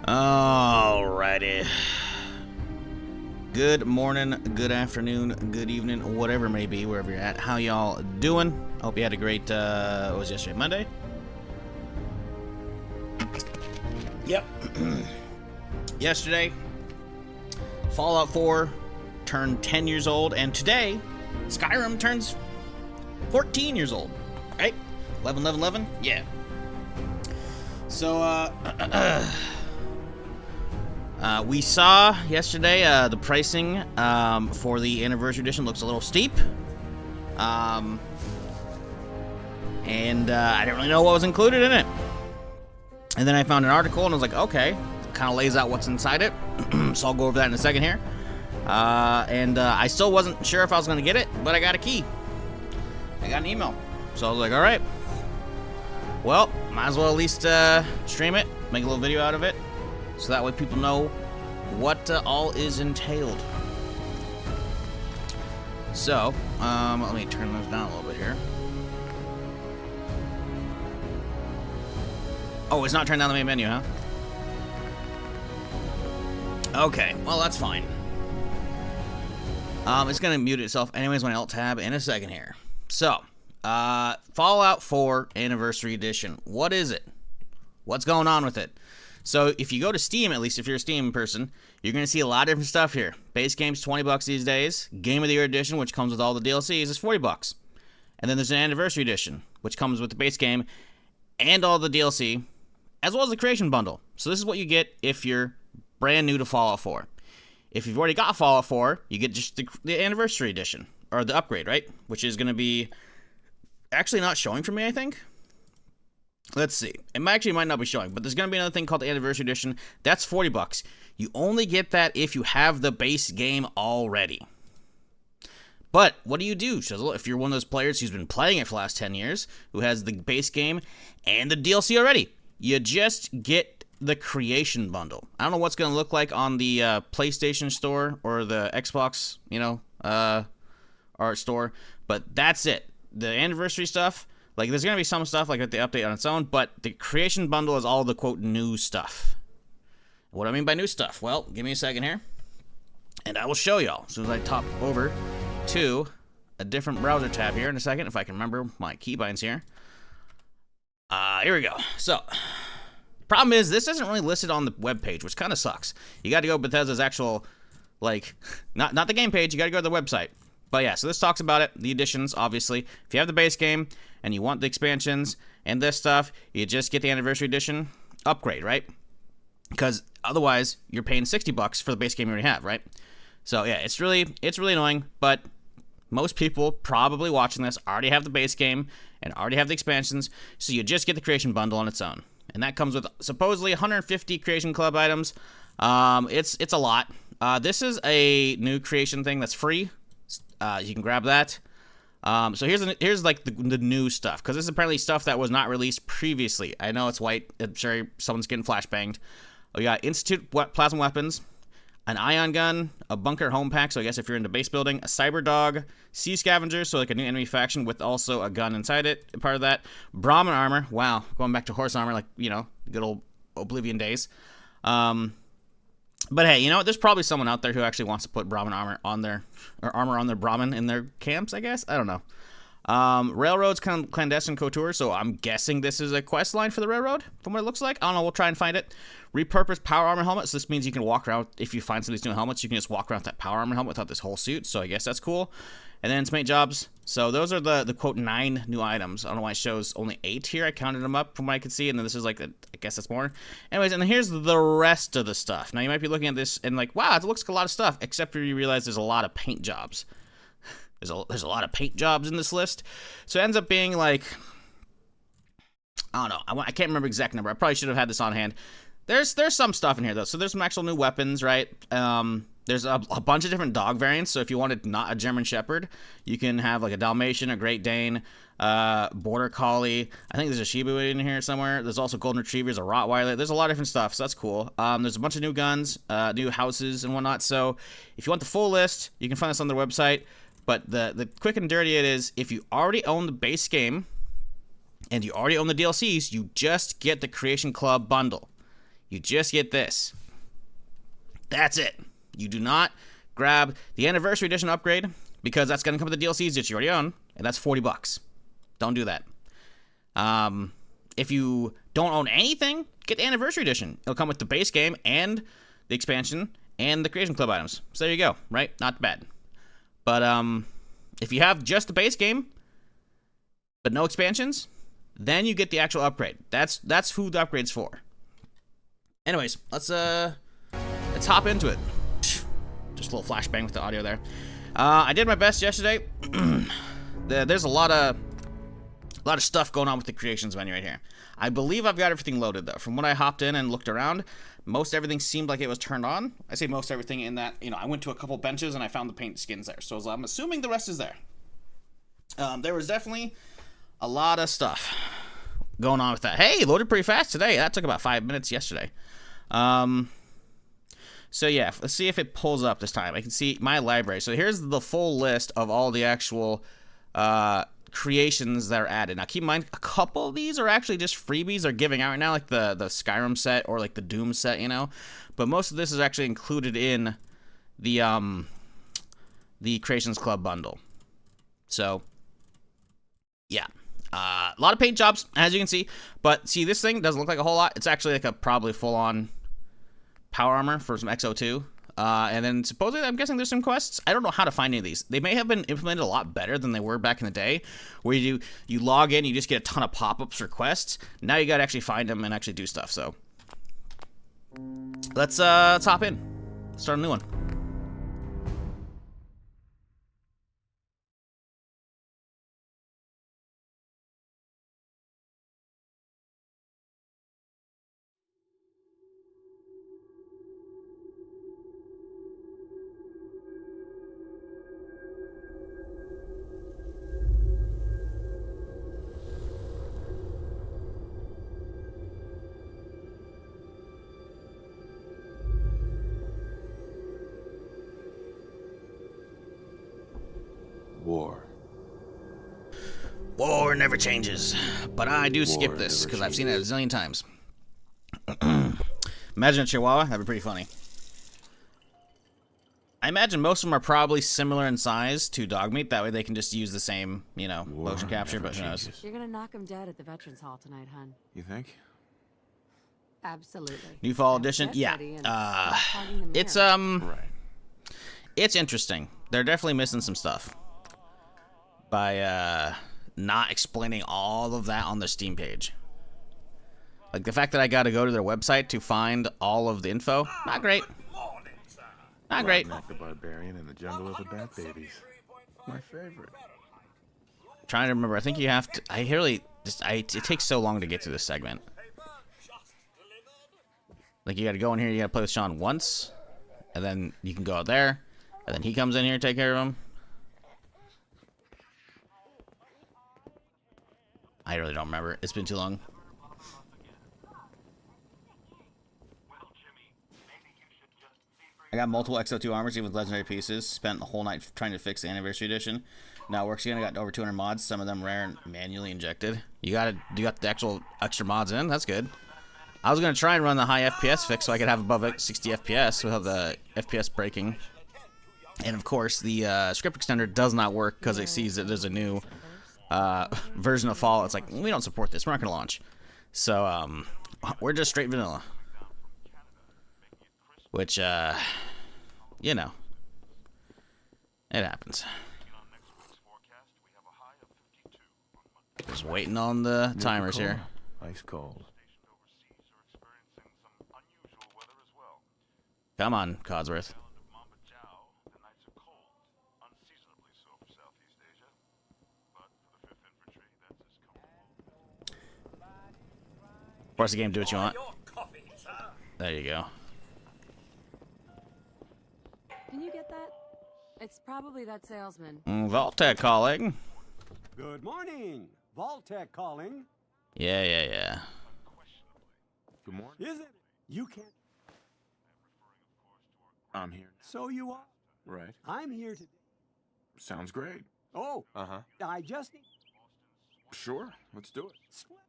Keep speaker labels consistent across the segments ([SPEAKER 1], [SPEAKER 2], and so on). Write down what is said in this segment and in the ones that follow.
[SPEAKER 1] Alrighty. Good morning, good afternoon, good evening, whatever it may be, wherever you're at. How y'all doing? Hope you had a great, what was yesterday? Monday? Yep. Yesterday, Fallout 4 turned 10 years old, and today, Skyrim turns 14 years old. Right? 11, 11, 11? Yeah. So, we saw yesterday the pricing for the anniversary edition looks a little steep. And I didn't really know what was included in it. And then I found an article and I was like, okay, it kind of lays out what's inside it. So I'll go over that in a second here. I still wasn't sure if I was going to get it, but I got a key. I got an email. So I was like, all right. Well, might as well at least stream it, make a little video out of it, so that way people know what all is entailed. So, let me turn those down a little bit here. Oh, it's not turned down the main menu, huh? Okay, well, that's fine. It's gonna mute itself anyways when I alt tab in a second here. So, Fallout 4 Anniversary Edition. What is it? What's going on with it? So if you go to Steam, at least if you're a Steam person, you're going to see a lot of different stuff here. Base game's $20 these days. Game of the Year Edition, which comes with all the DLCs, is $40. And then there's an Anniversary Edition, which comes with the base game and all the DLC, as well as the Creation Bundle. So this is what you get if you're brand new to Fallout 4. If you've already got Fallout 4, you get just the Anniversary Edition, or the upgrade, right? Which is going to be actually not showing for me, I think. Let's see. It might not be showing, but there's going to be another thing called the Anniversary Edition. That's $40. You only get that if you have the base game already. But what do you do, Shizzle, if you're one of those players who's been playing it for the last 10 years, who has the base game and the DLC already? You just get the Creation Bundle. I don't know what's going to look like on the PlayStation Store or the Xbox, art store, but that's it. The anniversary stuff, like, there's going to be some stuff, like, with the update on its own, but the Creation Bundle is all the, quote, new stuff. What do I mean by new stuff? Well, give me a second here, and I will show y'all as soon as I top over to a different browser tab here in a second, if I can remember my keybinds here. Here we go. So, problem is, this isn't really listed on the web page, which kind of sucks. You got to go Bethesda's actual, like, not the game page, you got to go to the website. But yeah, so this talks about it, the additions, obviously. If you have the base game and you want the expansions and this stuff, you just get the Anniversary Edition upgrade, right? Because otherwise, you're paying $60 for the base game you already have, right? So yeah, it's really annoying, but most people probably watching this already have the base game and already have the expansions, so you just get the Creation Bundle on its own. And that comes with supposedly 150 Creation Club items. It's a lot. This is a new creation thing that's free. You can grab that. So here's like the new stuff, because this is apparently stuff that was not released previously. I know it's white. I'm sure someone's getting flashbanged. We got Institute Plasma Weapons, an Ion Gun, a Bunker Home Pack, so I guess if you're into base building, a Cyber Dog, Sea Scavenger, so like a new enemy faction with also a gun inside it, part of that. Brahmin Armor, wow, going back to horse armor, like, good old Oblivion days. But hey, you know what? There's probably someone out there who actually wants to put Brahmin armor on their Brahmin in their camps, I guess. I don't know. Railroad's Clandestine Couture, so I'm guessing this is a quest line for the Railroad, from what it looks like. I don't know, we'll try and find it. Repurposed Power Armor Helmet, so this means you can walk around, if you find some of these new helmets, you can just walk around with that Power Armor Helmet without this whole suit, so I guess that's cool. And then Paint Jobs, so those are the quote, 9 new items. I don't know why it shows only 8 here. I counted them up from what I could see, and then this is like, I guess that's more. Anyways, and then here's the rest of the stuff. Now, you might be looking at this and like, wow, it looks like a lot of stuff, except for you realize there's a lot of paint jobs. There's a lot of paint jobs in this list. So it ends up being like, I don't know. I can't remember the exact number. I probably should have had this on hand. There's some stuff in here, though. So there's some actual new weapons, right? There's a bunch of different dog variants. So if you wanted not a German Shepherd, you can have like a Dalmatian, a Great Dane, Border Collie. I think there's a Shiba Inu in here somewhere. There's also Golden Retrievers, a Rottweiler. There's a lot of different stuff, so that's cool. There's a bunch of new guns, new houses and whatnot. So if you want the full list, you can find this on their website. But the quick and dirty it is, if you already own the base game and you already own the DLCs, you just get the Creation Club bundle. You just get this. That's it. You do not grab the Anniversary Edition upgrade because that's going to come with the DLCs that you already own, and that's $40. Don't do that. If you don't own anything, get the Anniversary Edition. It'll come with the base game and the expansion and the Creation Club items. So there you go, right? Not bad. But if you have just the base game, but no expansions, then you get the actual upgrade. That's who the upgrade's for. Anyways, let's hop into it. Just a little flashbang with the audio there. I did my best yesterday. There's a lot of stuff going on with the creations menu right here. I believe I've got everything loaded though. From when I hopped in and looked around, most everything seemed like it was turned on. I say most everything in that, I went to a couple benches and I found the paint skins there. So I'm assuming the rest is there. There was definitely a lot of stuff going on with that. Hey, loaded pretty fast today. That took about 5 minutes yesterday. So yeah, let's see if it pulls up this time. I can see my library. So here's the full list of all the actual creations that are added. Now keep in mind, a couple of these are actually just freebies they're giving out right now, like the Skyrim set or like the Doom set, But most of this is actually included in the Creations Club bundle. So yeah. A lot of paint jobs, as you can see. But see, this thing doesn't look like a whole lot. It's actually like a probably full-on power armor for some XO2. And then supposedly, I'm guessing there's some quests. I don't know how to find any of these. They may have been implemented a lot better than they were back in the day, where you log in, you just get a ton of pop-ups for quests. Now you gotta actually find them and actually do stuff. So let's hop in. Start a new one. War never changes, but I do skip this because I've seen it a zillion times. Imagine a Chihuahua, that'd be pretty funny. I imagine most of them are probably similar in size to dog meat. That way they can just use the same, motion capture, but who knows.
[SPEAKER 2] You're gonna knock him dead at the Veterans Hall tonight, hun.
[SPEAKER 3] You think?
[SPEAKER 2] Absolutely.
[SPEAKER 1] New Fall Edition, yeah. It's it's interesting. They're definitely missing some stuff by not explaining all of that on the Steam page. Like the fact that I got to go to their website to find all of the info, not great. Not great.
[SPEAKER 3] Like the barbarian in the jungle of the bat babies. My favorite.
[SPEAKER 1] Trying to remember. I think you have to. It takes so long to get through this segment. Like you got to go in here. You got to play with Sean once, and then you can go out there, and then he comes in here and take care of him. I really don't remember. It's been too long. I got multiple XO2 armors, even with legendary pieces. Spent the whole night trying to fix the Anniversary Edition. Now it works again. I got over 200 mods, some of them rare and manually injected. You got the actual extra mods in. That's good. I was gonna try and run the high FPS fix so I could have above 60 FPS without the FPS breaking. And of course, the script extender does not work because it sees that there's a new version of Fall. It's like, we don't support this. We're not gonna launch. So we're just straight vanilla. Which, it happens. Just waiting on the timers here.
[SPEAKER 3] Ice cold.
[SPEAKER 1] Come on, Codsworth. Force the game, do what you want. There you go.
[SPEAKER 2] Can you get that? It's probably that salesman.
[SPEAKER 1] Vault-Tec calling.
[SPEAKER 4] Good morning. Vault-Tec calling.
[SPEAKER 1] Yeah.
[SPEAKER 3] Good morning.
[SPEAKER 4] Is it? You can't.
[SPEAKER 3] I'm here.
[SPEAKER 4] So you are.
[SPEAKER 3] Right.
[SPEAKER 4] I'm here today.
[SPEAKER 3] Sounds great.
[SPEAKER 4] Oh.
[SPEAKER 3] Uh-huh.
[SPEAKER 4] I just need.
[SPEAKER 3] Sure. Let's do it.
[SPEAKER 4] Split.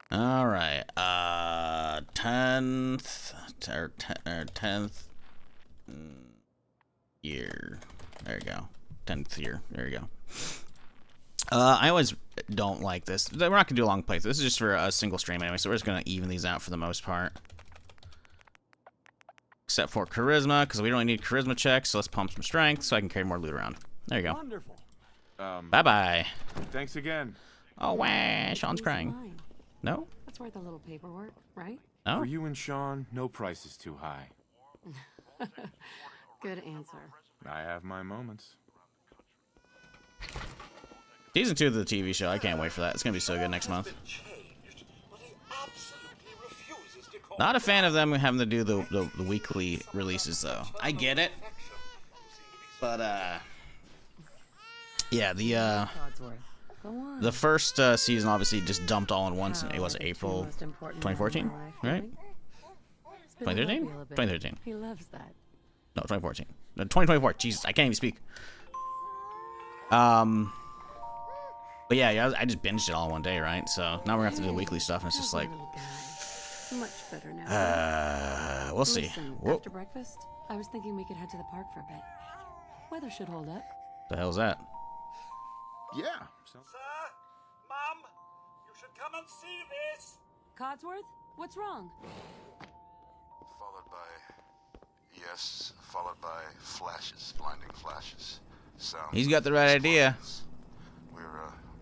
[SPEAKER 1] All right. 10th or 10th year. There you go. 10th year. There you go. I always don't like this. We're not gonna do a long playthrough. This is just for a single stream anyway, so we're just gonna even these out for the most part. Except for charisma, because we don't need charisma checks, so let's pump some strength so I can carry more loot around. There you go.
[SPEAKER 4] Wonderful.
[SPEAKER 1] Bye-bye.
[SPEAKER 3] Thanks again.
[SPEAKER 1] Oh, wow. Sean's
[SPEAKER 2] He's
[SPEAKER 1] crying.
[SPEAKER 2] mine.
[SPEAKER 1] No?
[SPEAKER 2] That's worth a little paperwork, right?
[SPEAKER 1] No?
[SPEAKER 3] For you and Sean, no price is too high.
[SPEAKER 2] Good answer.
[SPEAKER 3] I have my moments.
[SPEAKER 1] Season 2 of the TV show. I can't wait for that. It's going to be so good next month. Not a fan of them having to do the weekly releases, though. I get it. But, yeah, the first season obviously just dumped all in once. And it was April 2014, right? 2013? 2013.
[SPEAKER 2] He loves that.
[SPEAKER 1] No, 2014. No, 2024. Jesus, I can't even speak. But yeah, I just binged it all in one day, right? So now we're gonna have to do the weekly stuff, and it's just like,
[SPEAKER 2] Much better now.
[SPEAKER 1] we'll see.
[SPEAKER 2] Listen,
[SPEAKER 1] Whoa,
[SPEAKER 2] after breakfast, I was thinking we could head to the park for a bit. Weather should hold up.
[SPEAKER 1] the hell's that?
[SPEAKER 3] Yeah.
[SPEAKER 4] Sir, Mom, you should come and see this.
[SPEAKER 2] Codsworth, what's wrong?
[SPEAKER 5] Followed by flashes, blinding flashes. Sounds.
[SPEAKER 1] He's got the right idea.
[SPEAKER 5] We're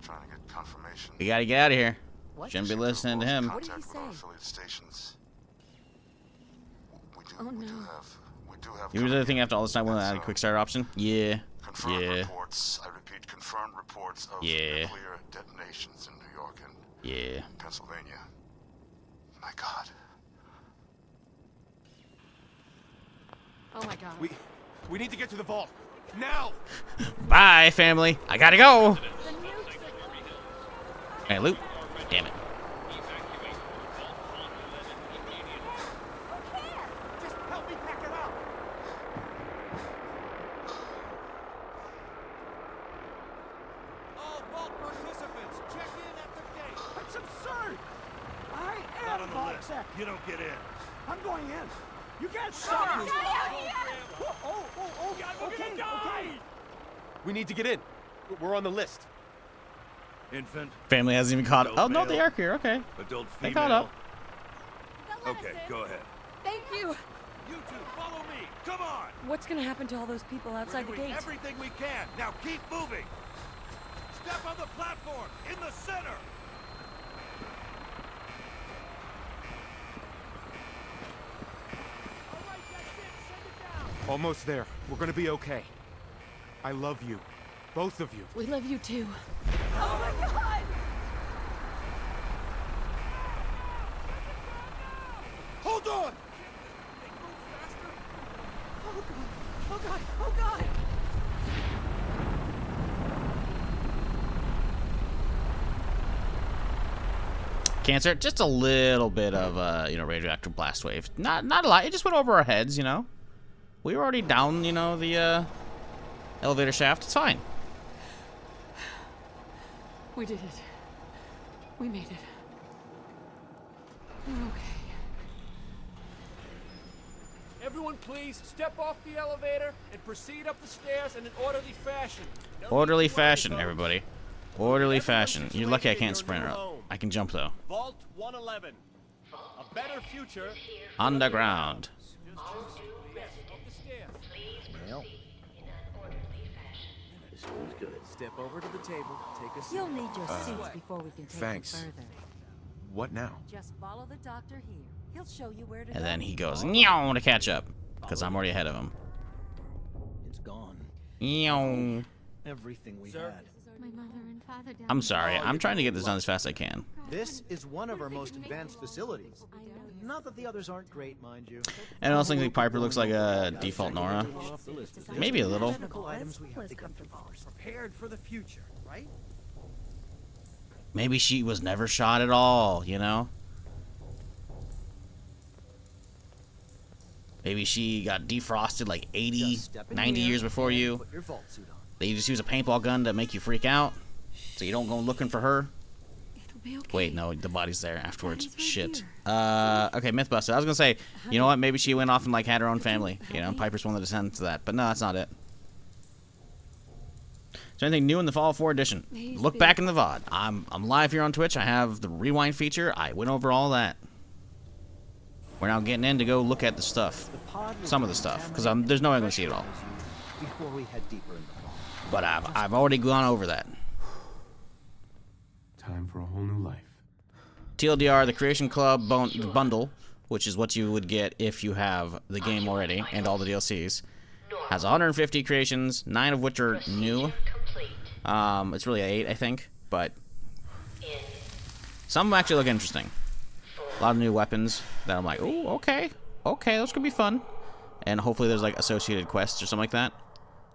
[SPEAKER 5] trying to get confirmation.
[SPEAKER 1] We gotta get out of here.
[SPEAKER 2] What?
[SPEAKER 1] Shouldn't be listening to him.
[SPEAKER 2] What did he
[SPEAKER 5] Contact with our
[SPEAKER 2] say?
[SPEAKER 5] affiliate stations.
[SPEAKER 2] Oh, no.
[SPEAKER 5] We do have.
[SPEAKER 1] You really think after all this time we'll add a quick start option? Yeah.
[SPEAKER 5] Confirmed
[SPEAKER 1] Yeah.
[SPEAKER 5] reports. I repeat, confirmed reports of
[SPEAKER 1] Yeah.
[SPEAKER 5] nuclear detonations in New York and
[SPEAKER 1] Yeah.
[SPEAKER 5] Pennsylvania. My God.
[SPEAKER 2] Oh my god.
[SPEAKER 3] We need to get to the vault. Now!
[SPEAKER 1] Bye, family. I gotta go. Hey, loot. Damn it.
[SPEAKER 4] Just help me pack it up.
[SPEAKER 6] All vault participants, check in at the gate.
[SPEAKER 4] That's absurd. I
[SPEAKER 6] Not
[SPEAKER 4] am
[SPEAKER 6] on the
[SPEAKER 4] Vault
[SPEAKER 6] list.
[SPEAKER 4] Sec.
[SPEAKER 6] You don't get in.
[SPEAKER 4] I'm going in. You can't stop me. Okay.
[SPEAKER 7] We need to get in. We're on the list.
[SPEAKER 6] Infant,
[SPEAKER 1] Family hasn't even caught.
[SPEAKER 6] Adult
[SPEAKER 1] Oh no,
[SPEAKER 6] male.
[SPEAKER 1] they are here. Okay.
[SPEAKER 6] adult
[SPEAKER 1] They
[SPEAKER 6] female.
[SPEAKER 1] caught up.
[SPEAKER 6] Okay, go ahead.
[SPEAKER 2] Thank you.
[SPEAKER 6] You two, follow me. Come on.
[SPEAKER 2] What's gonna happen to all those people
[SPEAKER 6] We're
[SPEAKER 2] outside the
[SPEAKER 6] doing
[SPEAKER 2] gate?
[SPEAKER 6] everything we can. Now keep moving. Step on the platform in the center.
[SPEAKER 7] Almost there. We're gonna be okay. I love you. Both of you.
[SPEAKER 2] We love you too.
[SPEAKER 6] Hold on.
[SPEAKER 2] Oh god! Oh god!
[SPEAKER 1] Cancer, just a little bit of radioactive blast wave. Not a lot. It just went over our heads, We were already down, the elevator shaft. It's fine.
[SPEAKER 2] We did it. We made it. We're okay.
[SPEAKER 8] Everyone please step off the elevator and proceed up the stairs in an orderly fashion. No
[SPEAKER 1] Orderly
[SPEAKER 8] need to worry,
[SPEAKER 1] fashion,
[SPEAKER 8] folks.
[SPEAKER 1] everybody. Orderly fashion. You're lucky I can't sprint up. I can jump though.
[SPEAKER 6] Vault 111. A better future.
[SPEAKER 1] Underground.
[SPEAKER 8] Up the stairs.
[SPEAKER 9] Step over to the table, take a seat.
[SPEAKER 10] You'll need your seats before we can take
[SPEAKER 3] thanks.
[SPEAKER 10] you further.
[SPEAKER 3] What now?
[SPEAKER 10] Just follow the doctor here. He'll show you where to go.
[SPEAKER 1] And then he goes meow to catch up, because I'm already ahead of him.
[SPEAKER 9] It's gone.
[SPEAKER 1] Meow.
[SPEAKER 9] Everything we
[SPEAKER 8] Sir?
[SPEAKER 9] had.
[SPEAKER 10] My mother and father died.
[SPEAKER 1] I'm sorry. I'm trying to get this done as fast as I can.
[SPEAKER 9] This is one of our most advanced facilities. Not that the others aren't great, mind you.
[SPEAKER 1] And I also think Piper looks like a default Nora.
[SPEAKER 9] Off the list.
[SPEAKER 1] Maybe a little.
[SPEAKER 9] Technical items we have to get through first.
[SPEAKER 4] Prepared for the future, right?
[SPEAKER 1] Maybe she was never shot at all, Maybe she got defrosted like 80,
[SPEAKER 9] Just step in
[SPEAKER 1] 90
[SPEAKER 9] here
[SPEAKER 1] years before
[SPEAKER 9] and
[SPEAKER 1] you.
[SPEAKER 9] Put your vault suit on.
[SPEAKER 1] They just use a paintball gun to make you freak out, so you don't go looking for her.
[SPEAKER 10] It'll
[SPEAKER 2] be okay.
[SPEAKER 1] Wait, no, the body's there afterwards.
[SPEAKER 2] Body's right
[SPEAKER 1] Shit.
[SPEAKER 2] here.
[SPEAKER 1] Okay, Mythbuster. I was gonna say, you know what? Maybe she went off and like had her own family. You know, Piper's one of the descendants of that. But no, that's not it. Is there anything new in the Fallout 4 edition? Look back in the VOD. I'm live here on Twitch. I have the rewind feature. I went over all that. We're now getting in to go look at the stuff. Some of the stuff. Because there's no way I'm going to see it all.
[SPEAKER 9] Before we head deeper in the fall.
[SPEAKER 1] But I've already gone over that.
[SPEAKER 3] Time for a whole new life.
[SPEAKER 1] TLDR, the Creation Club bundle, which is what you would get if you have the game already and all the DLCs, has 150 creations, 9 of which are new. It's really 8, I think, but some of them actually look interesting. A lot of new weapons that I'm like, ooh, okay, those could be fun. And hopefully there's like associated quests or something like that.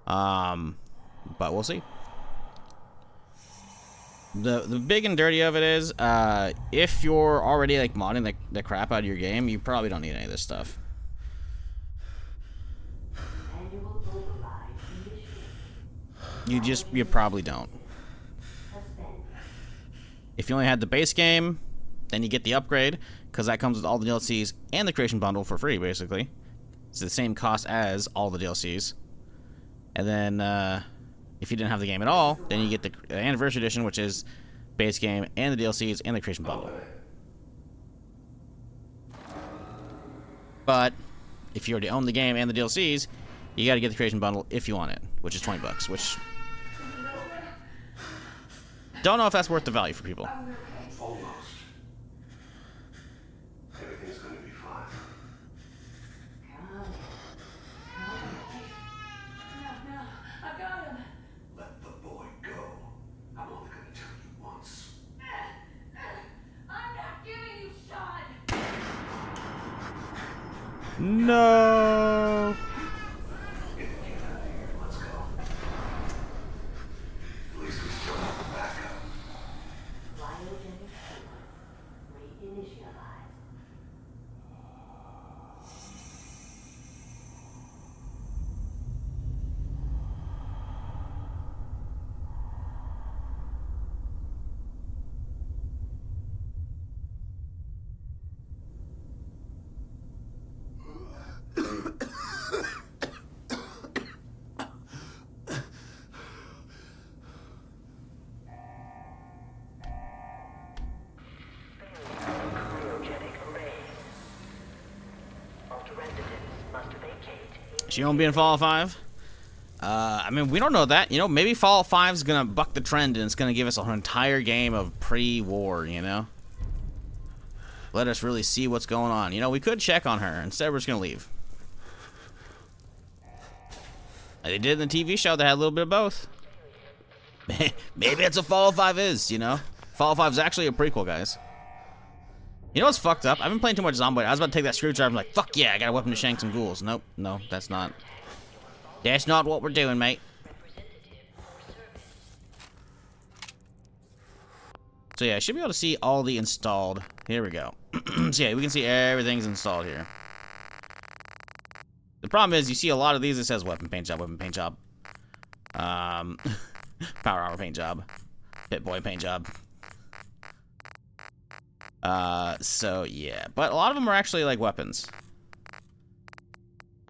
[SPEAKER 1] But we'll see. The big and dirty of it is, if you're already like modding the crap out of your game, you probably don't need any of this stuff. You probably don't. If you only had the base game, then you get the upgrade, because that comes with all the DLCs and the creation bundle for free, basically. It's the same cost as all the DLCs. And then, if you didn't have the game at all, then you get the Anniversary Edition, which is base game and the DLCs and the creation bundle. But if you already own the game and the DLCs, you got to get the creation bundle if you want it, which is $20, which don't know if that's worth the value for people.
[SPEAKER 5] Almost. Everything's gonna be fine.
[SPEAKER 2] No, I got him.
[SPEAKER 5] Let the boy go. I'm only gonna tell you once.
[SPEAKER 2] I'm not giving you Sean.
[SPEAKER 1] No.
[SPEAKER 5] Let's go. At least we still have the backup.
[SPEAKER 1] She won't be in Fallout 5. I mean, we don't know that. You know, maybe Fallout 5 is gonna buck the trend and it's gonna give us an entire game of pre-war. You know, let us really see what's going on. You know, we could check on her. Instead, we're just gonna leave. They did in the TV show. They had a little bit of both. Maybe that's what Fallout 5 is. You know, Fallout 5 is actually a prequel, guys. You know what's fucked up? I've been playing too much Zombie. I was about to take that screwdriver. I'm like, fuck yeah, I got a weapon to shank some ghouls. Nope, no, that's not. That's not what we're doing, mate. So yeah, I should be able to see all the installed. Here we go. So yeah, we can see everything's installed here. The problem is, you see a lot of these. It says weapon paint job, power armor paint job, Pipboy paint job. So yeah, but a lot of them are actually like weapons.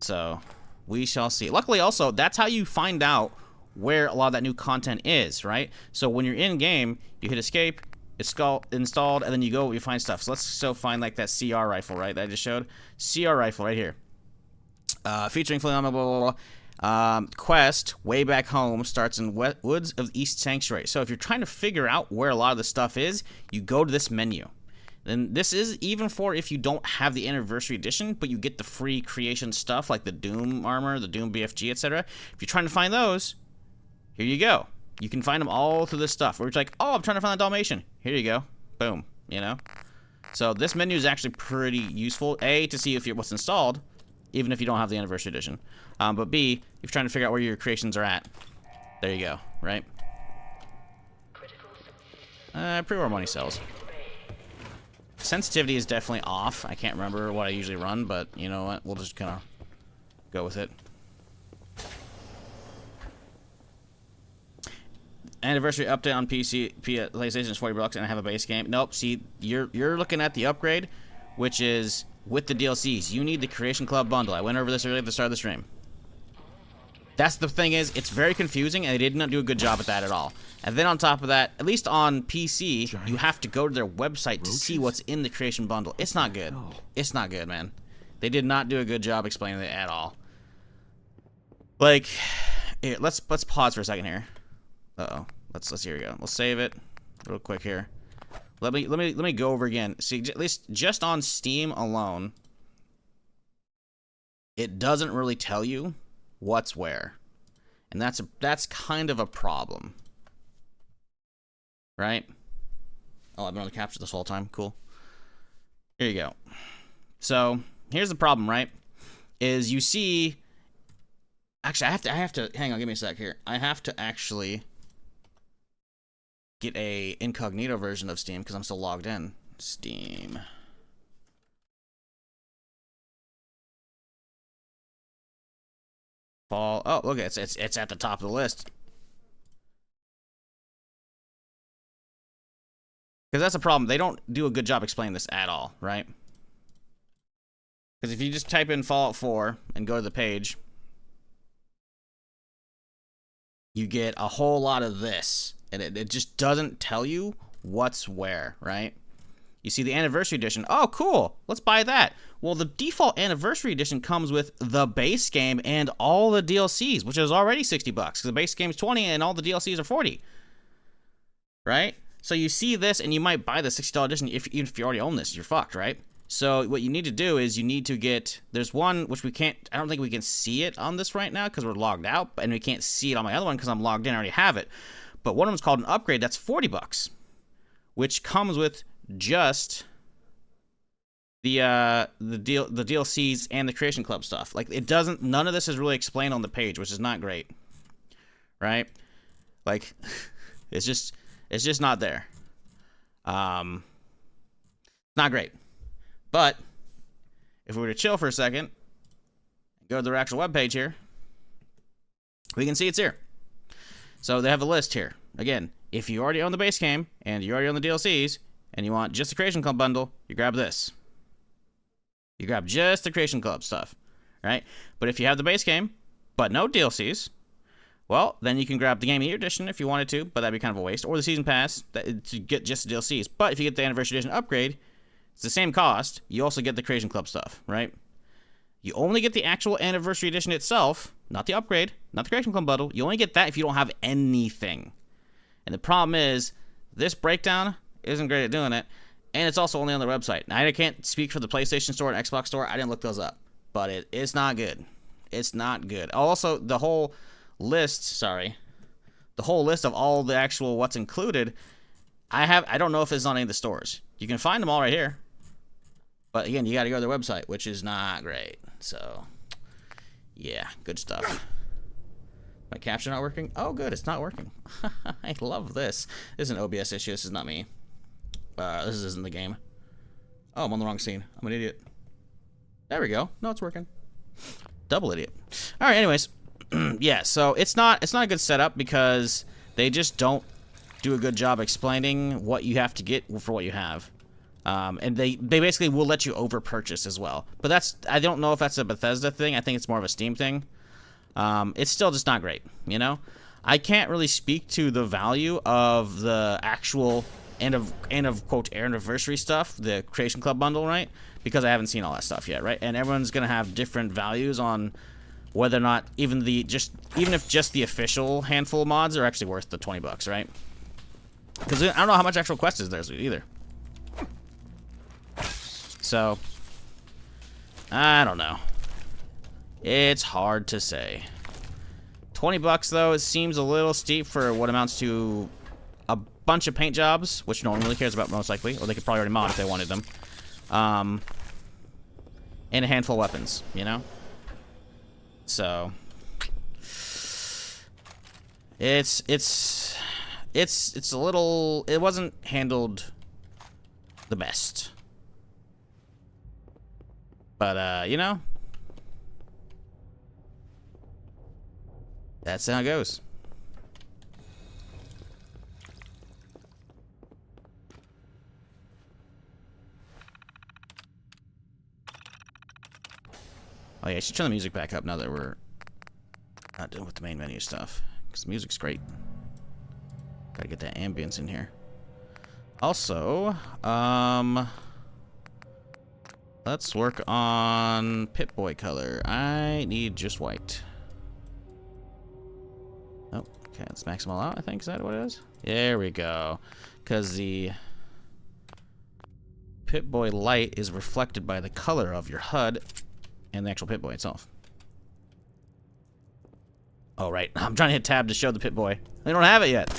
[SPEAKER 1] So we shall see. Luckily, also, that's how you find out where a lot of that new content is, right? So when you're in game, you hit escape, it's installed, and then you go, you find stuff. So let's find like that CR rifle, right? That I just showed. CR rifle right here. Featuring blah, blah, blah, blah. Quest way back home starts in Woods of East Sanctuary. So if you're trying to figure out where a lot of the stuff is, you go to this menu. And this is even for if you don't have the Anniversary Edition, but you get the free creation stuff like the Doom armor, the Doom BFG, etc. If you're trying to find those, here you go. You can find them all through this stuff. Where it's like, oh, I'm trying to find that Dalmatian. Here you go. Boom. You know? So this menu is actually pretty useful. A, to see if what's installed, even if you don't have the Anniversary Edition. But B, if you're trying to figure out where your creations are at, there you go, right? Pre-war money sells. Sensitivity is definitely off. I can't remember what I usually run, but you know what? We'll just kind of go with it. Anniversary update on PC, PlayStation is $40 and I have a base game. Nope. See, you're looking at the upgrade, which is with the DLCs. You need the Creation Club bundle. I went over this earlier at the start of the stream. That's the thing is, it's very confusing, and they did not do a good job at that at all. And then on top of that, at least on PC, you have to go to their website to see what's in the Creation Bundle. It's not good. It's not good, man. They did not do a good job explaining it at all. Like, here, let's pause for a second here. Uh-oh. Let's here we go. Let's save it real quick here. Let me go over again. See, at least just on Steam alone, it doesn't really tell you what's where, and that's kind of a problem, right? Oh, I've been on the capture this whole time. Cool. Here you go. So here's the problem, right? Is you see, actually, I have to hang on. Give me a sec here. I have to actually get a incognito version of Steam because I'm still logged in. Steam. Oh, look, it's at the top of the list. Because that's a problem. They don't do a good job explaining this at all, right? Because if you just type in Fallout 4 and go to the page, you get a whole lot of this. And it just doesn't tell you what's where, right? You see the Anniversary Edition. Oh, cool. Let's buy that. Well, the default Anniversary Edition comes with the base game and all the DLCs, which is already $60 because the base game is $20 and all the DLCs are $40. Right? So you see this and you might buy the $60 edition even if you already own this. You're fucked, right? So what you need to do is you need to get, there's one which we can't, I don't think we can see it on this right now because we're logged out, and we can't see it on my other one because I'm logged in, I already have it. But one of them's called an upgrade, that's $40, which comes with just the DLCs and the Creation Club stuff. Like, it doesn't, none of this is really explained on the page, which is not great, right? Like, it's just not there. Not great. But if we were to chill for a second, go to their actual webpage here, we can see it's here. So they have a list here. Again, if you already own the base game and you already own the DLCs and you want just the Creation Club bundle, you grab this. You grab just the Creation Club stuff, right? But if you have the base game but no DLCs, well, then you can grab the Game of the Year edition if you wanted to, but that'd be kind of a waste, or the Season Pass to get just the DLCs. But if you get the Anniversary Edition upgrade, it's the same cost. You also get the Creation Club stuff, right? You only get the actual Anniversary Edition itself, not the upgrade, not the Creation Club bundle. You only get that if you don't have anything. And the problem is, this breakdown isn't great at doing it, and it's also only on their website. Now, I can't speak for the PlayStation Store and Xbox Store. I didn't look those up, but it's not good. It's not good. Also, the whole list of all the actual what's included, I don't know if it's on any of the stores. You can find them all right here. But again, you got to go to their website, which is not great. So, yeah, good stuff. My capture not working? Oh, good, it's not working. I love this. This is an OBS issue. This is not me. This isn't the game. Oh, I'm on the wrong scene. I'm an idiot. There we go. No, it's working. Double idiot. All right, anyways. Yeah, so it's not a good setup because they just don't do a good job explaining what you have to get for what you have. And they basically will let you over purchase as well. But I don't know if that's a Bethesda thing. I think it's more of a Steam thing. It's still just not great, you know? I can't really speak to the value of the actual end of quote anniversary stuff, the Creation Club bundle, right? Because I haven't seen all that stuff yet, right? And everyone's gonna have different values on whether or not even if just the official handful of mods are actually worth the $20, right? Because I don't know how much actual quest is there either. So, I don't know. It's hard to say. $20 though, it seems a little steep for what amounts to a bunch of paint jobs, which no one really cares about most likely, or they could probably already mod if they wanted them. And a handful of weapons, you know? So, it's a little, it wasn't handled the best. But, you know, that's how it goes. Oh yeah, I should turn the music back up now that we're not dealing with the main menu stuff. Because the music's great. Gotta get that ambience in here. Also, let's work on Pipboy color. I need just white. Oh, okay, let's max them all out, I think. Is that what it is? There we go. Because the Pipboy light is reflected by the color of your HUD and the actual Pipboy itself. Oh, right. I'm trying to hit tab to show the Pipboy. They don't have it yet.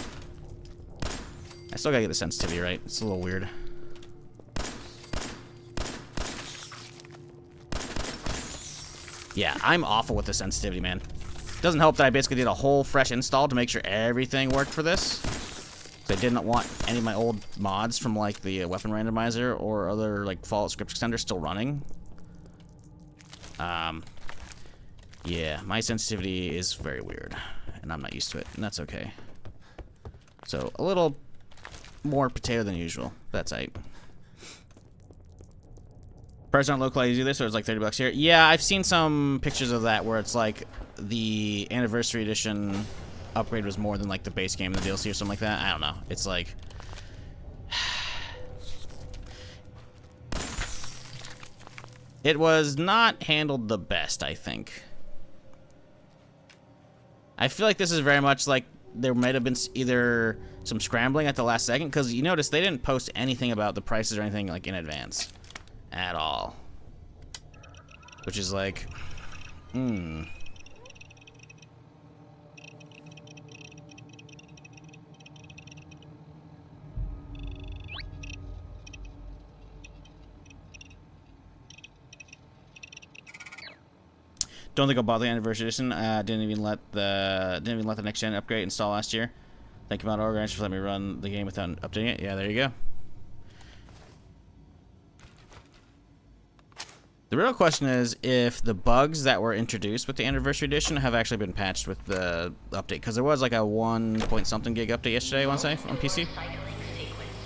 [SPEAKER 1] I still gotta get the sensitivity right. It's a little weird. Yeah, I'm awful with the sensitivity, man. Doesn't help that I basically did a whole fresh install to make sure everything worked for this. I didn't want any of my old mods from like the weapon randomizer or other like Fallout script extender still running. Yeah, my sensitivity is very weird, and I'm not used to it, and that's okay. So a little more potato than usual. That's right. Price aren't localized either, so it's like $30 here. Yeah, I've seen some pictures of that where it's like the anniversary edition upgrade was more than like the base game and the DLC or something like that. I don't know. It's like it was not handled the best, I think. I feel like this is very much like there might have been either some scrambling at the last second, because you notice they didn't post anything about the prices or anything like in advance at all, which is like Don't think I'll bother the anniversary edition. Didn't even let the next gen upgrade install last year. Thank you, Mount Organizer, for letting me run the game without updating it. Yeah, there you go. The real question is if the bugs that were introduced with the anniversary edition have actually been patched with the update, because there was like a 1 point something gig update yesterday, I want to say, on PC.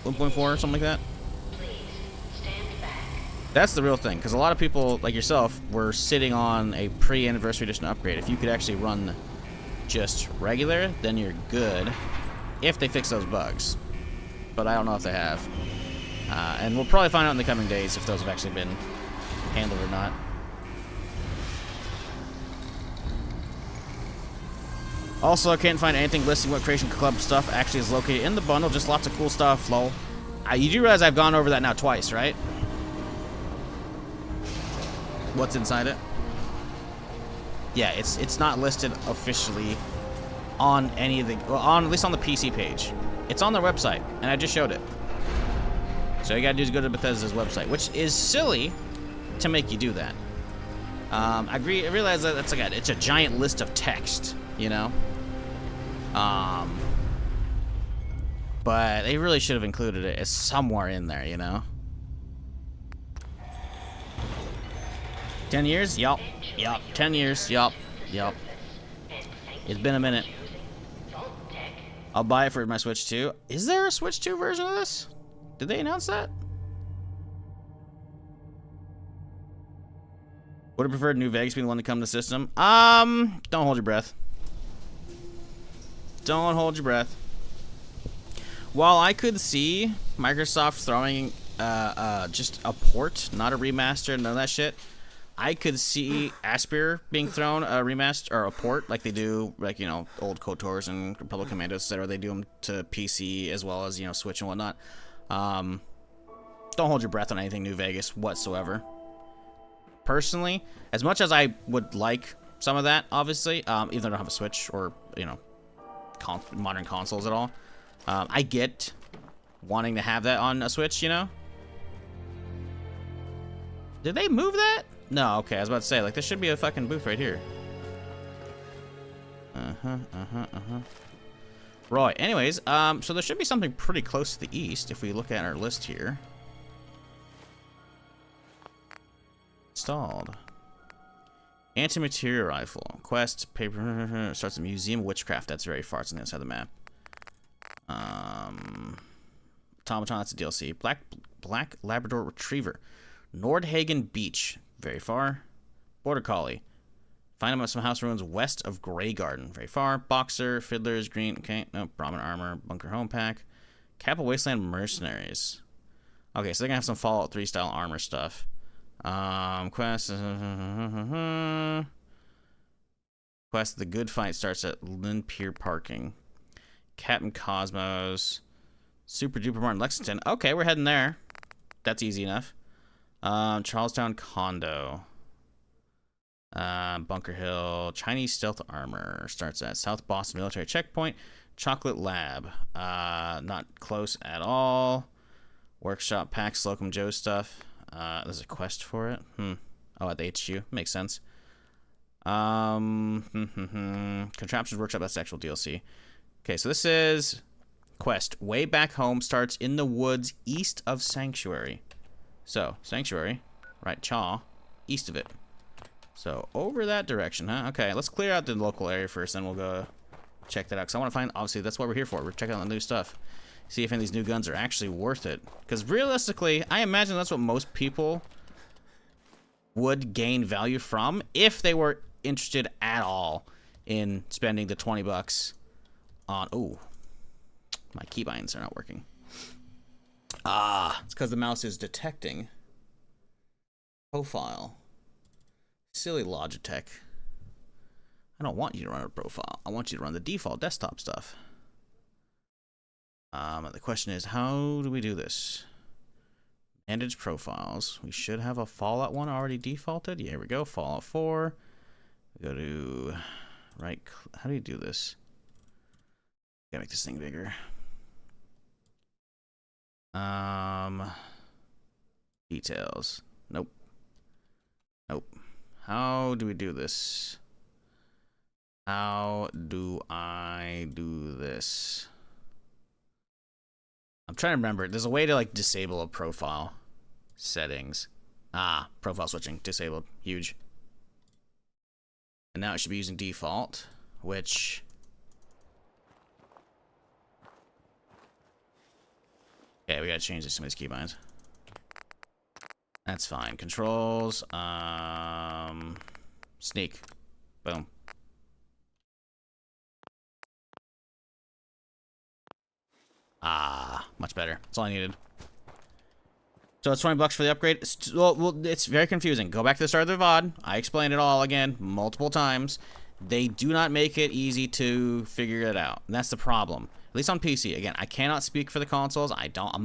[SPEAKER 1] 1.4 or something like that. That's the real thing, because a lot of people, like yourself, were sitting on a pre-anniversary edition upgrade. If you could actually run just regular, then you're good, if they fix those bugs. But I don't know if they have. And we'll probably find out in the coming days if those have actually been handled or not. Also, I can't find anything listing what Creation Club stuff actually is located in the bundle. Just lots of cool stuff, lol. You do realize I've gone over that now twice, right? What's inside it? Yeah, it's not listed officially on any of the, well, at least on the PC page. It's on their website, and I just showed it. So all you gotta do is go to Bethesda's website, which is silly to make you do that. I realize that it's a giant list of text, you know. But they really should have included it as somewhere in there, you know. 10 years? Yup. 10 years. Yup. It's been a minute. I'll buy it for my Switch 2. Is there a Switch 2 version of this? Did they announce that? Would have preferred New Vegas be the one to come to the system. Don't hold your breath. Don't hold your breath. While I could see Microsoft throwing just a port, not a remaster, none of that shit, I could see Aspyr being thrown a remaster or a port, like they do, like, you know, old KOTORs and Republic Commandos, etc. They do them to PC as well as, you know, Switch and whatnot. Don't hold your breath on anything New Vegas whatsoever. Personally, as much as I would like some of that, obviously, even though I don't have a Switch or, you know, modern consoles at all, I get wanting to have that on a Switch, you know? Did they move that? No, okay, I was about to say, like, there should be a fucking booth right here. Right, anyways, so there should be something pretty close to the east if we look at our list here. Installed. Anti-material rifle. Quest, paper, starts a museum of witchcraft. That's very far. It's on the other side of the map. Automaton, that's a DLC. Black Labrador Retriever. Nordhagen Beach. Very far. Border Collie. Find him at some house ruins west of Grey Garden. Very far. Boxer, Fiddlers, Green. Okay, no. Brahmin Armor, Bunker Home Pack. Kappa Wasteland Mercenaries. Okay, so they're gonna have some Fallout 3 style armor stuff. Quest. Quest. The good fight starts at Lynn Pier Parking. Captain Cosmos. Super Duper Martin Lexington. Okay, we're heading there. That's easy enough. Charlestown Condo. Bunker Hill. Chinese Stealth Armor. Starts at South Boston Military Checkpoint. Chocolate Lab. Not close at all. Workshop Pack. Slocum Joe stuff. There's a quest for it. Oh, at the HQ. Makes sense. Contraptions Workshop. That's the actual DLC. Okay, so this is quest. Way Back Home starts in the woods east of Sanctuary. So, Sanctuary. Right, Chaw. East of it. So, over that direction, huh? Okay, let's clear out the local area first, then we'll go check that out. Because I want to find, obviously, that's what we're here for. We're checking out the new stuff. See if any of these new guns are actually worth it. Because realistically, I imagine that's what most people would gain value from if they were interested at all in spending the 20 bucks on... Oh, my keybinds are not working. It's because the mouse is detecting profile. Silly Logitech. I don't want you to run a profile. I want you to run the default desktop stuff. The question is, how do we do this? Manage profiles. We should have a Fallout one already defaulted. Yeah, here we go. Fallout 4. We go to right. How do you do this? Gotta make this thing bigger. Details. Nope. Nope. How do we do this? How do I do this? I'm trying to remember. There's a way to like disable a profile. Settings. Profile switching. Disabled. Huge. And now it should be using default, which... Okay, we gotta change some of these keybinds. That's fine. Controls. Sneak. Boom. Much better. That's all I needed. So it's 20 bucks for the upgrade. It's very confusing. Go back to the start of the VOD. I explained it all again multiple times. They do not make it easy to figure it out. And that's the problem. At least on PC. Again, I cannot speak for the consoles. I don't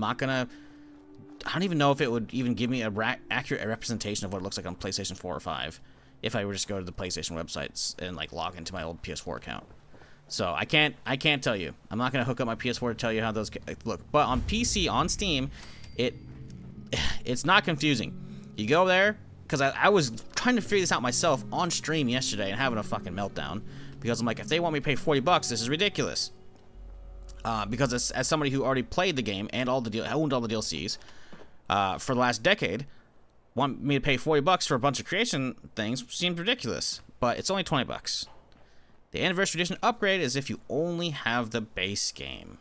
[SPEAKER 1] even know if it would even give me a accurate representation of what it looks like on PlayStation 4 or 5 if I were just go to the PlayStation websites and like log into my old PS4 account. So I can't tell you. I'm not gonna hook up my PS4 to tell you how those look. But on PC, on Steam, it's not confusing. You go there, because I was trying to figure this out myself on stream yesterday and having a fucking meltdown. Because I'm like, if they want me to pay 40 bucks, this is ridiculous. Because as somebody who already played the game and owned all the DLCs for the last decade, want me to pay 40 bucks for a bunch of creation things seemed ridiculous. But it's only 20 bucks. The Anniversary Edition upgrade is if you only have the base game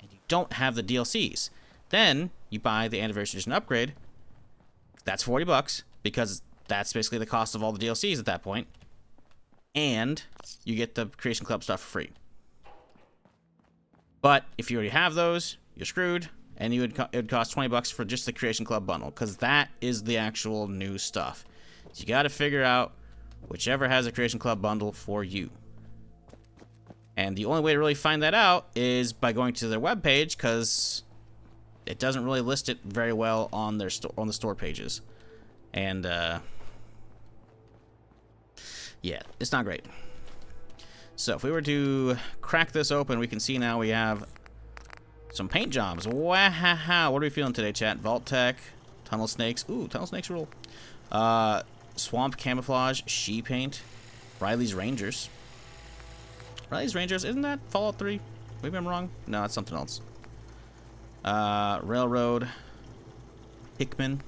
[SPEAKER 1] and you don't have the DLCs. Then you buy the Anniversary Edition upgrade. That's 40 bucks because that's basically the cost of all the DLCs at that point. And you get the Creation Club stuff for free. But if you already have those, you're screwed. And it would cost 20 bucks for just the Creation Club bundle because that is the actual new stuff. So you got to figure out whichever has a Creation Club bundle for you. And the only way to really find that out is by going to their webpage, because it doesn't really list it very well on their on the store pages. And yeah, it's not great. So if we were to crack this open, we can see now we have some paint jobs. Wow, what are we feeling today, chat? Vault Tech, Tunnel Snakes. Ooh, Tunnel Snakes rule. Swamp Camouflage, She Paint, Riley's Rangers. Riley's Rangers, isn't that Fallout 3? Maybe I'm wrong. No, it's something else. Railroad, Pikmin.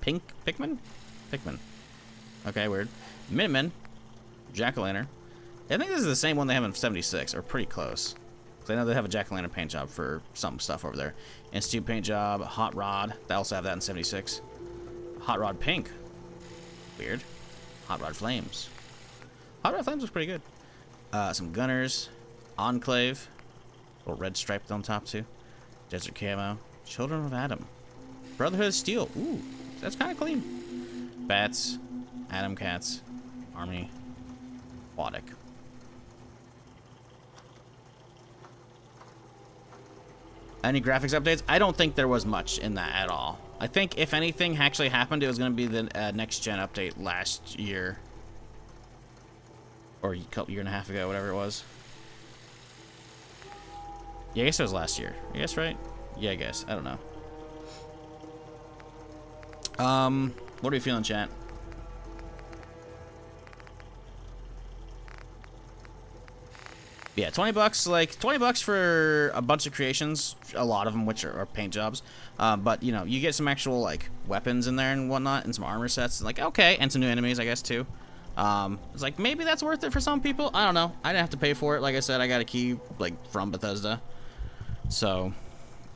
[SPEAKER 1] Pikmin? Pikmin. Okay, weird. Minutemen, Jack-o'-lantern. I think this is the same one they have in 76, or pretty close. Because I know they have a Jack-o'-lantern paint job for some stuff over there. Institute paint job, Hot Rod. They also have that in 76. Hot Rod Pink. Weird. Hot Rod Flames. Hot Rod Flames looks pretty good. Some Gunners. Enclave. Little red stripe on top too. Desert Camo. Children of Adam. Brotherhood of Steel. Ooh, that's kind of clean. Bats. Atom Cats. Army. Aquatic. Any graphics updates? I don't think there was much in that at all. I think if anything actually happened, it was going to be the next gen update last year. Or a year and a half ago, whatever it was. Yeah, I guess it was last year. I guess, right? Yeah, I guess. I don't know. What are we feeling, chat? Yeah, 20 bucks, like 20 bucks for a bunch of creations, a lot of them which are paint jobs. But you know, you get some actual like weapons in there and whatnot, and some armor sets. Like okay, and some new enemies, I guess too. It's like maybe that's worth it for some people. I don't know. I didn't have to pay for it. Like I said, I got a key like from Bethesda, so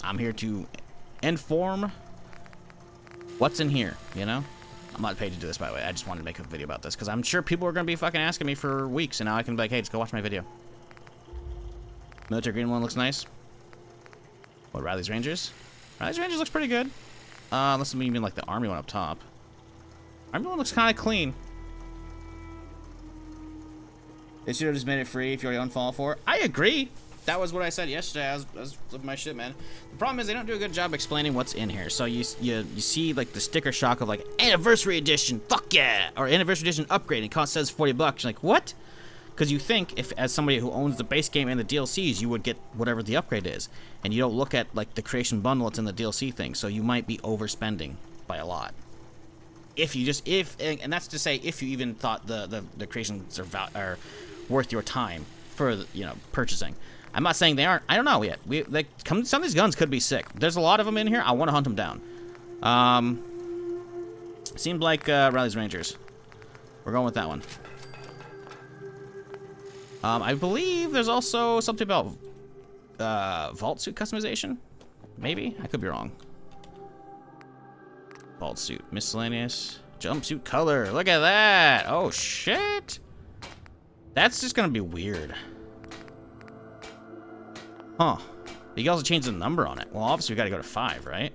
[SPEAKER 1] I'm here to inform what's in here. You know, I'm not paid to do this, by the way. I just wanted to make a video about this because I'm sure people are gonna be fucking asking me for weeks, and now I can be like, hey, just go watch my video. Military green one looks nice. What, Riley's Rangers? Riley's Rangers looks pretty good. Unless you mean like the army one up top. Army one looks kind of clean. They should have just made it free if you already unfollow for it. I agree. That was what I said yesterday. I was living my shit, man. The problem is they don't do a good job explaining what's in here. So you see like the sticker shock of like Anniversary Edition, fuck yeah, or Anniversary Edition upgrade. And it says 40 bucks. You're like what? Because you think, if as somebody who owns the base game and the DLCs, you would get whatever the upgrade is. And you don't look at, like, the creation bundle that's in the DLC thing. So you might be overspending by a lot. If you just, and that's to say, if you even thought the creations are worth your time for, you know, purchasing. I'm not saying they aren't. I don't know yet. Some of these guns could be sick. There's a lot of them in here. I want to hunt them down. Seemed like Riley's Rangers. We're going with that one. I believe there's also something about vault suit customization. Maybe? I could be wrong. Vault suit. Miscellaneous. Jumpsuit color. Look at that. Oh, shit. That's just going to be weird. Huh. You can also change the number on it. Well, obviously we got to go to 5, right?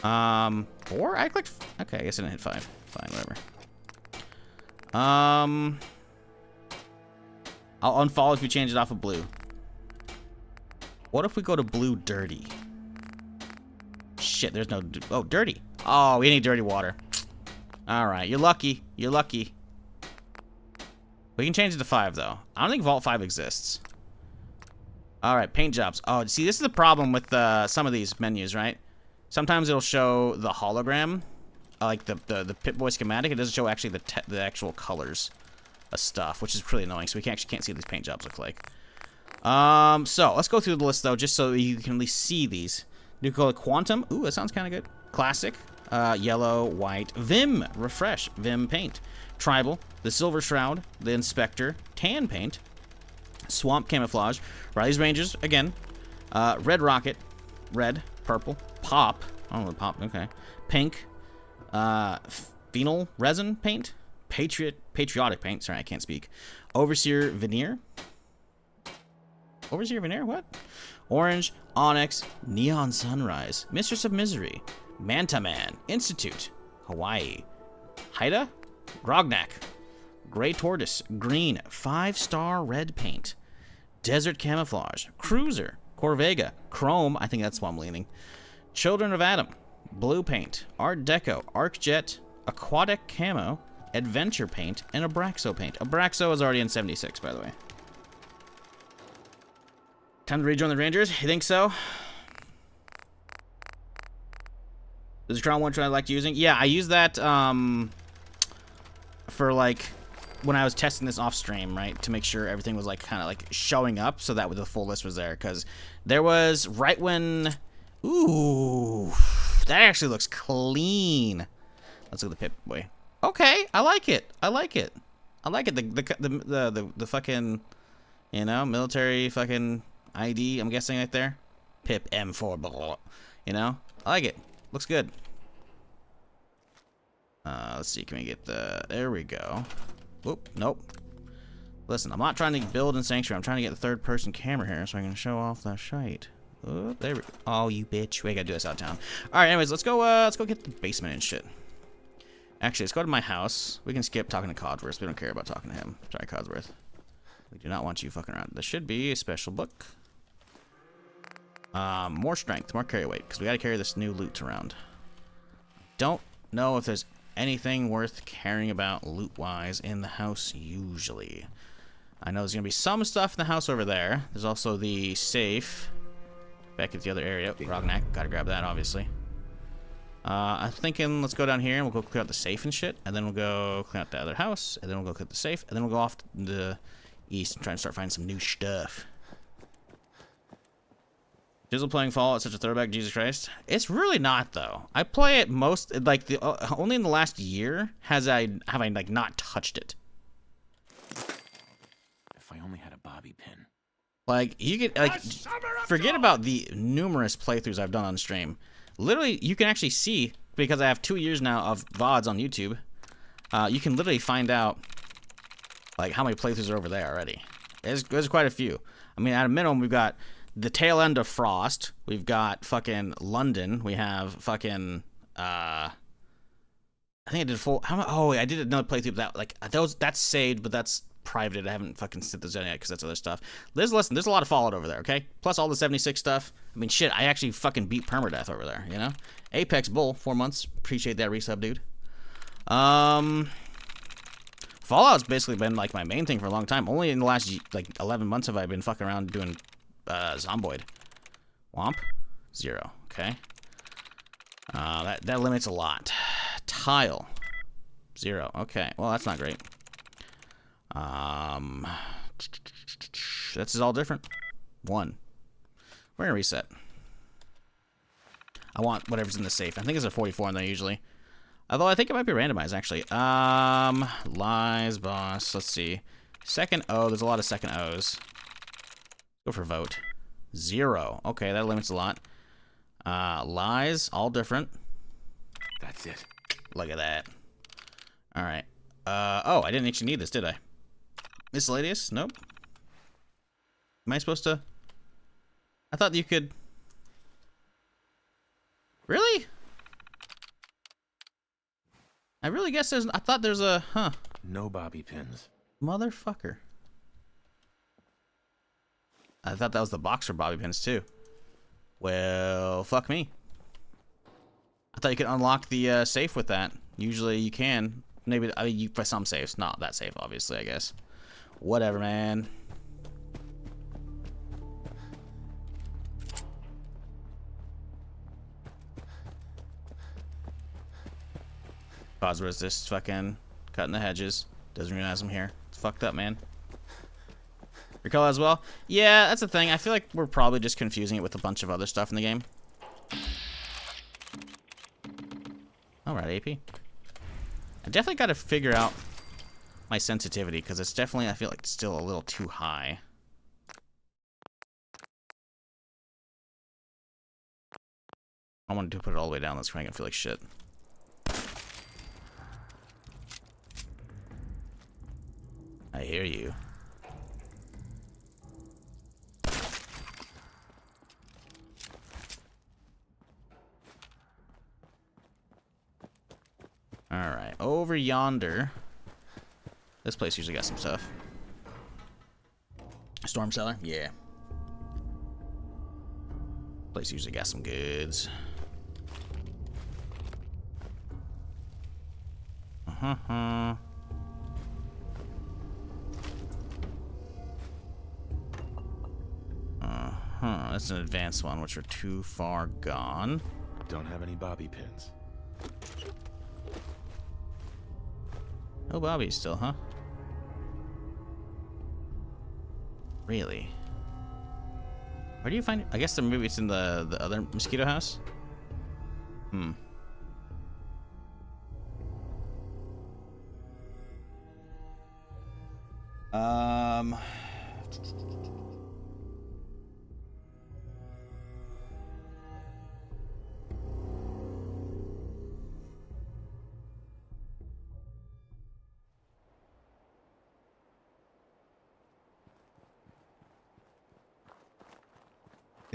[SPEAKER 1] 4? I clicked... Okay, I guess I didn't hit 5. Fine, whatever. I'll unfollow if you change it off of blue. What if we go to blue dirty? Shit, there's no... Oh, dirty. Oh, we need dirty water. Alright, you're lucky. You're lucky. We can change it to 5, though. I don't think Vault 5 exists. Alright, paint jobs. Oh, see, this is the problem with some of these menus, right? Sometimes it'll show the hologram. Like the Pipboy schematic. It doesn't show actually the actual colors of stuff, which is pretty annoying. So we can't see what these paint jobs look like. So let's go through the list though, just so you can at least see these. New color Quantum. Ooh, that sounds kind of good. Classic. Yellow, white. Vim. Refresh. Vim paint. Tribal. The Silver Shroud. The Inspector. Tan paint. Swamp Camouflage. Riley's Rangers again. Red Rocket. Red. Purple. Pop. I don't know, pop. Okay. Pink. Phenol Resin paint. Patriotic paint. Sorry, I can't speak. Overseer Veneer. Overseer Veneer? What? Orange. Onyx. Neon Sunrise. Mistress of Misery. Manta Man. Institute. Hawaii. Haida. Grognak. Gray Tortoise. Green. 5-star red paint. Desert Camouflage. Cruiser. Corvega. Chrome. I think that's what I'm leaning. Children of Adam. Blue paint. Art Deco. Arcjet. Aquatic Camo. Adventure paint. And Abraxo paint. Abraxo is already in 76, by the way. Time to rejoin the Rangers? You think so? This is Crown one I liked using. Yeah, I used that for like when I was testing this off stream, right? To make sure everything was like kind of like showing up so that the full list was there. Because there was right when... Ooh, that actually looks clean. Let's look at the Pip-Boy. Okay, I like it. I like it. I like it. The fucking, you know, military fucking ID. I'm guessing right there. Pip M4. Blah, blah, blah. You know, I like it. Looks good. Let's see, can we get the... There we go. Whoop, nope. Listen, I'm not trying to build in Sanctuary. I'm trying to get the third-person camera here so I can show off that shite. Oh, there we go. Oh, you bitch. We gotta do this out of town. Alright, anyways, let's go get the basement and shit. Actually, let's go to my house. We can skip talking to Codsworth. We don't care about talking to him. Sorry, Codsworth. We do not want you fucking around. This should be a special book. More strength, more carry weight, because we gotta carry this new loot around. Don't know if there's anything worth caring about loot-wise in the house, usually. I know there's gonna be some stuff in the house over there. There's also the safe back at the other area. Grognak, gotta grab that, obviously. I'm thinking let's go down here and we'll go clear out the safe and shit, and then we'll go clear out the other house, and then we'll go clear the safe, and then we'll go off to the east and try and start finding some new stuff. Jizzle playing Fallout, such a throwback, Jesus Christ. It's really not, though. I play it like only in the last year have I like not touched it.
[SPEAKER 6] If I only had a bobby pin.
[SPEAKER 1] Like you could like forget about the numerous playthroughs I've done on stream. Literally, you can actually see, because I have 2 years now of VODs on YouTube, you can literally find out like how many playthroughs are over there already. There's quite a few. I mean, at a minimum, we've got the tail end of Frost. We've got fucking London. We have fucking I think I did full. I did another playthrough that like that's saved, but that's private. I haven't fucking set those in yet because that's other stuff. There's a lot of Fallout over there. Okay, plus all the 76 stuff. I mean, shit. I actually fucking beat permadeath over there. You know, Apex Bull 4 months. Appreciate that resub, dude. Fallout's basically been like my main thing for a long time. Only in the last like 11 months have I been fucking around doing Zomboid. Womp 0. Okay. That limits a lot. Tile 0. Okay. Well, that's not great. This is all different. 1. We're gonna reset. I want whatever's in the safe. I think it's a 44 in there usually. Although I think it might be randomized actually. Lies, boss. Let's see. Second O. There's a lot of second O's. Go for vote. 0. Okay, that limits a lot. Lies, all different.
[SPEAKER 6] That's it.
[SPEAKER 1] Look at that. All right. Oh, I didn't actually need this, did I? Miscellaneous? Nope. Am I supposed to? I thought you could. Really? I really guess there's. I thought there's a. Huh.
[SPEAKER 6] No bobby pins.
[SPEAKER 1] Motherfucker. I thought that was the box for bobby pins too. Well, fuck me. I thought you could unlock the safe with that. Usually you can. Maybe I mean, for some safes, not that safe, obviously. I guess. Whatever, man. Cosworth's just fucking cutting the hedges. Doesn't realize I'm here. It's fucked up, man. Your color as well? Yeah, that's the thing. I feel like we're probably just confusing it with a bunch of other stuff in the game. Alright, AP. I definitely got to figure out my sensitivity, because it's definitely, I feel like, still a little too high. I want to put it all the way down. That's crank. I feel like shit. I hear you. Alright, over yonder. This place usually got some stuff. Storm cellar? Yeah. Place usually got some goods. Uh-huh. That's an advanced one, which are too far gone.
[SPEAKER 6] Don't have any bobby pins.
[SPEAKER 1] No Bobby still, huh? Really? Where do you find it? I guess maybe it's in the other mosquito house? Hmm.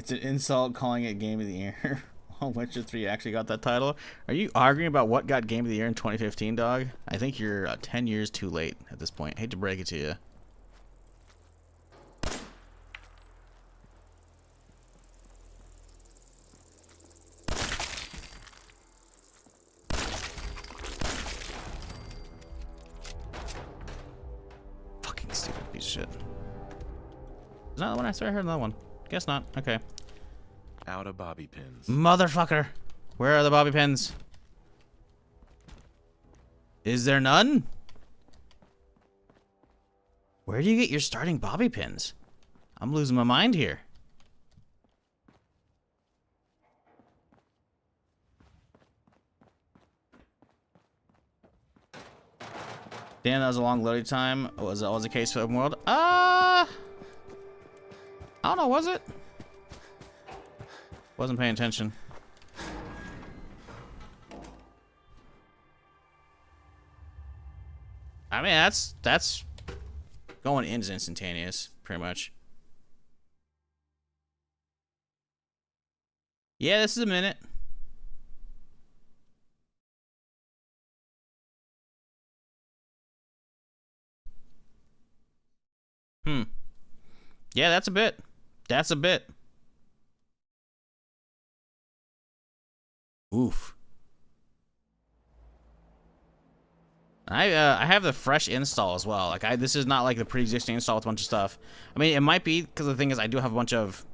[SPEAKER 1] It's an insult calling it Game of the Year. Witcher 3 actually got that title. Are you arguing about what got Game of the Year in 2015, dog? I think you're 10 years too late at this point. Hate to break it to you. Fucking stupid piece of shit. Is that the one I swear I heard another one? Guess not. Okay.
[SPEAKER 3] Out of bobby pins.
[SPEAKER 1] Motherfucker. Where are the bobby pins? Is there none? Where do you get your starting bobby pins? I'm losing my mind here. Damn, that was a long loading time. Was that always the case for open world? I don't know, was it? Wasn't paying attention. I mean, that's going in is instantaneous, pretty much. Yeah, this is a minute. Yeah, that's a bit. That's a bit. Oof. I have the fresh install as well. Like this is not like the pre-existing install with a bunch of stuff. I mean, it might be because the thing is I do have a bunch of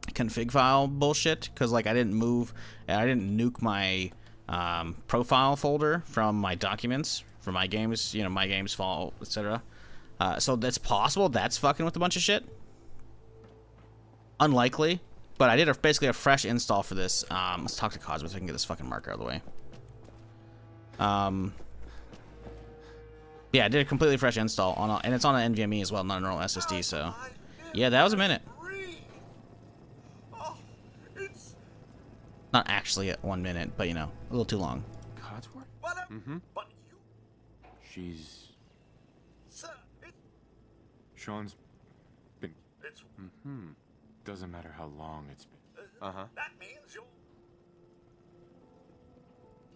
[SPEAKER 1] config file bullshit because like I didn't nuke my profile folder from my documents for my games, you know, my games file, etc. So that's possible. That's fucking with a bunch of shit. Unlikely, but I did basically a fresh install for this. Let's talk to Cosmo so we can get this fucking marker out of the way. Yeah, I did a completely fresh install on, and it's on an NVMe as well, not a normal SSD. So, yeah, that was a minute. Not actually at 1 minute, but you know, a little too long.
[SPEAKER 7] Codsworth?
[SPEAKER 4] Mm-hmm. But you...
[SPEAKER 7] She's...
[SPEAKER 4] Sir,
[SPEAKER 7] Sean's been...
[SPEAKER 4] it's...
[SPEAKER 7] Mm-hmm. Doesn't matter how long it's been.
[SPEAKER 4] Uh-huh. That means you'll...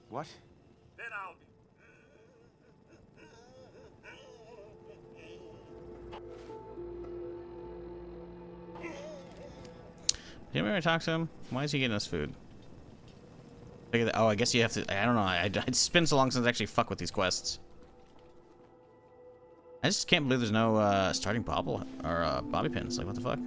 [SPEAKER 7] What?
[SPEAKER 4] Then I'll be...
[SPEAKER 1] Did you ever talk to him? Why is he getting us food? Look at that. Oh, I guess you have to... I don't know. It's been so long since I actually fuck with these quests. I just can't believe there's no starting bobble or bobby pins. Like, what the fuck?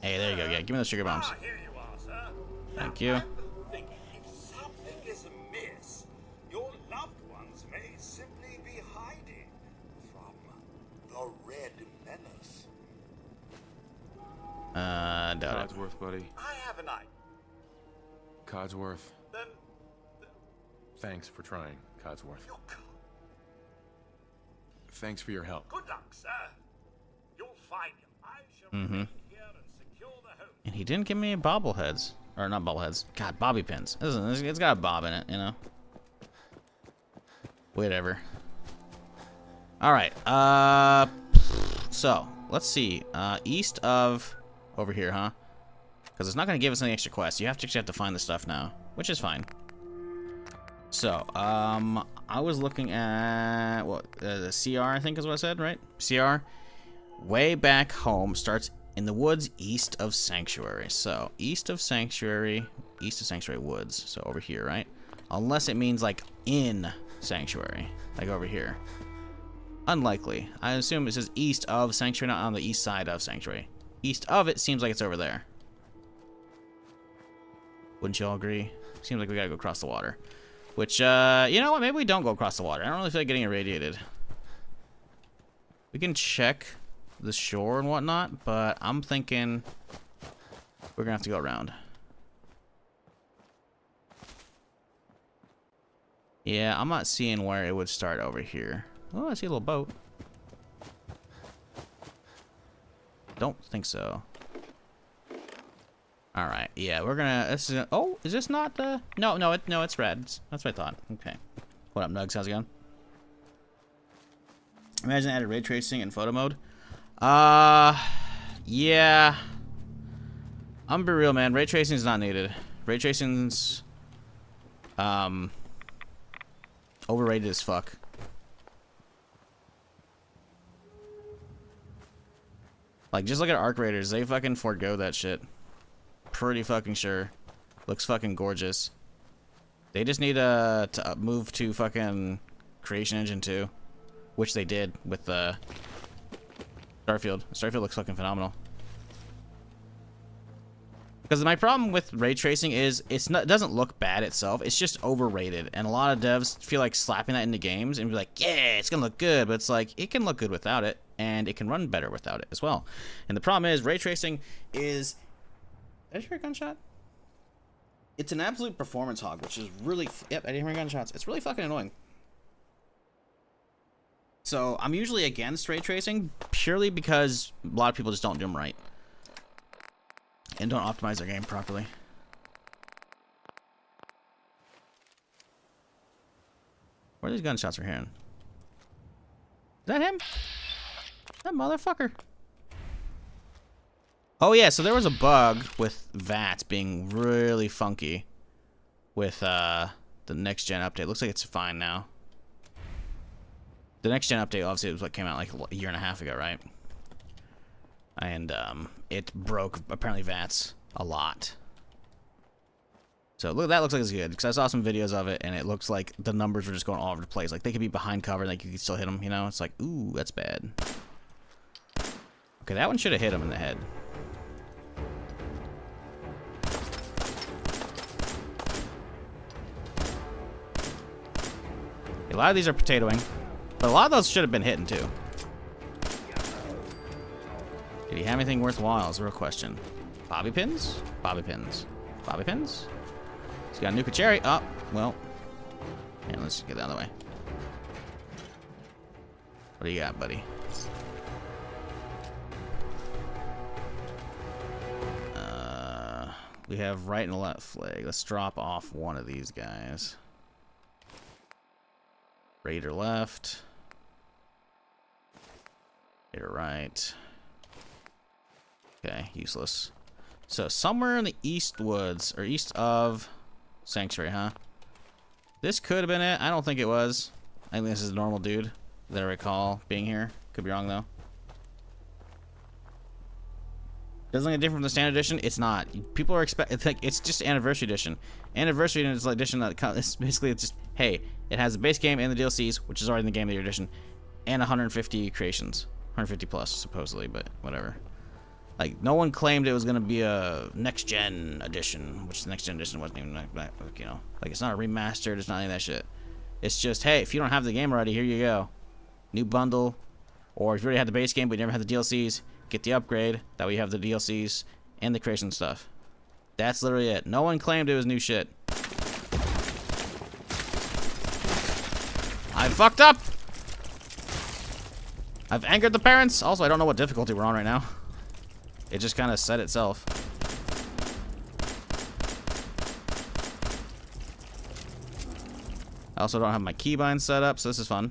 [SPEAKER 1] Hey, there you go. Yeah, give me those sugar bombs.
[SPEAKER 4] Here you are, sir.
[SPEAKER 1] Thank you.
[SPEAKER 4] Thinking if something is amiss, your loved ones may simply be hiding from the Red Menace.
[SPEAKER 1] Doubt it.
[SPEAKER 7] Codsworth, buddy.
[SPEAKER 4] I have an idea.
[SPEAKER 7] Codsworth.
[SPEAKER 4] Then
[SPEAKER 7] Thanks for trying, Codsworth.
[SPEAKER 4] you come.
[SPEAKER 7] Thanks for your help.
[SPEAKER 4] Good luck, sir. You'll find him. I shall
[SPEAKER 1] Mm-hmm.
[SPEAKER 4] remain here and secure the home.
[SPEAKER 1] And he didn't give me bobbleheads. Or not bobbleheads. God, bobby pins. It's got a bob in it, you know? Whatever. Alright, so, let's see. East of... Over here, huh? Because it's not going to give us any extra quests. You actually have to find the stuff now. Which is fine. So, I was looking at... What? The CR, I think is what I said, right? CR. Way back home starts in the woods east of Sanctuary. So, east of Sanctuary Woods. So, over here, right? Unless it means, like, in Sanctuary. Like, over here. Unlikely. I assume it says east of Sanctuary, not on the east side of Sanctuary. East of it seems like it's over there. Wouldn't you all agree? Seems like we gotta go across the water. Which, you know what? Maybe we don't go across the water. I don't really feel like getting irradiated. We can check the shore and whatnot, but I'm thinking we're gonna have to go around. Yeah, I'm not seeing where it would start over here. Oh, I see a little boat. Don't think so. All right, yeah, we're gonna. This is. Oh, is this not the? No, it's red. That's what I thought. Okay. What up, Nugs? How's it going? Imagine added ray tracing in photo mode. Yeah. I'm gonna be real, man. Ray tracing is not needed. Ray tracing's overrated as fuck. Like, just look at Arc Raiders. They fucking forego that shit. Pretty fucking sure. Looks fucking gorgeous. They just need to move to fucking Creation Engine 2, which they did with Starfield. Starfield looks fucking phenomenal. Because my problem with ray tracing is it doesn't look bad itself. It's just overrated, and a lot of devs feel like slapping that into games and be like, "Yeah, it's gonna look good," but it's like it can look good without it, and it can run better without it as well. And the problem is ray tracing is. Did I hear a gunshot? It's an absolute performance hog, which is really. Yep, I didn't hear gunshots. It's really fucking annoying. So I'm usually against ray tracing purely because a lot of people just don't do them right. And don't optimize their game properly. Where are these gunshots we're hearing? Is that him? That motherfucker. Oh yeah, so there was a bug with VATS being really funky with the next gen update. Looks like it's fine now. The next gen update obviously was what came out like a year and a half ago, right? And it broke apparently VATS a lot. So look, that looks like it's good because I saw some videos of it and it looks like the numbers were just going all over the place. Like they could be behind cover and like you could still hit them. You know, it's like ooh, that's bad. Okay, that one should have hit him in the head. A lot of these are potatoing, but a lot of those should have been hitting too. Did he have anything worthwhile is a real question. Bobby pins? Bobby pins. Bobby pins? He's got a nuke cherry. Oh, well. Yeah, let's get out of the way. What do you got, buddy? We have right and left flag. Let's drop off one of these guys. Raider left. Raider right. Okay, useless. So somewhere in the east woods, or east of Sanctuary, huh? This could have been it. I don't think it was. I think this is a normal dude that I recall being here. Could be wrong though. Doesn't look different from the standard edition. It's not. People are it's just anniversary edition. Anniversary edition is an edition that it's basically it's just hey, it has the base game and the DLCs, which is already in the game of the year edition, and 150 creations, 150 plus supposedly, but whatever. Like no one claimed it was gonna be a next gen edition, which the next gen edition wasn't even like you know, like it's not a remastered. It's not any of that shit. It's just hey, if you don't have the game already, here you go, new bundle, or if you already had the base game but you never had the DLCs. Get the upgrade. That way you have the DLCs and the creation stuff. That's literally it. No one claimed it was new shit. I fucked up. I've angered the parents. Also, I don't know what difficulty we're on right now. It just kind of said itself. I also don't have my keybind set up, so this is fun.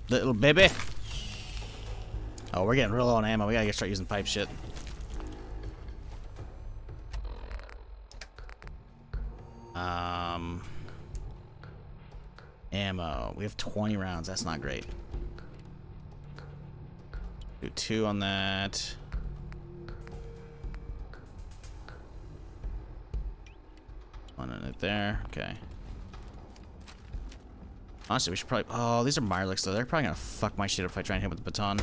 [SPEAKER 1] Little baby. Oh, we're getting real low on ammo. We gotta start using pipe shit. Ammo. We have 20 rounds. That's not great. Do 2 on that. One in it there. Okay. Honestly, we should probably... Oh, these are Mirelix, though. They're probably gonna fuck my shit up if I try and hit with the baton.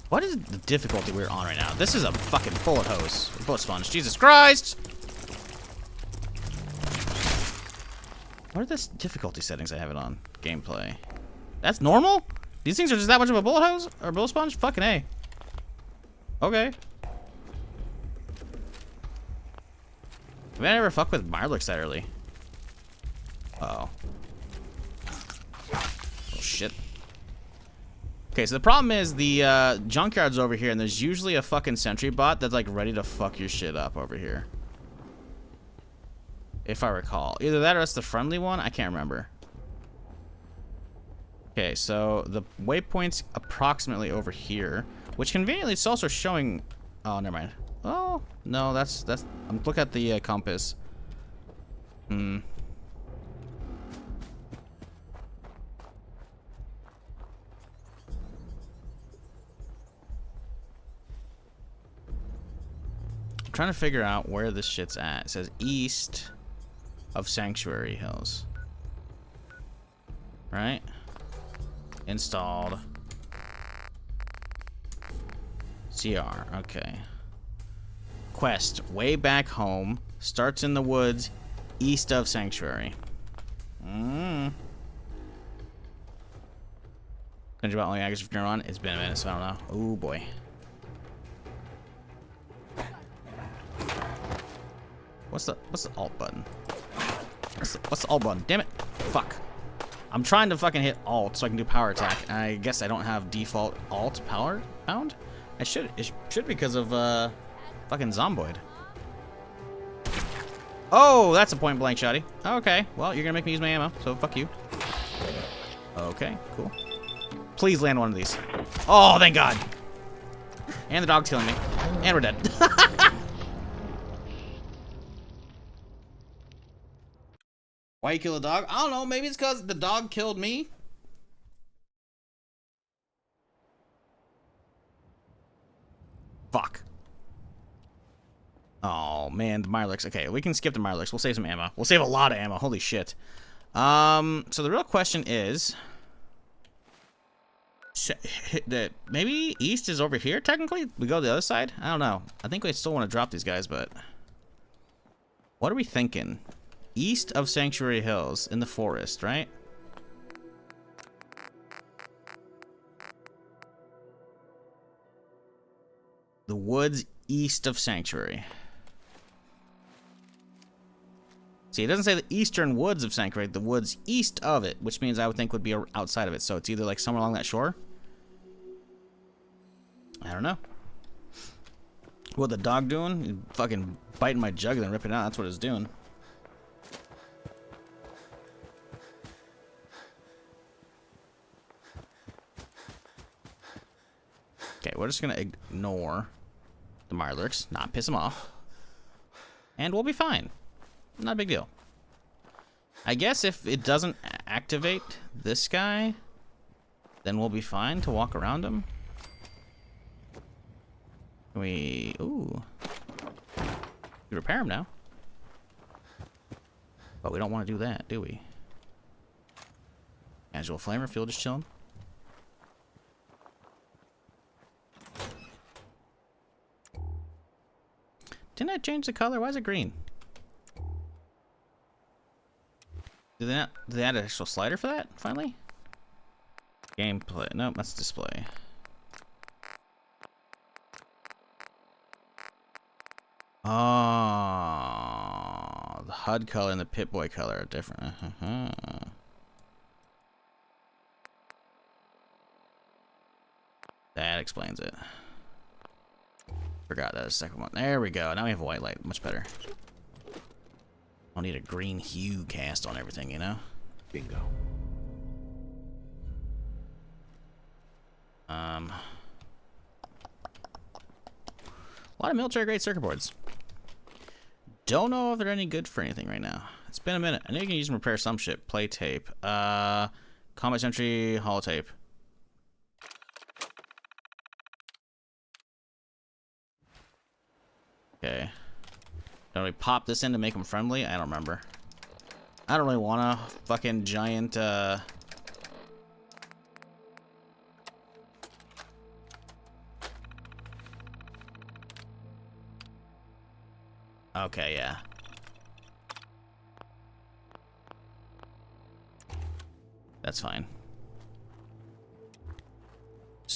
[SPEAKER 1] What is the difficulty we're on right now? This is a fucking bullet hose. Bullet sponge. Jesus Christ! What are the difficulty settings I have it on? Gameplay. That's normal? These things are just that much of a bullet hose? Or bullet sponge? Fucking A. Okay. Have I ever fuck with Mirelix that early? Uh-oh. Oh, shit. Okay, so the problem is the junkyard's over here, and there's usually a fucking sentry bot that's like ready to fuck your shit up over here. If I recall. Either that or that's the friendly one. I can't remember. Okay, so the waypoint's approximately over here, which conveniently is also showing... Oh, never mind. Oh, no, that's... I'm looking at the compass. I'm trying to figure out where this shit's at. It says east of Sanctuary Hills. Right? Installed. CR, okay. Quest, way back home. Starts in the woods, east of Sanctuary. Country about only actors from on. It's been a minute, so I don't know. Oh boy. What's the alt button? What's the alt button? Damn it! Fuck. I'm trying to fucking hit alt so I can do power attack. And I guess I don't have default alt power bound. It should because of fucking Zomboid. Oh, that's a point blank shotty. Okay, well you're gonna make me use my ammo, so fuck you. Okay, cool. Please land one of these. Oh, thank God. And the dog's killing me. And we're dead. Why you kill a dog? I don't know. Maybe it's because the dog killed me. Fuck. Oh, man. The Mirelix. Okay, we can skip the Mirelix. We'll save some ammo. We'll save a lot of ammo. Holy shit. So the real question is... maybe east is over here, technically? We go to the other side? I don't know. I think we still want to drop these guys, but... What are we thinking? East of Sanctuary Hills, in the forest, right? The woods east of Sanctuary. See, it doesn't say the eastern woods of Sanctuary, the woods east of it, which means I would think would be outside of it. So it's either like somewhere along that shore. I don't know. What the dog doing? He's fucking biting my jugular and ripping it out. That's what it's doing. Okay, we're just gonna ignore the Mirelurks, not piss them off, and we'll be fine. Not a big deal. I guess if it doesn't activate this guy, then we'll be fine to walk around him. Can we... Ooh. We repair him now. But we don't want to do that, do we? Casual flamer, fuel just chilling. Didn't I change the color? Why is it green? Did they add an actual slider for that, finally? Gameplay. Nope, that's display. Oh, the HUD color and the Pipboy color are different. That explains it. Forgot that was the second one. There we go. Now we have a white light. Much better. I'll need a green hue cast on everything, you know?
[SPEAKER 3] Bingo.
[SPEAKER 1] A lot of military grade circuit boards. Don't know if they're any good for anything right now. It's been a minute. I know you can use them to repair some shit. Play tape. Combat sentry holotape. Okay. Don't we pop this in to make them friendly? I don't remember. I don't really want a fucking giant, Okay, yeah. That's fine.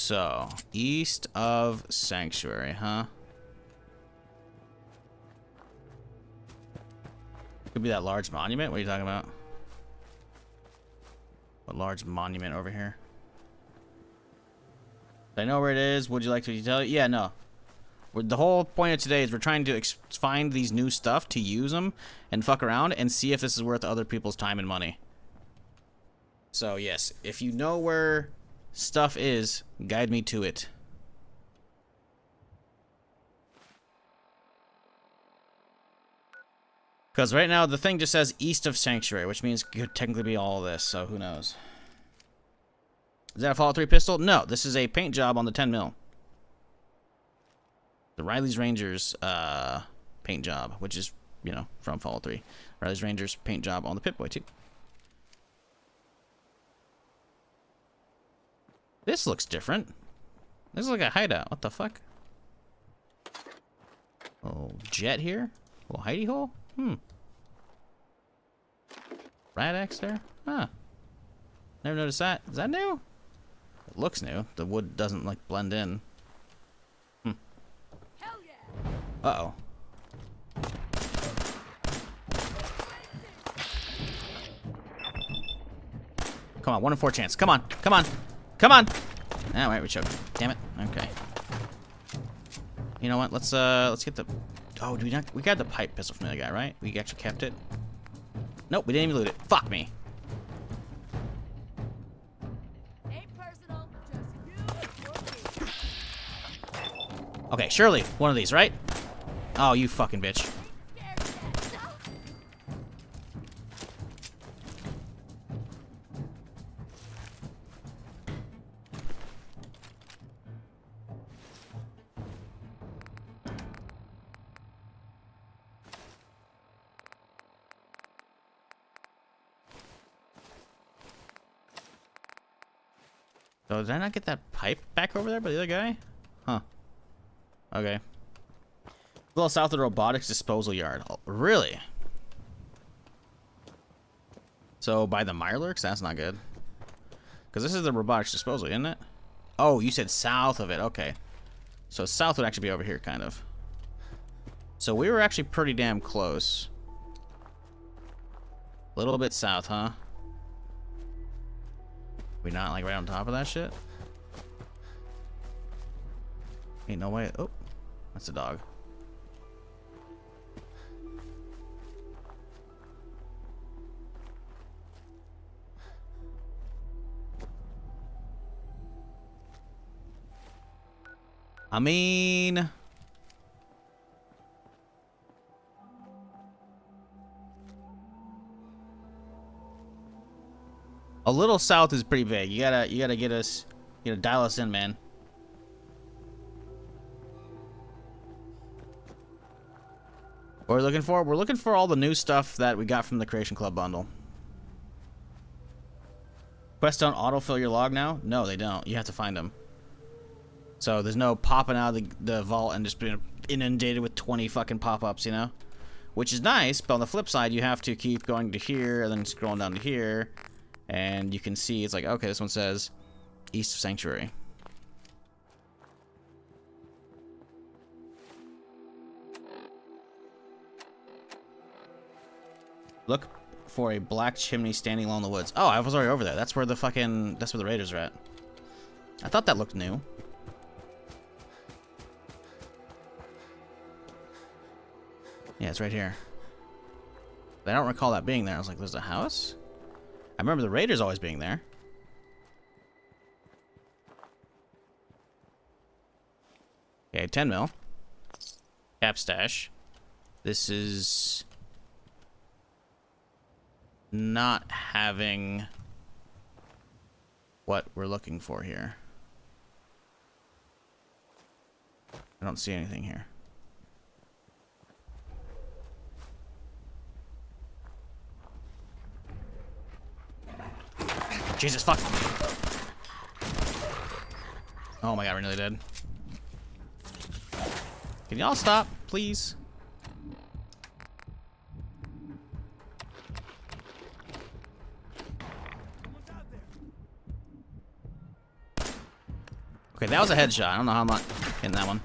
[SPEAKER 1] So, east of Sanctuary, huh? Could be that large monument. What are you talking about? A large monument over here. I know where it is. Would you like to tell you? Yeah, no. The whole point of today is we're trying to find these new stuff to use them and fuck around and see if this is worth other people's time and money. So, yes, if you know where stuff is, guide me to it. Because right now the thing just says east of Sanctuary, which means it could technically be all of this, so who knows. Is that a Fallout 3 pistol? No, this is a paint job on the 10 mil. The Riley's Rangers paint job, which is, you know, from Fallout 3. Riley's Rangers paint job on the Pipboy too. This looks different. This is like a hideout. What the fuck? Oh, jet here? Oh, hidey hole? Rat X there? Huh. Never noticed that. Is that new? It looks new. The wood doesn't, like, blend in.
[SPEAKER 2] Hell yeah.
[SPEAKER 1] Uh-oh. Come on, 1 in 4 chance. Come on, come on, come on. Ah, wait, we choked. Damn it. Okay. You know what? Let's get the. Oh, do we not? We got the pipe pistol from the other guy, right? We actually kept it. Nope, we didn't even loot it. Fuck me.
[SPEAKER 2] Ain't personal, just you and me.
[SPEAKER 1] Okay, surely one of these, right? Oh, you fucking bitch.
[SPEAKER 2] Scared of that.
[SPEAKER 1] So did I not get that pipe back over there by the other guy? Huh. Okay. A little south of the robotics disposal yard. Oh, really? So by the Mirelurks? That's not good. Because this is the robotics disposal, isn't it? Oh, you said south of it. Okay. So south would actually be over here, kind of. So we were actually pretty damn close. A little bit south, huh? We not like right on top of that shit? Ain't no way. Oh, that's a dog. I mean, a little south is pretty vague. You gotta get us, dial us in, man. What we're looking for? We're looking for all the new stuff that we got from the Creation Club bundle. Quests don't autofill your log now? No, they don't. You have to find them. So there's no popping out of the vault and just being inundated with 20 fucking pop-ups, you know? Which is nice, but on the flip side, you have to keep going to here and then scrolling down to here. And you can see, it's like, okay, this one says East of Sanctuary. Look for a black chimney standing along the woods. Oh, I was already over there. That's where the Raiders are at. I thought that looked new. Yeah, it's right here. But I don't recall that being there. I was like, there's a house? I remember the Raiders always being there. Okay, 10 mil. Cap stash. This is not having what we're looking for here. I don't see anything here. Jesus, fuck. Oh my god, we're nearly dead. Can y'all stop, please? Okay, that was a headshot. I don't know how I'm not hitting that one.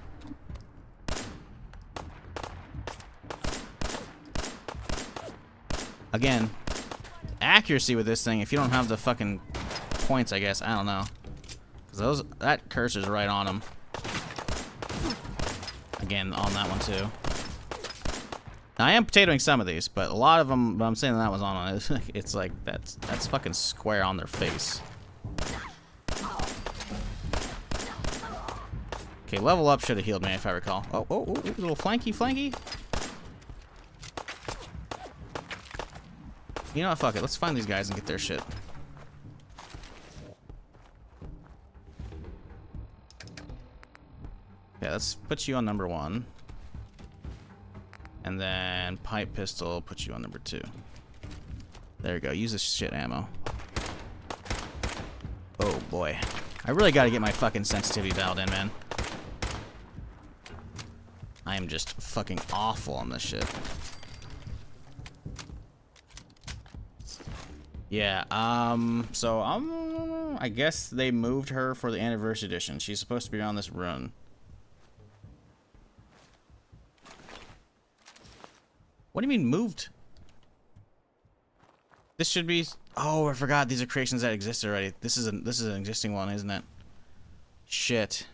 [SPEAKER 1] Again, accuracy with this thing, if you don't have the fucking points, I guess. I don't know. 'Cause that cursor's right on them. Again, on that one too. Now, I am potatoing some of these, but a lot of them, but I'm saying that was on it. It's like, that's fucking square on their face. Okay, level up should have healed me if I recall. Oh, a little flanky. You know what, fuck it. Let's find these guys and get their shit. Yeah, let's put you on number 1. And then pipe pistol, put you on number 2. There you go. Use this shit ammo. Oh boy. I really gotta get my fucking sensitivity dialed in, man. I am just fucking awful on this shit. Yeah, so I guess they moved her for the anniversary edition. She's supposed to be on this run. What do you mean moved? This should be. Oh, I forgot. These are creations that exist already. This is an existing one, isn't it? Shit.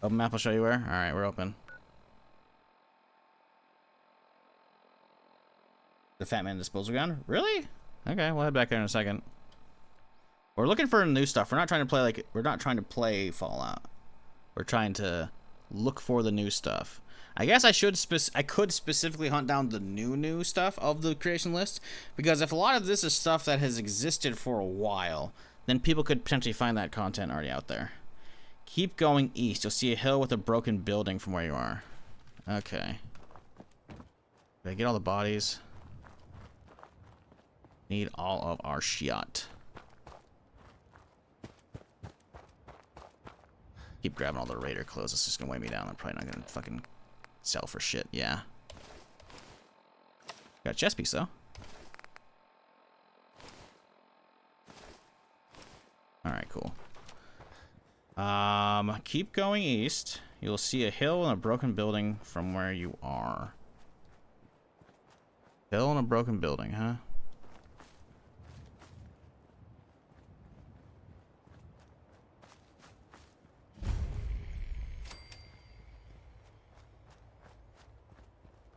[SPEAKER 1] Open map will show you where. All right, we're open. The Fat Man disposal gun. Really? Okay, we'll head back there in a second. We're looking for new stuff. We're not trying to play like we're not trying to play Fallout. We're trying to look for the new stuff. I guess I could specifically hunt down the new stuff of the creation list, because if a lot of this is stuff that has existed for a while, then people could potentially find that content already out there. Keep going east. You'll see a hill with a broken building from where you are. Okay. Did I get all the bodies? Need all of our shit. Keep grabbing all the raider clothes. It's just gonna weigh me down. I'm probably not gonna fucking sell for shit. Yeah. Got a chest piece though. Alright, cool. Keep going east. You'll see a hill and a broken building from where you are. Hill and a broken building, huh?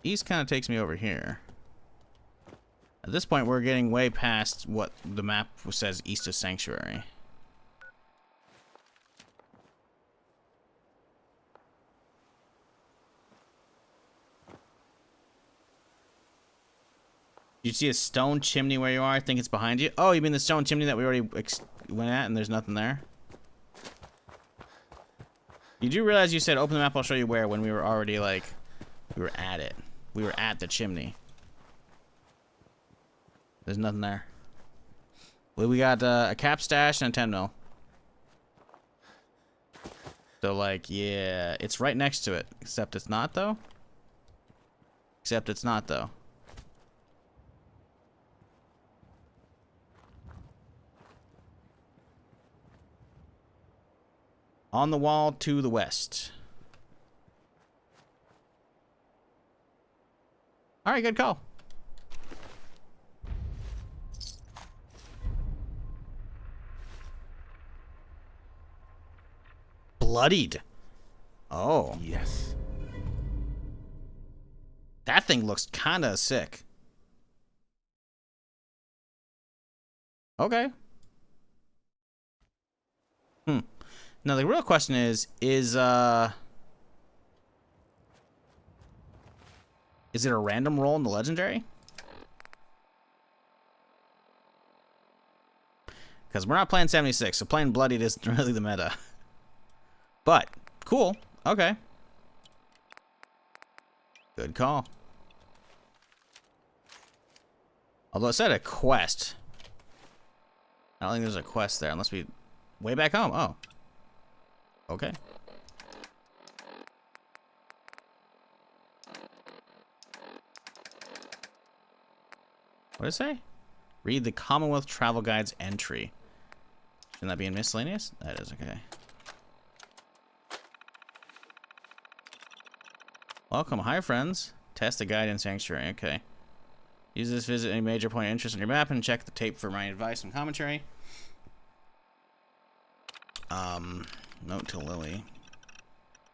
[SPEAKER 1] East kind of takes me over here. At this point, we're getting way past what the map says east of Sanctuary. You see a stone chimney where you are? I think it's behind you. Oh, you mean the stone chimney that we already went at and there's nothing there? You do realize you said open the map, I'll show you where, when we were already like, we were at it. We were at the chimney. There's nothing there. Well, we got a cap stash and a 10 mil. So like, yeah, it's right next to it. Except it's not though. Except it's not though. On the wall to the west. All right, good call. Bloodied. Oh.
[SPEAKER 7] Yes.
[SPEAKER 1] That thing looks kind of sick. Okay. Now the real question is it a random roll in the legendary? Because we're not playing 76, so playing bloodied isn't really the meta. But cool. Okay. Good call. Although it said a quest. I don't think there's a quest there unless we way back home. Oh. Okay. What did it say? Read the Commonwealth Travel Guide's entry. Shouldn't that be in miscellaneous? That is okay. Welcome, hi friends. Test the guide in Sanctuary. Okay. Use this visit any major point of interest on your map and check the tape for my advice and commentary. Note to Lily.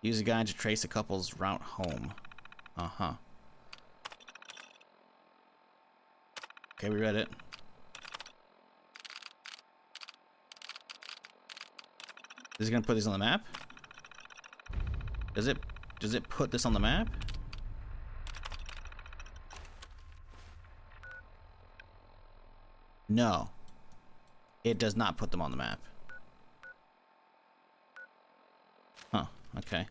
[SPEAKER 1] Use the guide to trace the couple's route home. Uh-huh. Okay, we read it. Is it gonna put these on the map? Does it put this on the map? No. It does not put them on the map. Huh, okay.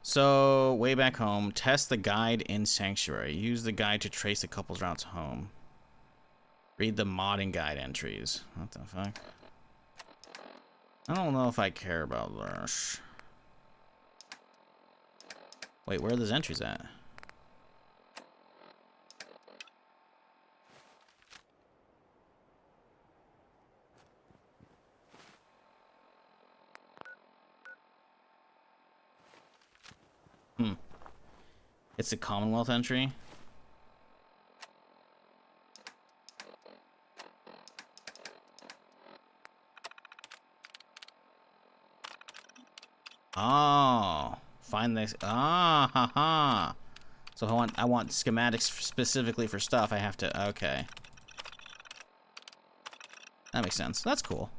[SPEAKER 1] So, way back home, test the guide in Sanctuary. Use the guide to trace the couple's routes home. Read the modding guide entries. What the fuck? I don't know if I care about this. Wait, where are those entries at? It's a Commonwealth entry. Oh, find this. Ah, ha ha. So I want schematics specifically for stuff. I have to. Okay, that makes sense. That's cool.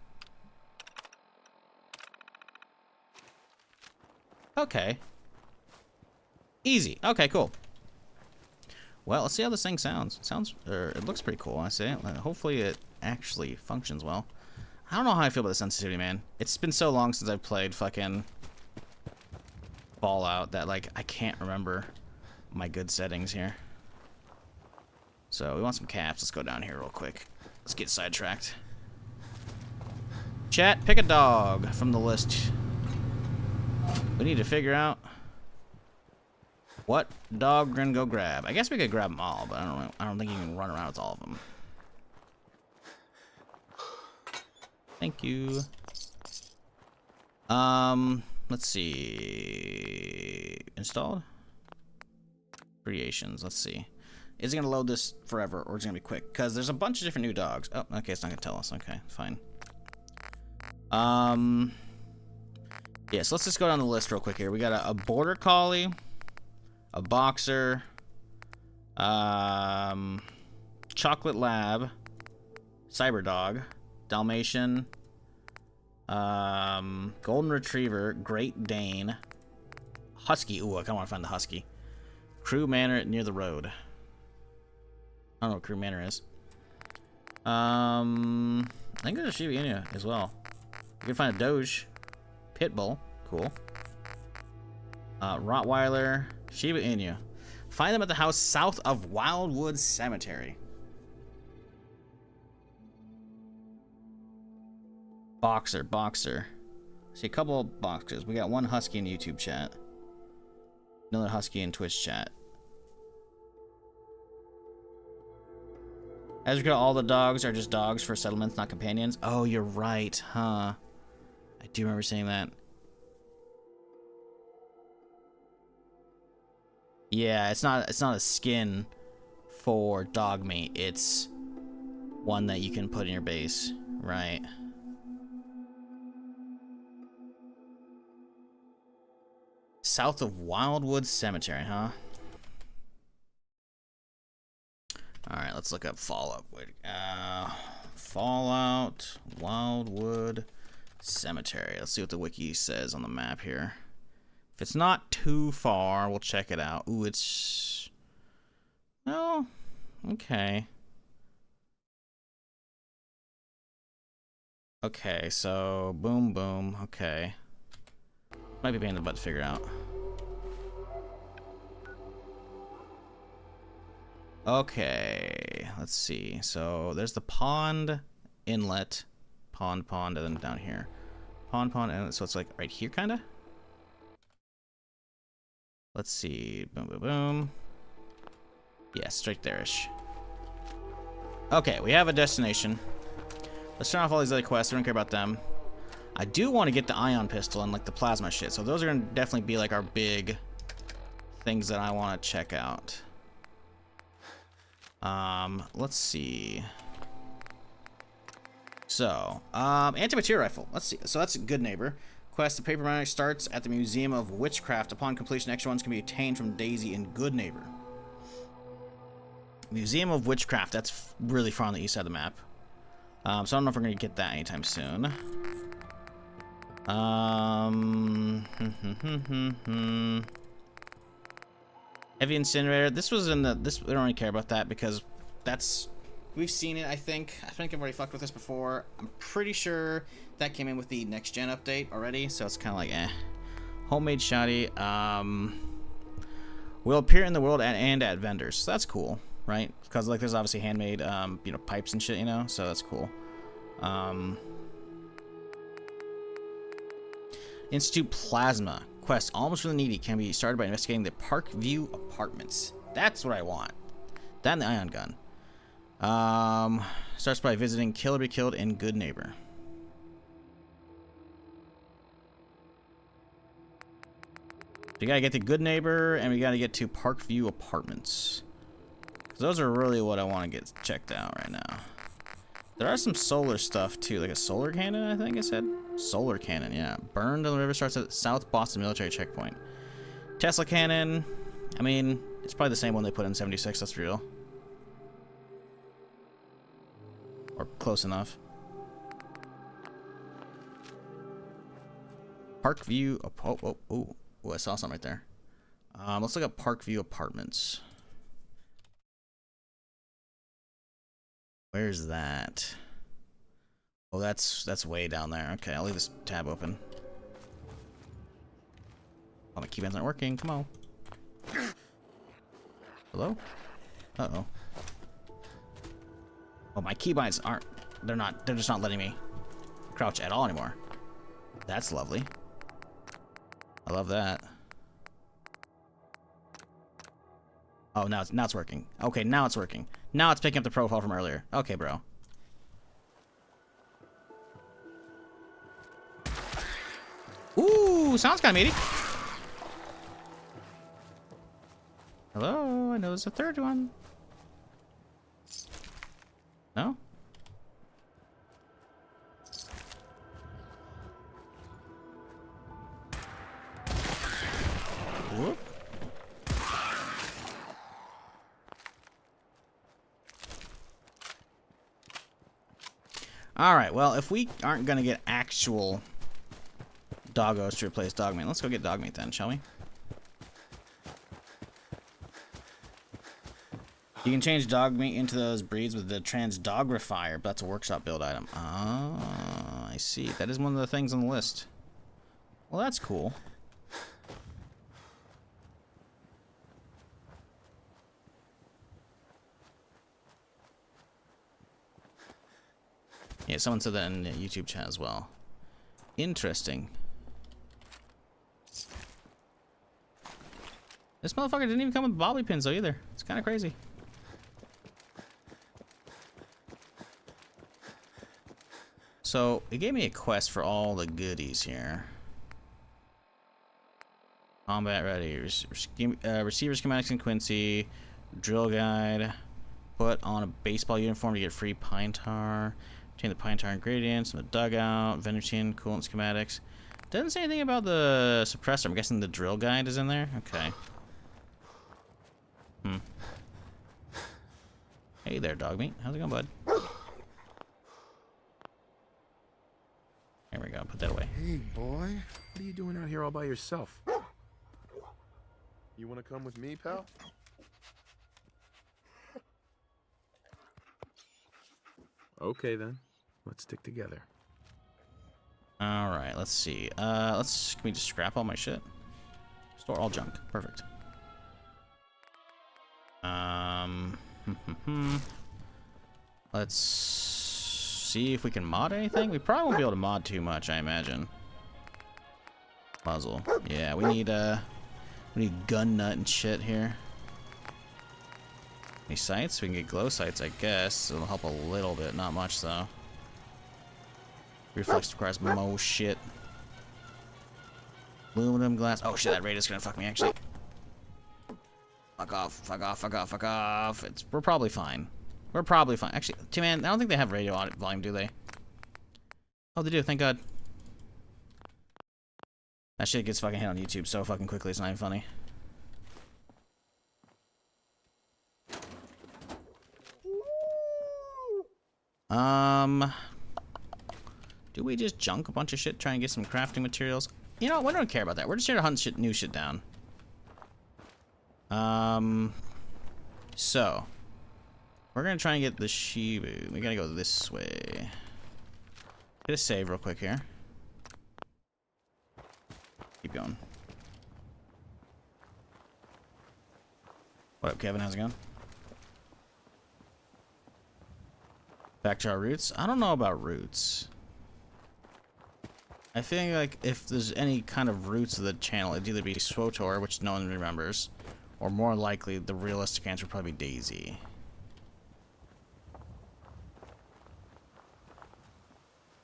[SPEAKER 1] Okay. Easy. Okay, cool. Well, let's see how this thing sounds. It looks pretty cool. I say. Hopefully, it actually functions well. I don't know how I feel about the sensitivity, man. It's been so long since I've played fucking Fallout that like I can't remember my good settings here. So we want some caps. Let's go down here real quick. Let's get sidetracked. Chat, pick a dog from the list. We need to figure out what dog we're gonna go grab. I guess we could grab them all, but I don't know. I don't think you can run around with all of them. Thank you. Let's see. Installed? Creations. Let's see. Is it gonna load this forever, or is it gonna be quick? Because there's a bunch of different new dogs. Oh, okay, it's not gonna tell us. Okay, fine. Yeah, so let's just go down the list real quick here. We got a border collie, a boxer, chocolate lab, cyber dog, Dalmatian, golden retriever, Great Dane, husky. Ooh, I kind of want to find the husky. Crew Manor near the road. I don't know what Crew Manor is. I think there's a Shiba Inu as well. You can find a Doge, Pitbull, cool. Rottweiler, Shiba Inu. Find them at the house south of Wildwood Cemetery. Boxer. See a couple of boxers. We got one husky in YouTube chat. Another husky in Twitch chat. As we go, all the dogs are just dogs for settlements, not companions. Oh, you're right, huh? I do remember saying that. Yeah, it's not a skin for dog meat. It's one that you can put in your base, right? South of Wildwood Cemetery, huh? Alright, let's look up Fallout. Fallout, Wildwood Cemetery. Let's see what the wiki says on the map here. If it's not too far, we'll check it out. Ooh, it's... Oh, okay. Okay, so boom, boom. Okay. Might be a pain in the butt to figure out. Okay, let's see. So there's the pond, inlet, pond, and then down here. Pond, inlet. So it's like right here, kind of? Let's see. Boom, boom, boom. Yeah, straight there-ish. Okay, we have a destination. Let's turn off all these other quests. I don't care about them. I do want to get the ion pistol and like the plasma shit. So those are gonna definitely be like our big things that I want to check out. Let's see. So, anti-material rifle. Let's see. So that's a good neighbor. Quest: the paper round starts at the Museum of Witchcraft. Upon completion, extra ones can be obtained from Daisy and Good Neighbor. Museum of Witchcraft. That's really far on the east side of the map. So I don't know if we're gonna get that anytime soon. Heavy incinerator. This was in the. This we don't really care about that because that's. We've seen it. I think I've already fucked with this before. I'm pretty sure that came in with the next gen update already. So it's kind of like eh. Homemade shoddy. Will appear in the world and at vendors. So that's cool, right? Because like there's obviously handmade you know, pipes and shit, you know. So that's cool. Institute Plasma quest. Almost for the needy can be started by investigating the Parkview Apartments. That's what I want. That and the ion gun. Starts by visiting Kill or Be Killed and Good Neighbor. We gotta get to Good Neighbor and we gotta get to Parkview Apartments. Those are really what I want to get checked out right now. There are some solar stuff too, like a solar cannon, I think I said. Solar cannon, yeah. Burned on the river starts at South Boston Military Checkpoint. Tesla cannon. I mean, it's probably the same one they put in 76. That's real. Or close enough. Parkview. Oh, I saw something right there. Let's look up Parkview Apartments. Where's that? Oh, that's way down there. Okay, I'll leave this tab open. Oh, my keybinds aren't working. Come on. Hello? Uh-oh. Oh, my keybinds aren't. They're just not letting me crouch at all anymore. That's lovely. I love that. Oh, now it's working. Okay, now it's working. Now it's picking up the profile from earlier. Okay, bro. Ooh, sounds kind of meaty. Hello, I know there's a third one. No? Whoop. Alright, well, if we aren't going to get actual doggos to replace dogmeat, let's go get dogmeat then, shall we? You can change dogmeat into those breeds with the transdogrifier, but that's a workshop build item. Ah, I see. That is one of the things on the list. Well, that's cool. Yeah, someone said that in the YouTube chat as well. Interesting. This motherfucker didn't even come with bobby pins though either. It's kind of crazy. So it gave me a quest for all the goodies here. Combat ready. Receiver schematics in Quincy. Drill guide. Put on a baseball uniform to get free pine tar. Obtain the pine tar ingredients from the dugout. Vendor machine, coolant schematics. Doesn't say anything about the suppressor. I'm guessing the drill guide is in there. Okay. Hey there, dogmeat. How's it going, bud? There we go. Put that away.
[SPEAKER 3] Hey, boy. What are you doing out here all by yourself? You want to come with me, pal? Okay, then. Let's stick together.
[SPEAKER 1] All right. Let's see. Can we just scrap all my shit? Store all junk. Perfect. Let's see if we can mod anything. We probably won't be able to mod too much, I imagine. Puzzle. Yeah, we need gun nut and shit here. Any sights? We can get glow sights, I guess. It'll help a little bit, not much though. Reflex requires most shit. Aluminum glass. Oh shit, that radio's gonna fuck me actually. Fuck off, fuck off, fuck off, fuck off. We're probably fine. We're probably fine. Actually, man, I don't think they have radio on volume, do they? Oh, they do, thank God. That shit gets fucking hit on YouTube so fucking quickly, it's not even funny. Do we just junk a bunch of shit, try and get some crafting materials? You know, we don't care about that. We're just here to hunt new shit down. So we're gonna try and get the Shiba. We gotta go this way. Get a save real quick here. Keep going. What up, Kevin? How's it going? Back to our roots. I don't know about roots. I think like if there's any kind of roots of the channel, it'd either be Swotor, which no one remembers, or more likely the realistic answer would probably be Daisy.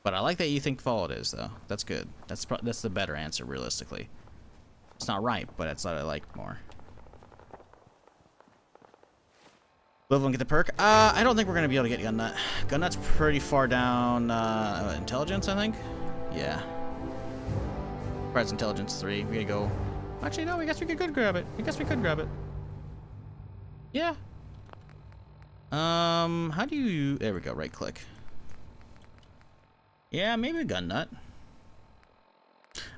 [SPEAKER 1] But I like that you think Fall it is, though. That's good. That's the better answer, realistically. It's not right, but it's what I like more. Level 1, get the perk. I don't think we're gonna be able to get Gun Nut. Gun Nut's pretty far down. Intelligence, I think. Yeah. Prize Intelligence 3. We gotta go. Actually, no. I guess we could grab it. I guess we could grab it. Yeah. How do you? There we go. Right click. Yeah, maybe a Gun Nut.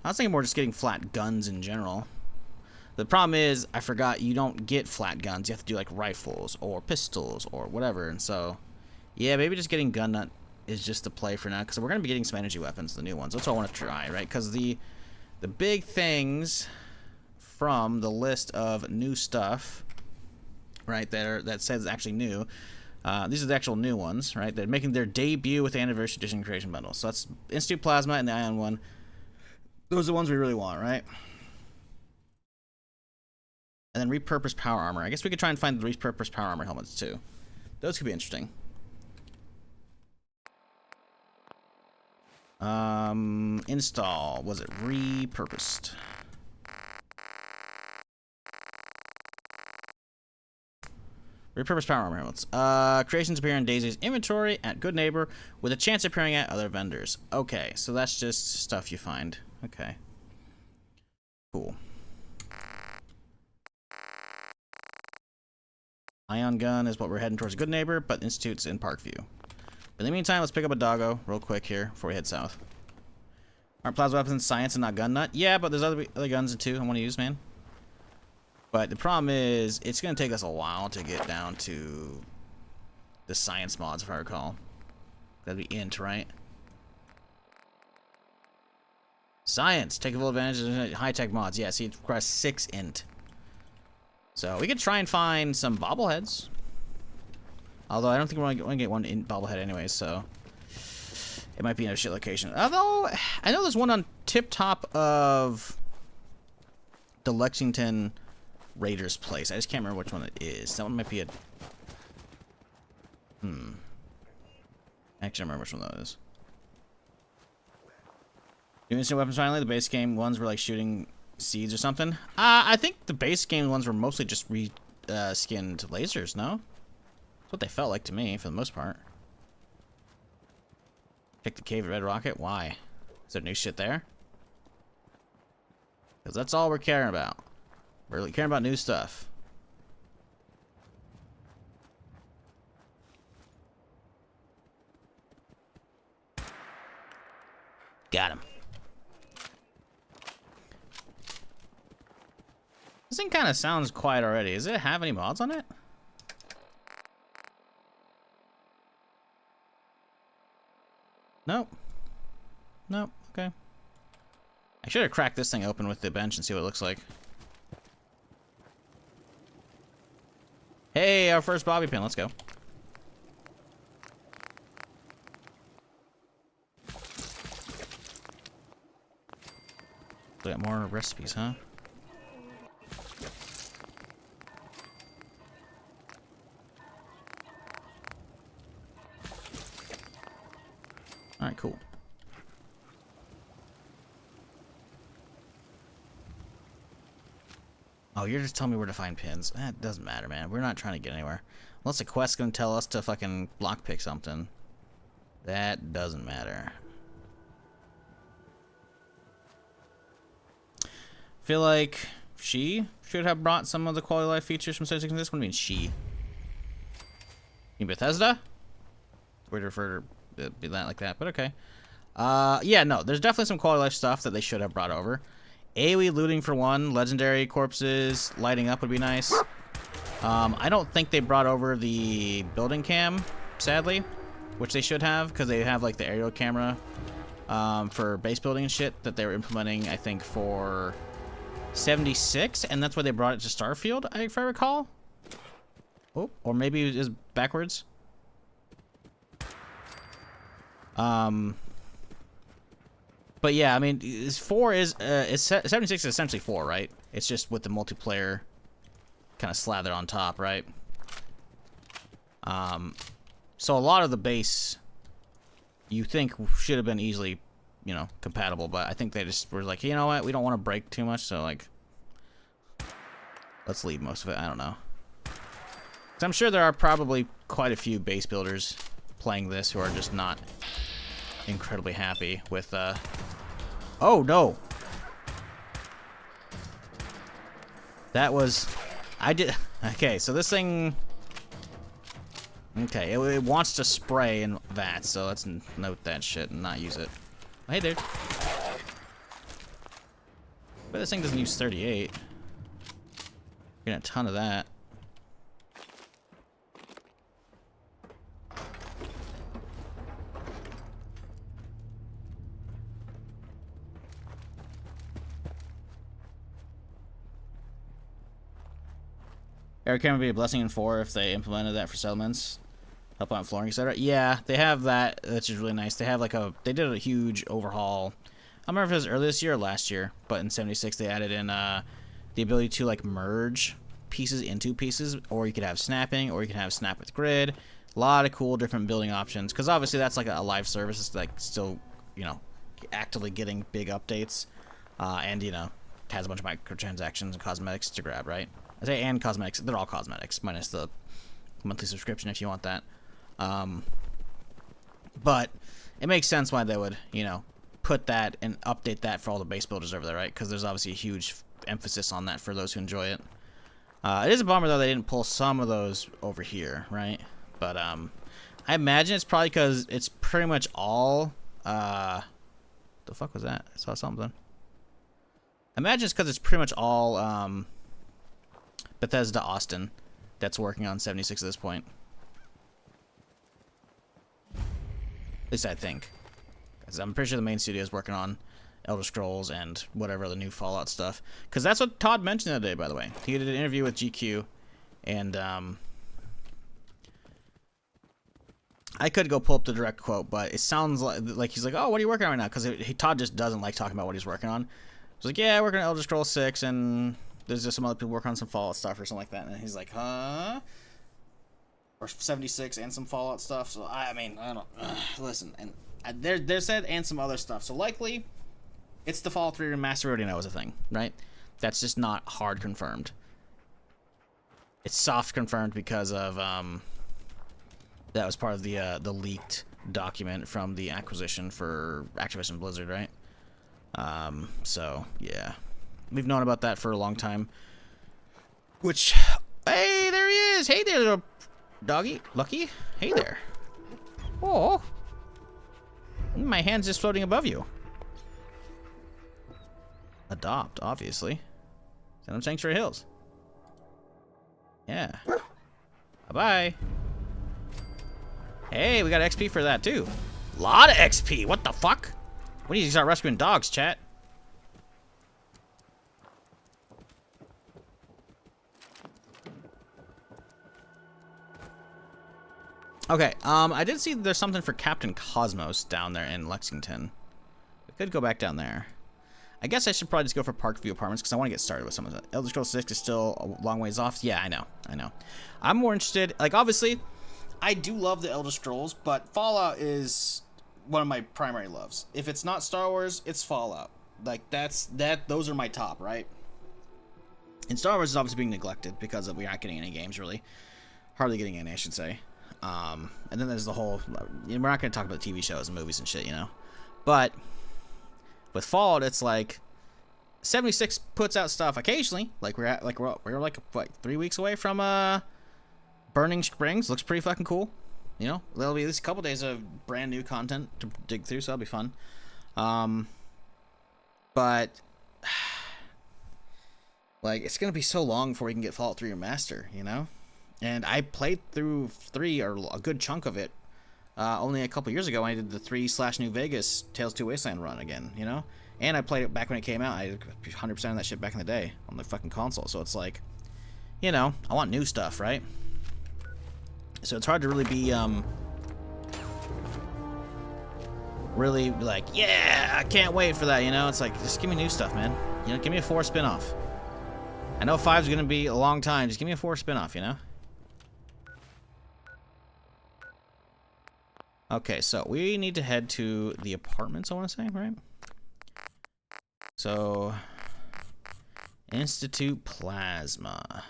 [SPEAKER 1] I was thinking more just getting flat guns in general. The problem is, I forgot you don't get flat guns. You have to do like rifles or pistols or whatever. And so, yeah, maybe just getting Gun Nut is just the play for now. Because we're going to be getting some energy weapons, the new ones. That's what I want to try, right? Because the big things from the list of new stuff, right, that says actually new. These are the actual new ones, right? They're making their debut with the Anniversary Edition Creation Bundle. So that's Institute Plasma and the Ion one. Those are the ones we really want, right? And then repurposed power armor. I guess we could try and find the repurposed power armor helmets too. Those could be interesting. Install. Was it repurposed? Repurposed power armor helmets. Creations appear in Daisy's inventory at Good Neighbor with a chance of appearing at other vendors. Okay, so that's just stuff you find. Okay. Cool. Ion gun is what we're heading towards Good Neighbor, but Institute's in Parkview. But in the meantime, let's pick up a doggo real quick here before we head south. Aren't plasma weapons science and not Gun Nut? Yeah, but there's other guns too I want to use, man. But the problem is, it's going to take us a while to get down to the science mods, if I recall. That'd be int, right? Science. Take full advantage of high-tech mods. Yeah, see, it requires 6 int. So we could try and find some bobbleheads. Although I don't think we're going to get one in bobblehead anyway, so it might be in a shit location. Although I know there's one on tip top of the Lexington Raiders place. I just can't remember which one it is. That one might be a... Actually, I remember which one that is. New instant weapons finally. The base game ones were like shooting seeds or something. I think the base game ones were mostly just skinned lasers, no? That's what they felt like to me, for the most part. Check the cave at Red Rocket. Why? Is there new shit there? Because that's all we're caring about. We're really caring about new stuff. Got him. This thing kind of sounds quiet already. Does it have any mods on it? Nope. Nope. Okay. I should have cracked this thing open with the bench and see what it looks like. Hey, our first bobby pin. Let's go. We got more recipes, huh? Alright, cool. Oh, you're just telling me where to find pins. That doesn't matter, man. We're not trying to get anywhere. Unless the quest's gonna tell us to fucking lockpick something. That doesn't matter. Feel like she should have brought some of the quality of life features from 76 in this. What do you mean she? You mean Bethesda? Weird to refer to be that like that, but okay. Yeah, no, there's definitely some quality of life stuff that they should have brought over. AoE looting for one, legendary corpses lighting up would be nice. I don't think they brought over the building cam, sadly, which they should have, because they have like the aerial camera for base building and shit that they were implementing, I think, for 76, and that's why they brought it to Starfield, if I recall. Oh, or maybe it was backwards. But yeah, I mean, 4 is 76 is essentially 4, right? It's just with the multiplayer kind of slathered on top, right? So a lot of the base you think should have been easily, you know, compatible, but I think they just were like, you know what, we don't want to break too much, so like, let's leave most of it. I don't know. 'Cause I'm sure there are probably quite a few base builders playing this who are just not incredibly happy with oh no, that was okay, so this thing, okay, it wants to spray in vats, so let's note that shit and not use it. Oh, hey dude, but this thing doesn't use 38. Getting a ton of that. Air camera would be a blessing in 4 if they implemented that for settlements. Help out flooring, etc. Yeah, they have that, which is really nice. They have like they did a huge overhaul. I don't remember if it was early this year or last year, but in 76 they added in the ability to like merge pieces into pieces, or you could have snapping, or you can have snap with grid. A lot of cool different building options, because obviously that's like a live service. It's like still, you know, actively getting big updates, and you know, it has a bunch of microtransactions and cosmetics to grab, right? I say and cosmetics, they're all cosmetics, minus the monthly subscription if you want that. But it makes sense why they would, you know, put that and update that for all the base builders over there, right? Because there's obviously a huge emphasis on that for those who enjoy it. It is a bummer, though, they didn't pull some of those over here, right? But I imagine it's probably because it's pretty much all... the fuck was that? I saw something. I imagine it's because it's pretty much all... Bethesda Austin that's working on 76 at this point. At least I think. 'Cause I'm pretty sure the main studio is working on Elder Scrolls and whatever other new Fallout stuff. Because that's what Todd mentioned the other day, by the way. He did an interview with GQ, and I could go pull up the direct quote, but it sounds like he's like, oh, what are you working on right now? Because Todd just doesn't like talking about what he's working on. He's like, yeah, working on Elder Scrolls 6, and there's just some other people working on some Fallout stuff or something like that. And he's like, huh? Or 76 and some Fallout stuff. So, I mean, I don't know. Listen, and they're said and some other stuff. So, likely, it's the Fallout 3 Remastered already know is a thing, right? That's just not hard confirmed. It's soft confirmed because of, that was part of the leaked document from the acquisition for Activision Blizzard, right? So, yeah. We've known about that for a long time. Which, hey, there he is. Hey there, little doggy. Lucky. Hey there. Oh. My hand's just floating above you. Adopt, obviously. Send them Sanctuary Hills. Yeah. Bye-bye. Hey, we got XP for that, too. Lot of XP. What the fuck? We need to start rescuing dogs, chat. Okay, I did see there's something for Captain Cosmos down there in Lexington. We could go back down there. I guess I should probably just go for Parkview Apartments because I want to get started with some of that. Elder Scrolls 6 is still a long ways off. Yeah, I know. I'm more interested, like, obviously, I do love the Elder Scrolls, but Fallout is one of my primary loves. If it's not Star Wars, it's Fallout. Like, those are my top, right? And Star Wars is obviously being neglected because we're not getting any games, really. Hardly getting any, I should say. And then there's the whole... We're not going to talk about TV shows and movies and shit, you know? But with Fallout, it's like 76 puts out stuff occasionally. Like we're like what, 3 weeks away from Burning Springs. Looks pretty fucking cool. You know, there'll be at least a couple days of brand new content to dig through, so that'll be fun. But like it's gonna be so long before we can get Fallout 3 Remaster, you know. And I played through 3 or a good chunk of it only a couple years ago. I did the 3/New Vegas Tales 2 Wasteland run again, you know. And I played it back when it came out. I did 100% of that shit back in the day on the fucking console. So it's like, you know, I want new stuff, right? So it's hard to really be really like, yeah, I can't wait for that, you know. It's like, just give me new stuff, man. You know, give me a 4 spin-off. I know 5's gonna be a long time. Just give me a 4 spin-off, you know. Okay, so we need to head to the apartments, I want to say, right? So, Institute Plasma.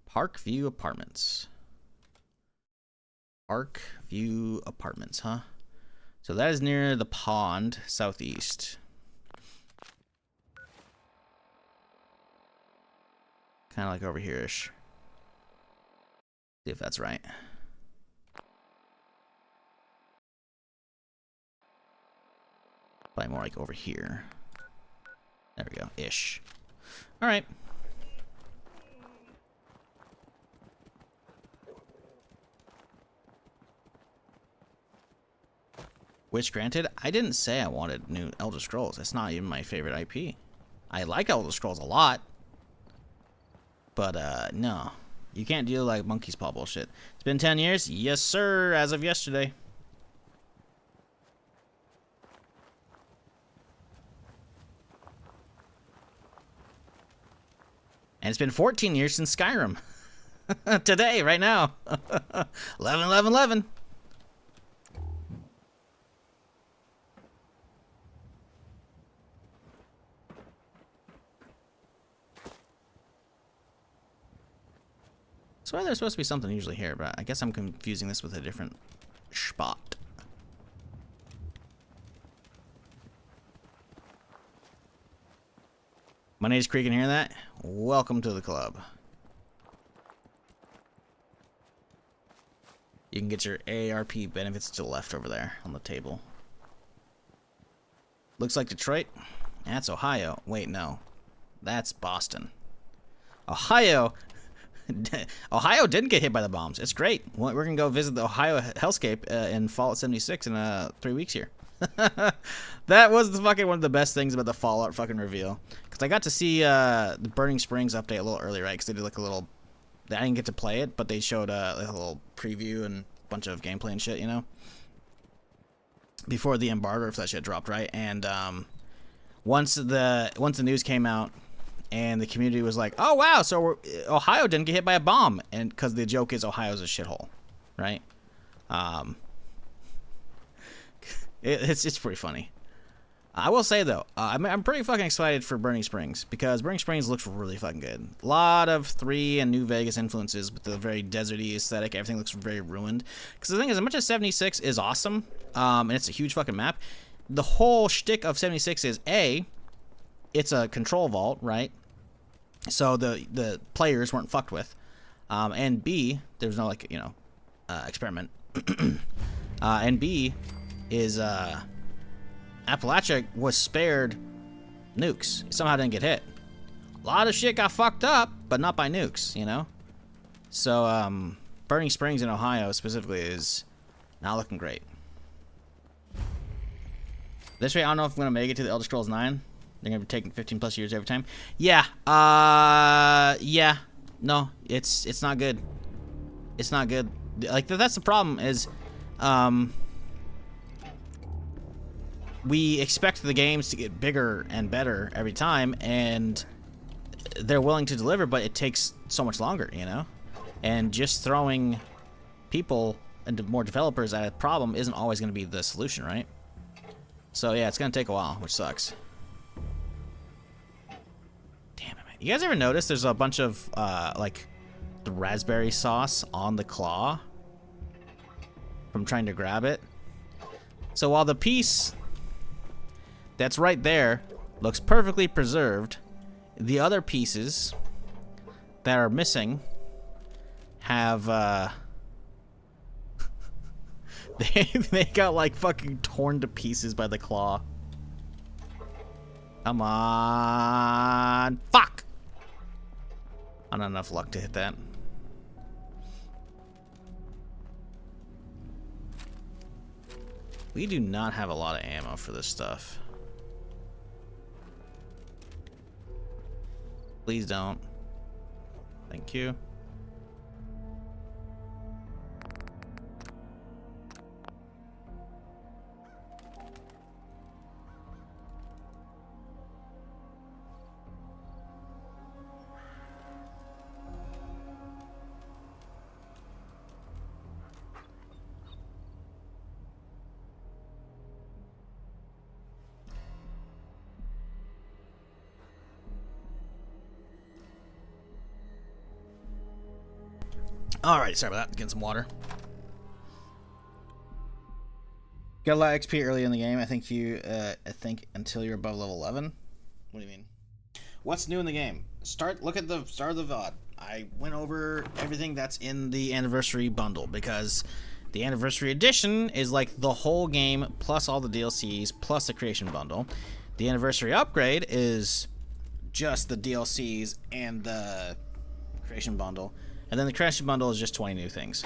[SPEAKER 1] Parkview Apartments. Parkview Apartments, huh? So that is near the pond, southeast. Kind of like over here-ish. See if that's right. Probably more like over here. There we go, ish. All right. Wish granted. I didn't say I wanted new Elder Scrolls. That's not even my favorite IP. I like Elder Scrolls a lot. But, no. You can't do like monkey's paw bullshit. It's been 10 years? Yes, sir, as of yesterday. And it's been 14 years since Skyrim. Today, right now. 11/11/11. So there's supposed to be something usually here, but I guess I'm confusing this with a different spot. Money's creaking, hear that? Welcome to the club. You can get your AARP benefits to the left over there on the table. Looks like Detroit. That's Ohio. Wait, no. That's Boston. Ohio. Ohio didn't get hit by the bombs. It's great. We're going to go visit the Ohio hellscape in Fallout 76 in 3 weeks here. That was the fucking one of the best things about the Fallout fucking reveal. Because I got to see the Burning Springs update a little early, right? Because they did like a little... I didn't get to play it, but they showed a little preview and a bunch of gameplay and shit, you know? Before the embargo, if that shit dropped, right? And once the news came out, and the community was like, "Oh wow, so Ohio didn't get hit by a bomb," and because the joke is Ohio's a shithole, right? It's pretty funny. I will say though, I'm pretty fucking excited for Burning Springs because Burning Springs looks really fucking good. A lot of 3 and New Vegas influences with the very deserty aesthetic. Everything looks very ruined. Because the thing is, as much as 76 is awesome, and it's a huge fucking map, the whole shtick of 76 is it's a control vault, right? So the players weren't fucked with, and B, there's no like experiment, and B is Appalachia was spared nukes. It somehow didn't get hit. A lot of shit got fucked up, but not by nukes, you know. So Burning Springs in Ohio specifically is not looking great. This way, I don't know if I'm gonna make it to the Elder Scrolls 9. They're gonna be taking 15 plus years every time. Yeah. Yeah. No, it's not good. It's not good. Like that's the problem is, we expect the games to get bigger and better every time, and they're willing to deliver, but it takes so much longer, you know. And just throwing people and more developers at a problem isn't always going to be the solution, right? So yeah, it's going to take a while, which sucks. Damn it, man. You guys ever notice there's a bunch of, like, the raspberry sauce on the claw from trying to grab it? So while the piece that's right there looks perfectly preserved, the other pieces that are missing have, they got, like, fucking torn to pieces by the claw. Come on. Fuck! I don't have enough luck to hit that. We do not have a lot of ammo for this stuff. Please don't. Thank you. Alright, sorry about that. Getting some water. Got a lot of XP early in the game. I think until you're above level 11. What do you mean? What's new in the game? Look at the start of the VOD. I went over everything that's in the anniversary bundle because the anniversary edition is like the whole game plus all the DLCs plus the creation bundle. The anniversary upgrade is just the DLCs and the creation bundle. And then the creation bundle is just 20 new things.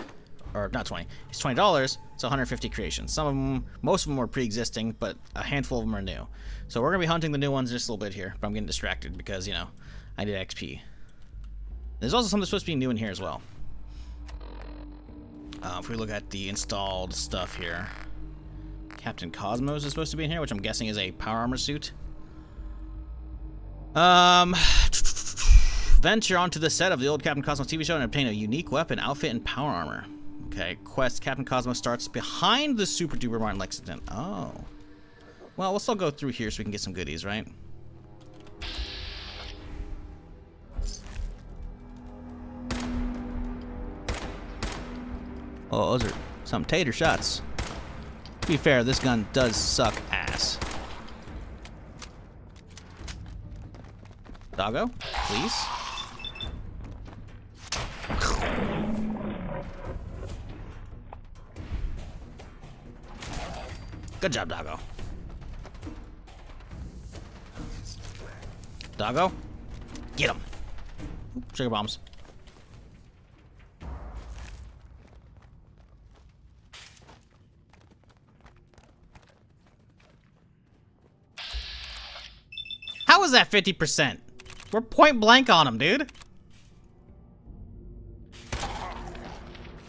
[SPEAKER 1] Or not 20. It's $20. It's 150 creations. Some of them, most of them were pre-existing, but a handful of them are new. So we're going to be hunting the new ones just a little bit here. But I'm getting distracted because, you know, I did XP. There's also something supposed to be new in here as well. If we look at the installed stuff here. Captain Cosmos is supposed to be in here, which I'm guessing is a power armor suit. Venture onto the set of the old Captain Cosmos TV show and obtain a unique weapon, outfit, and power armor. Okay, quest Captain Cosmos starts behind the Super Duper Martin Lexington. Oh. Well, we'll still go through here so we can get some goodies, right? Oh, those are some tater shots. To be fair, this gun does suck ass. Doggo, please. Good job, Doggo. Doggo, get him. Sugar bombs. How is that 50%? We're point blank on him, dude.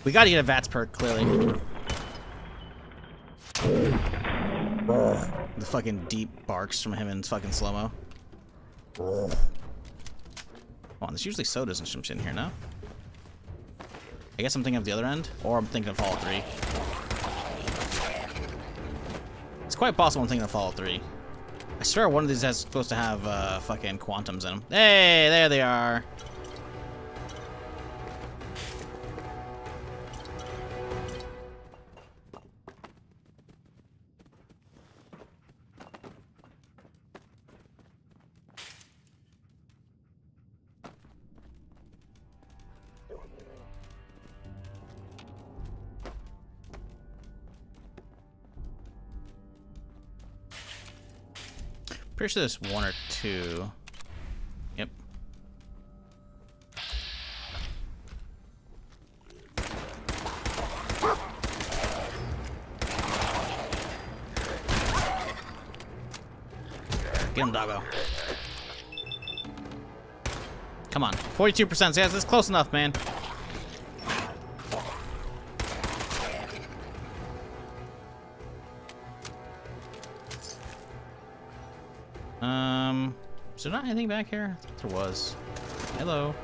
[SPEAKER 1] We gotta get a VATS perk, clearly. The fucking deep barks from him in fucking slow-mo. Come on, there's usually sodas and some shit in here, no? I guess I'm thinking of the other end, or I'm thinking of Fallout 3. It's quite possible I'm thinking of Fallout 3. I swear one of these is supposed to have fucking quantums in them. Hey, there they are. Pretty sure there's one or two. Yep. Get him, Doggo. Come on. 42%. Yes, that's close enough, man. Is there not anything back here? I thought there was. Hello.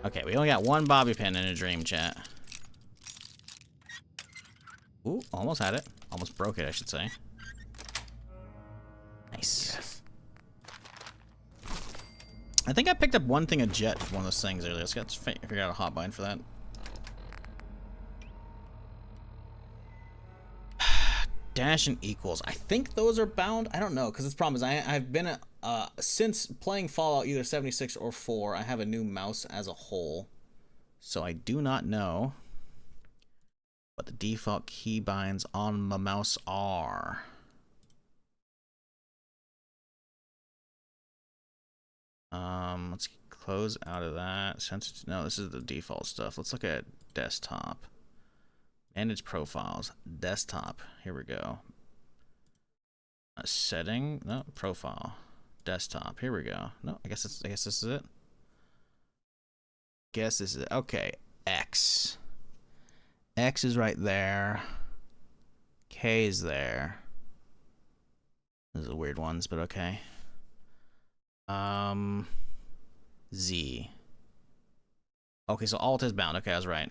[SPEAKER 1] Okay, we only got one bobby pin in a dream, chat. Ooh, almost had it. Almost broke it, I should say. Nice. Yes. I think I picked up one thing, a jet, for one of those things earlier. Let's figure out a hotbind for that. Dash and equals. I think those are bound. I don't know, because the problem is I've been since playing Fallout either 76 or 4. I have a new mouse as a whole, so I do not know what the default keybinds on my mouse are. Let's close out of that. No, this is the default stuff. Let's look at desktop. Manage profiles. Desktop. Here we go. Setting. No, profile. Desktop. Here we go. No, I guess this is it. Guess this is it. Okay. X. X is right there. K is there. Those are weird ones, but okay. Z. Okay, so Alt is bound. Okay, I was right.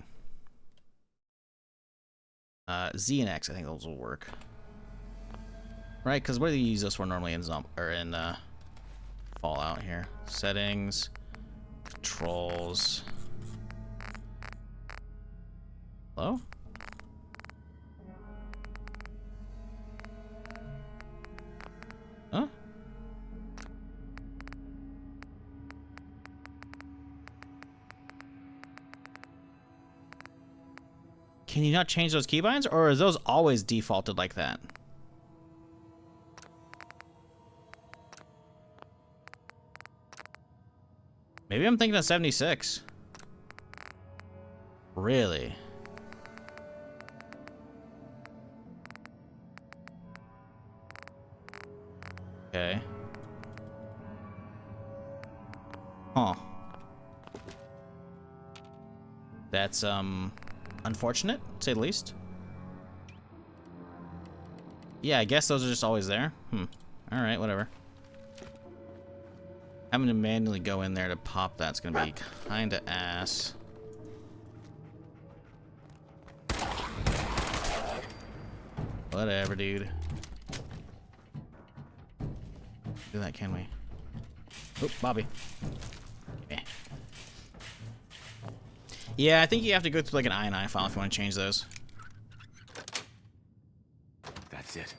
[SPEAKER 1] Z and X, I think those will work. Right, because what do you use this for normally in Fallout here? Settings, controls. Hello? Huh? Can you not change those keybinds, or is those always defaulted like that? Maybe I'm thinking of 76. Really? Okay. Huh. That's, unfortunate, to say the least. Yeah, I guess those are just always there. Alright, whatever. Having to manually go in there to pop that's gonna be kinda ass. Whatever, dude. Do that, can we? Oop, Bobby. Okay. Yeah, I think you have to go through like an INI file if you want to change those.
[SPEAKER 3] That's it.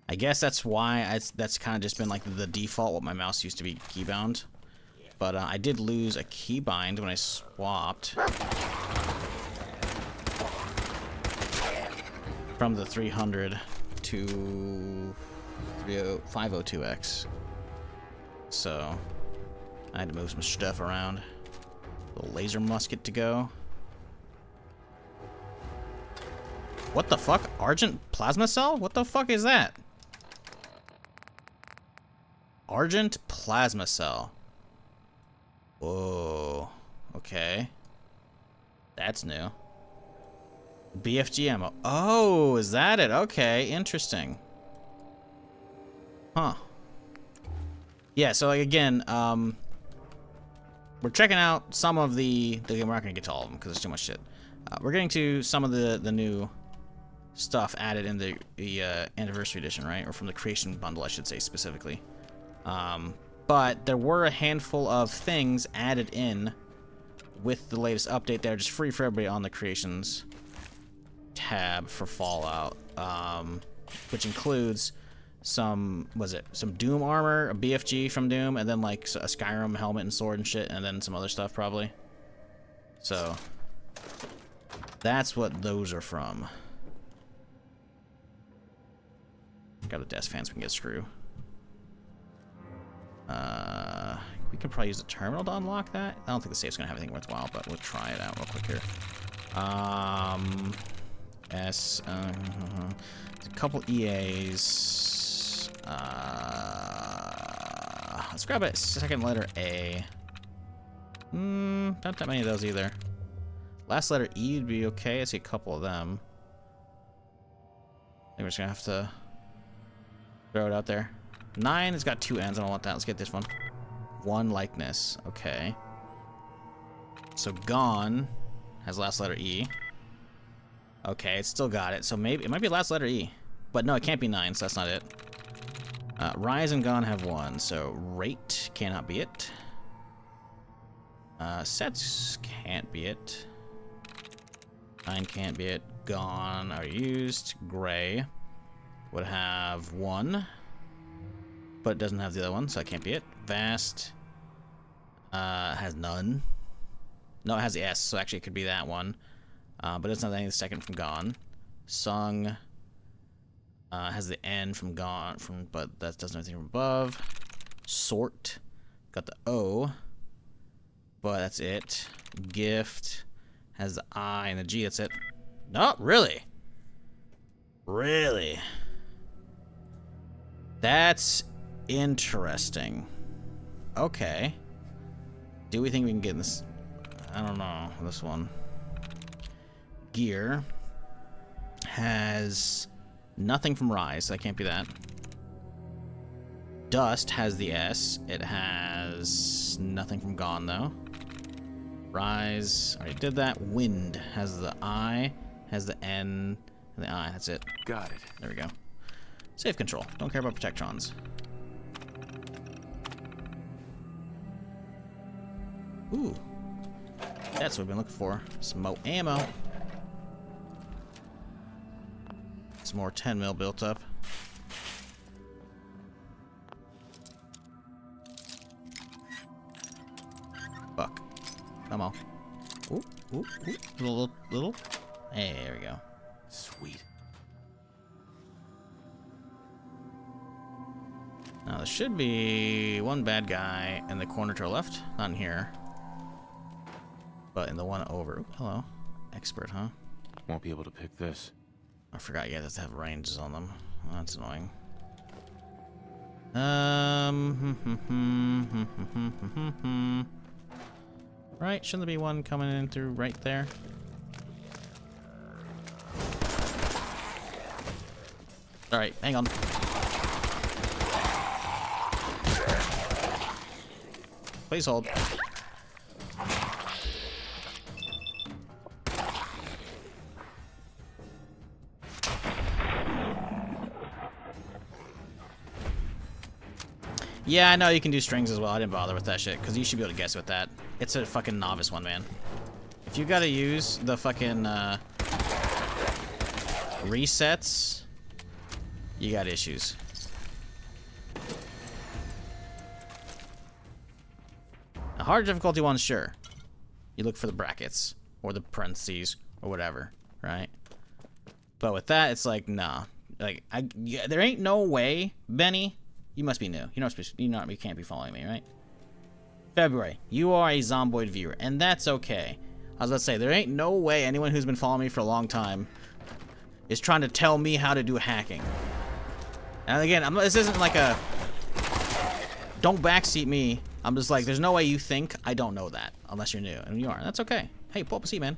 [SPEAKER 1] I guess that's why that's kind of just been like the default, what my mouse used to be keybound. But I did lose a keybind when I swapped from the 300 to 502X. So I had to move some stuff around. Little laser musket to go. What the fuck? Argent plasma cell? What the fuck is that? Argent plasma cell. Whoa. Okay. That's new. BFG ammo. Oh, is that it? Okay, interesting. Huh. Yeah, so like, again, we're checking out some of we're not gonna get to all of them because there's too much shit. We're getting to some of the new stuff added in the anniversary edition, right? Or from the creation bundle, I should say specifically. But there were a handful of things added in with the latest update that are just free for everybody on the creations tab for Fallout, which includes some Doom armor, a BFG from Doom, and then like a Skyrim helmet and sword and shit, and then some other stuff probably. So that's what those are from. Got the desk fans, we can get a screw. We can probably use the terminal to unlock that. I don't think the safe's gonna have anything worthwhile, but we'll try it out real quick here. A couple EAs. Let's grab a second letter A. Not that many of those either. Last letter E would be okay. I see a couple of them. I think we're just gonna have to throw it out there. 9 has got 2 ends. I don't want that. Let's get this one. 1 likeness. Okay. So Gone has last letter E. Okay, it's still got it. So maybe it might be last letter E. But no, it can't be 9, so that's not it. Rise and Gone have 1, so Rate cannot be it. Sets can't be it. 9 can't be it. Gone are used. Gray would have 1, but it doesn't have the other one, so that can't be it. Vast has none. No, it has the S, so actually it could be that one. But it doesn't have any of the second from Gone. Sung has the N from Gone, but that doesn't have anything from above. Sort got the O, but that's it. Gift has the I and the G. That's it. No, really? Really? That's interesting. Okay. Do we think we can get in this? I don't know. This one. Gear has nothing from Rise. That can't be that. Dust has the S. It has nothing from Gone, though. Rise. Already did that. Wind has the I, has the N, and the I. That's it.
[SPEAKER 3] Got it.
[SPEAKER 1] There we go. Safe control. Don't care about protectrons. Ooh. That's what we've been looking for. Some more ammo. Some more 10 mil built up. Fuck. Come on. Ooh, ooh, ooh. Little. Hey, there we go.
[SPEAKER 3] Sweet.
[SPEAKER 1] Now, there should be one bad guy in the corner to our left. Not in here. But in the one over. Ooh, hello. Expert, huh?
[SPEAKER 3] Won't be able to pick this.
[SPEAKER 1] I forgot you have to have ranges on them. Oh, that's annoying. Right, shouldn't there be one coming in through right there? Alright, hang on. Please hold. Yeah, I know you can do strings as well. I didn't bother with that shit, because you should be able to guess with that. It's a fucking novice one, man. If you gotta use the fucking resets, you got issues. A hard difficulty one, sure. You look for the brackets, or the parentheses, or whatever, right? But with that, it's like, nah. Like, there ain't no way, Benny. You must be new. You can't be following me, right? February, you are a Zomboid viewer, and that's okay. I was about to say, there ain't no way anyone who's been following me for a long time is trying to tell me how to do hacking. And again, this isn't like a... Don't backseat me. I'm just like, there's no way you think I don't know that, unless you're new, and you are. That's okay. Hey, pull up a seat, man.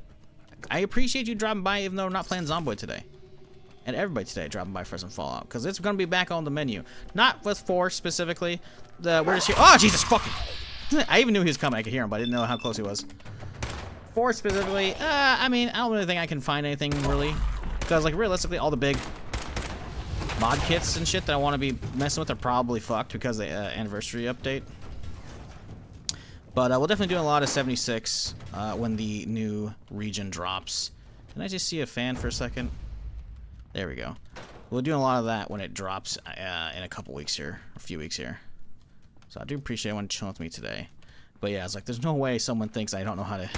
[SPEAKER 1] I appreciate you dropping by, even though we're not playing Zomboid today. And everybody today dropping by for some Fallout, because it's going to be back on the menu. Not with 4 specifically. We're just here. Oh, Jesus fucking! I even knew he was coming. I could hear him, but I didn't know how close he was. 4 specifically. I mean, I don't really think I can find anything really, because like realistically, all the big mod kits and shit that I want to be messing with are probably fucked because of the anniversary update. But we'll definitely do a lot of 76 when the new region drops. Can I just see a fan for a second? There we go. We'll do a lot of that when it drops in a couple weeks here, a few weeks here. So I do appreciate everyone chilling with me today. But yeah, it's like there's no way someone thinks I don't know how to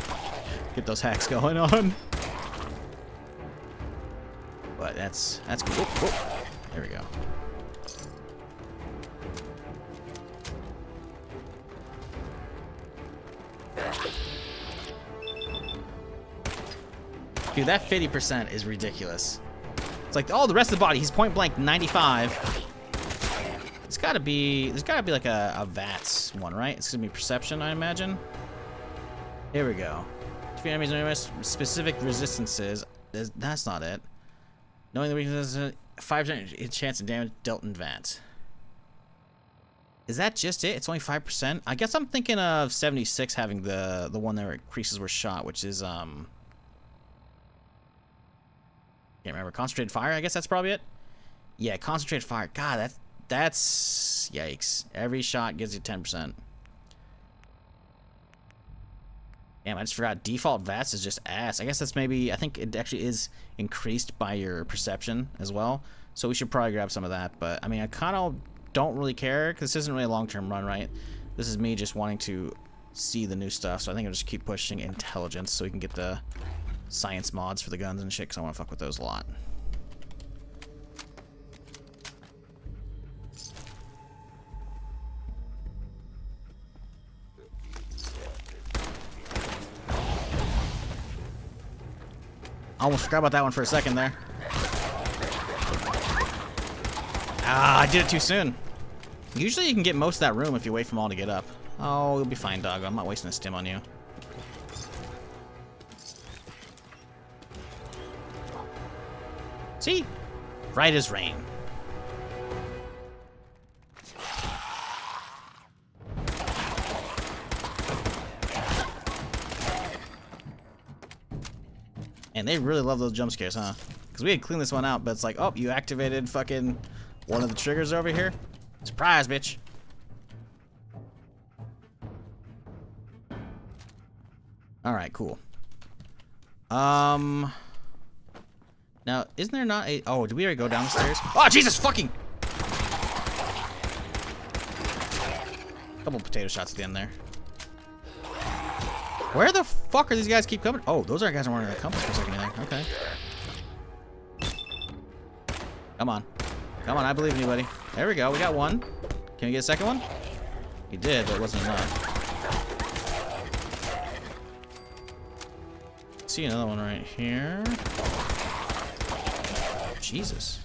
[SPEAKER 1] get those hacks going on. But that's cool. Whoop. There we go. Dude, that 50% is ridiculous. It's like, oh, the rest of the body, he's point blank 95. It's gotta be, there's gotta be like a VATS one, right? It's gonna be perception, I imagine. Here we go. Defeat enemies and specific resistances. That's not it. Knowing the weaknesses, 5% chance of damage dealt in VATS. Is that just it? It's only 5%? I guess I'm thinking of 76 having the one that increases where shot, which is can't remember. Concentrated fire, I guess that's probably it. Yeah, concentrated fire. God, that's yikes. Every shot gives you 10%. Damn, I just forgot. Default VATS is just ass. I guess that's maybe... I think it actually is increased by your perception as well. So we should probably grab some of that. But, I mean, I kind of don't really care because this isn't really a long-term run, right? This is me just wanting to see the new stuff. So I think I'll just keep pushing intelligence so we can get the science mods for the guns and shit because I want to fuck with those a lot. Almost forgot about that one for a second there. Ah, I did it too soon. Usually you can get most of that room if you wait for them all to get up. Oh, you'll be fine, dog. I'm not wasting a stim on you. See? Right as rain. And they really love those jump scares, huh? Because we had cleaned this one out, but it's like, oh, you activated fucking one of the triggers over here? Surprise, bitch. Alright, cool. Now, isn't there not a... Oh, did we already go down the stairs? Oh, Jesus fucking... Couple potato shots at the end there. Where the fuck are these guys keep coming? Oh, those are guys that weren't gonna come for a second there. Okay. Come on. Come on, I believe in you, buddy. There we go. We got one. Can we get a second one? We did, but it wasn't enough. See another one right here. Jesus.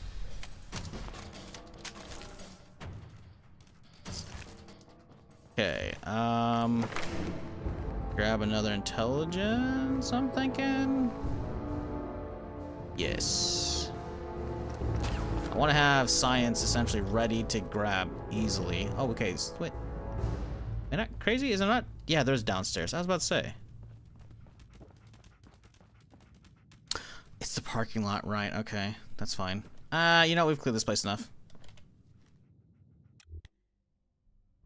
[SPEAKER 1] Okay, grab another intelligence, I'm thinking. Yes. I want to have science essentially ready to grab easily. Oh, okay. Wait. Am I not crazy? Is it not? Yeah, there's downstairs. I was about to say. It's the parking lot, right? Okay, that's fine. You know, we've cleared this place enough.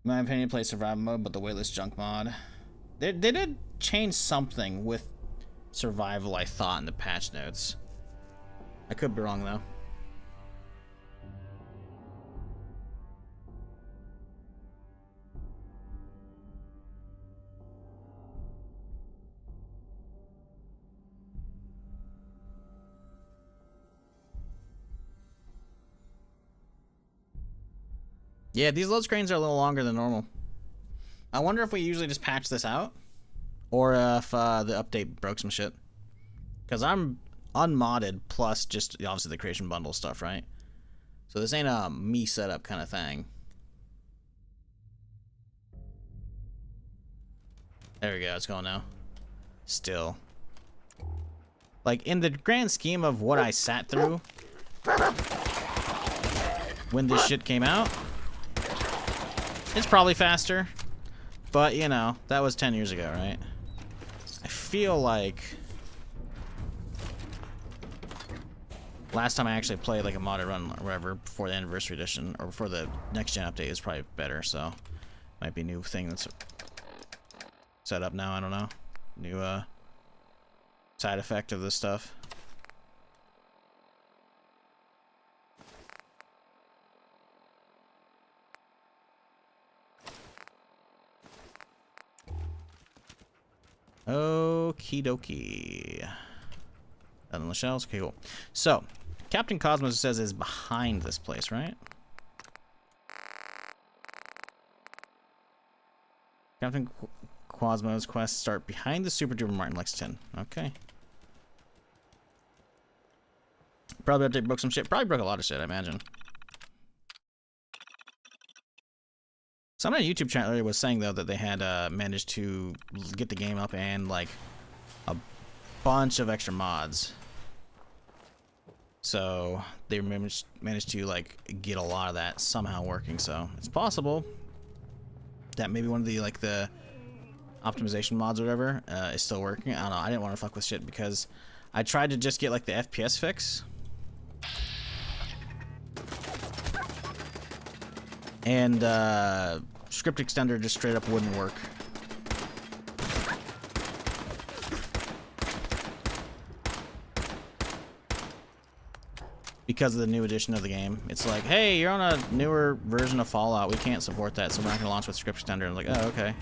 [SPEAKER 1] In my opinion, play survival mode, but the waitlist junk mod. They did change something with survival, I thought, in the patch notes. I could be wrong, though. Yeah, these load screens are a little longer than normal. I wonder if we usually just patch this out, or if the update broke some shit. Because I'm unmodded plus just obviously the creation bundle stuff, right? So this ain't a me setup kind of thing. There we go, it's going now. Still. Like, in the grand scheme of what I sat through when this shit came out, it's probably faster, but you know, that was 10 years ago, right? I feel like last time I actually played like a modded run or whatever before the anniversary edition or before the next gen update is probably better, so might be a new thing that's set up now, I don't know. New side effect of this stuff. Okie dokie. On the shelves? Okay, cool. So, Captain Cosmos says is behind this place, right? Captain Cosmos quests start behind the Super Duper Martin Lexington. Okay. Probably update broke some shit. Probably broke a lot of shit, I imagine. Someone on YouTube channel earlier was saying, though, that they had managed to get the game up and, like, a bunch of extra mods. So, they managed to, like, get a lot of that somehow working. So, it's possible that maybe one of the, like, the optimization mods or whatever is still working. I don't know. I didn't want to fuck with shit because I tried to just get, like, the FPS fix. And, script extender just straight up wouldn't work. because of the new edition of the game. It's like, hey, you're on a newer version of Fallout. We can't support that, so we're not going to launch with script extender. I'm like, oh, okay.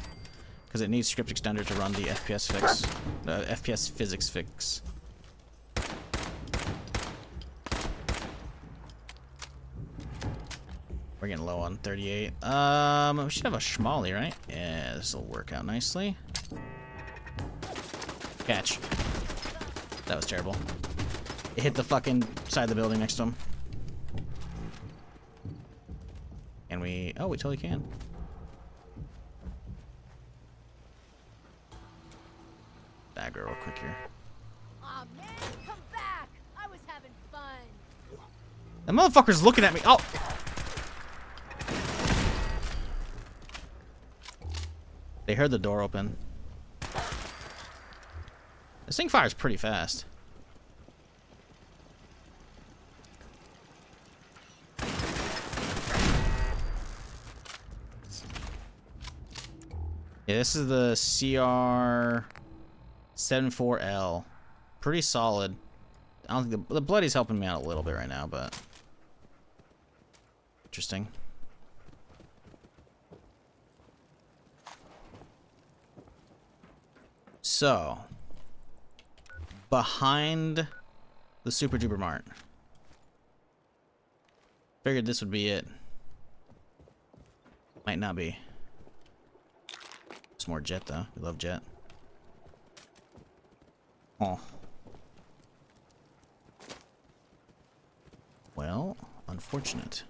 [SPEAKER 1] Because it needs script extender to run the FPS fix, FPS physics fix. We're getting low on 38. We should have a schmolly, right? Yeah, this will work out nicely. Catch. That was terrible. It hit the fucking side of the building next to him. And we... Oh, we totally can. Aggro real quick here.
[SPEAKER 11] Aw, man, come back! I was having fun.
[SPEAKER 1] That motherfucker's looking at me. Oh! They heard the door open. This thing fires pretty fast. Yeah, this is the CR74L. Pretty solid. I don't think the Bloody's helping me out a little bit right now, but interesting. So, behind the Super Duper Mart. Figured this would be it. Might not be. Some more jet though. We love jet. Oh. Well, unfortunate.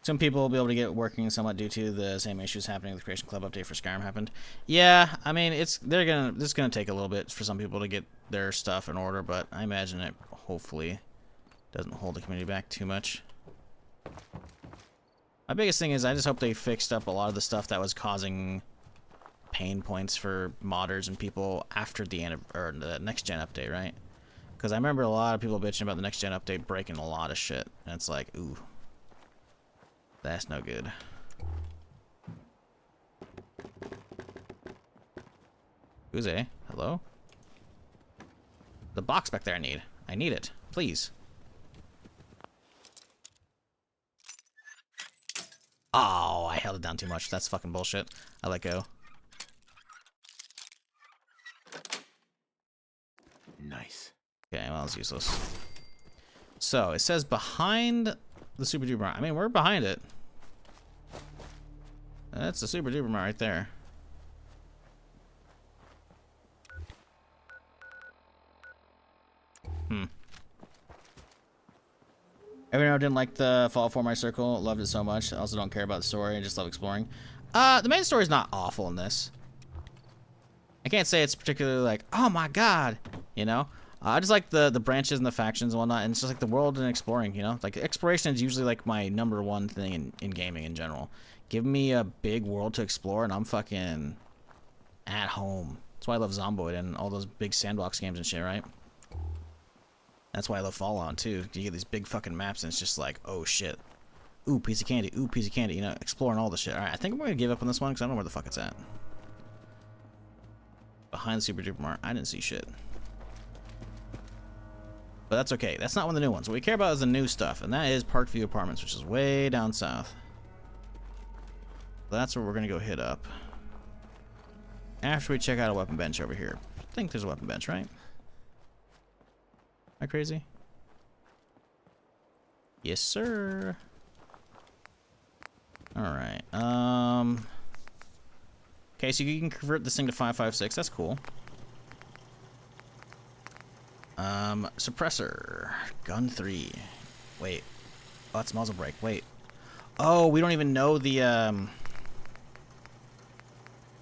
[SPEAKER 1] Some people will be able to get working somewhat due to the same issues happening with the Creation Club update for Skyrim happened. Yeah, I mean this is gonna take a little bit for some people to get their stuff in order, but I imagine it hopefully doesn't hold the community back too much. My biggest thing is I just hope they fixed up a lot of the stuff that was causing pain points for modders and people after the next gen update, right? Because I remember a lot of people bitching about the next gen update breaking a lot of shit, and it's like, ooh. That's no good. Who's a? Hello? The box back there I need. I need it. Please. Oh, I held it down too much. That's fucking bullshit. I let go.
[SPEAKER 3] Nice.
[SPEAKER 1] Okay, well, it's useless. So, it says behind the Super Duper Mart. I mean, we're behind it. That's the Super Duper Mart right there. Everyone didn't like the Fallout 4 My Circle. Loved it so much. I also don't care about the story. I just love exploring. The main story is not awful in this. I can't say it's particularly like, oh my god, you know? I just like the branches and the factions and whatnot, and it's just like the world and exploring, you know? Like, exploration is usually like my #1 thing in gaming in general. Give me a big world to explore, and I'm fucking at home. That's why I love Zomboid and all those big sandbox games and shit, right? That's why I love Fallout, too. You get these big fucking maps, and it's just like, oh shit. Ooh, piece of candy. Ooh, piece of candy. You know, exploring all the shit. Alright, I think I'm gonna give up on this one, because I don't know where the fuck it's at. Behind the Super Duper Mart. I didn't see shit. But that's okay. That's not one of the new ones. What we care about is the new stuff, and that is Parkview Apartments, which is way down south. So that's where we're going to go hit up. After we check out a weapon bench over here. I think there's a weapon bench, right? Am I crazy? Yes, sir. Alright. Okay, so you can convert this thing to 5.56. That's cool. Suppressor. Gun 3. Wait. Oh, it's muzzle brake. Wait. Oh, we don't even know the,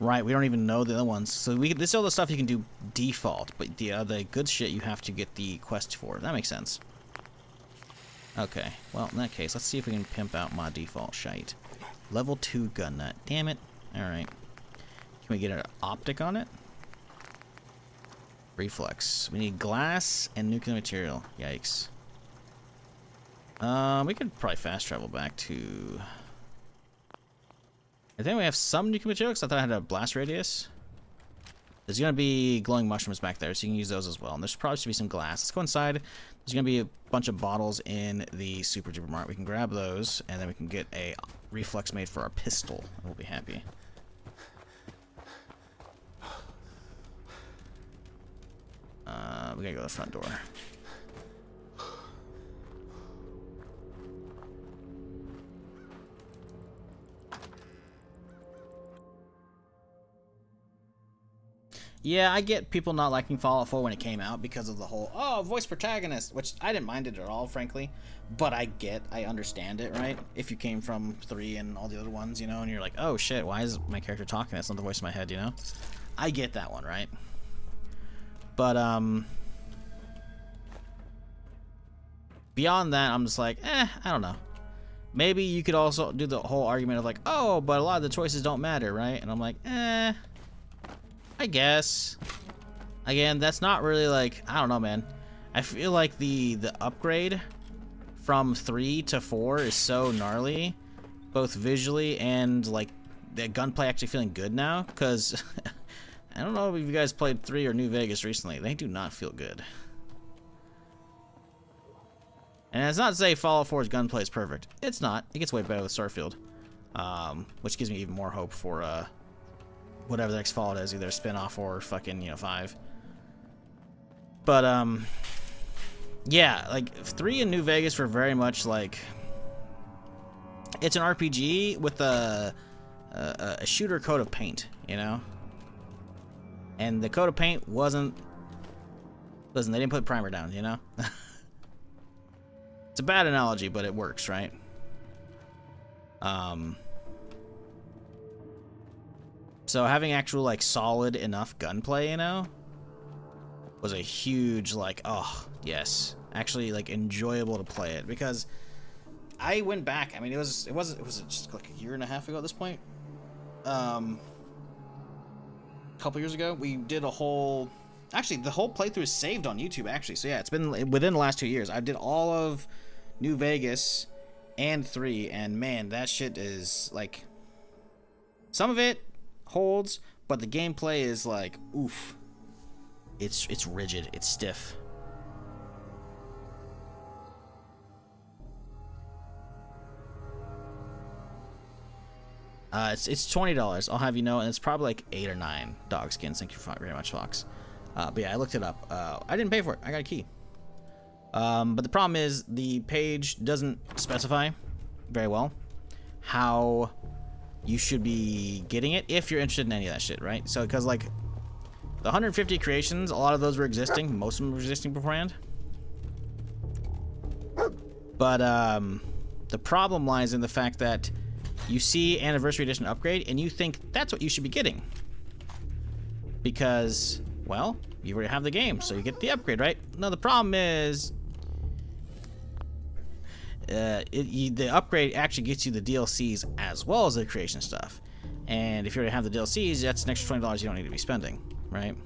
[SPEAKER 1] Right, we don't even know the other ones. So this is all the stuff you can do default, but the good shit you have to get the quest for. That makes sense. Okay, well, in that case, let's see if we can pimp out my default shite. Level 2 gun nut. Damn it. Alright. Can we get an optic on it? Reflex. We need glass and nuclear material. Yikes. We could probably fast travel back to... I think we have some nuclear material because I thought I had a blast radius. There's going to be glowing mushrooms back there, so you can use those as well. And there's probably should be some glass. Let's go inside. There's going to be a bunch of bottles in the Super Duper Mart. We can grab those, and then we can get a reflex made for our pistol, and we'll be happy. We gotta go to the front door. Yeah, I get people not liking Fallout 4 when it came out because of the whole, oh, voice protagonist, which I didn't mind it at all, frankly. But I understand it, right? If you came from 3 and all the other ones, you know, and you're like, oh shit, why is my character talking? That's not the voice in my head, you know? I get that one, right? But, beyond that, I'm just like, I don't know. Maybe you could also do the whole argument of like, oh, but a lot of the choices don't matter, right? And I'm like, I guess. Again, that's not really like, I don't know, man. I feel like the upgrade from 3 to 4 is so gnarly, both visually and like the gunplay actually feeling good now, because I don't know if you guys played 3 or New Vegas recently. They do not feel good. And it's not to say Fallout 4's gunplay is perfect. It's not. It gets way better with Starfield, which gives me even more hope for whatever the next Fallout is, either a spin-off or fucking, you know, 5. But, yeah, like, 3 and New Vegas were very much like, it's an RPG with a shooter coat of paint, you know? And the coat of paint wasn't, listen, they didn't put primer down, you know? It's a bad analogy, but it works, right? So having actual, like, solid enough gunplay, you know, was a huge, like, oh, yes. Actually, like, enjoyable to play it. Because I went back, I mean, it was just, like, a year and a half ago at this point? A couple years ago, we did a whole... Actually, the whole playthrough is saved on YouTube, actually. So, yeah, it's been within the last 2 years. I did all of New Vegas and 3, and, man, that shit is, like... Some of it holds, but the gameplay is like, oof. It's rigid. It's stiff. It's $20. I'll have you know, and it's probably like 8 or 9 dog skins. Thank you very much, Fox. But yeah, I looked it up. I didn't pay for it. I got a key. But the problem is the page doesn't specify very well how you should be getting it if you're interested in any of that shit, right? So, because like the 150 creations, a lot of those were existing. Most of them were existing beforehand. But the problem lies in the fact that you see Anniversary Edition upgrade and you think that's what you should be getting. Because, well, you already have the game, so you get the upgrade, right? No, the problem is the upgrade actually gets you the DLCs as well as the creation stuff. And if you already have the DLCs, that's an extra $20 you don't need to be spending, right?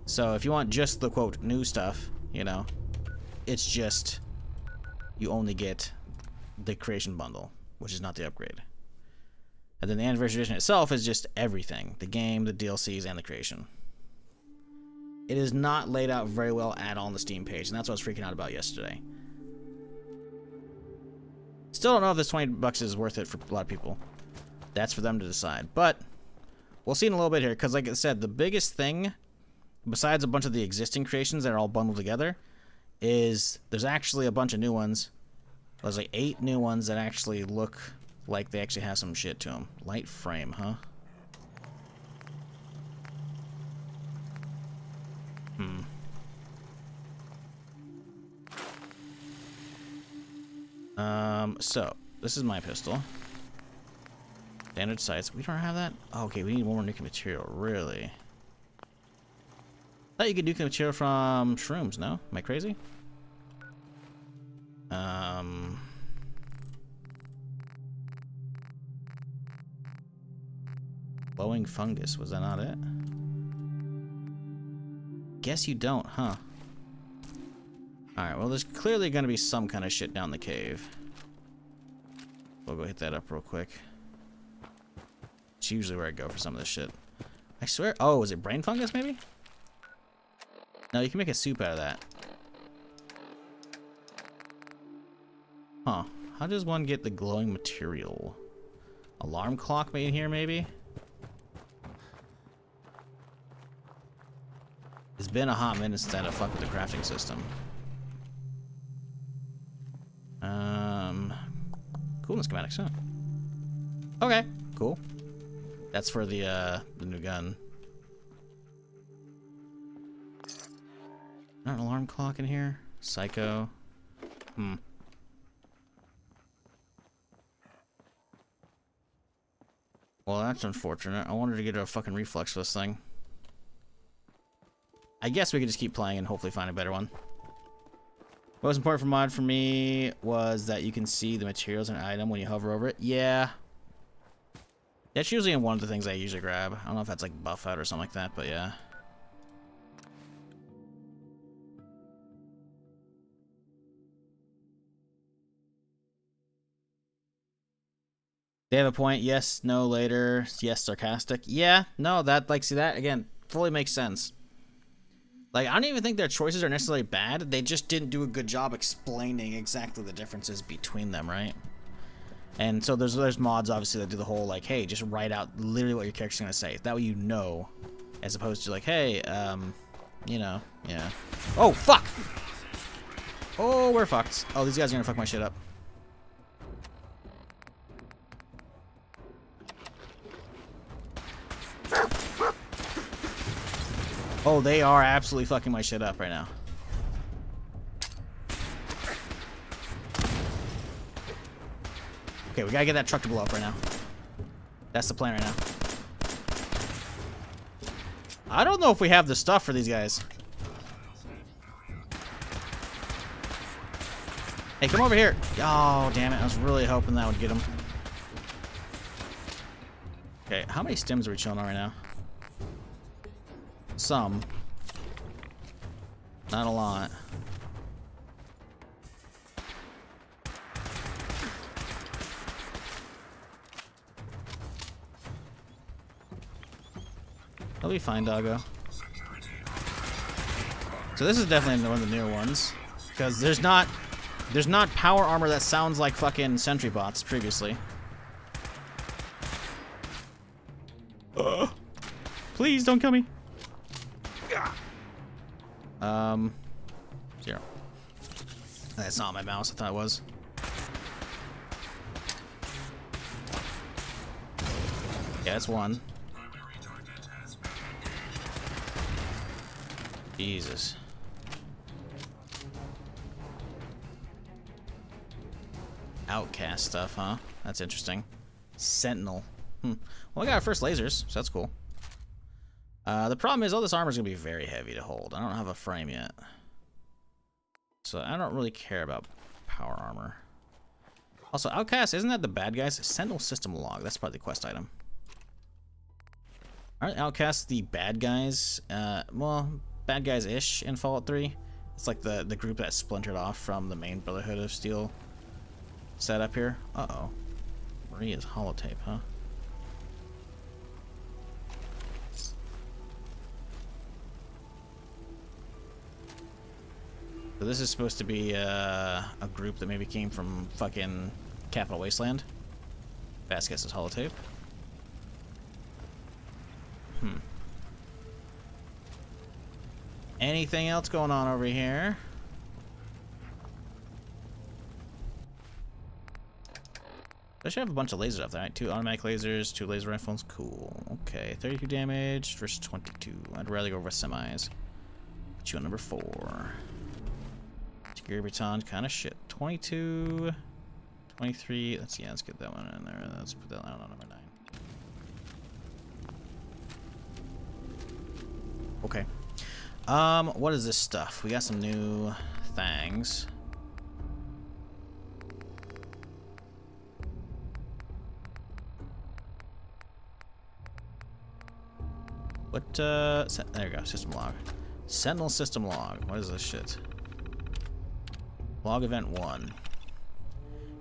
[SPEAKER 1] So if you want just the, quote, new stuff, you know, it's just you only get the creation bundle, which is not the upgrade. And then the Anniversary Edition itself is just everything. The game, the DLCs, and the creation. It is not laid out very well at all on the Steam page, and that's what I was freaking out about yesterday. Still don't know if this $20 is worth it for a lot of people. That's for them to decide. But we'll see in a little bit here, because like I said, the biggest thing, besides a bunch of the existing creations that are all bundled together, is there's actually a bunch of new ones. There's like 8 new ones that actually look like they actually have some shit to them. Light frame, huh? So, this is my pistol. Standard sights. We don't have that? Oh, okay, we need one more nuclear material. Really? I thought you could nuclear material from shrooms, no? Am I crazy? Glowing fungus. Was that not it? Guess you don't, huh? Alright, well, there's clearly going to be some kind of shit down the cave. We'll go hit that up real quick. It's usually where I go for some of this shit. I swear. Oh, is it brain fungus maybe? No, you can make a soup out of that. Huh. How does one get the glowing material? Alarm clock made here maybe? It's been a hot minute since I had to fuck with the crafting system. Cool schematics, huh? Okay, cool. That's for the new gun. Not an alarm clock in here? Psycho. Well, that's unfortunate. I wanted to get a fucking reflex for this thing. I guess we could just keep playing and hopefully find a better one. Most important for mod for me was that you can see the materials in an item when you hover over it. Yeah. That's usually one of the things I usually grab. I don't know if that's like buff out or something like that, but yeah. They have a point. Yes, no, later. Yes, sarcastic. Yeah, no, that, like, see that? Again, fully makes sense. Like, I don't even think their choices are necessarily bad. They just didn't do a good job explaining exactly the differences between them, right? And so there's mods, obviously, that do the whole, like, hey, just write out literally what your character's going to say. That way you know, as opposed to, like, hey, you know, yeah. Oh, fuck! Oh, we're fucked. Oh, these guys are going to fuck my shit up. Oh, they are absolutely fucking my shit up right now. Okay, we gotta get that truck to blow up right now. That's the plan right now. I don't know if we have the stuff for these guys. Hey, come over here. Oh, damn it. I was really hoping that would get him. Okay, how many stims are we chilling on right now? Some. Not a lot. They'll be fine, doggo. So this is definitely one of the newer ones. Because there's not power armor that sounds like fucking sentry bots previously. Please don't kill me. 0. That's not my mouse. I thought it was. Yeah, that's 1. Jesus. Outcast stuff, huh? That's interesting. Sentinel. Well, I got our first lasers, so that's cool. The problem is all this armor is going to be very heavy to hold. I don't have a frame yet. So I don't really care about power armor. Also, Outcast, isn't that the bad guys? Sentinel system log. That's probably the quest item. Aren't Outcasts the bad guys? Well, bad guys-ish in Fallout 3. It's like the group that splintered off from the main Brotherhood of Steel setup here. Uh-oh. Maria's holotape, huh? So this is supposed to be a group that maybe came from fucking Capital Wasteland. Vasquez's holotape. Anything else going on over here? I should have a bunch of lasers up there, right? 2 automatic lasers, 2 laser rifles. Cool. Okay, 32 damage versus 22. I'd rather go with semis. Put you on number 4. Security baton, kind of shit. 22, 23. Let's get that one in there. Let's put that one on number 9. Okay. What is this stuff? We got some new things. What, there we go, system log. Sentinel system log. What is this shit? Log event 1.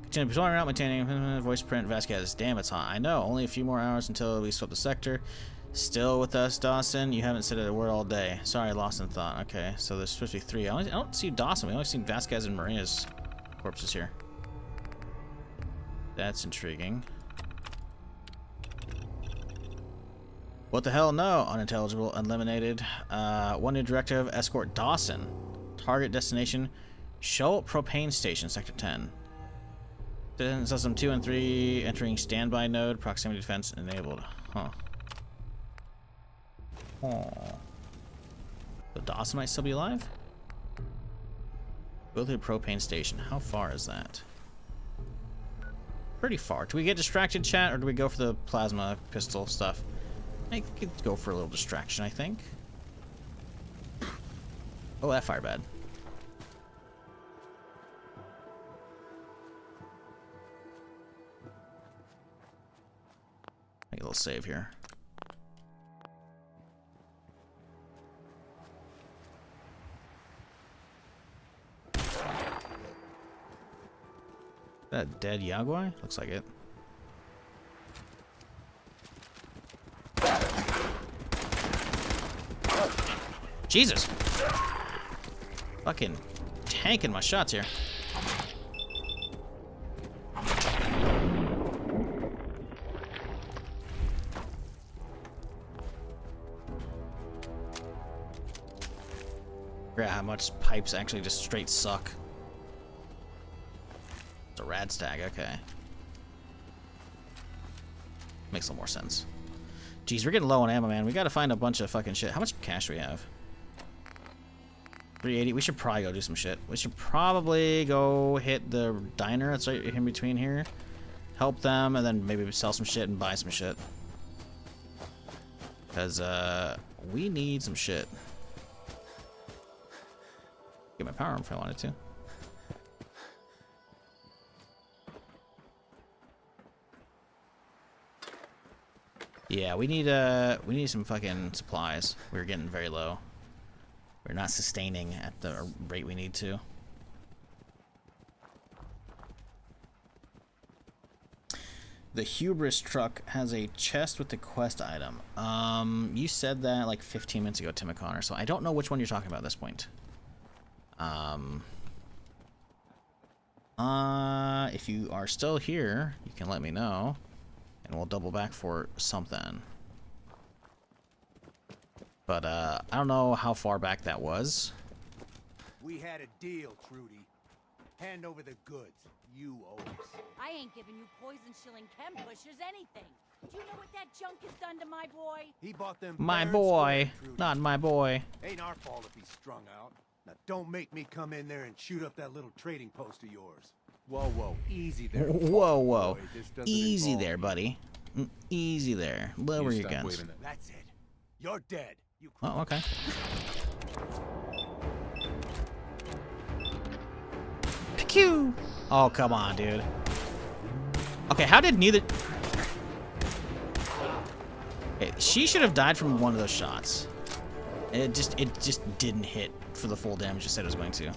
[SPEAKER 1] Continue patrolling around, maintaining voice print Vasquez. Damn, it's hot. I know, only a few more hours until we swept the sector. Still with us, Dawson? You haven't said a word all day. Sorry, lost in thought. Okay, so there's supposed to be 3. I don't see Dawson. We only seen Vasquez and Maria's corpses here. That's intriguing. What the hell? No. Unintelligible. Eliminated. One new directive. Escort Dawson. Target destination. Shell Propane Station, Sector 10. System 2 and 3 entering standby node. Proximity defense enabled. Huh. Oh. So Dawson might still be alive? Go to the propane station. How far is that? Pretty far. Do we get distracted, chat, or do we go for the plasma pistol stuff? I could go for a little distraction, I think. Oh, that fired bad. Make a little save here. That dead Yaguai? Looks like it. Jesus! Fucking tanking my shots here. Forgot how much pipes actually just straight suck. It's a rad stag, okay. Makes a little more sense. Jeez, we're getting low on ammo, man. We gotta find a bunch of fucking shit. How much cash do we have? 380. We should probably go do some shit. We should probably go hit the diner that's right in between here. Help them, and then maybe sell some shit and buy some shit. Because, we need some shit. Get my power arm if I wanted to. Yeah, we need some fucking supplies. We're getting very low. We're not sustaining at the rate we need to. The Hubris truck has a chest with the quest item. You said that like 15 minutes ago, Tim O'Connor, so I don't know which one you're talking about at this point. If you are still here, you can let me know. And we'll double back for something. But, I don't know how far back that was.
[SPEAKER 6] We had a deal, Trudy. Hand over the goods. You owe us.
[SPEAKER 11] I ain't giving you poison-shilling chem pushers anything. Do you know what that junk has done to my boy?
[SPEAKER 6] He bought them.
[SPEAKER 1] My
[SPEAKER 6] fair and
[SPEAKER 1] boy.
[SPEAKER 6] square, Trudy.
[SPEAKER 1] Not my boy.
[SPEAKER 6] Ain't our fault if he's strung out. Now don't make me come in there and shoot up that little trading post of yours. Whoa, whoa, easy there.
[SPEAKER 1] Whoa, whoa.
[SPEAKER 6] Boy, this doesn't
[SPEAKER 1] Easy
[SPEAKER 6] involve
[SPEAKER 1] there,
[SPEAKER 6] me.
[SPEAKER 1] buddy. Easy there. Lower your guns.
[SPEAKER 6] That's it. You're dead. You
[SPEAKER 1] Oh, okay. Pew! Oh, come on, dude. Okay, how did neither... Okay, she should have died from one of those shots. It just didn't hit for the full damage it said it was going to.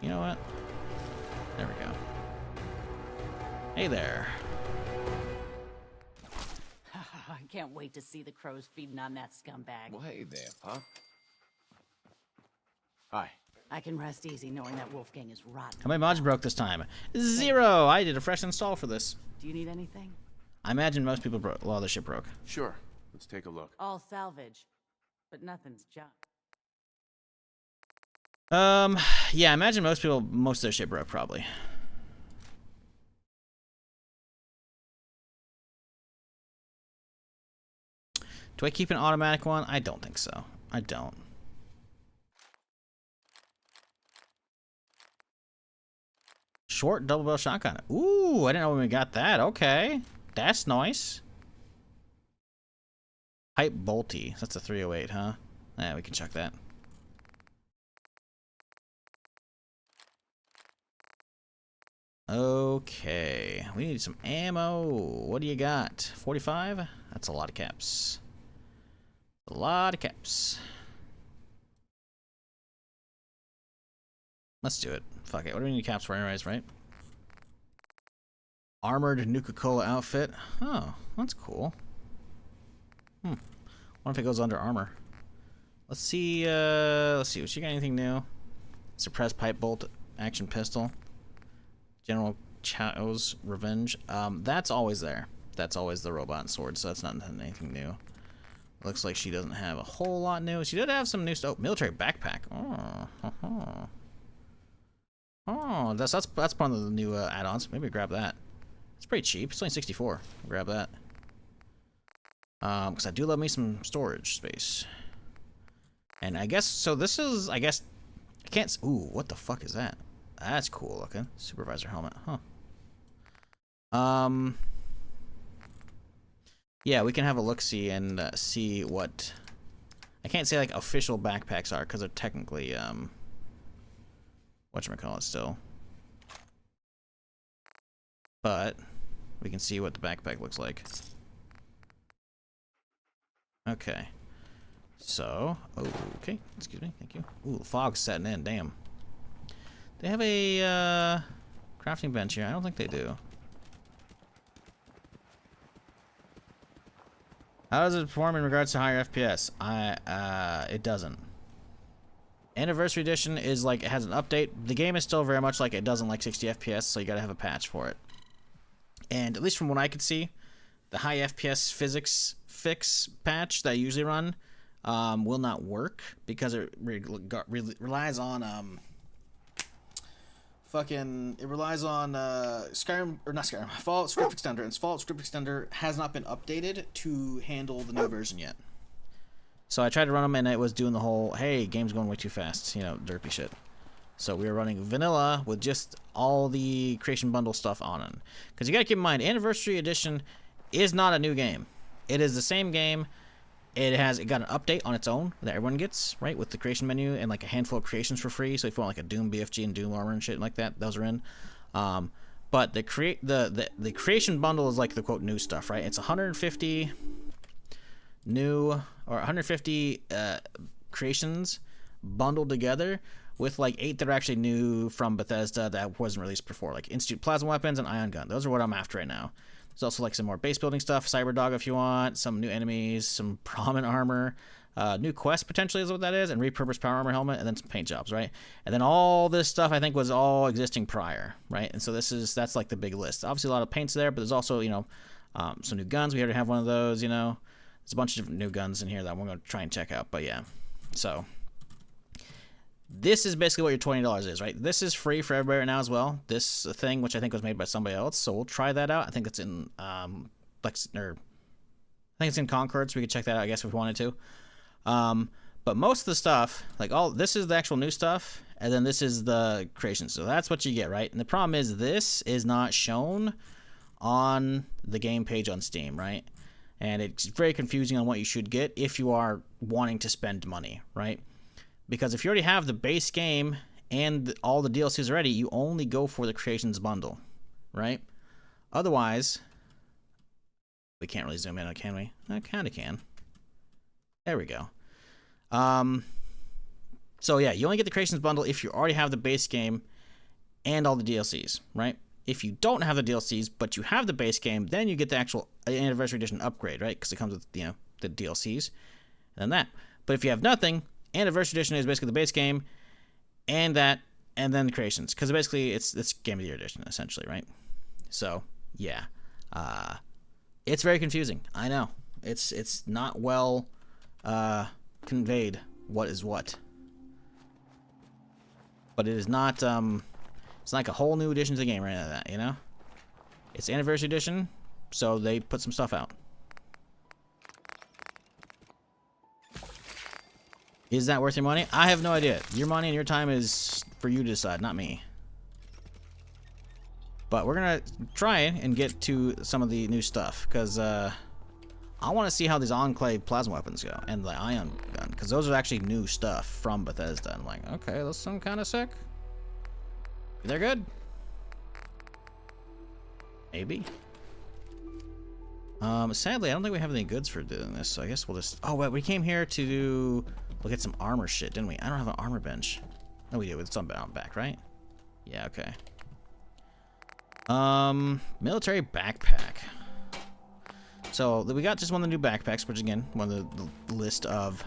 [SPEAKER 1] You know what? There we go. Hey there.
[SPEAKER 10] I can't wait to see the crows feeding on that scumbag.
[SPEAKER 3] Well, hey there, Pop. Hi.
[SPEAKER 10] I can rest easy knowing that Wolfgang is rotten.
[SPEAKER 1] How many mods broke this time? 0! I did a fresh install for this.
[SPEAKER 10] Do you need anything?
[SPEAKER 1] I imagine most people broke. A lot of their shit broke.
[SPEAKER 3] Sure. Let's take a look.
[SPEAKER 10] All salvage, but nothing's junk.
[SPEAKER 1] Yeah, I imagine most of their shit broke, probably. Do I keep an automatic one? I don't think so. I don't. Short double barrel shotgun. Ooh, I didn't know when we got that. Okay. That's nice. Pipe bolty. That's a 308, huh? Yeah, we can check that. Okay. We need some ammo. What do you got? 45? That's a lot of caps. A lot of caps. Let's do it. Fuck it. What do we need caps for anyways, right? Armored Nuka-Cola outfit. Oh, that's cool. Wonder if it goes under armor. Let's see. Was she got anything new? Suppressed pipe bolt, action pistol, General Chao's revenge. That's always there. That's always the robot and sword. So that's not anything new. Looks like she doesn't have a whole lot new. She did have some new stuff. Oh, military backpack. Oh, that's one of the new add-ons. Maybe grab that. It's pretty cheap. It's only 64. Grab that. Because I do love me some storage space. And I guess so. This is, I guess, I can't. Ooh, what the fuck is that? That's cool looking. Supervisor helmet, huh? Yeah, we can have a look-see and see what. I can't say like official backpacks are because they're technically whatchamacallit still. But we can see what the backpack looks like. Okay. So, okay, excuse me, thank you. Ooh, fog's setting in, damn. They have a crafting bench here. I don't think they do. How does it perform in regards to higher FPS? It doesn't. Anniversary Edition is like, it has an update. The game is still very much like it doesn't like 60 FPS, so you gotta have a patch for it. And at least from what I could see, the high FPS physics fix patch that I usually run will not work because it relies on Skyrim, or not Skyrim, Fallout Script Extender, and Fallout Script Extender has not been updated to handle the new version yet. So I tried to run them and it was doing the whole, hey, game's going way too fast, you know, derpy shit. So we were running vanilla with just all the creation bundle stuff on it. Because you gotta keep in mind, Anniversary Edition is not a new game. It is the same game. It got an update on its own that everyone gets, right, with the creation menu and like a handful of creations for free. So if you want like a Doom BFG and Doom armor and shit like that, those are in. But the creation bundle is like the quote new stuff, right? It's 150 new or 150 creations bundled together with like 8 that are actually new from Bethesda that wasn't released before, like Institute Plasma Weapons and Ion Gun. Those are what I'm after right now. There's also like some more base building stuff, Cyberdog if you want, some new enemies, some prominent armor, new quest potentially is what that is, and repurposed power armor helmet, and then some paint jobs, right? And then all this stuff I think was all existing prior, right? And so that's like the big list. Obviously a lot of paints there, but there's also, you know, some new guns. We already have one of those, you know. There's a bunch of different new guns in here that I'm going to try and check out, but yeah. So this is basically what your $20 is, right? This is free for everybody right now as well. This thing, which I think was made by somebody else, so we'll try that out. I think it's in I think it's in Concord, so we could check that out, I guess, if we wanted to. But most of the stuff, like this is the actual new stuff, and then this is the creation. So that's what you get, right? And the problem is this is not shown on the game page on Steam, right? And it's very confusing on what you should get if you are wanting to spend money, right? Because if you already have the base game and all the DLCs already, you only go for the Creations bundle, right? Otherwise, we can't really zoom in, can we? I kind of can. There we go. So yeah, you only get the Creations bundle if you already have the base game and all the DLCs, right? If you don't have the DLCs, but you have the base game, then you get the actual Anniversary Edition upgrade, right? Because it comes with, you know, the DLCs and then that. But if you have nothing, Anniversary Edition is basically the base game and that, and then the creations. Because basically it's Game of the Year Edition, essentially, right? So, yeah. It's very confusing. I know. It's not well conveyed what is what. But it is not, it's like a whole new addition to the game right out of that, you know? It's Anniversary Edition, so they put some stuff out. Is that worth your money? I have no idea. Your money and your time is for you to decide, not me. But we're gonna try and get to some of the new stuff, because I want to see how these Enclave plasma weapons go, and the Ion Gun, because those are actually new stuff from Bethesda. I'm like, okay, that's some kind of sick. They're good. Maybe. Sadly, I don't think we have any goods for doing this, so I guess we'll just... Oh, wait, we came here to look at some armor shit, didn't we? I don't have an armor bench. No, we do. It's on back, right? Yeah, okay. Military backpack. So we got just one of the new backpacks, which again, one of the list of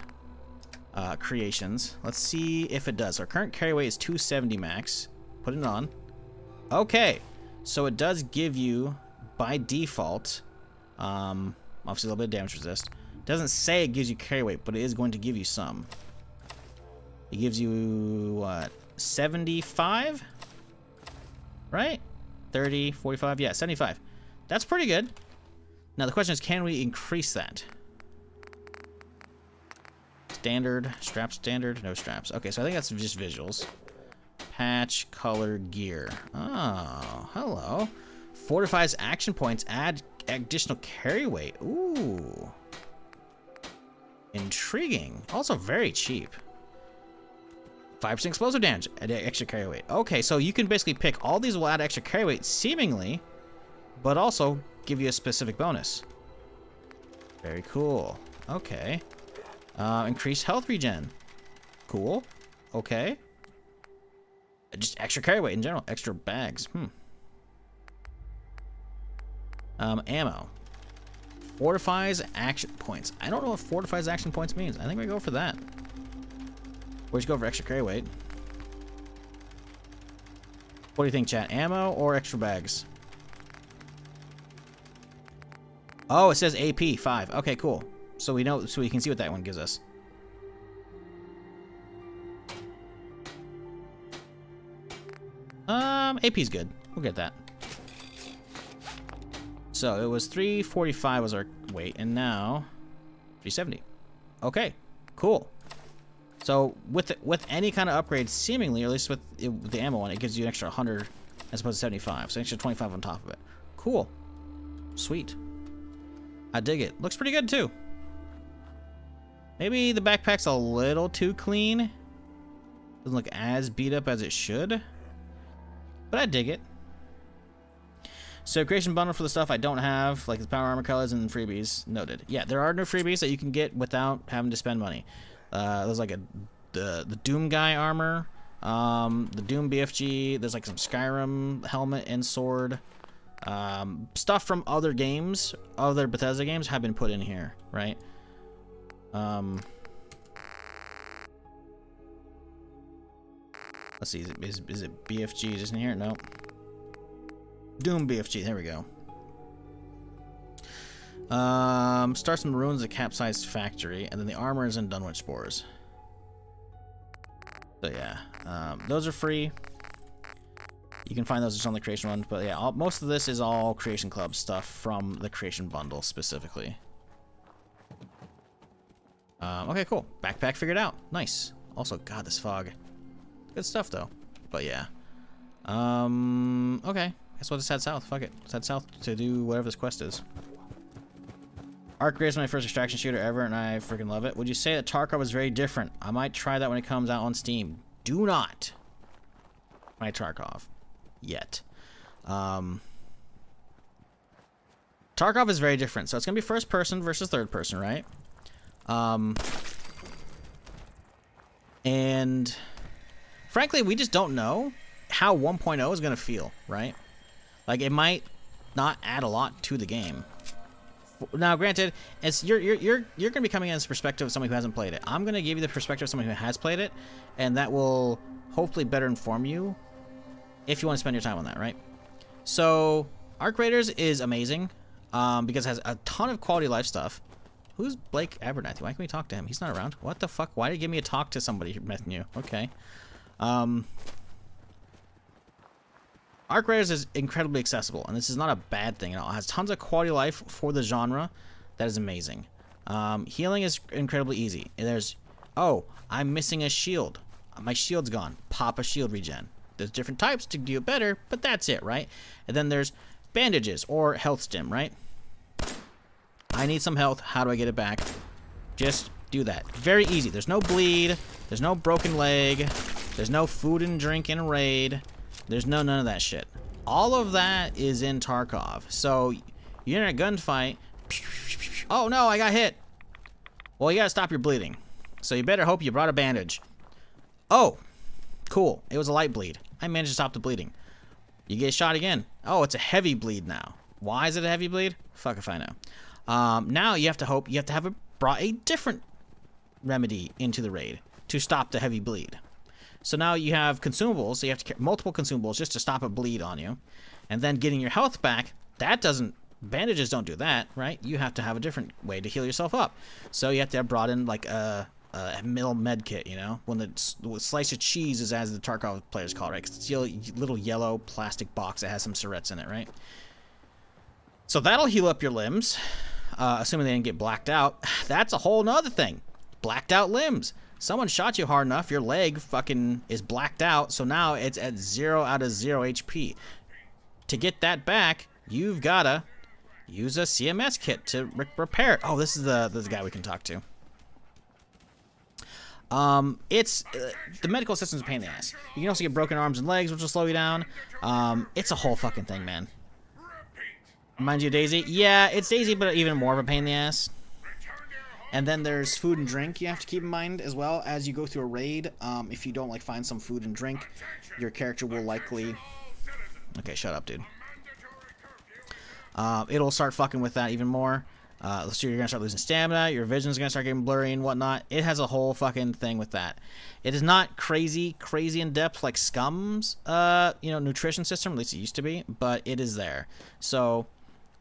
[SPEAKER 1] creations. Let's see if it does. Our current carry weight is 270 max. Put it on. Okay, so it does give you, by default, obviously a little bit of damage resist. It doesn't say it gives you carry weight, but it is going to give you some. It gives you, what, 75? Right? 30, 45, yeah, 75. That's pretty good. Now the question is, can we increase that? Standard, strap standard, no straps. Okay, so I think that's just visuals. Patch, color, gear. Oh, hello. Fortifies action points, add additional carry weight. Ooh. Intriguing. Also very cheap. 5% explosive damage, add extra carry weight. Okay, so you can basically pick all these will add extra carry weight, seemingly, but also give you a specific bonus. Very cool. Okay. Increased health regen. Cool. Okay. Just extra carry weight in general. Extra bags. Ammo. Fortifies action points. I don't know what fortifies action points means. I think we go for that. Where'd you go for extra carry weight? What do you think, chat? Ammo or extra bags? Oh, it says AP 5. Okay, cool. So we know, so we can see what that one gives us. AP's good. We'll get that. So it was 345 was our weight, and now 370. Okay, cool. So with any kind of upgrade, seemingly, or at least with the ammo one, it gives you an extra 100 as opposed to 75, so an extra 25 on top of it. Cool. Sweet. I dig it. Looks pretty good too. Maybe the backpack's a little too clean. Doesn't look as beat up as it should. But I dig it. So creation bundle for the stuff I don't have, like the power armor colors and freebies. Noted. Yeah, there are no freebies that you can get without having to spend money. There's like the Doom guy armor, the Doom BFG. There's like some Skyrim helmet and sword. Stuff from other games, other Bethesda games have been put in here, right? Let's see, is it BFG just in here? Nope. Doom BFG, there we go. Starts in the ruins of the capsized factory, and then the armor is in Dunwich Spores. So yeah, those are free. You can find those just on the creation one, but yeah, most of this is all Creation Club stuff from the creation bundle specifically. Okay, cool. Backpack figured out. Nice. Also, God, this fog. Good stuff though. But yeah. Okay. Guess we'll just head south. Fuck it. Let's head south to do whatever this quest is. Arc Raid is my first extraction shooter ever, and I freaking love it. Would you say that Tarkov is very different? I might try that when it comes out on Steam. Do not try Tarkov yet. Tarkov is very different. So it's gonna be first person versus third person, right? And frankly, we just don't know how 1.0 is gonna feel, right? Like, it might not add a lot to the game. Now, granted, it's you're gonna be coming in as a perspective of somebody who hasn't played it. I'm gonna give you the perspective of somebody who has played it, and that will hopefully better inform you if you want to spend your time on that, right? So, Arc Raiders is amazing because it has a ton of quality of life stuff. Who's Blake Abernathy? Why can we talk to him? He's not around. What the fuck? Why did he give me a talk to somebody, Methnew? Okay. Arc Raiders is incredibly accessible, and this is not a bad thing at all. It has tons of quality of life for the genre. That is amazing. Healing is incredibly easy. There's, oh, I'm missing a shield. My shield's gone. Pop a shield regen. There's different types to do it better, but that's it, right? And then there's bandages or health stim, right? I need some health. How do I get it back? Just do that. Very easy. There's no bleed. There's no broken leg. There's no food and drink in a raid. There's none of that shit. All of that is in Tarkov. So you're in a gunfight. Oh no, I got hit. Well, you gotta stop your bleeding. So you better hope you brought a bandage. Oh, cool. It was a light bleed. I managed to stop the bleeding. You get shot again. Oh, it's a heavy bleed now. Why is it a heavy bleed? Fuck if I know. Now you have to have brought a different remedy into the raid to stop the heavy bleed. So now you have consumables, so you have to carry multiple consumables just to stop a bleed on you. And then getting your health back, bandages don't do that, right? You have to have a different way to heal yourself up. So you have to have brought in like a middle med kit, you know? When the slice of cheese is, as the Tarkov players call it, right? 'Cause it's a little yellow plastic box that has some syrettes in it, right? So that'll heal up your limbs, assuming they didn't get blacked out. That's a whole nother thing. Blacked out limbs. Someone shot you hard enough, your leg fucking is blacked out, so now it's at 0 out of 0 HP. To get that back, you've gotta use a CMS kit to repair it. Oh, this is the guy we can talk to. It's the medical system's a pain in the ass. You can also get broken arms and legs, which will slow you down. It's a whole fucking thing, man. Reminds you of Daisy? Yeah, it's Daisy, but even more of a pain in the ass. And then there's food and drink you have to keep in mind as well as you go through a raid. If you don't find some food and drink, your character will likely... Okay, shut up, dude. It'll start fucking with that even more. So you're gonna start losing stamina, your vision's gonna start getting blurry and whatnot. It has a whole fucking thing with that. It is not crazy in depth like Scum's nutrition system, at least it used to be, but it is there. So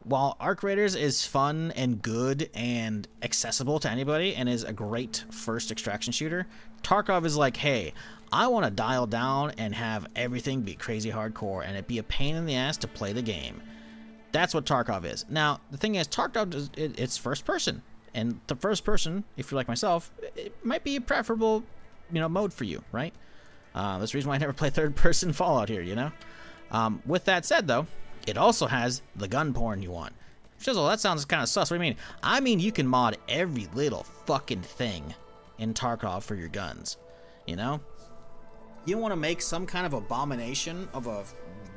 [SPEAKER 1] while Arc Raiders is fun and good and accessible to anybody and is a great first extraction shooter, Tarkov is like, hey, I want to dial down and have everything be crazy hardcore and it be a pain in the ass to play the game. That's what Tarkov is. Now, the thing is, Tarkov it's first person. And the first person, if you're like myself, it might be a preferable, mode for you, right? That's the reason why I never play third person Fallout here, With that said, though, it also has the gun porn you want. Shizzle, that sounds kind of sus. What do you mean? I mean, you can mod every little fucking thing in Tarkov for your guns. You don't want to make some kind of abomination of a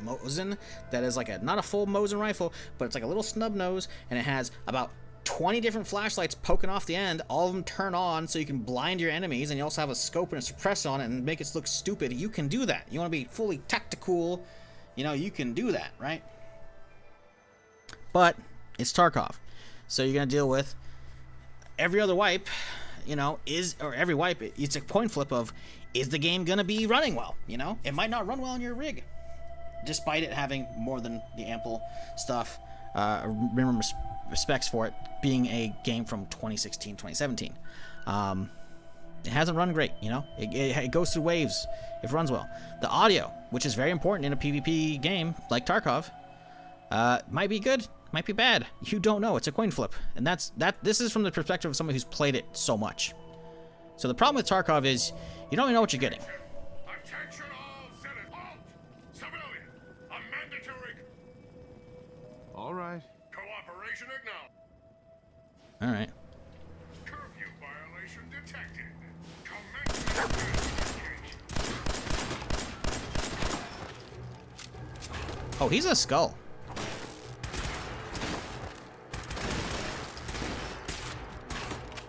[SPEAKER 1] Mosin that is like not a full Mosin rifle, but it's like a little snub nose, and it has about 20 different flashlights poking off the end. All of them turn on so you can blind your enemies, and you also have a scope and a suppressor on it and make it look stupid. You can do that. You want to be fully tactical, you can do that, right? But it's Tarkov, so you're gonna deal with every other wipe. Every wipe, it's a coin flip of, is the game gonna be running well? It might not run well in your rig, despite it having more than the ample stuff, minimum respects for it being a game from 2016, 2017. It hasn't run great, it goes through waves. It runs well. The audio, which is very important in a PvP game like Tarkov, might be good, might be bad. You don't know. It's a coin flip, and this is from the perspective of somebody who's played it so much. So the problem with Tarkov is you don't even know what you're getting.
[SPEAKER 12] Attention all citizens! Halt! Civilian! A mandatory...
[SPEAKER 3] All right.
[SPEAKER 12] Cooperation acknowledged.
[SPEAKER 1] All right.
[SPEAKER 12] Curfew violation detected. Commence investigation.
[SPEAKER 1] Oh, he's a skull.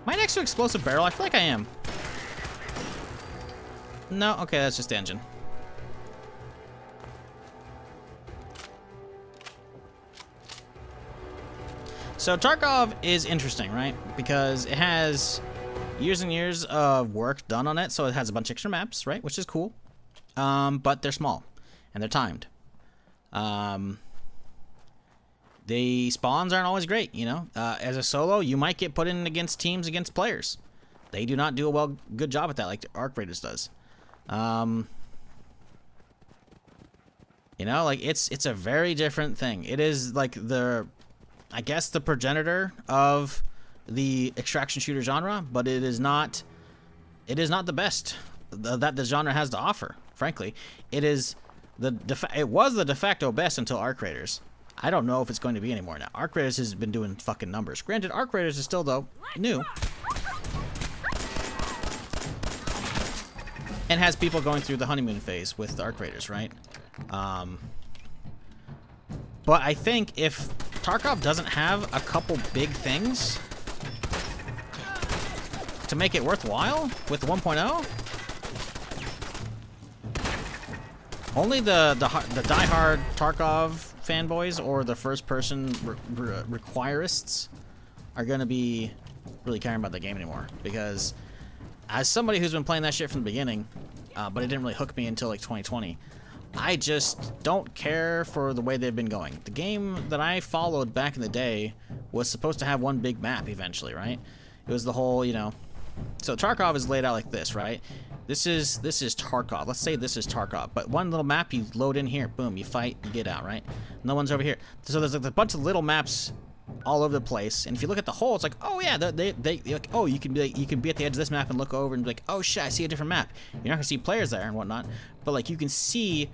[SPEAKER 1] Am I next to explosive barrel? I feel like I am. No, okay, that's just the engine. So Tarkov is interesting, right? Because it has years and years of work done on it, so it has a bunch of extra maps, right? Which is cool. But they're small, and they're timed. The spawns aren't always great, As a solo, you might get put in against teams against players. They do not do a good job at that like the Arc Raiders does. It's a very different thing. It is like the progenitor of the extraction shooter genre, but it is not the best that the genre has to offer. Frankly, it was the de facto best until Arc Raiders. I don't know if it's going to be anymore now. Arc Raiders has been doing fucking numbers. Granted, Arc Raiders is still, though, new. And has people going through the honeymoon phase with the Arc Raiders, right? But I think if Tarkov doesn't have a couple big things to make it worthwhile with 1.0, only the diehard Tarkov fanboys or the first-person requirists are going to be really caring about the game anymore. Because as somebody who's been playing that shit from the beginning, but it didn't really hook me until like 2020, I just don't care for the way they've been going. The game that I followed back in the day was supposed to have one big map eventually, right? It was the whole, you know... So Tarkov is laid out like this, right? This is Tarkov. Let's say this is Tarkov. But one little map, you load in here, boom, you fight, you get out, right? No one's over here. So there's like a bunch of little maps all over the place. And if you look at the whole, it's like, oh yeah, they like, oh, you can be at the edge of this map and look over and be like, oh shit, I see a different map. You're not gonna see players there and whatnot, but like you can see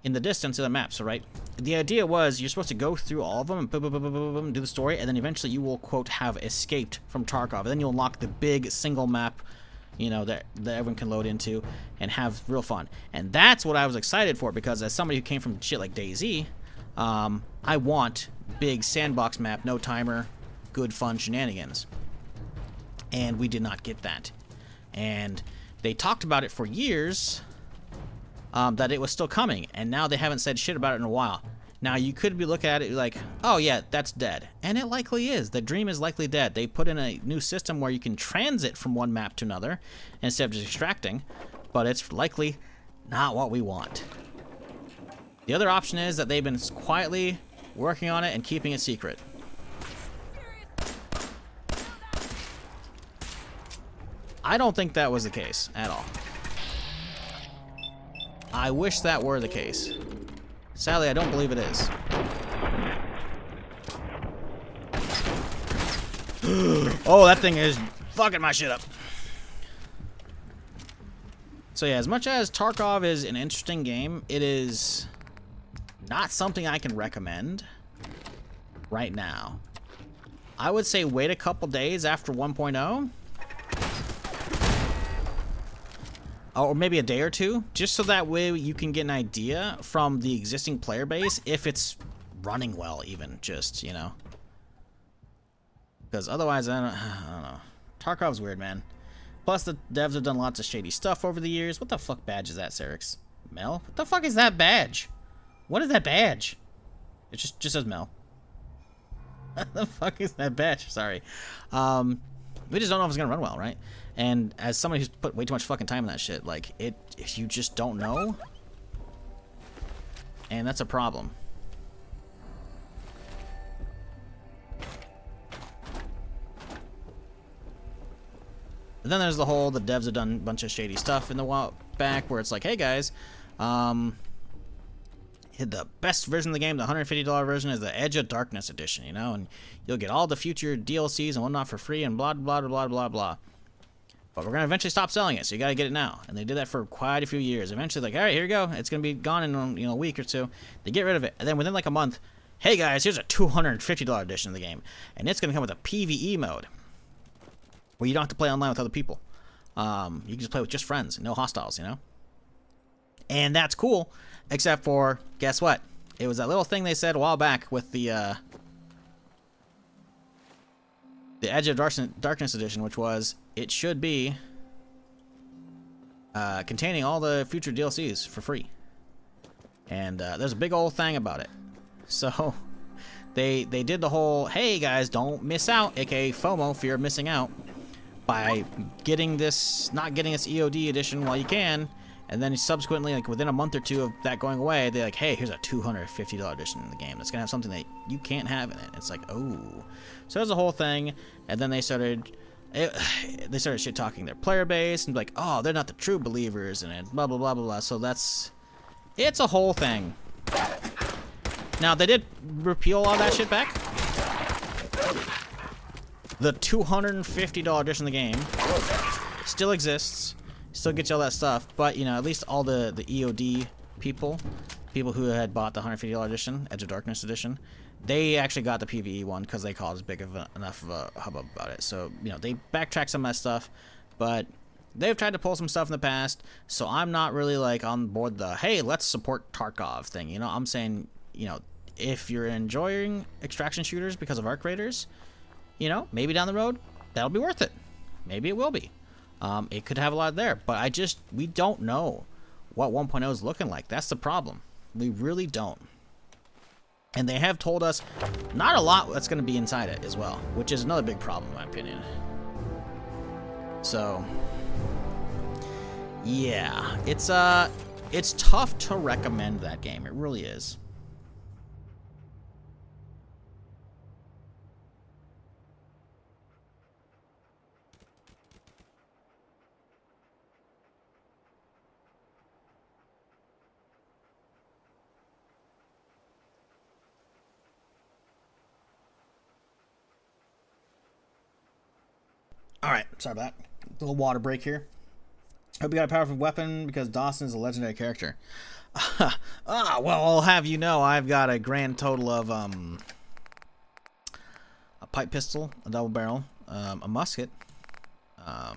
[SPEAKER 1] in the distance of the map. So right, the idea was you're supposed to go through all of them and boom, boom, boom, boom, boom, boom, do the story, and then eventually you will quote have escaped from Tarkov, and then you'll unlock the big single map, you know, that everyone can load into and have real fun. And that's what I was excited for, because as somebody who came from shit like DayZ, I want big sandbox map, no timer, good fun shenanigans. And we did not get that. And they talked about it for years, that it was still coming, and now they haven't said shit about it in a while. Now you could be looking at it like, oh yeah, that's dead, and it likely is. The dream is likely dead. They put in a new system where you can transit from one map to another instead of just extracting, but it's likely not what we want. The other option is that they've been quietly working on it and keeping it secret. I don't think that was the case at all. I wish that were the case. Sadly, I don't believe it is. Oh, that thing is fucking my shit up. So yeah, as much as Tarkov is an interesting game, it is not something I can recommend right now. I would say wait a couple days after 1.0. Or maybe a day or two, just so that way you can get an idea from the existing player base if it's running well, even, just, you know. Because otherwise, I don't know. Tarkov's weird, man. Plus, the devs have done lots of shady stuff over the years. What the fuck badge is that, Serix? Mel? What the fuck is that badge? What is that badge? It just says Mel. What the fuck is that badge? Sorry. We just don't know if it's gonna run well, right? And as somebody who's put way too much fucking time in that shit, like, if you just don't know, and that's a problem. And then there's the devs have done a bunch of shady stuff in the while back, where it's like, hey guys, the best version of the game, the $150 version, is the Edge of Darkness edition, you know, and you'll get all the future DLCs and whatnot for free and blah, blah, blah, blah, blah. But we're going to eventually stop selling it, so you got to get it now. And they did that for quite a few years. Eventually, like, all right, here you go. It's going to be gone in, you know, a week or two. They get rid of it. And then within like a month, hey guys, here's a $250 edition of the game. And it's going to come with a PvE mode, where you don't have to play online with other people. You can just play with just friends, no hostiles, you know? And that's cool, except for, guess what? It was that little thing they said a while back with the Edge of Darkness edition, which was, it should be containing all the future DLCs for free. And there's a big old thing about it. So they did the whole, hey guys, don't miss out, aka FOMO, fear of missing out, by getting this, not getting this EOD edition while you can, and then subsequently, like within a month or two of that going away, they're like, hey, here's a $250 edition in the game that's gonna have something that you can't have in it. It's like, oh. So there's a whole thing, and then they started shit talking their player base and be like, oh, they're not the true believers, and blah blah blah blah blah. So it's a whole thing. Now they did repeal all that shit back. The $250 edition of the game still exists, still gets you all that stuff, but you know, at least all the EOD people who had bought the $150 edition, Edge of Darkness edition, they actually got the PvE one because they caused enough of a hubbub about it. So, you know, they backtracked some of that stuff, but they've tried to pull some stuff in the past, so I'm not really like on board the, hey, let's support Tarkov thing. You know, I'm saying, you know, if you're enjoying extraction shooters because of Arc Raiders, you know, maybe down the road, that'll be worth it. Maybe it will be. It could have a lot there, but we don't know what 1.0 is looking like. That's the problem. We really don't. And they have told us not a lot that's going to be inside it as well, which is another big problem in my opinion. So, yeah, it's tough to recommend that game. It really is. Alright, sorry about that. A little water break here. Hope you got a powerful weapon because Dawson is a legendary character. Well, I'll have you know I've got a grand total of a pipe pistol, a double barrel, a musket, a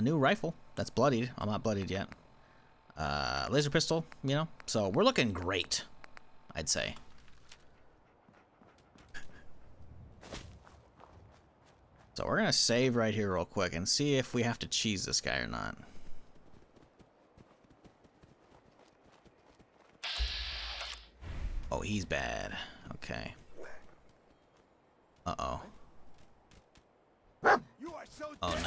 [SPEAKER 1] new rifle that's bloodied. I'm not bloodied yet. Laser pistol, you know. So we're looking great, I'd say. So we're gonna save right here real quick and see if we have to cheese this guy or not. Oh, he's bad. Okay. Uh-oh. Oh,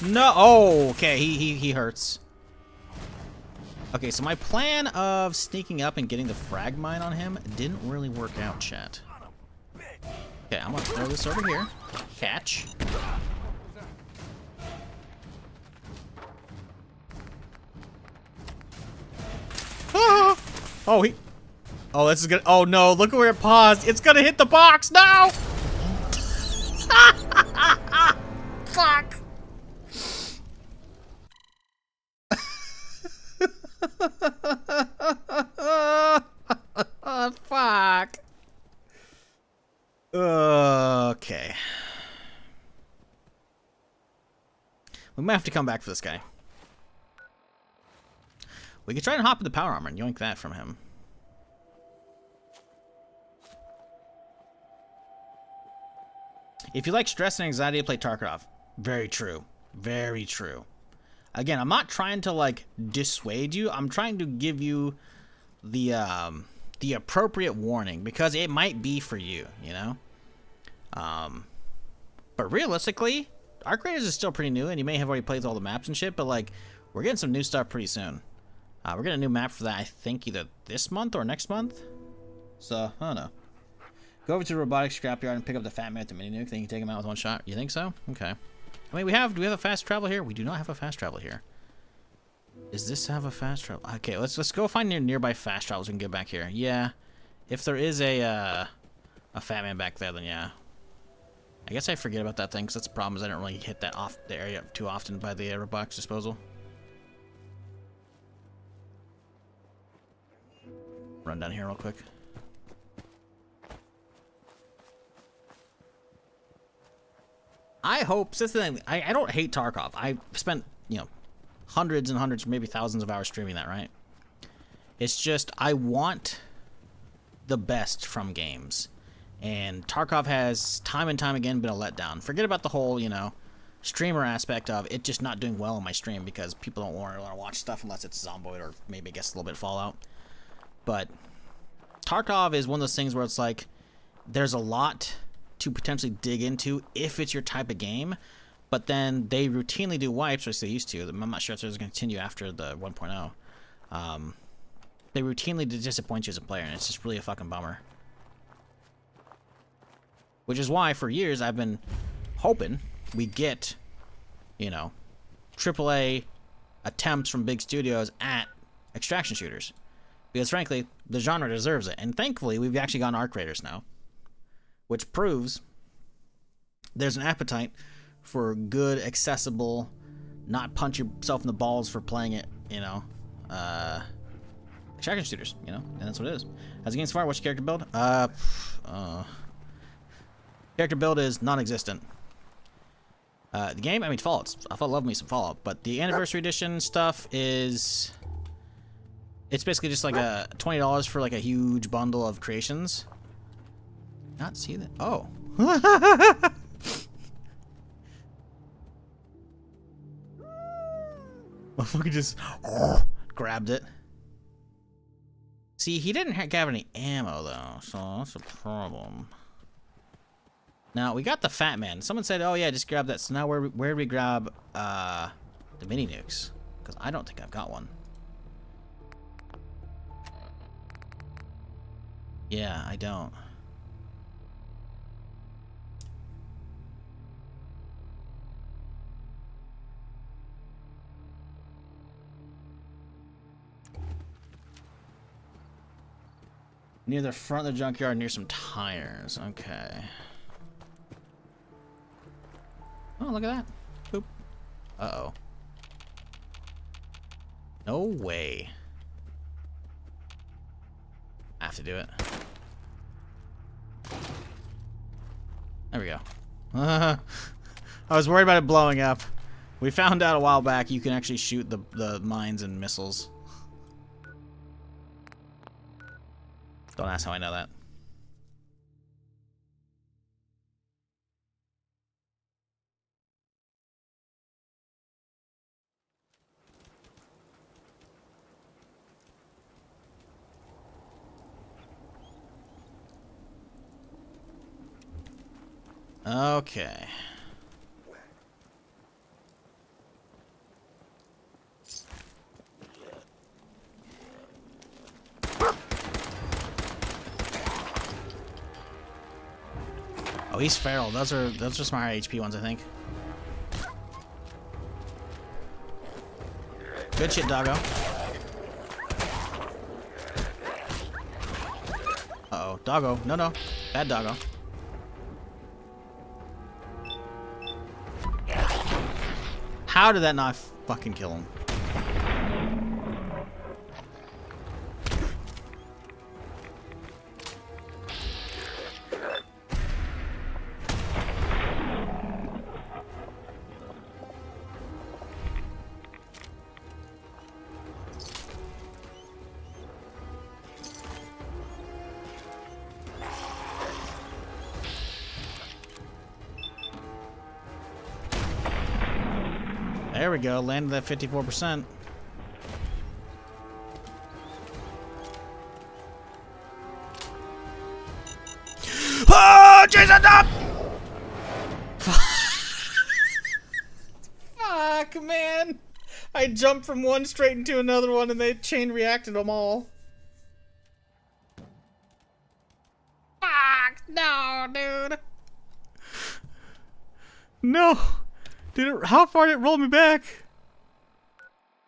[SPEAKER 1] no. No! Oh, okay. He hurts. Okay, so my plan of sneaking up and getting the frag mine on him didn't really work out, chat. Okay, I'm gonna throw this over here. Catch. Ah! Oh, oh, this is gonna. Oh no! Look at where it paused. It's gonna hit the box. No! Fuck! Fuck! Okay. We might have to come back for this guy. We could try and hop in the power armor and yoink that from him. If you like stress and anxiety, play Tarkov. Very true. Very true. Again, I'm not trying to like dissuade you. I'm trying to give you the appropriate warning because it might be for you, you know? But realistically, Arc Raiders is still pretty new, and you may have already played all the maps and shit, but like, we're getting some new stuff pretty soon. We're getting a new map for that, I think, either this month or next month. So, I don't know. Go over to the robotics scrapyard and pick up the fat man at the mini nuke. Then you can take him out with one shot. You think so? Okay. I mean, do we have a fast travel here? We do not have a fast travel here. Does this have a fast travel? Okay, let's go find nearby fast travels and get back here. Yeah. If there is a fat man back there, then yeah. I guess I forget about that thing, because that's the problem, is I don't really hit that the area too often by the robotics disposal. Run down here real quick. I hope, since then, I don't hate Tarkov. I spent, you know, hundreds and hundreds, maybe thousands of hours streaming that, right? It's just, I want the best from games. And Tarkov has, time and time again, been a letdown. Forget about the whole, you know, streamer aspect of it just not doing well on my stream because people don't want to watch stuff unless it's Zomboid or maybe I guess a little bit of Fallout. But Tarkov is one of those things where it's like, there's a lot to potentially dig into if it's your type of game, but then they routinely do wipes, or as they used to. I'm not sure if there's going to continue after the 1.0. They routinely disappoint you as a player, and it's just really a fucking bummer. Which is why, for years, I've been hoping we get, you know, AAA attempts from big studios at extraction shooters. Because, frankly, the genre deserves it. And thankfully, we've actually gotten Arc Raiders now. Which proves there's an appetite for good, accessible, not punch yourself in the balls for playing it, you know, extraction shooters, you know, and that's what it is. How's the game so far? What's your character build? Character build is non-existent. The game, I mean, Fallout. I love me some Fallout, but the Anniversary Edition stuff is... It's basically just like a $20 for like a huge bundle of creations. Not see that? Oh. Motherfucker just grabbed it. See, he didn't have any ammo, though, so that's a problem. Now, we got the Fat Man. Someone said, oh, yeah, just grab that. So now where do we grab the mini nukes? Because I don't think I've got one. Yeah, I don't. Near the front of the junkyard, near some tires. Okay. Oh, look at that. Boop. Uh-oh. No way. I have to do it. There we go. I was worried about it blowing up. We found out a while back you can actually shoot the mines and missiles. Don't ask how I know that. Okay. Oh, he's feral. Those are just my high HP ones, I think. Good shit, doggo. Uh-oh. Doggo. No, no. Bad doggo. How did that not fucking kill him? There we go, landed that 54%. Oh, Jason, up! Fuck, man. I jumped from one straight into another one and they chain reacted them all. Fuck, no, dude. No. How far did it roll me back?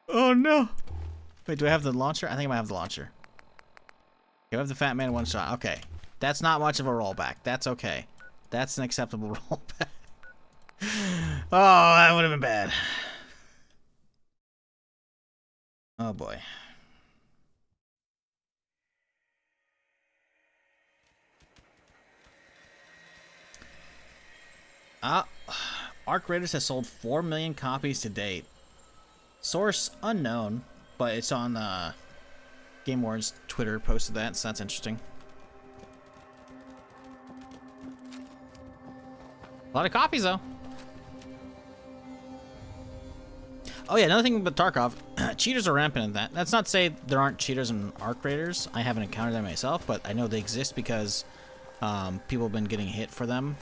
[SPEAKER 1] Oh no. Wait, do I have the launcher? I think I might have the launcher. You have the Fat Man one shot. Okay. That's not much of a rollback. That's okay. That's an acceptable rollback. Oh, that would have been bad. Oh boy. Arc Raiders has sold 4 million copies to date. Source unknown, but it's on Game War's Twitter posted that, so that's interesting. A lot of copies, though. Oh yeah, another thing about Tarkov, cheaters are rampant in that. That's not to say there aren't cheaters in Arc Raiders. I haven't encountered them myself, but I know they exist because people have been getting hit for them.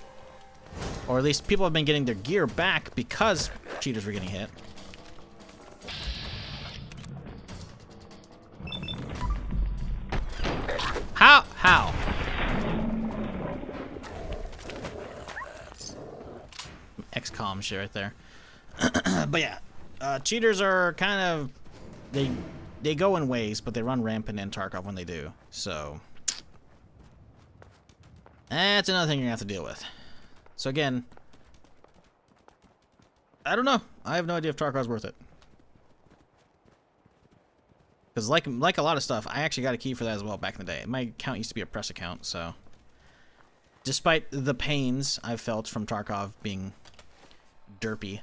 [SPEAKER 1] Or at least people have been getting their gear back because cheaters were getting hit. How? XCOM shit right there. But yeah, cheaters are kind of, they go in waves, but they run rampant in Tarkov when they do. So that's another thing you're gonna have to deal with. So again, I don't know. I have no idea if Tarkov's worth it. Because like a lot of stuff, I actually got a key for that as well back in the day. My account used to be a press account, so despite the pains I've felt from Tarkov being derpy,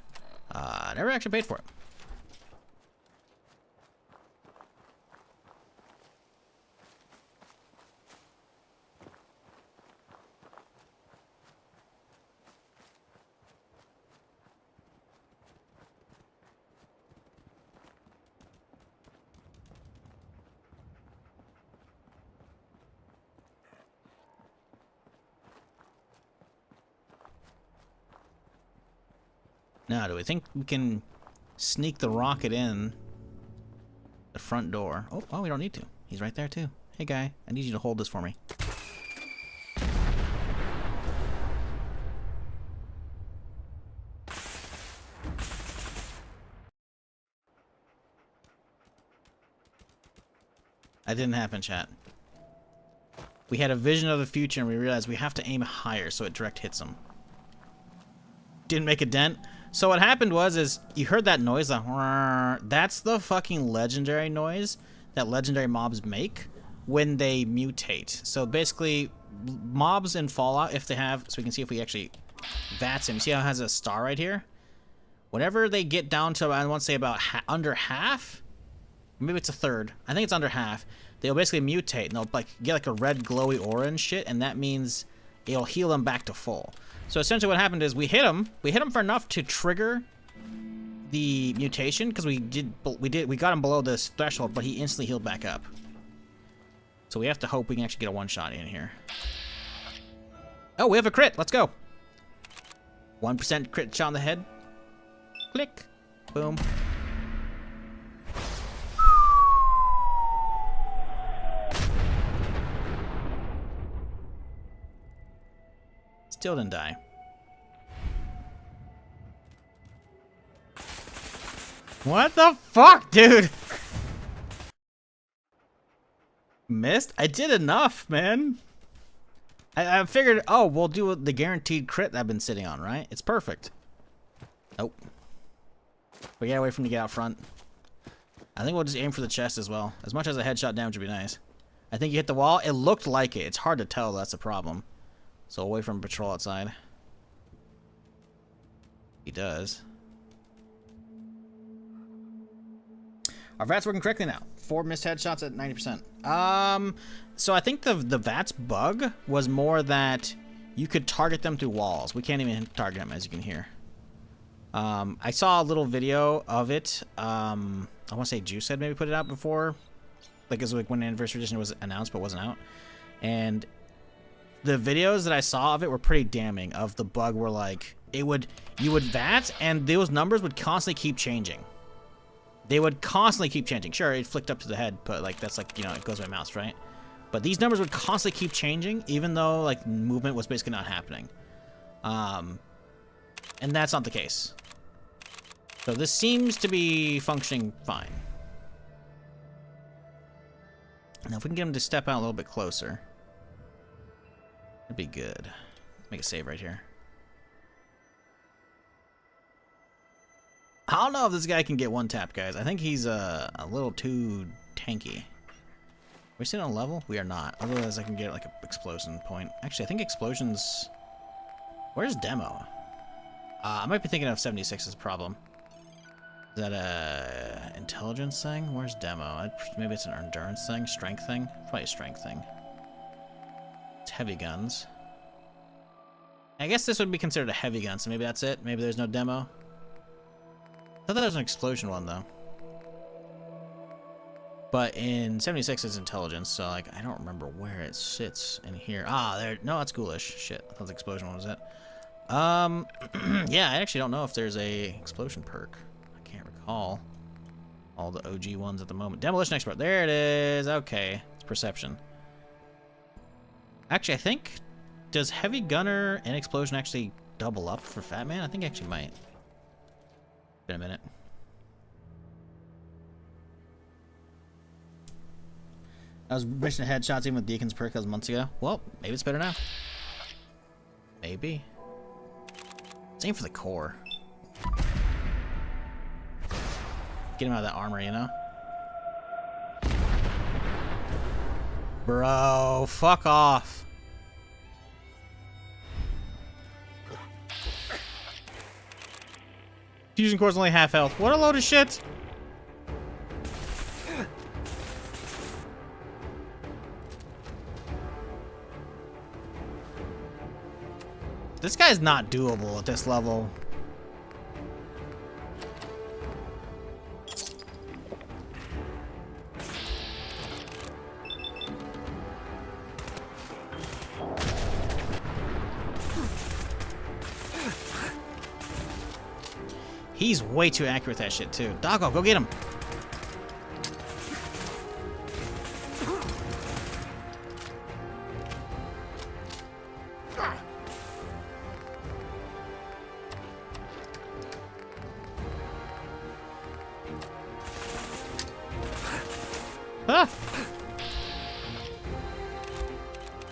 [SPEAKER 1] I never actually paid for it. Now, do we think we can sneak the rocket in the front door? Oh, we don't need to. He's right there, too. Hey, guy, I need you to hold this for me. That didn't happen, chat. We had a vision of the future and we realized we have to aim higher so it direct hits them. Didn't make a dent. So what happened was you heard that noise, that's the fucking legendary noise that legendary mobs make when they mutate. So basically, mobs in Fallout, if they have, so we can see if we actually VATS him. See how it has a star right here? Whenever they get down to, I want to say about under half, maybe it's a third. I think it's under half. They'll basically mutate and they'll like get like a red glowy orange shit, and that means it'll heal them back to full. So essentially what happened is we hit him for enough to trigger the mutation, because we got him below this threshold, but he instantly healed back up. So we have to hope we can actually get a one-shot in here. Oh, we have a crit. Let's go. 1% crit shot on the head. Click. Boom. Still didn't die. What the fuck, dude? Missed? I did enough, man. I figured, oh, we'll do the guaranteed crit that I've been sitting on, right? It's perfect. Nope. We gotta wait for him to get out front. I think we'll just aim for the chest as well. As much as a headshot damage would be nice. I think you hit the wall. It looked like it. It's hard to tell. That's the problem. So away from patrol outside. He does. Our VAT's working correctly now. 4 missed headshots at 90%. So I think the VAT's bug was more that you could target them through walls. We can't even target them, as you can hear. I saw a little video of it. I want to say Juice had maybe put it out before. Like it was like when the Anniversary Edition was announced but wasn't out. And the videos that I saw of it were pretty damning, of the bug where like you would VATS and those numbers would constantly keep changing. They would constantly keep changing. Sure, it flicked up to the head, but like that's like, you know, it goes by mouse, right? But these numbers would constantly keep changing, even though like movement was basically not happening. And that's not the case. So this seems to be functioning fine. Now if we can get him to step out a little bit closer, that'd be good. Make a save right here. I don't know if this guy can get one tap, guys. I think he's a little too tanky. Are we sitting on level? We are not. Otherwise, I can get like an explosion point. Actually, I think explosions. Where's demo? I might be thinking of 76 as a problem. Is that a intelligence thing? Where's demo? Maybe it's an endurance thing, strength thing. Probably a strength thing. It's heavy guns. I guess this would be considered a heavy gun, so maybe that's it. Maybe there's no demo. I thought that was an explosion one, though. But in 76 it's intelligence, so like I don't remember where it sits in here. Ah, there. No, that's ghoulish. Shit, I thought the explosion one was it. Yeah, I actually don't know if there's a explosion perk. I can't recall all the OG ones at the moment. Demolition expert. There it is. Okay, it's perception. Actually, I think, does heavy gunner and explosion actually double up for Fat Man? I think it actually might. Been a minute. I was missing headshots even with Deacon's perk that was months ago. Well, maybe it's better now. Maybe. Let's aim for the core. Get him out of that armor, you know? Bro, fuck off. Fusion core's only half health. What a load of shit! This guy's not doable at this level. He's way too accurate with that shit, too. Doggo, go get him. Ah!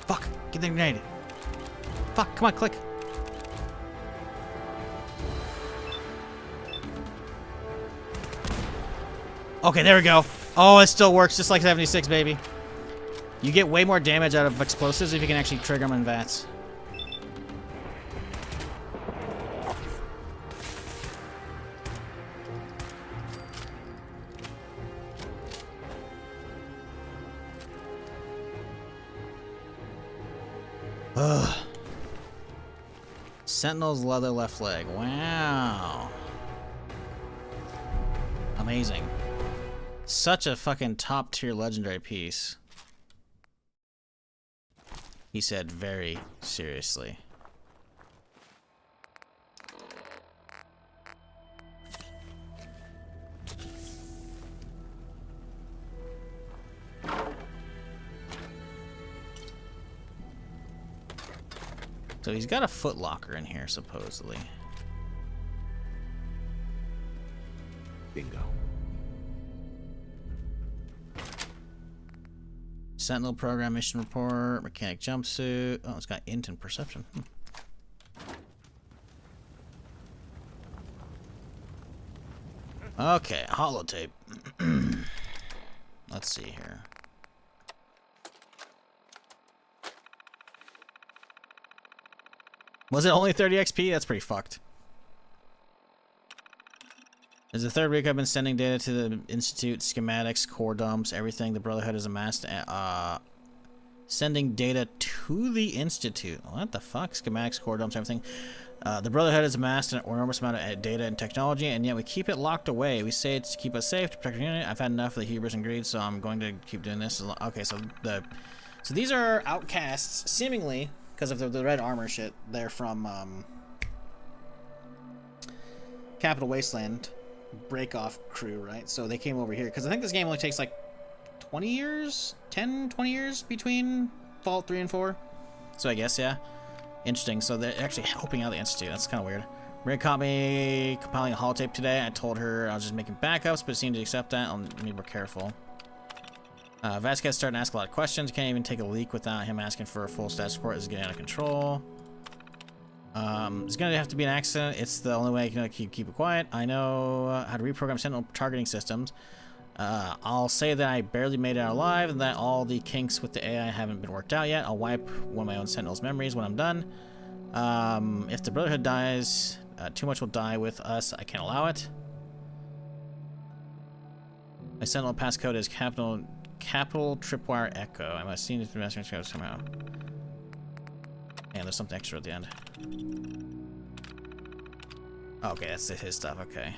[SPEAKER 1] Fuck, get the grenade. Fuck, come on, click. Okay, there we go. Oh, it still works just like 76, baby. You get way more damage out of explosives if you can actually trigger them in VATS. Ugh. Sentinel's leather left leg. Wow. Amazing. Such a fucking top tier legendary piece. He said very seriously. So he's got a foot locker in here, supposedly.
[SPEAKER 3] Bingo.
[SPEAKER 1] Sentinel program mission report, mechanic jumpsuit. Oh, it's got int and perception. Okay, holotape. Let's see here. Was it only 30 XP? That's pretty fucked. This is the third week I've been sending data to the Institute, schematics, core dumps, everything the Brotherhood has amassed. Sending data to the Institute. What the fuck? Schematics, core dumps, everything. The Brotherhood has amassed an enormous amount of data and technology, and yet we keep it locked away. We say it's to keep us safe, to protect our unit. I've had enough of the hubris and greed, so I'm going to keep doing this. Okay, so these are outcasts, seemingly, because of the red armor shit. They're from Capital Wasteland. Break-off crew, right? So they came over here because I think this game only takes like 20 years, 10, 20 years between Fallout 3 and 4. So I guess, yeah. Interesting. So they're actually helping out the Institute. That's kind of weird. Maria caught me compiling a holotape today. I told her I was just making backups, but seemed to accept that. I'll need to be more careful. Vasquez starting to ask a lot of questions. Can't even take a leak without him asking for a full stats report. This is getting out of control. It's gonna have to be an accident. It's the only way I can keep it quiet. I know how to reprogram Sentinel targeting systems. I'll say that I barely made it out alive and that all the kinks with the AI haven't been worked out yet. I'll wipe one of my own Sentinel's memories when I'm done. If the Brotherhood dies, too much will die with us. I can't allow it. My Sentinel passcode is capital tripwire echo. I must see this master code somehow. And there's something extra at the end. Okay, that's his stuff. Okay.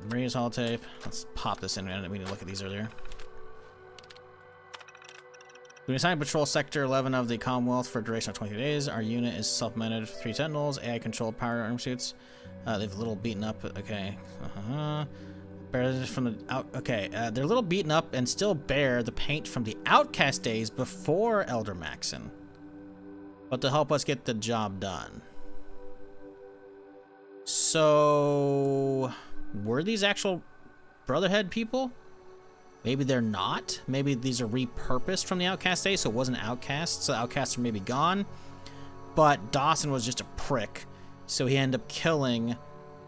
[SPEAKER 1] Maria's holotape. Let's pop this in. We need to look at these earlier. We assigned patrol sector 11 of the Commonwealth for a duration of 23 days. Our unit is supplemented with 3 Sentinels, AI-controlled power arm suits. They've a little beaten up. Okay. Bear from the out. Okay, they're a little beaten up and still bear the paint from the Outcast days before Elder Maxon. But to help us get the job done. So, were these actual Brotherhood people? Maybe they're not. Maybe these are repurposed from the Outcast days, so it wasn't Outcast. So the Outcasts are maybe gone. But Dawson was just a prick, so he ended up killing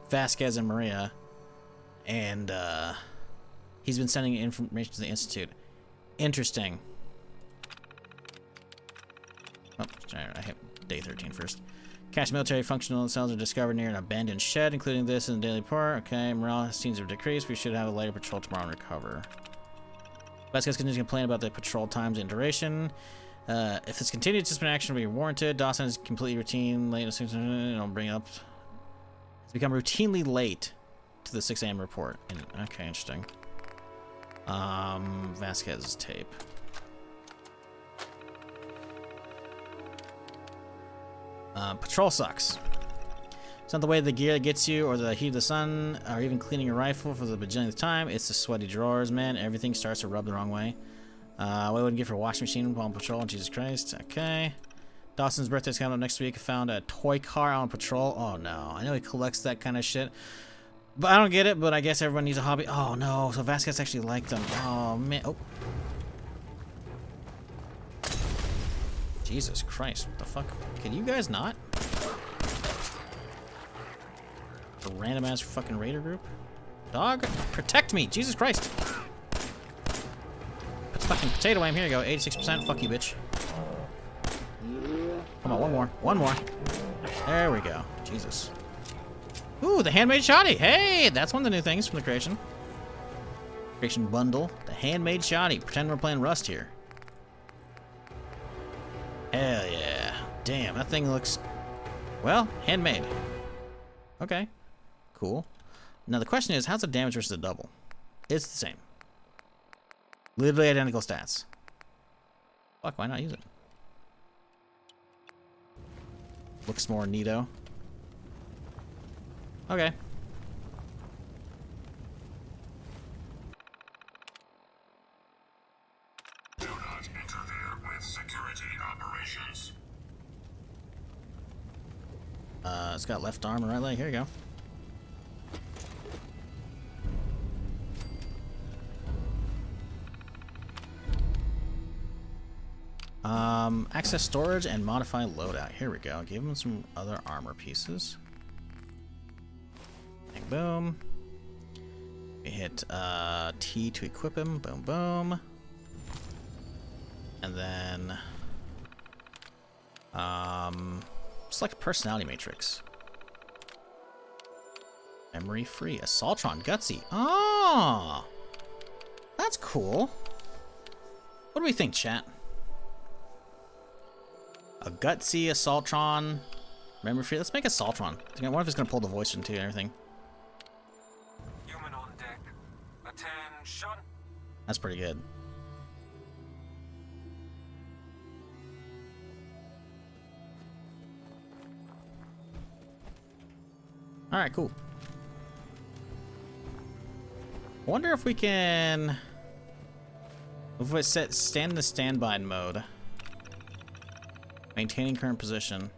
[SPEAKER 1] Vasquez and Maria. And he's been sending information to the Institute. Interesting. Oh, I hit day 13 first. Cache military functional cells are discovered near an abandoned shed, including this in the daily report. Okay, morale seems to have decreased. We should have a later patrol tomorrow and recover. Vasquez continues to complain about the patrol times and duration. If this continued, disciplinary action will be warranted. Dawson is completely routine, late. I'll bring it up. It's become routinely late to the 6 a.m. report. Okay, interesting. Vasquez's tape. Patrol sucks. It's not the weight of the gear that gets you, or the heat of the sun, or even cleaning your rifle for the bajillionth time. It's the sweaty drawers, man. Everything starts to rub the wrong way. What would you give for a washing machine while on patrol? Jesus Christ. Okay. Dawson's birthday's coming up next week. I found a toy car on patrol. Oh no. I know he collects that kind of shit. But I don't get it, but I guess everyone needs a hobby. Oh no. So Vasquez actually liked them. Oh man. Oh. Jesus Christ. What the fuck? Can you guys not? A random ass fucking raider group? Dog, protect me! Jesus Christ! Put the fucking potato aim. Here you go. 86%. Fuck you, bitch. Come on, one more. One more. There we go. Jesus. Ooh, the handmade shoddy. Hey, that's one of the new things from the creation. Creation bundle. The handmade shoddy. Pretend we're playing Rust here. Hell yeah. Damn, that thing looks, well, handmade. Okay. Cool. Now the question is, how's the damage versus the double? It's the same. Literally identical stats. Fuck, why not use it? Looks more neato. Okay.
[SPEAKER 12] Do not interfere with security operations.
[SPEAKER 1] It's got left arm and right leg. Here you go. Access storage and modify loadout. Here we go. Give him some other armor pieces. Bang, boom. We hit T to equip him. Boom, boom. And then select personality matrix. Memory free. Assaultron. Gutsy. Oh! That's cool. What do we think, chat? A Gutsy, Assaultron, memory free. Let's make Assaultron. I wonder if it's gonna pull the voice into everything.
[SPEAKER 8] Human on deck. Attention.
[SPEAKER 1] That's pretty good. All right, cool. I wonder if we can. If we set stand in the standby mode. Maintaining current position.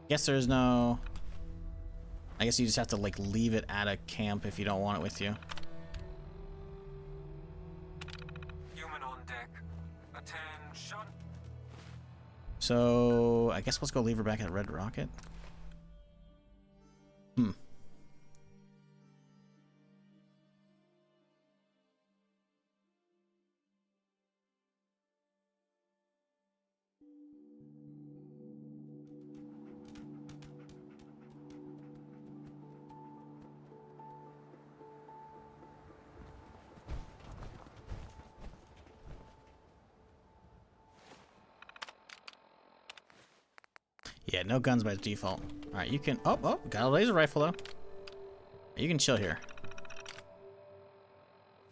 [SPEAKER 1] Guess there's no. I guess you just have to like leave it at a camp if you don't want it with you.
[SPEAKER 8] Human on deck. Attention.
[SPEAKER 1] So I guess let's go leave her back at Red Rocket. Hmm. Yeah, no guns by default. Alright, you can... Oh, got a laser rifle, though. You can chill here.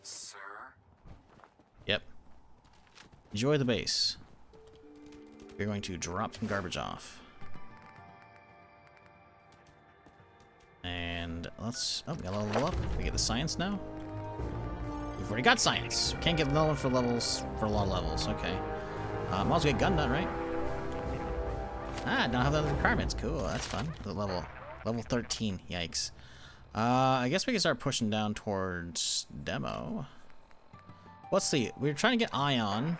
[SPEAKER 8] Sir?
[SPEAKER 1] Yep. Enjoy the base. We're going to drop some garbage off. And let's... Oh, we got a level up. We get the science now. We've already got science. Can't get another one for levels, for a lot of levels. Okay. Might as well get gun nut, right? Ah, don't have those requirements. Cool, that's fun. The level 13. Yikes. I guess we can start pushing down towards demo. Let's see. We're trying to get Ion.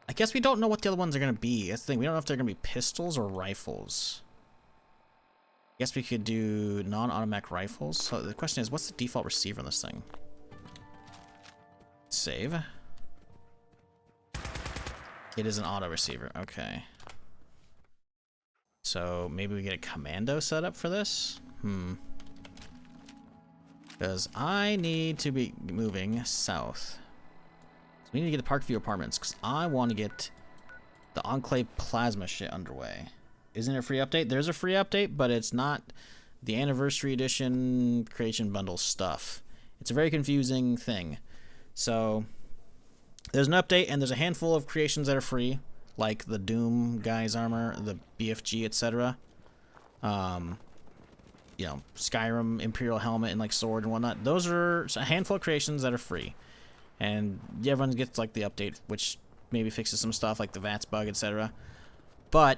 [SPEAKER 1] I guess we don't know what the other ones are going to be. That's the thing. We don't know if they're going to be pistols or rifles. I guess we could do non-automatic rifles. So the question is, what's the default receiver on this thing? Save. It is an auto receiver. Okay. So maybe we get a commando setup for this? Because I need to be moving south. So we need to get the Parkview Apartments because I want to get the Enclave Plasma shit underway. Isn't it a free update? There's a free update, but it's not the Anniversary Edition Creation Bundle stuff. It's a very confusing thing. So there's an update, and there's a handful of creations that are free, like the Doom guy's armor, the BFG, etc. You know, Skyrim Imperial helmet and like sword and whatnot. Those are a handful of creations that are free, and everyone gets like the update, which maybe fixes some stuff like the VATS bug, etc. But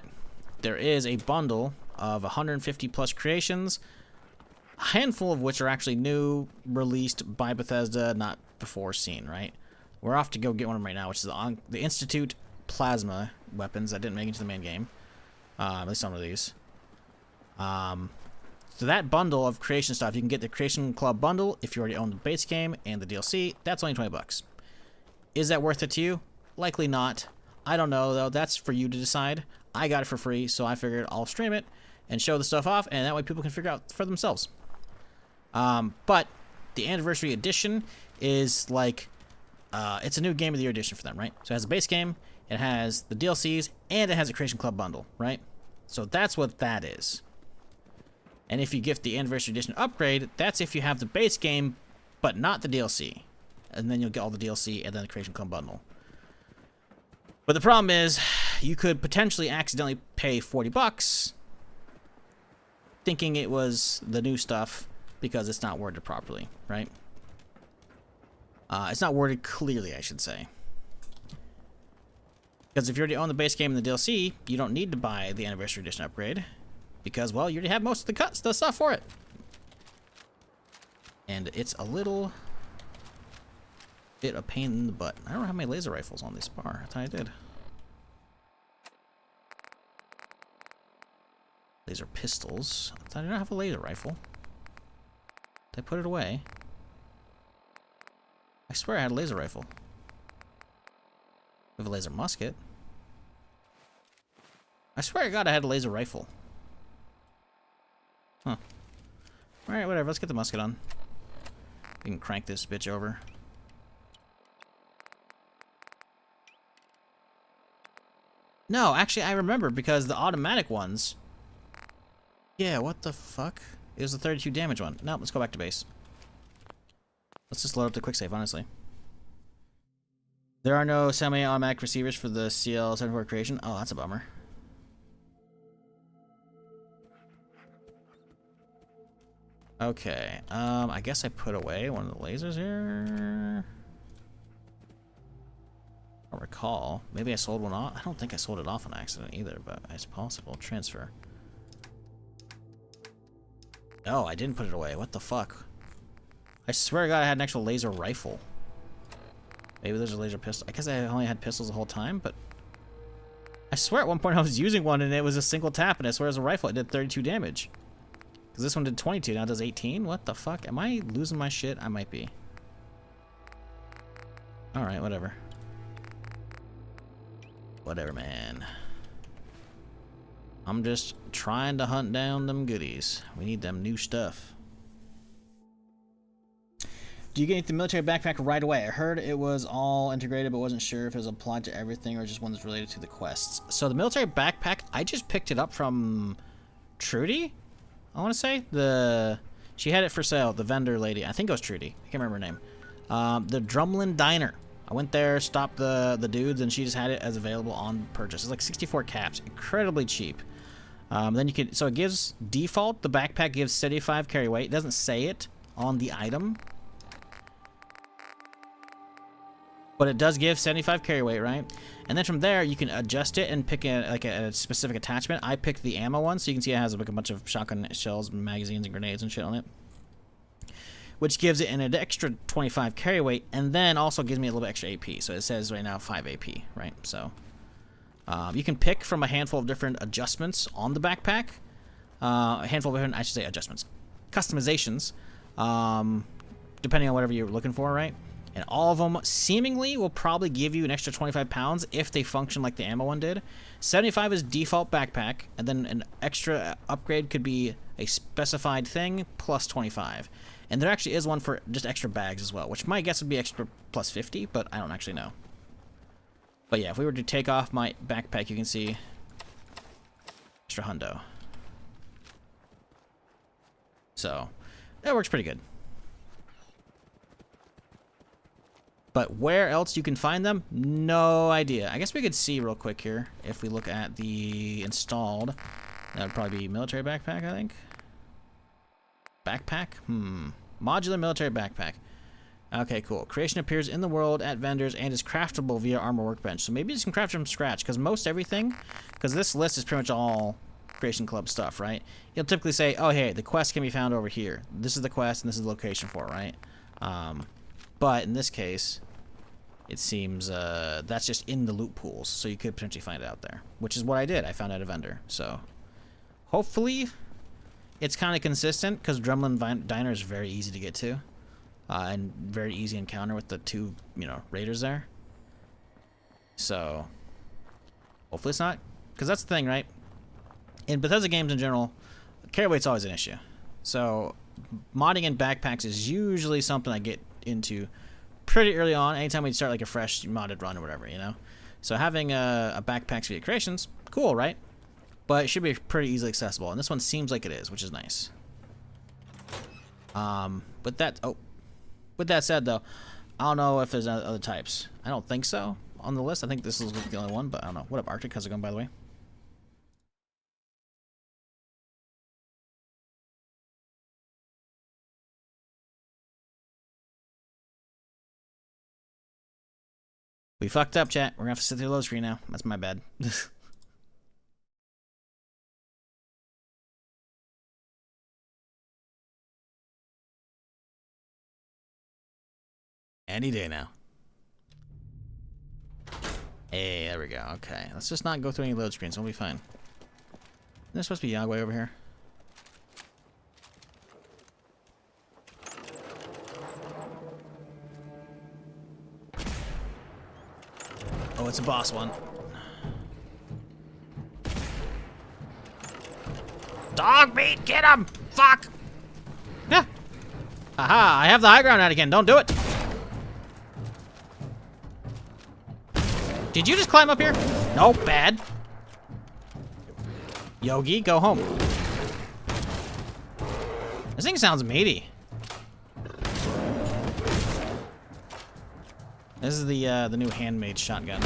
[SPEAKER 1] there is a bundle of 150 plus creations, a handful of which are actually new, released by Bethesda, not before seen. Right, we're off to go get one of them right now, which is the Institute Plasma weapons that didn't make it to the main game. At least some of these. So that bundle of creation stuff, you can get the Creation Club bundle if you already own the base game and the DLC. That's only $20. Is that worth it to you? Likely not. I don't know, though. That's for you to decide. I got it for free, so I figured I'll stream it and show the stuff off, and that way people can figure out for themselves. But the Anniversary Edition is like, it's a new Game of the Year edition for them, right? So it has a base game, it has the DLCs, and it has a Creation Club bundle, right? So that's what that is. And if you gift the Anniversary Edition upgrade, that's if you have the base game, but not the DLC. And then you'll get all the DLC and then the Creation Club bundle. But the problem is, you could potentially accidentally pay $40 thinking it was the new stuff because it's not worded properly, right? It's not worded clearly, I should say. Because if you already own the base game and the DLC, you don't need to buy the Anniversary Edition upgrade. Because, well, you already have most of the stuff for it. And it's a little bit of pain in the butt. I don't have my laser rifles on this bar. I thought I did. Laser pistols. I thought I didn't have a laser rifle. Did I put it away? I swear I had a laser rifle. I have a laser musket. I swear to God I had a laser rifle. Huh. Alright, whatever. Let's get the musket on. We can crank this bitch over. No, actually, I remember because the automatic ones... Yeah, what the fuck? It was the 32 damage one. No, let's go back to base. Let's just load up the quick save, honestly. There are no semi-automatic receivers for the CL74 creation. Oh, that's a bummer. Okay, I guess I put away one of the lasers here. I don't recall. Maybe I sold one off. I don't think I sold it off on accident either, but it's possible. Transfer. No, I didn't put it away. What the fuck? I swear to God I had an actual laser rifle. Maybe there's a laser pistol. I guess I only had pistols the whole time, but... I swear at one point I was using one and it was a single tap, and I swear it was a rifle. It did 32 damage. Because this one did 22, now it does 18? What the fuck? Am I losing my shit? I might be. Alright, whatever. Whatever, man. I'm just trying to hunt down them goodies. We need them new stuff. Do you get the military backpack right away? I heard it was all integrated, but wasn't sure if it was applied to everything or just one that's related to the quests. So the military backpack, I just picked it up from Trudy? I want to say she had it for sale, the vendor lady. I think it was Trudy. I can't remember her name. The Drumlin Diner. I went there, stopped the dudes, and she just had it as available on purchase. It's like 64 caps, incredibly cheap. Then you can, so it gives default. The backpack gives 75 carry weight. It doesn't say it on the item, but it does give 75 carry weight, right? And then from there, you can adjust it and pick a specific attachment. I picked the ammo one, so you can see it has like a bunch of shotgun shells, magazines, and grenades and shit on it, which gives it an extra 25 carry weight, and then also gives me a little bit extra AP. So it says right now 5 AP, right? So you can pick from a handful of different adjustments on the backpack. A handful of different, I should say, adjustments, customizations, depending on whatever you're looking for, right? And all of them seemingly will probably give you an extra 25 pounds if they function like the ammo one did. 75 is default backpack, and then an extra upgrade could be a specified thing plus 25. And there actually is one for just extra bags as well, which my guess would be extra plus 50, but I don't actually know. But yeah, if we were to take off my backpack, you can see extra hundo. So that works pretty good. But where else you can find them? No idea. I guess we could see real quick here if we look at the installed. That would probably be military backpack, I think. Backpack? Modular military backpack. Okay, cool. Creation appears in the world at vendors and is craftable via armor workbench. So maybe you can craft from scratch, because most everything, because this list is pretty much all Creation Club stuff, right? You'll typically say, oh, hey, the quest can be found over here. This is the quest, and this is the location for it, right? But in this case, it seems that's just in the loot pools, so you could potentially find it out there, which is what I did. I found it at a vendor, so hopefully it's kind of consistent, because Drumlin Diner is very easy to get to. And very easy encounter with the two, raiders there. So, hopefully it's not. Because that's the thing, right? In Bethesda games in general, carry weight's always an issue. So, modding in backpacks is usually something I get into pretty early on. Anytime we start like a fresh modded run or whatever, So, having a backpacks via creations, cool, right? But it should be pretty easily accessible. And this one seems like it is, which is nice. With that said, though, I don't know if there's other types. I don't think so on the list. I think this is the only one, but I don't know. What up, Arctic? How's it going, by the way? We fucked up, chat. We're gonna have to sit through the load screen now. That's my bad. Any day now. Hey, there we go. Okay, let's just not go through any load screens. We'll be fine. Isn't there supposed to be Yagway over here? Oh, it's a boss one. Dog meat, get him! Fuck! Yeah. Aha, I have the high ground out again. Don't do it. Did you just climb up here? Nope, bad. Yogi, go home. This thing sounds meaty. This is the new handmade shotgun.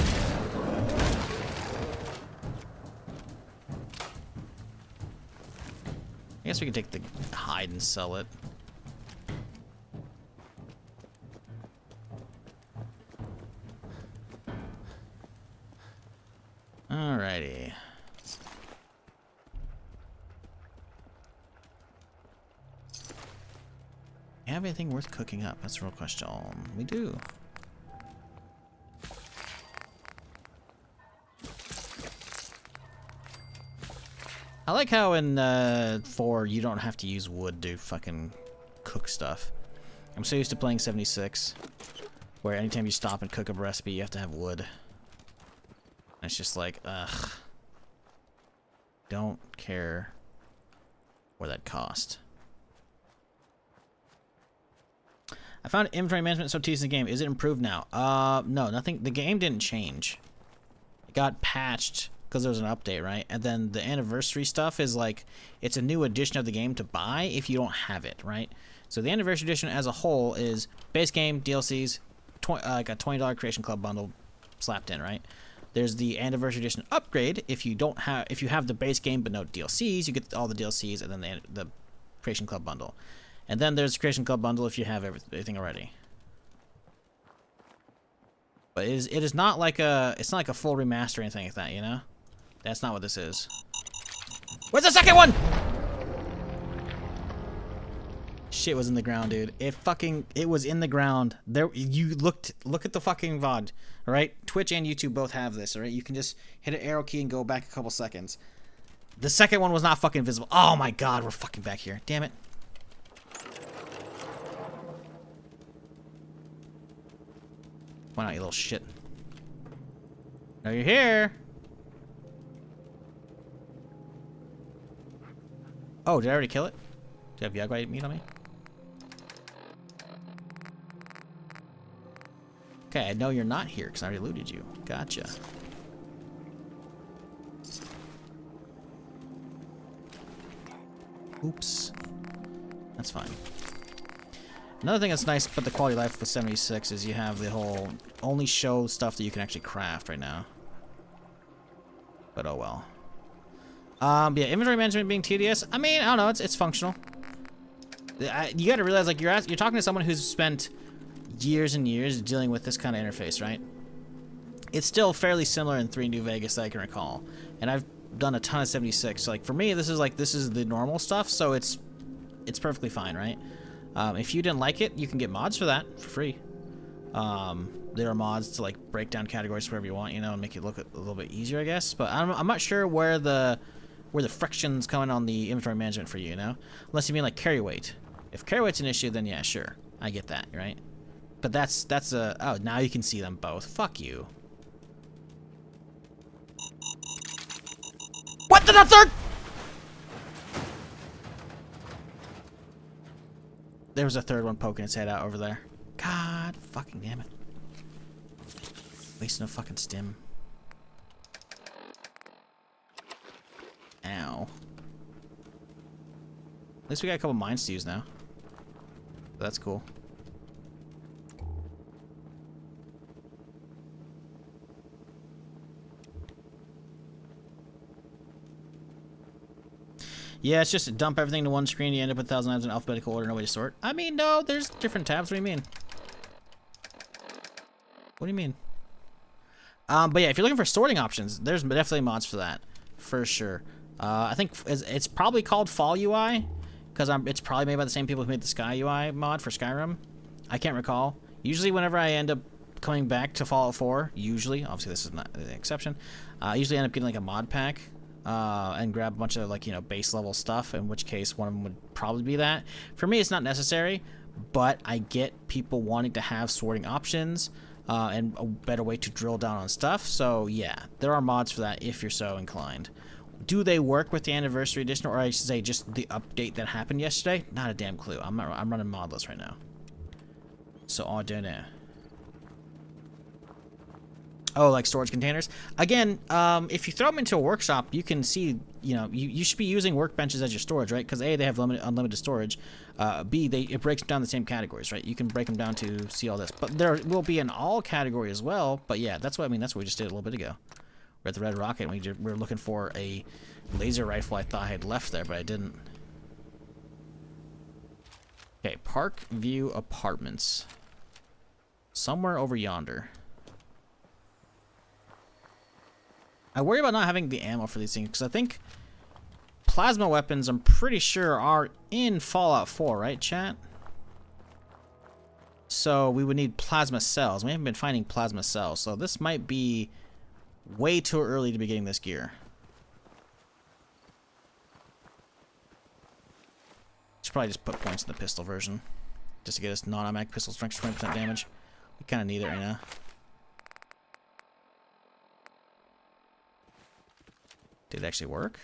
[SPEAKER 1] I guess we can take the hide and sell it. Alrighty. Have anything worth cooking up? That's the real question. We do. I like how in 4 you don't have to use wood to fucking cook stuff. I'm so used to playing 76, where anytime you stop and cook up a recipe, you have to have wood. It's just like, ugh. Don't care what that cost. I found inventory management so tedious in the game. Is it improved now? No, nothing. The game didn't change. It got patched because there was an update, right? And then the anniversary stuff is like, it's a new edition of the game to buy if you don't have it, right? So the anniversary edition as a whole is base game, DLCs, like a $20 Creation Club bundle slapped in, right? There's the anniversary edition upgrade. If you have the base game but no DLCs, you get all the DLCs and then the Creation Club bundle. And then there's the Creation Club bundle if you have everything already. But it is not like it's not like a full remaster or anything like that, That's not what this is. Where's the second one? Shit was in the ground, dude. It was in the ground. There, look at the fucking VOD, all right? Twitch and YouTube both have this, all right? You can just hit an arrow key and go back a couple seconds. The second one was not fucking visible. Oh my god, we're fucking back here. Damn it. Why not, you little shit? No, you're here. Oh, did I already kill it? Do you have Yagway meat on me? Okay, I know you're not here because I already looted you. Gotcha. Oops. That's fine. Another thing that's nice about the quality of life with 76 is you have the whole only show stuff that you can actually craft right now. But oh well. Yeah, inventory management being tedious. I mean, I don't know. It's functional. You got to realize, like, you're talking to someone who's spent years and years dealing with this kind of interface, right? It's still fairly similar in 3 New Vegas that I can recall, and I've done a ton of 76. So, like, for me, this is the normal stuff, so it's perfectly fine, right? If you didn't like it, you can get mods for that for free. There are mods to, like, break down categories wherever you want, you know, and make it look a little bit easier, I guess. But I'm not sure where the friction's coming on the inventory management for you, you know? Unless you mean, like, carry weight. If carry weight's an issue, then yeah, sure. I get that, right? But that's oh, now you can see them both. Fuck you. What the third? There was a third one poking its head out over there. God fucking damn it. Wasting a fucking stim. Ow. At least we got a couple mines to use now. That's cool. Yeah, it's just dump everything to one screen. You end up with 1,000 items in alphabetical order, no way to sort. I mean, no, there's different tabs. What do you mean? What do you mean? But yeah, if you're looking for sorting options, there's definitely mods for that, for sure. I think it's probably called Fall UI, because it's probably made by the same people who made the Sky UI mod for Skyrim. I can't recall. Usually, whenever I end up coming back to Fallout 4, usually, obviously this is not the exception, I usually end up getting like a mod pack. And grab a bunch of, like, you know, base level stuff, in which case one of them would probably be that. For me, it's not necessary, but I get people wanting to have sorting options and a better way to drill down on stuff. So yeah, there are mods for that if you're so inclined. Do they work with the Anniversary Edition, or I should say just the update that happened yesterday? Not a damn clue. I'm running modless right now, so I don't know. Oh, like storage containers? Again, if you throw them into a workshop, you can see, you know, you should be using workbenches as your storage, right? Because A, they have unlimited storage. B, it breaks down the same categories, right? You can break them down to see all this. But there will be an all category as well. But yeah, that's what we just did a little bit ago. We're at the Red Rocket, and we're looking for a laser rifle I thought I had left there, but I didn't. Okay, Park View Apartments. Somewhere over yonder. I worry about not having the ammo for these things, because I think plasma weapons, I'm pretty sure, are in Fallout 4, right, chat? So we would need plasma cells. We haven't been finding plasma cells, so this might be way too early to be getting this gear. Should probably just put points in the pistol version, just to get us non-automatic pistol strength 20% damage. We kind of need it right now. Did it actually work?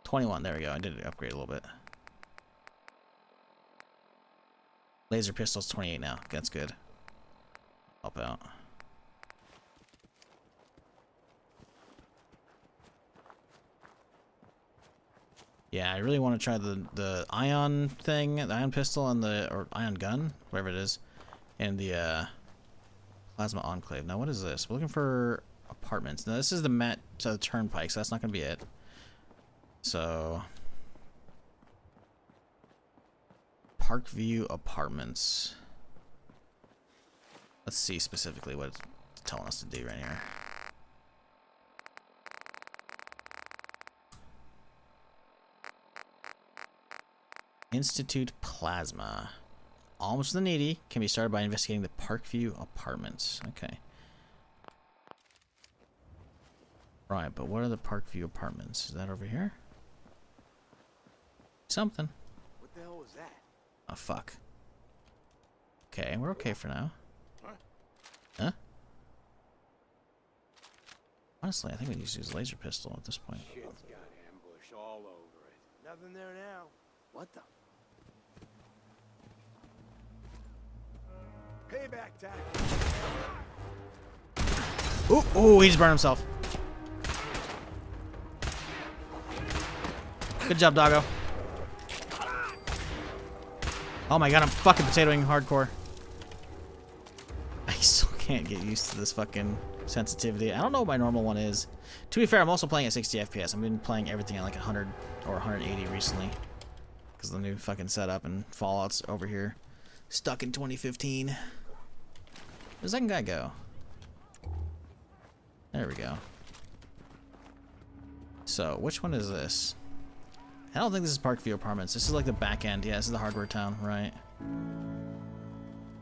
[SPEAKER 1] 21, there we go. I did upgrade a little bit. Laser pistol's 28 now. That's good. Help out. Yeah, I really want to try the ion thing, the ion pistol, and or ion gun, whatever it is, and the plasma enclave. Now, what is this? We're looking for apartments. Now, this is the turnpike, so that's not going to be it. So, Parkview Apartments. Let's see specifically what it's telling us to do right here. Institute Plasma. Almost the needy can be started by investigating the Parkview Apartments. Okay. Right, but what are the Parkview Apartments? Is that over here? Something.
[SPEAKER 6] What the hell was that?
[SPEAKER 1] Oh, fuck. Okay, we're okay for now. Huh? Honestly, I think we need to use a laser pistol at this point.
[SPEAKER 6] Shit's got ambush all over it. Nothing there now. What the? Payback time.
[SPEAKER 1] Ooh, ooh, he just burned himself. Good job, doggo. Oh my god, I'm fucking potatoing hardcore. I still can't. can't get used to this fucking sensitivity. I don't know what my normal one is. To be fair, I'm also playing at 60 FPS. I've been playing everything at like 100 or 180 recently. Because the new fucking setup and Fallout's over here. Stuck in 2015. Where's the second guy go? There we go. So, which one is this? I don't think this is Parkview Apartments. This is like the back end. Yeah, this is the hardware town, right?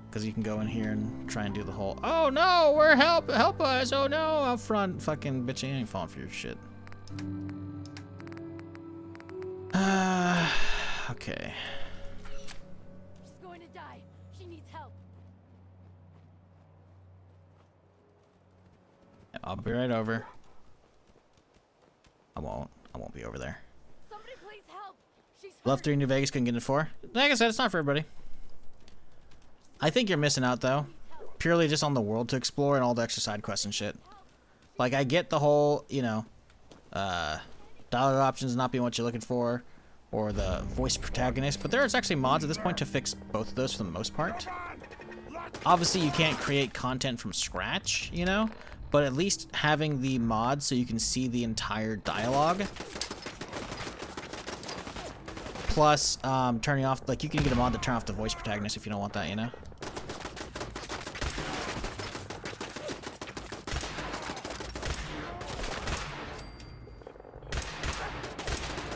[SPEAKER 1] Because you can go in here and try and do the whole, oh no, we're help us, oh no, up front, fucking bitch, you ain't falling for your shit. Okay.
[SPEAKER 11] She's going to die. She needs help.
[SPEAKER 1] I'll be right over. I won't be over there.
[SPEAKER 11] Somebody please help. She's
[SPEAKER 1] Love 3 New Vegas, couldn't get it 4. Like I said, it's not for everybody. I think you're missing out though. Purely just on the world to explore and all the extra side quests and shit. Like I get the whole, you know, dialogue options not being what you're looking for, or the voice protagonist, but there's actually mods at this point to fix both of those for the most part. Obviously you can't create content from scratch, you know, but at least having the mod so you can see the entire dialogue. Plus, turning off, like you can get a mod to turn off the voice protagonist if you don't want that, you know?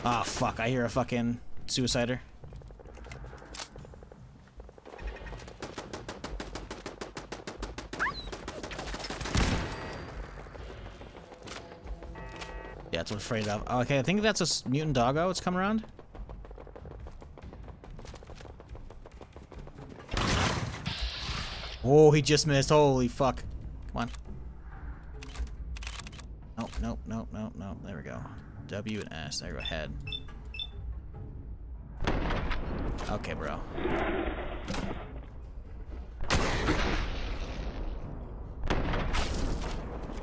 [SPEAKER 1] Ah, fuck, I hear a fucking suicider. Yeah, that's what I'm afraid of. Okay, I think that's a mutant doggo. It's coming around. Oh, he just missed. Holy fuck. Come on. Nope, nope, nope, nope, nope. There we go. W and S. There we go. Head. Okay, bro.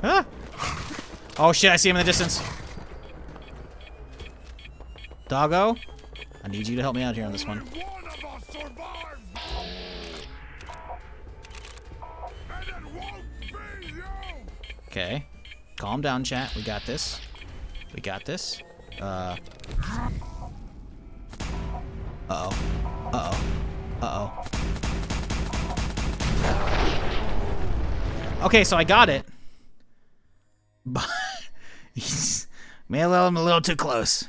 [SPEAKER 1] Huh? Oh shit, I see him in the distance. Doggo, I need you to help me out here on this one. Okay. Calm down, chat. We got this. We got this. Uh-oh. Uh-oh. Uh-oh. Okay, so I got it. But he's may have let him a little too close.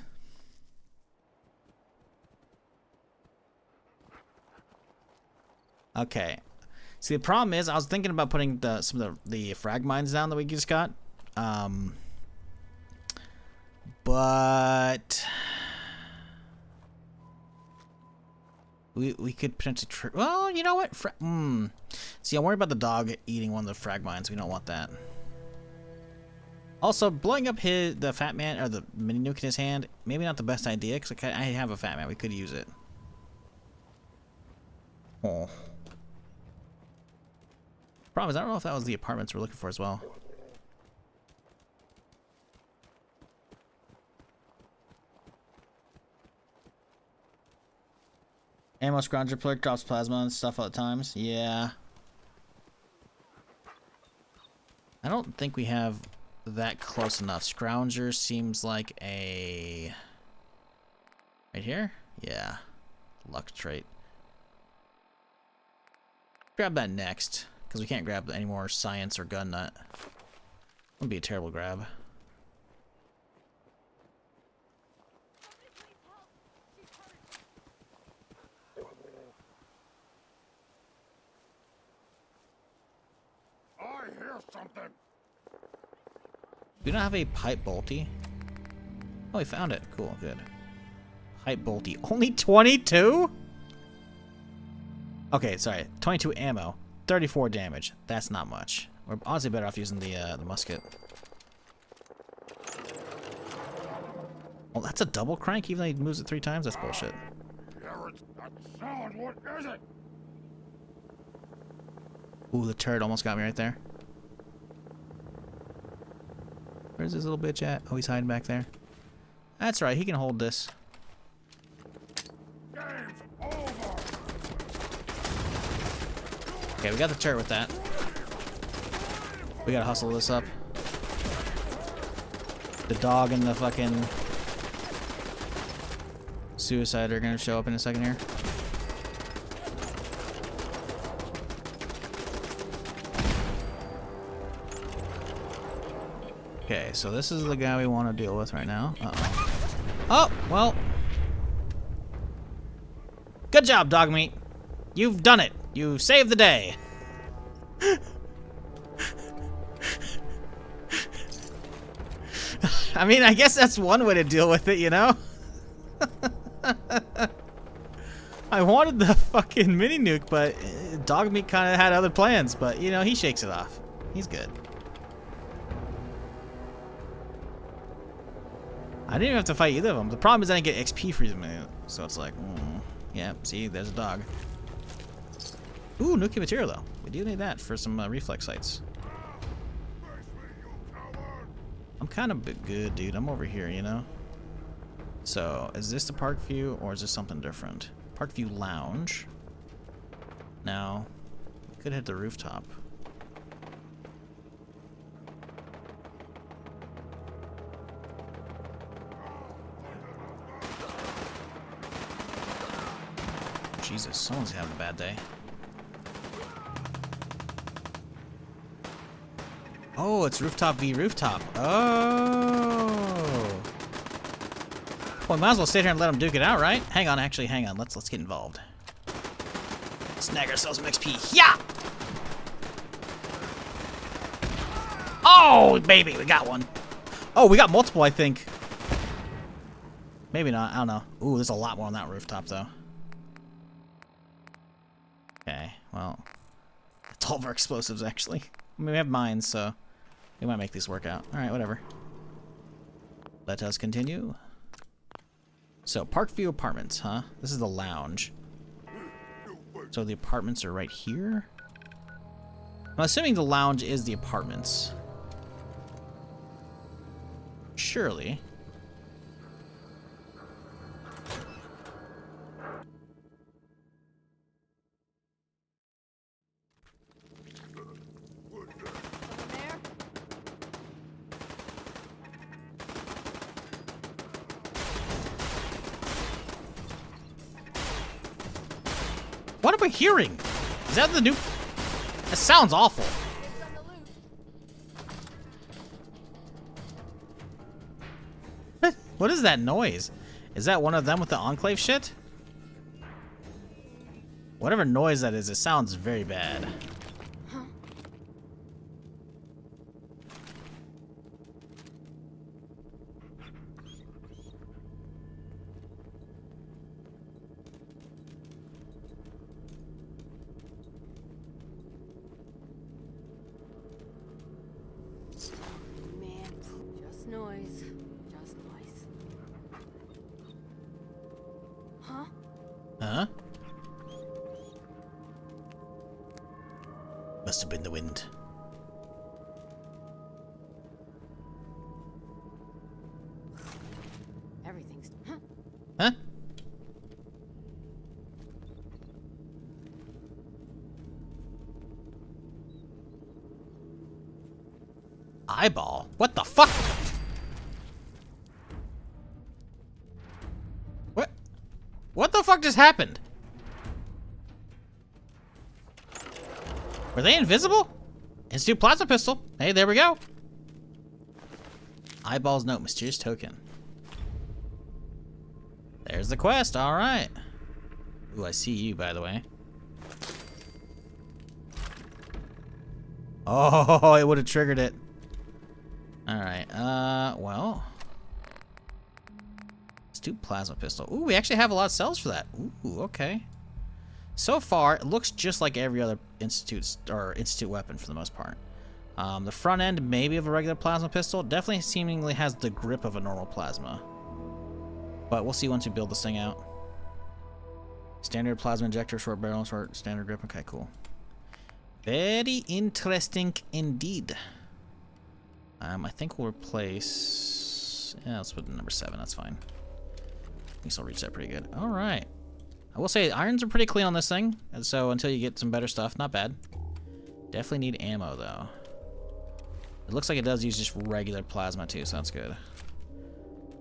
[SPEAKER 1] Okay. See, the problem is I was thinking about putting some of the frag mines down that we just got. But we could potentially well, you know what? See, I'm worried about the dog eating one of the frag mines. We don't want that. Also, blowing up the fat man or the mini nuke in his hand, maybe not the best idea because I have a fat man. We could use it. Oh. Problem is, I don't know if that was the apartments we're looking for as well. Ammo scrounger plurk drops plasma and stuff all the times. Yeah. I don't think we have that close enough. Scrounger seems like a... Right here? Yeah. Luck trait. Grab that next. Because we can't grab any more science or gun nut. Would be a terrible grab.
[SPEAKER 12] I hear something.
[SPEAKER 1] We don't have a pipe bolty. Oh, we found it. Cool, good. Pipe bolty. Only 22? Okay, sorry. 22 ammo. 34 damage. That's not much. We're honestly better off using the musket. Well, that's a double crank, even though he moves it 3 times? That's bullshit.
[SPEAKER 12] That sound, what is it?
[SPEAKER 1] Ooh, the turret almost got me right there. Where's this little bitch at? Oh, he's hiding back there. That's right, he can hold this.
[SPEAKER 12] Game's over.
[SPEAKER 1] Okay, we got the turret with that. We gotta hustle this up. The dog and the fucking suicide are gonna show up in a second here. Okay, so this is the guy we want to deal with right now. Uh-oh. Oh, well. Good job, dog meat. You've done it. You saved the day. I mean, I guess that's one way to deal with it, you know? I wanted the fucking mini nuke, but dog meat kind of had other plans, but, you know, he shakes it off. He's good. I didn't even have to fight either of them. The problem is I didn't get XP for them, so it's like, yeah, see, there's a dog. Ooh, nuclear material, though. We do need that for some reflex sights. I'm kind of good, dude. I'm over here, you know? So, is this the park view, or is this something different? Park view lounge. Now, we could hit the rooftop. Jesus, someone's having a bad day. Oh, it's rooftop v rooftop. Oh. Well, we might as well sit here and let them duke it out, right? Hang on, actually, hang on. Let's get involved. Snag ourselves some XP. Yeah. Oh, baby, we got one. Oh, we got multiple, I think. Maybe not. I don't know. Ooh, there's a lot more on that rooftop, though. Okay, well, it's all of our explosives, actually. I mean, we have mines, so we might make these work out. Alright, whatever. Let us continue. So, Parkview Apartments, huh? This is the lounge. So the apartments are right here? I'm assuming the lounge is the apartments. Surely. What am I hearing? Is that the new... That sounds awful. What is that noise? Is that one of them with the Enclave shit? Whatever noise that is, it sounds very bad.
[SPEAKER 2] Noise. Just noise. Huh?
[SPEAKER 1] Huh? Must have been the wind.
[SPEAKER 2] Everything's... Huh?
[SPEAKER 1] Huh? Eyeball? What the fuck? What the fuck just happened? Were they invisible? Institute plasma pistol. Hey, there we go. Eyeballs note, mysterious token. There's the quest, alright. Ooh, I see you, by the way. Oh, it would have triggered it. Alright, well. Institute plasma pistol. Ooh, we actually have a lot of cells for that. Ooh, okay. So far, it looks just like every other institute weapon for the most part. The front end, maybe of a regular plasma pistol, definitely seemingly has the grip of a normal plasma. But we'll see once we build this thing out. Standard plasma injector, short barrel, short standard grip. Okay, cool. Very interesting indeed. I think we'll replace... Yeah, let's put number 7. That's fine. I think I'll reach that pretty good. All right. I will say irons are pretty clean on this thing, and so until you get some better stuff, not bad. Definitely need ammo though. It looks like it does use just regular plasma too, so that's good.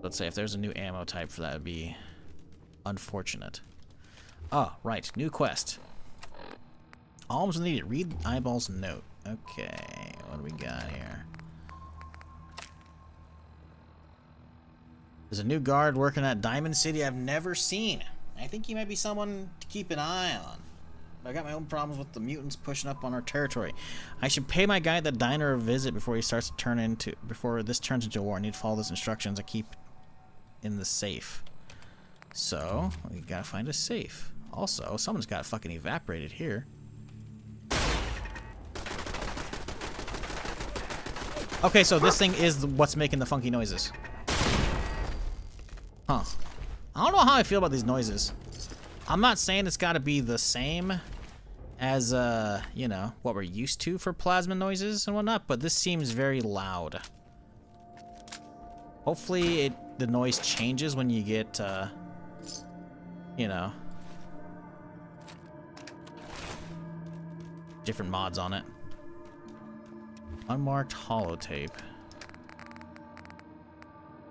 [SPEAKER 1] Let's say if there's a new ammo type for that, would be unfortunate. Oh, right. New quest. Alms needed. Read Eyeball's note. Okay, what do we got here? There's a new guard working at Diamond City I've never seen. I think he might be someone to keep an eye on. I got my own problems with the mutants pushing up on our territory. I should pay my guy at the diner a visit before he starts to before this turns into a war. I need to follow those instructions I keep in the safe. So, we gotta find a safe. Also, someone's got fucking evaporated here. Okay, so this thing is what's making the funky noises. Huh. I don't know how I feel about these noises. I'm not saying it's gotta be the same as, you know, what we're used to for plasma noises and whatnot, but this seems very loud. Hopefully the noise changes when you get, you know, different mods on it. Unmarked holotape.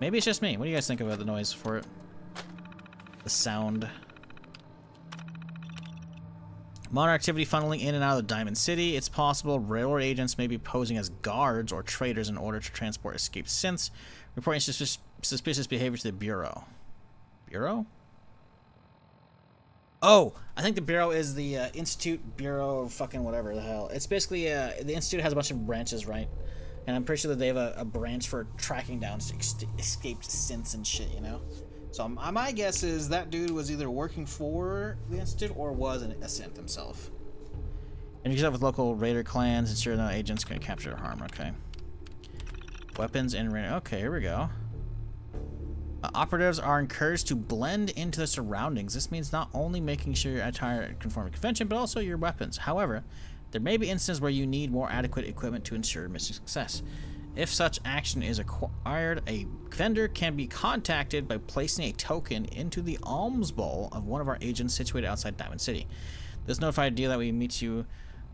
[SPEAKER 1] Maybe it's just me. What do you guys think about the noise for it? The sound. Modern activity funneling in and out of the Diamond City. It's possible railroad agents may be posing as guards or traders in order to transport escaped synths, reporting suspicious behavior to the Bureau. Bureau? Oh, I think the Bureau is the Institute Bureau of fucking whatever the hell. It's basically, the Institute has a bunch of branches, right? And I'm pretty sure that they have a branch for tracking down escaped synths and shit, you know? So my guess is that dude was either working for the Institute or was a synth himself. And you up with local raider clans, ensure no agents can capture or harm. Okay. Weapons and raider. Okay, here we go. Operatives are encouraged to blend into the surroundings. This means not only making sure your attire conforms to convention, but also your weapons. However, there may be instances where you need more adequate equipment to ensure mission success. If such action is acquired, a vendor can be contacted by placing a token into the alms bowl of one of our agents situated outside Diamond City. This notified deal that we meet you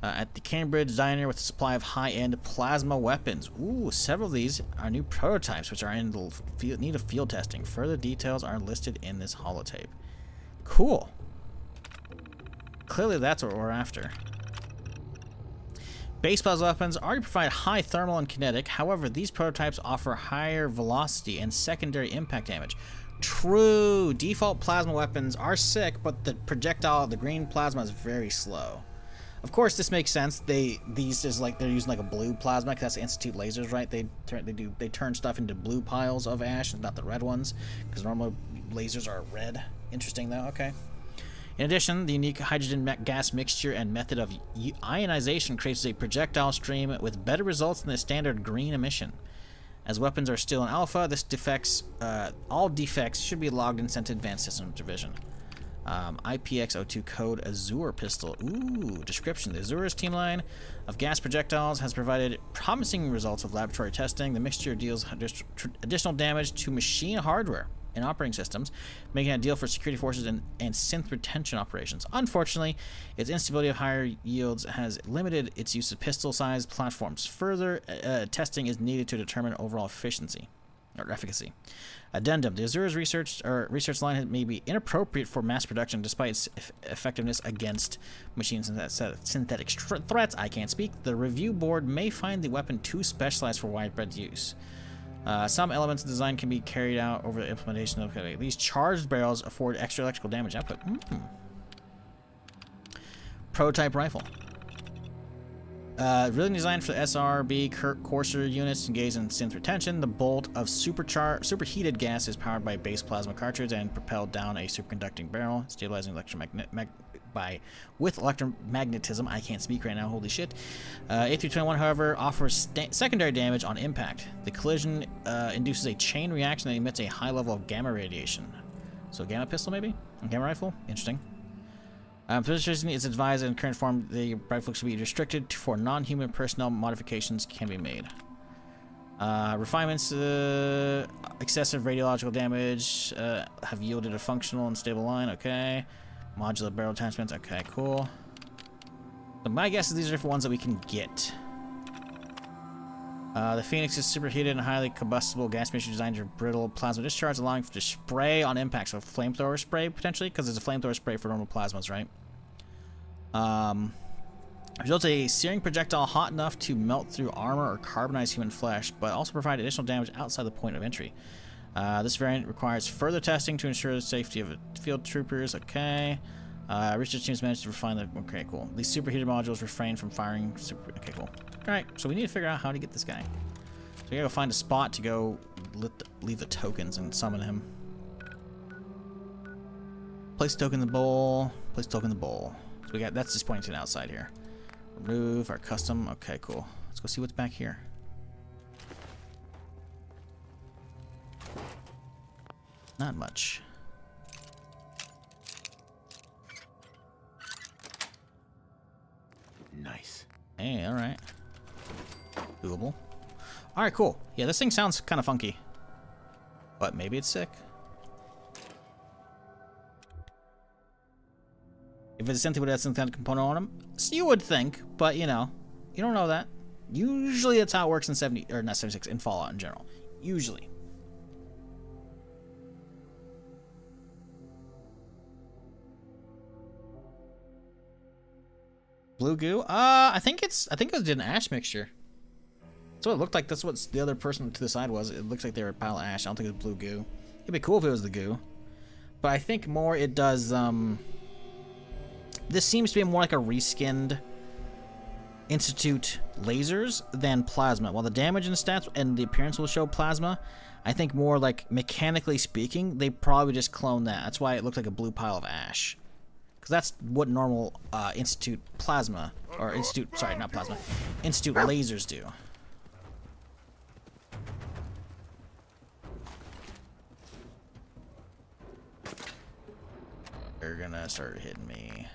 [SPEAKER 1] at the Cambridge Diner with a supply of high-end plasma weapons. Ooh, several of these are new prototypes which are in need of field testing. Further details are listed in this holotape. Cool. Clearly that's what we're after. Base plasma weapons already provide high thermal and kinetic. However, these prototypes offer higher velocity and secondary impact damage. True. Default plasma weapons are sick, but the projectile, the green plasma, is very slow. Of course, this makes sense. These is like they're using like a blue plasma because that's the Institute lasers, right? They turn stuff into blue piles of ash, and not the red ones, because normal lasers are red. Interesting though. Okay. In addition, the unique hydrogen gas mixture and method of ionization creates a projectile stream with better results than the standard green emission. As weapons are still in alpha, all defects should be logged and sent to Advanced Systems Division. IPX-02 code Azure pistol. Ooh, description. The Azure's team line of gas projectiles has provided promising results of laboratory testing. The mixture deals additional damage to machine hardware and operating systems, making it ideal for security forces and synth retention operations. Unfortunately, its instability of higher yields has limited its use of pistol-sized platforms. Further testing is needed to determine overall efficiency or efficacy. Addendum: the Azure's research line may be inappropriate for mass production despite its effectiveness against machine synthetic threats. I can't speak. The review board may find the weapon too specialized for widespread use. Some elements of design can be carried out over the implementation of these charged barrels afford extra electrical damage output. Prototype rifle. Really designed for the SRB courser units engaged in synth retention. The bolt of superheated gas is powered by a base plasma cartridge and propelled down a superconducting barrel, stabilizing with electromagnetism. I can't speak right now, holy shit. A321, however, offers secondary damage on impact. The collision induces a chain reaction that emits a high level of gamma radiation. So gamma pistol, maybe? A gamma rifle? Interesting. Position is advised in current form the rifle should be restricted for non-human personnel. Modifications can be made. Refinements, excessive radiological damage have yielded a functional and stable line. Okay. Modular barrel attachments. Okay, cool. So my guess is these are for ones that we can get. The Phoenix is superheated and highly combustible gas mission designed for brittle plasma discharge, allowing for to spray on impact. So flamethrower spray, potentially, because there's a flamethrower spray for normal plasmas, right? Results a searing projectile hot enough to melt through armor or carbonize human flesh, but also provide additional damage outside the point of entry. This variant requires further testing to ensure the safety of field troopers. Okay. Research teams managed to refine the... Okay, cool. These superheated modules refrain from firing... Okay, cool. Alright, so we need to figure out how to get this guy. So we gotta go find a spot to go leave the tokens and summon him. Place token in the bowl. Place token in the bowl. So we got... That's just pointing to the outside here. Remove our custom. Okay, cool. Let's go see what's back here. Not much.
[SPEAKER 3] Nice.
[SPEAKER 1] Hey, alright. Doable. Alright, cool. Yeah, this thing sounds kind of funky. But maybe it's sick. If it's a synth, would have some kind of component on them? So you would think, but you know, you don't know that. Usually that's how it works in 70, or not 76, in Fallout in general. Usually. Blue goo? I think it was an ash mixture. That's what it looked like. That's what the other person to the side was. It looks like they were a pile of ash. I don't think it was blue goo. It'd be cool if it was the goo. But I think more it does, this seems to be more like a reskinned Institute lasers than plasma. While the damage and stats and the appearance will show plasma, I think more like mechanically speaking, they probably just cloned that. That's why it looked like a blue pile of ash. Because that's what normal Institute plasma, or Institute, sorry, not plasma, Institute lasers do. They're gonna start hitting me.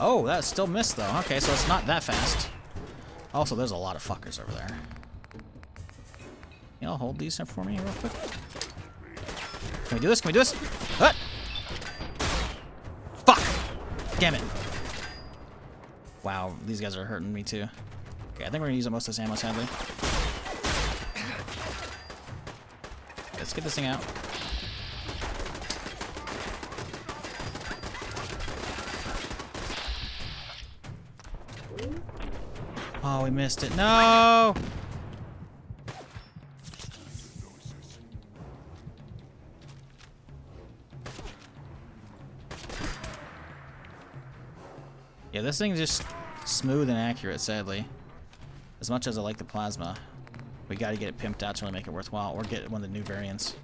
[SPEAKER 1] Oh, that still missed though. Okay, so it's not that fast. Also, there's a lot of fuckers over there. You know, hold these up for me real quick. Can we do this? Can we do this? What? Fuck! Damn it. Wow, these guys are hurting me too. Okay, I think we're gonna use up most of this ammo, sadly. Let's get this thing out. Oh, we missed it. No! Yeah, this thing's just smooth and accurate, sadly. As much as I like the plasma, we gotta get it pimped out to really make it worthwhile, or get one of the new variants.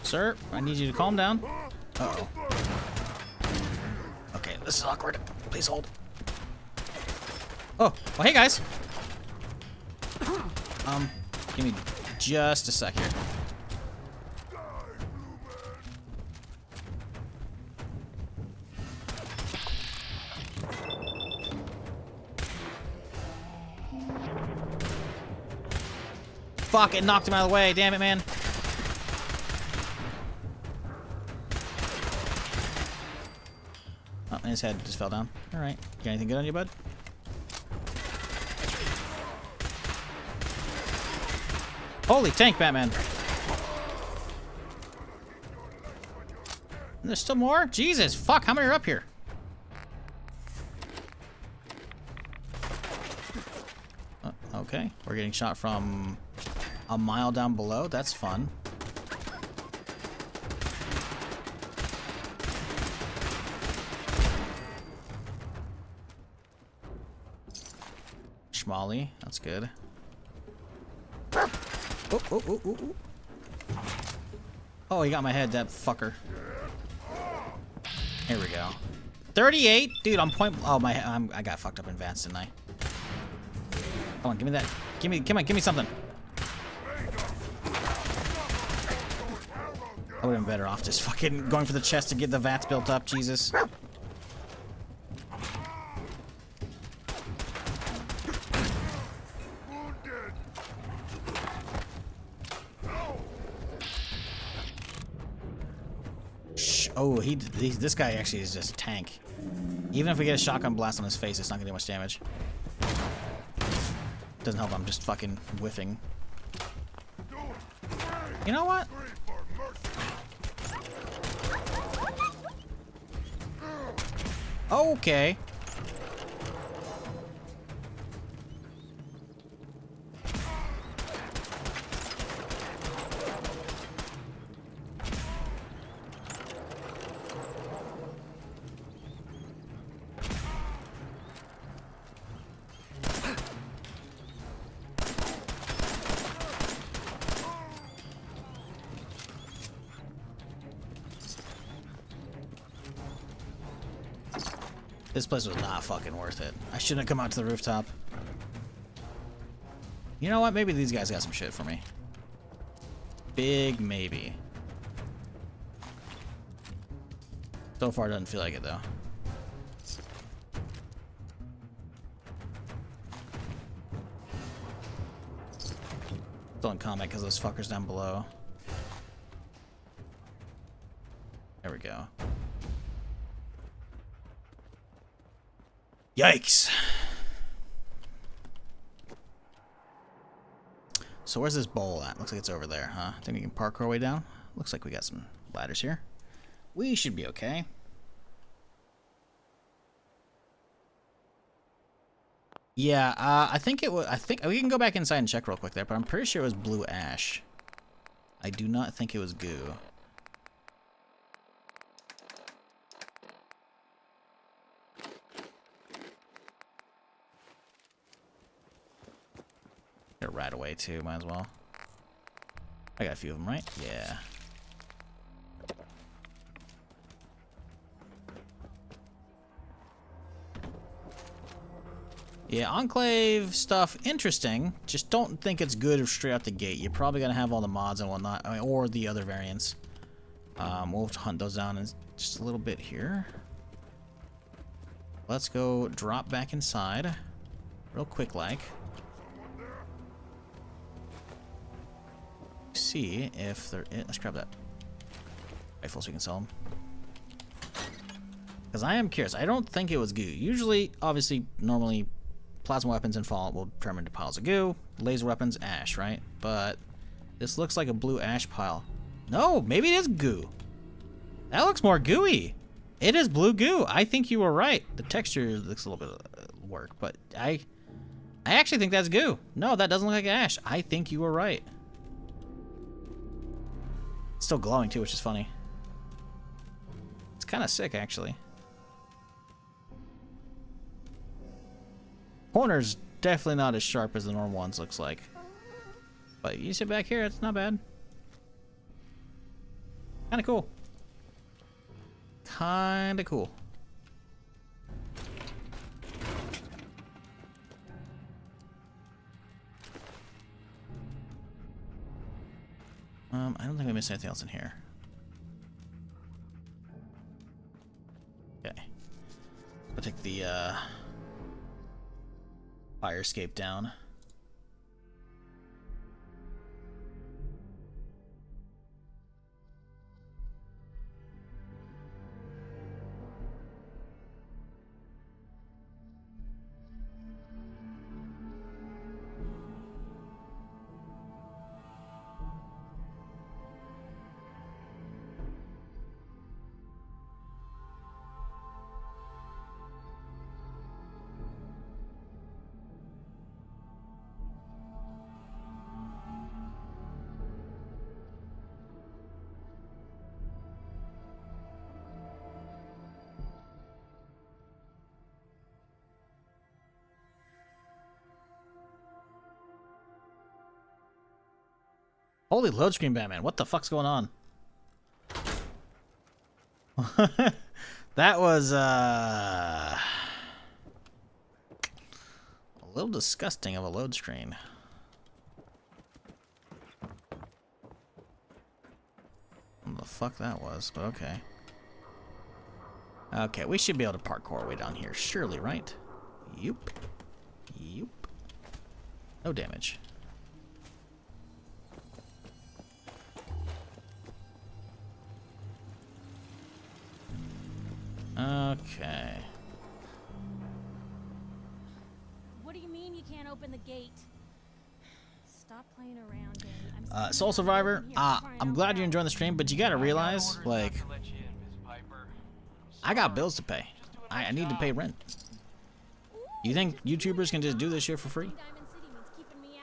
[SPEAKER 1] Sir, I need you to calm down. Uh-oh. Okay, this is awkward. Please hold. Oh, well, hey guys. Give me just a sec here. Fuck, it knocked him out of the way. Damn it, man. Oh, and his head just fell down. Alright. You got anything good on you, bud? Holy tank, Batman. And there's still more? Jesus, fuck, how many are up here? Okay, we're getting shot from a mile down below. That's fun. Schmally, that's good. Oh, oh, oh, oh, oh. Oh, he got my head, that fucker. Here we go. 38? Dude, I'm point... Oh, I got fucked up in advance, didn't I? Come on, give me that. Come on, give me something. I would have been better off just fucking going for the chest to get the vats built up, Jesus. Oh, this guy actually is just a tank. Even if we get a shotgun blast on his face, it's not gonna do much damage. Doesn't help, I'm just fucking whiffing. You know what? Okay. This place was not fucking worth it. I shouldn't have come out to the rooftop. You know what? Maybe these guys got some shit for me. Big maybe. So far, it doesn't feel like it, though. Still in combat because those fuckers down below. There we go. Yikes. So where's this bowl at? Looks like it's over there, huh? Think we can park our way down? Looks like we got some ladders here. We should be okay. Yeah, I think it was. I think we can go back inside and check real quick there, but I'm pretty sure it was blue ash. I do not think it was goo. Get a rat away too, might as well. I got a few of them, right? Yeah. Yeah, Enclave stuff, interesting. Just don't think it's good straight out the gate. You're probably gonna have all the mods and whatnot, or the other variants. We'll hunt those down in just a little bit here. Let's go drop back inside, real quick, like. See if they're in. Let's grab that rifle so we can sell them. Because I am curious. I don't think it was goo. Usually, obviously, normally, plasma weapons and Fallout will turn into piles of goo. Laser weapons, ash, right? But this looks like a blue ash pile. No, maybe it is goo. That looks more gooey. It is blue goo. I think you were right. The texture looks a little bit of work, but I actually think that's goo. No, that doesn't look like ash. I think you were right. It's still glowing too, which is funny. It's kind of sick, actually. Corner's definitely not as sharp as the normal ones, looks like. But you sit back here, it's not bad. Kind of cool. Kind of cool. I don't think we missed anything else in here. Okay. I'll take the fire escape down. Holy load screen, Batman. What the fuck's going on? That was, a little disgusting of a load screen. don't know what the fuck that was, but okay. Okay, we should be able to parkour way down here, surely, right? Yoop. Yoop. No damage. Okay.
[SPEAKER 11] What do you mean you can't open the gate? Stop playing around, Danny.
[SPEAKER 1] Soul Survivor, I'm glad you're enjoying the stream, but you gotta realize, like, I got bills to pay. I need to pay rent. You think YouTubers can just do this shit for free?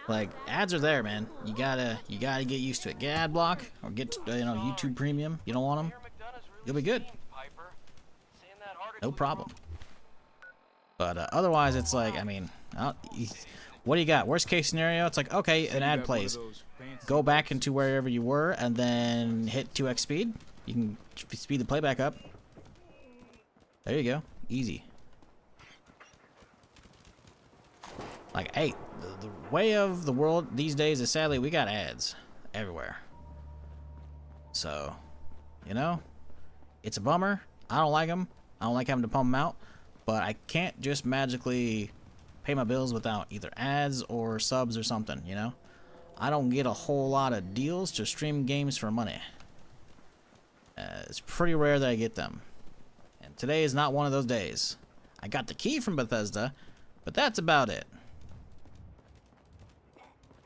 [SPEAKER 1] Like, ads are there, man. You gotta get used to it. Get ad block or get YouTube Premium. You don't want them? You'll be good. No problem. But otherwise, it's like, I mean, what do you got? Worst case scenario, it's like, okay, an ad plays. Go back into wherever you were and then hit 2x speed. You can speed the playback up. There you go. Easy. Like, hey, the way of the world these days is sadly we got ads everywhere. So, you know, it's a bummer. I don't like them. I don't like having to pump them out. But I can't just magically pay my bills without either ads or subs or something, you know? I don't get a whole lot of deals to stream games for money. It's pretty rare that I get them. And today is not one of those days. I got the key from Bethesda, but that's about it.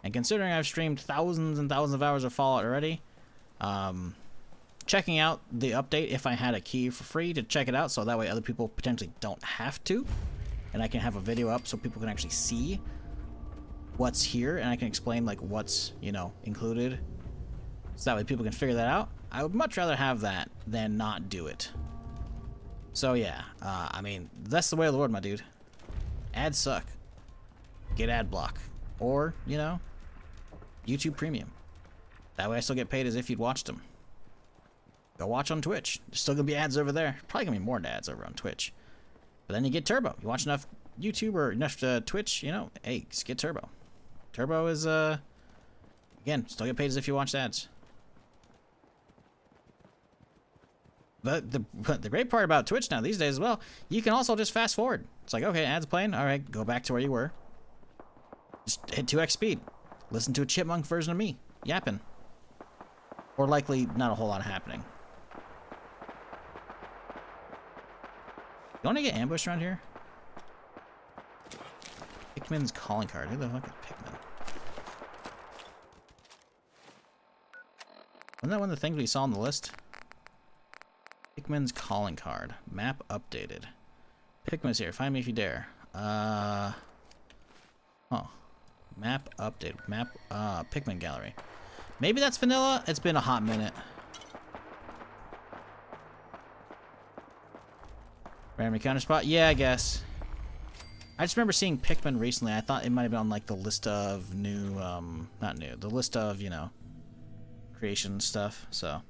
[SPEAKER 1] And considering I've streamed thousands and thousands of hours of Fallout already, checking out the update if I had a key for free to check it out, so that way other people potentially don't have to, and I can have a video up so people can actually see what's here, and I can explain like what's, you know, included, so that way people can figure that out. I would much rather have that than not do it. So yeah, I mean, that's the way of the Lord, my dude. Ads suck. Get ad block, or, you know, YouTube Premium. That way I still get paid as if you'd watched them. Go watch on Twitch. There's still gonna be ads over there. Probably gonna be more ads over on Twitch. But then you get Turbo. You watch enough YouTube or enough Twitch, you know, hey, just get Turbo. Turbo is, again, still get paid as if you watched ads. But the great part about Twitch now these days as well, you can also just fast forward. It's like, okay, ads playing. All right, go back to where you were. Just hit 2x speed. Listen to a chipmunk version of me yapping. Or likely not a whole lot happening. You want to get ambushed around here? Pikmin's calling card. Who the fuck is Pikmin? Wasn't that one of the things we saw on the list? Pikmin's calling card. Map updated. Pikmin's here. Find me if you dare. Oh. Map update. Map, Pikmin gallery. Maybe that's vanilla? It's been a hot minute. Random encounter spot? Yeah, I guess. I just remember seeing Pikmin recently. I thought it might have been on like the list of new, not new, the list of, you know, creation stuff, so,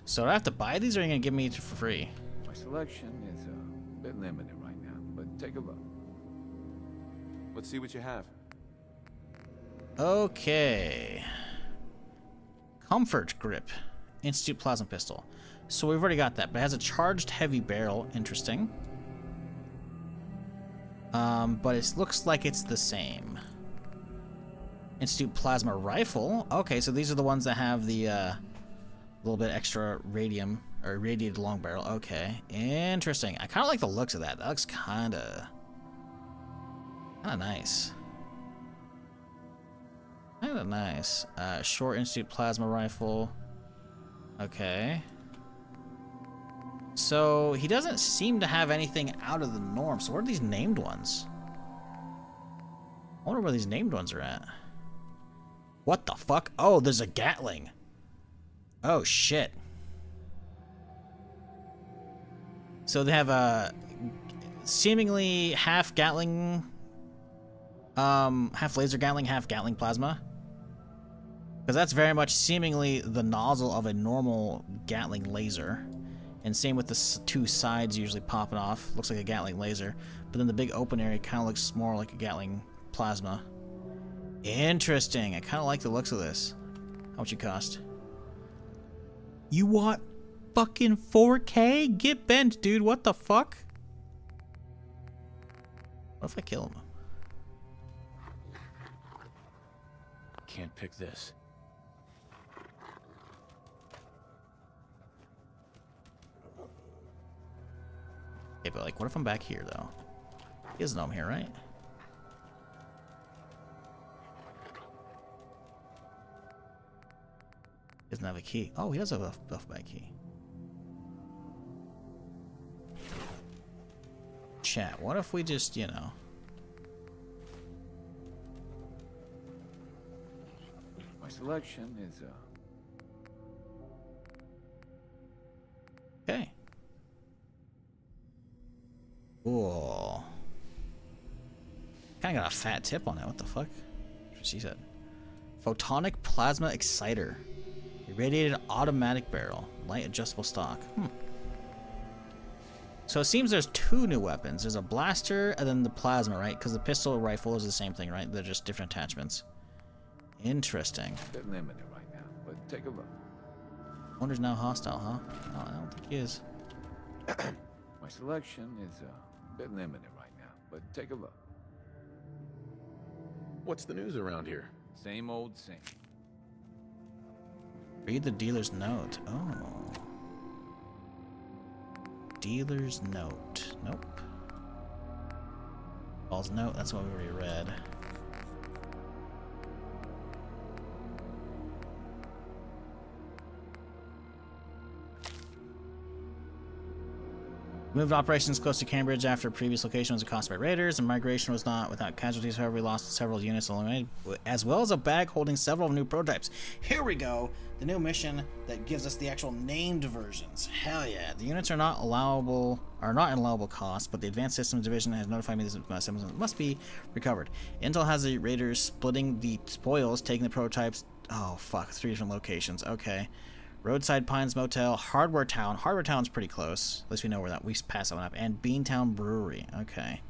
[SPEAKER 1] So do I have to buy these, or are you gonna give me it for free?
[SPEAKER 13] My selection is a bit limited right now, but take a look.
[SPEAKER 3] Let's see what you have.
[SPEAKER 1] Okay. Comfort grip. Institute plasma pistol. So we've already got that, but it has a charged heavy barrel. Interesting. But it looks like it's the same. Institute plasma rifle. Okay, so these are the ones that have the little bit extra radium or radiated long barrel. Okay, interesting. I kind of like the looks of that. That looks kind of nice. Kind of nice. Short Institute plasma rifle. Okay. So he doesn't seem to have anything out of the norm. So where are these named ones? I wonder where these named ones are at. What the fuck? Oh, there's a Gatling. Oh shit. So they have a seemingly half Gatling, half laser Gatling, half Gatling plasma. Because that's very much seemingly the nozzle of a normal Gatling laser. And same with the two sides usually popping off. Looks like a Gatling laser. But then the big open area kind of looks more like a Gatling plasma. Interesting. I kind of like the looks of this. How much it cost? You want fucking 4K? Get bent, dude. What the fuck? What if I kill him?
[SPEAKER 13] Can't pick this.
[SPEAKER 1] Okay, but like, what if I'm back here, though? He doesn't know I'm here, right? He doesn't have a key. Oh, he does have a buff bag key. Chat, what if we just, you know...
[SPEAKER 13] My selection is,
[SPEAKER 1] Okay. Cool. Kinda got a fat tip on it. What the fuck? She said. Photonic plasma exciter. Irradiated automatic barrel. Light adjustable stock. So it seems there's two new weapons. There's a blaster and then the plasma, right? Because the pistol rifle is the same thing, right? They're just different attachments. Interesting.
[SPEAKER 13] a bit limited right now, but take a look.
[SPEAKER 1] Wonder's now hostile, huh? Oh, I don't think he is.
[SPEAKER 13] My selection is a bit limited right now, but take a look.
[SPEAKER 3] What's the news around here?
[SPEAKER 13] Same old same.
[SPEAKER 1] Read the dealer's note. Oh. Dealer's note. Nope. Paul's note, that's what we already read. Moved operations close to Cambridge after previous location was accosted by raiders, and migration was not without casualties. However, we lost several units eliminated, as well as a bag holding several new prototypes. Here we go, the new mission that gives us the actual named versions. Hell yeah! The units are not allowable, in allowable cost, but the Advanced Systems Division has notified me this must be recovered. Intel has the raiders splitting the spoils, taking the prototypes. Oh fuck! 3 different locations. Okay. Roadside Pines Motel, Hardware Town. Hardware Town's pretty close. At least we know where that. We passed that one up. And Beantown Brewery. Okay.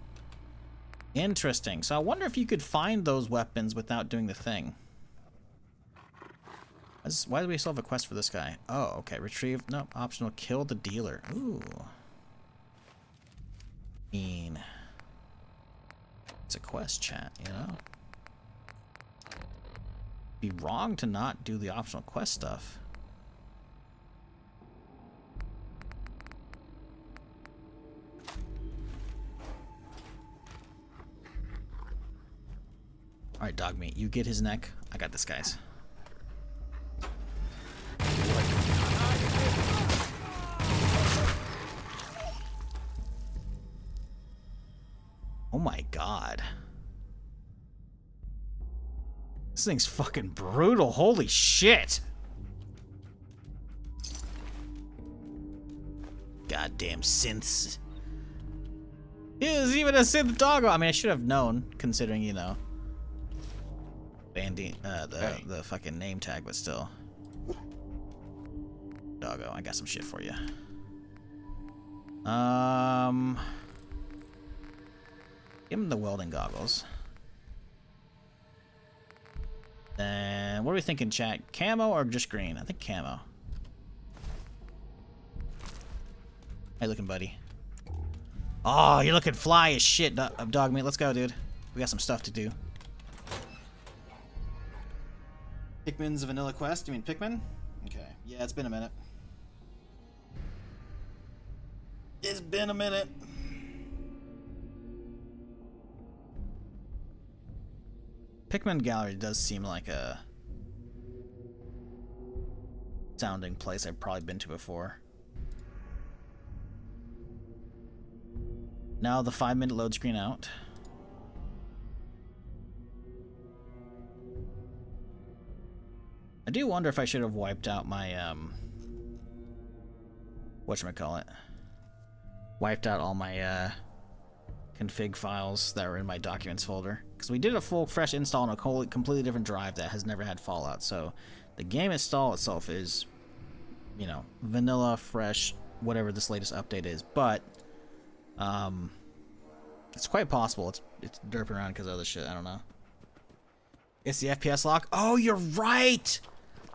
[SPEAKER 1] Interesting. So I wonder if you could find those weapons without doing the thing. Why do we still have a quest for this guy? Oh, okay. Retrieve. No, optional. Kill the dealer. Ooh. Mean. It's a quest, chat, you know? Be wrong to not do the optional quest stuff. Alright, dog meat. You get his neck. I got this, guys. Oh my god. This thing's fucking brutal. Holy shit. Goddamn synths. There's even a synth doggo. I mean, I should have known, considering, you know. The fucking name tag, but still. Doggo, I got some shit for you. Give him the welding goggles. Then what are we thinking, chat? Camo or just green? I think camo. How you looking, buddy? Oh, you're looking fly as shit, dog meat. Let's go, dude. We got some stuff to do. Pikmin's a vanilla quest? You mean Pikmin? Okay. Yeah, it's been a minute. It's been a minute. Pikmin Gallery does seem like a sounding place I've probably been to before. Now the 5-minute load screen out. I do wonder if I should have wiped out my, whatchamacallit? Wiped out all my, config files that were in my documents folder. Because because we did a full fresh install on a completely different drive that has never had Fallout. So the game install itself is, you know, vanilla, fresh, whatever this latest update is. But it's quite possible it's derping around because of other shit. I don't know. It's the FPS lock. Oh, you're right.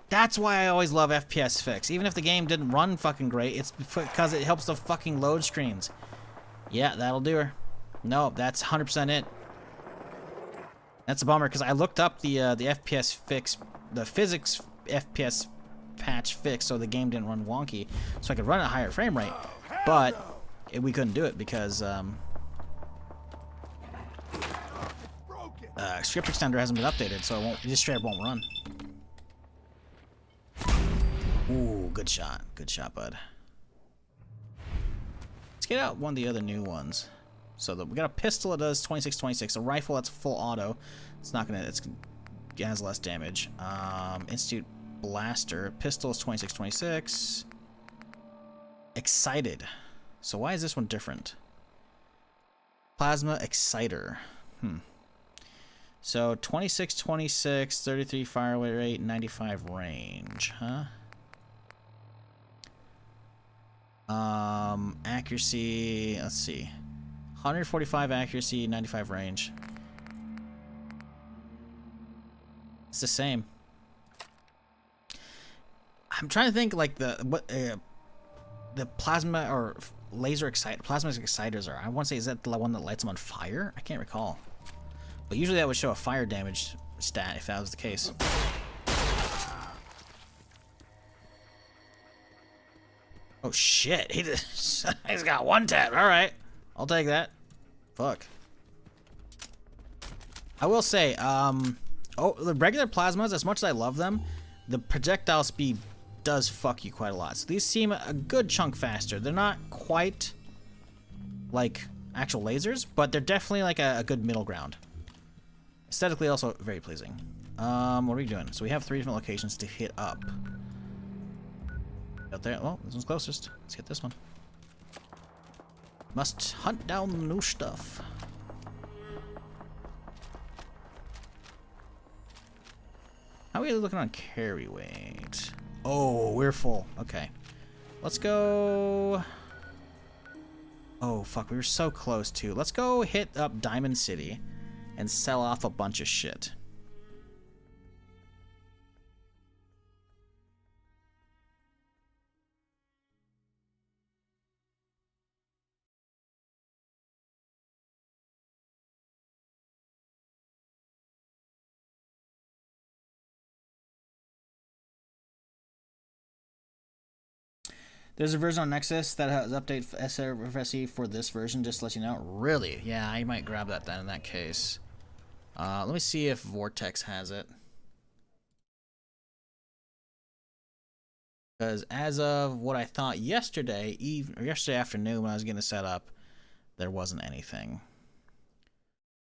[SPEAKER 1] That's why I always love FPS fix. Even if the game didn't run fucking great, it's because it helps the fucking load screens. Yeah, that'll do her. No, that's 100% it. That's a bummer because I looked up the FPS fix, the physics FPS patch fix, so the game didn't run wonky, so I could run at a higher frame rate. But we couldn't do it because script extender hasn't been updated, so it just straight up won't run. Ooh, good shot, bud. Let's get out one of the other new ones. So we got a pistol that does 26-26, a rifle that's full auto. It's not gonna, it has less damage. Institute blaster, pistol is 26-26. Excited. So why is this one different? Plasma exciter. So 26-26, 33 fire rate, 95 range, huh? Accuracy, let's see. 145 accuracy, 95 range. It's the same. I'm trying to think like the plasma or laser plasma exciters are. I want to say, is that the one that lights them on fire? I can't recall. But usually that would show a fire damage stat if that was the case. Oh shit, he's got one tap. Alright, I'll take that. Fuck. I will say, the regular plasmas, as much as I love them, the projectile speed does fuck you quite a lot. So these seem a good chunk faster. They're not quite like actual lasers, but they're definitely like a good middle ground. Aesthetically also very pleasing. What are we doing? So we have 3 different locations to hit up. Out there. Well, this one's closest. Let's hit this one. Must hunt down new stuff. How are we looking on carry weight? Oh, we're full. Okay. Let's go. Oh, fuck. We were so close, too. Let's go hit up Diamond City and sell off a bunch of shit. There's a version on Nexus that has update SRFSE for this version, just to let you know. Really? Yeah, I might grab that then in that case. Let me see if Vortex has it. Because as of what I thought yesterday afternoon when I was getting it set up, there wasn't anything.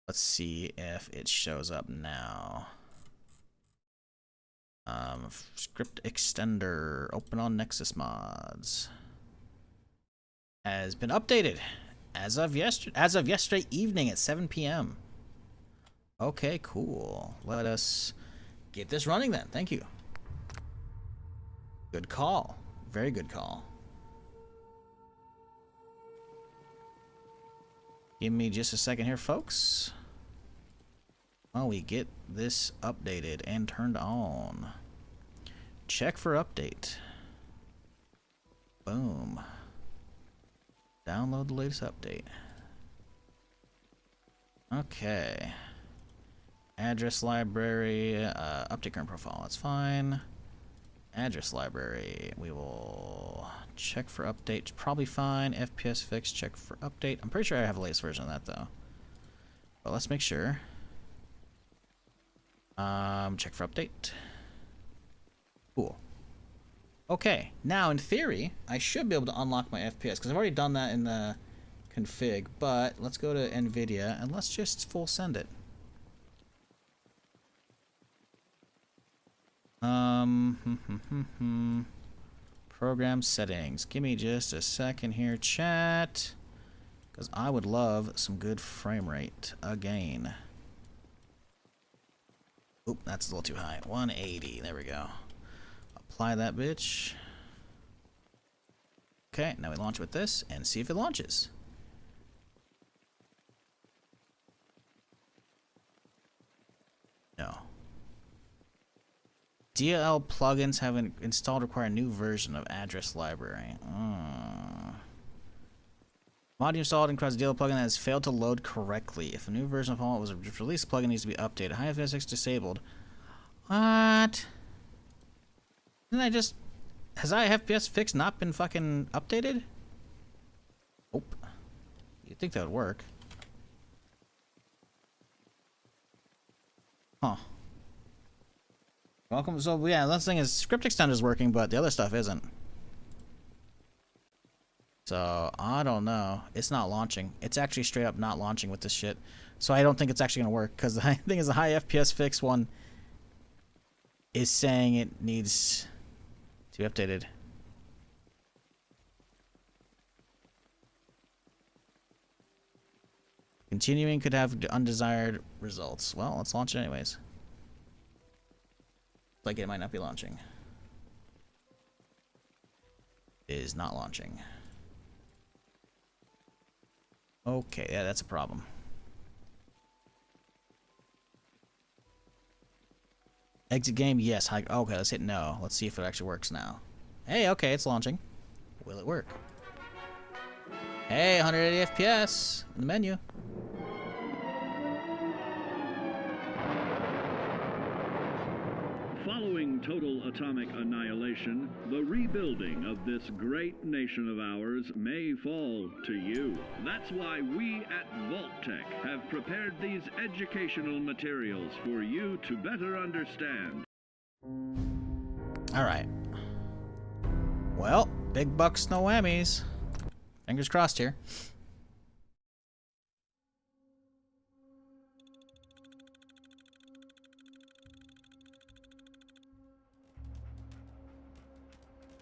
[SPEAKER 1] Let's see if it shows up now. Script extender, open on Nexus mods. Has been updated as of yesterday evening at 7 p.m. Okay, cool. Let us get this running then. Thank you. Good call. Very good call. Give me just a second here, folks. While we get this updated and turned on. Check for update. Boom. Download the latest update. Okay. Address library, update current profile, that's fine. Address library, we will check for update, probably fine. FPS fix, check for update. I'm pretty sure I have the latest version of that though. But let's make sure. Check for update. Cool. Okay, now in theory, I should be able to unlock my FPS because I've already done that in the config, but let's go to NVIDIA and let's just full send it. Program settings. Give me just a second here, chat, because I would love some good frame rate again. Oop, that's a little too high. 180. There we go. Apply that bitch. Okay, now we launch with this and see if it launches. No. DLL plugins have installed require a new version of address library. Mod you installed across DLL plugin that has failed to load correctly. If a new version of Fallout was released, the plugin needs to be updated. High FPS disabled. What? Didn't I just... Has FPS fix not been fucking updated? Nope. You'd think that would work. Huh. Welcome. So yeah, the thing is, script extender is working, but the other stuff isn't. So I don't know. It's not launching. It's actually straight up not launching with this shit. So I don't think it's actually gonna work because the thing is, the high FPS fix one is saying it needs to be updated. Continuing could have undesired results. Well, let's launch it anyways. Like it might not be launching. It is not launching. Okay, yeah, that's a problem. Exit game, yes. Okay, let's hit no. Let's see if it actually works now. Hey, okay, it's launching. Will it work? Hey, 180 FPS in the menu.
[SPEAKER 14] Following total atomic annihilation, the rebuilding of this great nation of ours may fall to you. That's why we at Vault-Tec have prepared these educational materials for you to better understand.
[SPEAKER 1] Alright. Well, big bucks, no whammies. Fingers crossed here.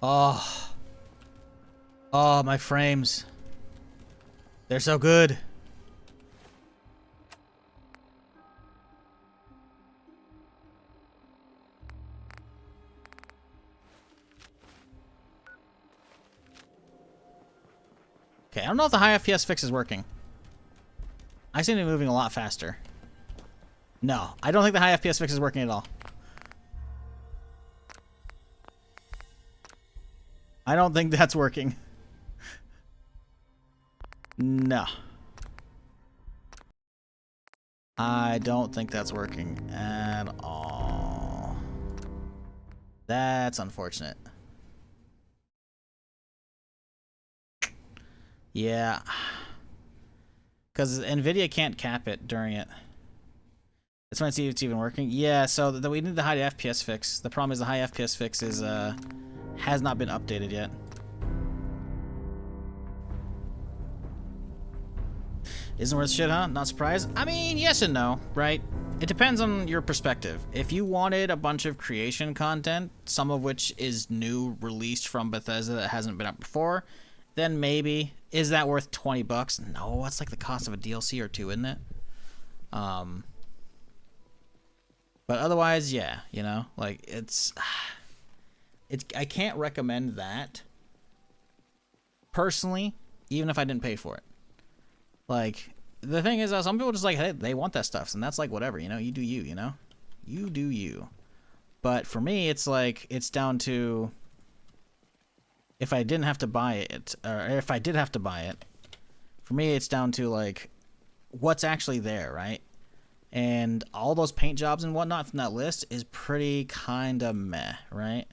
[SPEAKER 1] Oh. Oh, my frames. They're so good. Okay, I don't know if the high FPS fix is working. I seem to be moving a lot faster. No, I don't think the high FPS fix is working at all. I don't think that's working. No. I don't think that's working at all. That's unfortunate. Yeah. Because NVIDIA can't cap it during it. That's when I see if it's even working. Yeah, so we need the high FPS fix. The problem is the high FPS fix is, has not been updated yet. Isn't worth shit, huh? Not surprised? I mean, yes and no, right? It depends on your perspective. If you wanted a bunch of creation content, some of which is new, released from Bethesda that hasn't been up before, then maybe. Is that worth 20 bucks? No, that's like the cost of a DLC or two, isn't it? But otherwise, yeah, you know, like it's I can't recommend that personally, even if I didn't pay for it. Like, the thing is, some people just like, hey, they want that stuff, and that's like whatever, you know, you do you, you know? You do you. But for me, it's like, it's down to, if I didn't have to buy it, or if I did have to buy it, for me, it's down to like, what's actually there, right? And all those paint jobs and whatnot from that list is pretty kind of meh, right?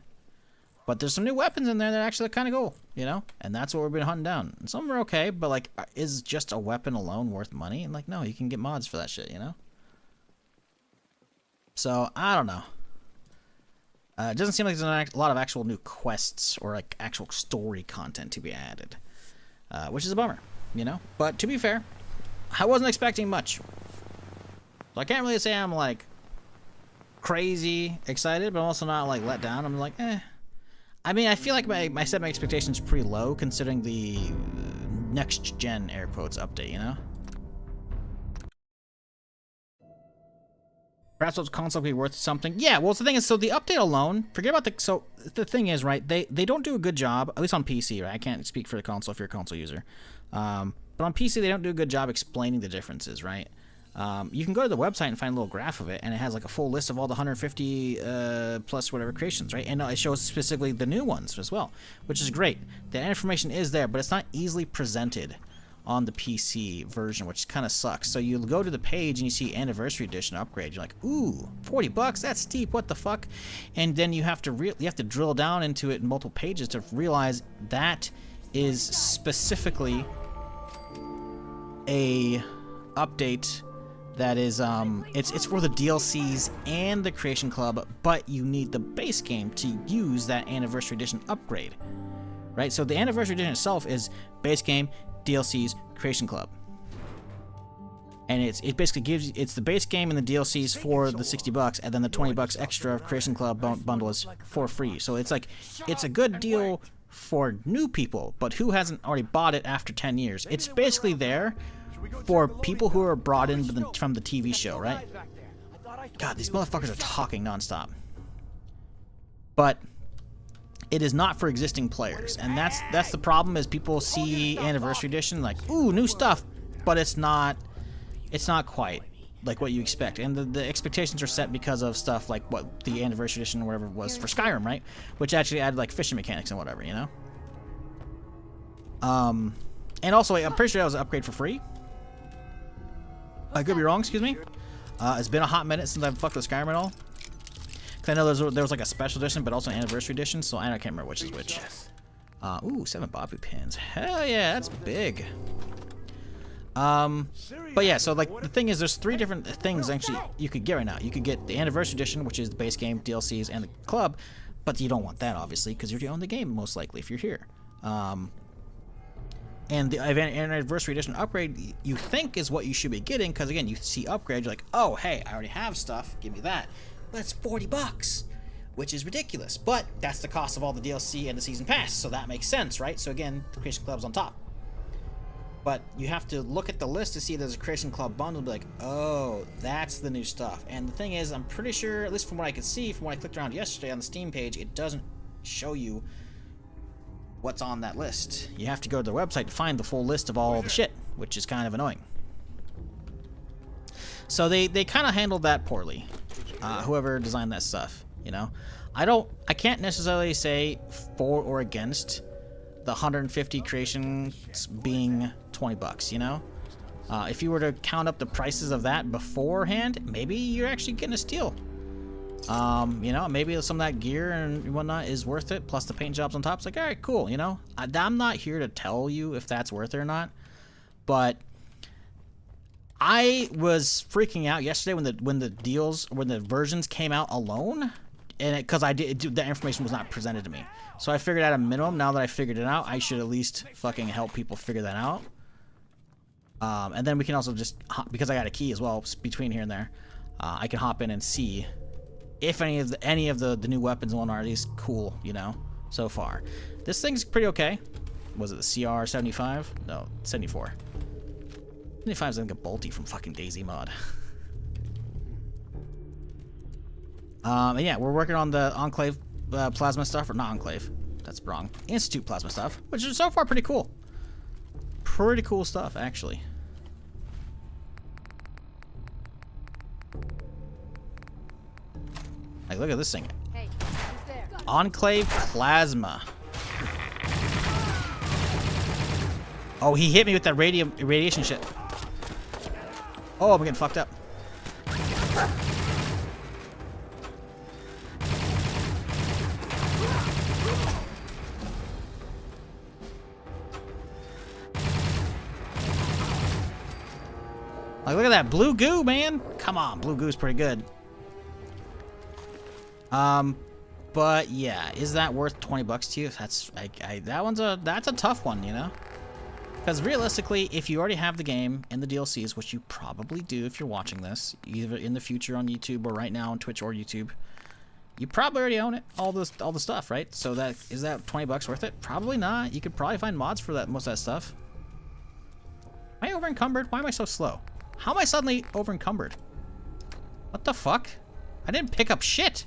[SPEAKER 1] But there's some new weapons in there that actually look kind of cool, you know? And that's what we've been hunting down. And some are okay, but like, is just a weapon alone worth money? And like, no, you can get mods for that shit, you know? So, I don't know. It doesn't seem like there's a lot of actual new quests or like actual story content to be added. Which is a bummer, you know? But to be fair, I wasn't expecting much. So I can't really say I'm like crazy excited, but I'm also not like let down. I'm like, eh. I mean, I feel like my set my expectations pretty low considering the next gen air quotes update, you know? Perhaps those console will be worth something. Yeah, well, the thing is, so the update alone, forget about the... So, the thing is, right, they don't do a good job, at least on PC, right? I can't speak for the console if you're a console user. But on PC, they don't do a good job explaining the differences, right? You can go to the website and find a little graph of it, and it has like a full list of all the 150 plus whatever creations, right? And it shows specifically the new ones as well, which is great. That information is there, but it's not easily presented on the PC version, which kind of sucks. So you go to the page and you see Anniversary Edition upgrade. You're like, ooh, $40, that's steep. What the fuck? And then you have to drill down into it in multiple pages to realize that is specifically a update that is it's for the DLCs and the Creation Club, but you need the base game to use that Anniversary Edition upgrade, right? So the Anniversary Edition itself is base game, DLCs, Creation Club, and it basically gives you, it's the base game and the DLCs for the $60, and then the $20 extra Creation Club bundle is for free. So it's like, it's a good deal for new people, but who hasn't already bought it after 10 years? It's basically there for people who are brought in from the TV show, right? God, these motherfuckers are talking nonstop. But it is not for existing players, and that's the problem. Is people see Anniversary Edition like, ooh, new stuff, but it's not quite like what you expect, and the expectations are set because of stuff like what the Anniversary Edition or whatever was for Skyrim, right? Which actually added like fishing mechanics and whatever, you know. And also, I'm pretty sure that was an upgrade for free. I could be wrong, excuse me. It's been a hot minute since I've fucked with Skyrim at all. Cause I know there was like a special edition, but also an Anniversary Edition, so I can't remember which is which. Ooh, 7 Bobby pins. Hell yeah, that's big. But yeah, so like the thing is, there's 3 different things actually you could get right now. You could get the Anniversary Edition, which is the base game, DLCs, and the club, but you don't want that obviously because you're own the game most likely if you're here. And the Anniversary Edition upgrade, you think is what you should be getting, because again, you see upgrade, you're like, oh, hey, I already have stuff, give me that. But it's $40, which is ridiculous. But that's the cost of all the DLC and the Season Pass, so that makes sense, right? So again, the Creation Club's on top. But you have to look at the list to see if there's a Creation Club bundle and be like, oh, that's the new stuff. And the thing is, I'm pretty sure, at least from what I could see, from what I clicked around yesterday on the Steam page, it doesn't show you what's on that list. You have to go to the website to find the full list of all the shit, which is kind of annoying. So they kind of handled that poorly. Whoever designed that stuff, you know. I can't necessarily say for or against the 150 creations being $20, you know. If you were to count up the prices of that beforehand, maybe you're actually getting a steal. You know, maybe some of that gear and whatnot is worth it, plus the paint jobs on top. It's like, all right, cool, you know. I'm not here to tell you if that's worth it or not, but I was freaking out yesterday when the versions came out alone, and because that information was not presented to me. So I figured at a minimum, now that I figured it out, I should at least fucking help people figure that out. And then we can also just, because I got a key as well between here and there, I can hop in and see if any of the new weapons and whatnot are at least cool, you know, so far. This thing's pretty okay. Was it the CR 75? No, 74. 75 is like a bolty from fucking Daisy mod. And yeah, we're working on the Enclave plasma stuff, or not Enclave, that's wrong. Institute plasma stuff, which is so far pretty cool. Pretty cool stuff, actually. Like, look at this thing.
[SPEAKER 2] Hey, who's there?
[SPEAKER 1] Enclave plasma. Oh, he hit me with that radiation shit. Oh, I'm getting fucked up. Like, look at that blue goo, man. Come on, blue goo's pretty good. But yeah, is that worth $20 to you? That's that's a tough one, you know. Because realistically, if you already have the game and the DLCs, which you probably do if you're watching this, either in the future on YouTube or right now on Twitch or YouTube, you probably already own it, all the stuff, right? So is that $20 worth it? Probably not. You could probably find mods for that, most of that stuff. Am I over encumbered? Why am I so slow? How am I suddenly over encumbered? What the fuck? I didn't pick up shit.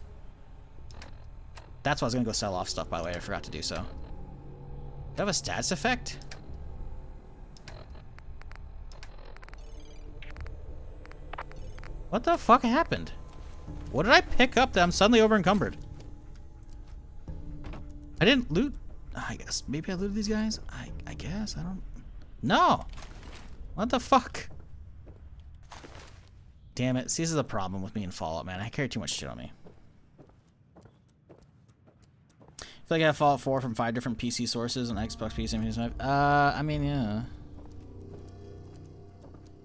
[SPEAKER 1] That's why I was gonna go sell off stuff, by the way. I forgot to do so. Do I have a stats effect? What the fuck happened? What did I pick up that I'm suddenly over encumbered? I didn't loot. I guess maybe I looted these guys. I guess I don't. No. What the fuck? Damn it. See, this is the problem with me in Fallout, man. I carry too much shit on me. I feel like I have Fallout 4 from 5 different PC sources and Xbox PC and PS5. I mean, yeah.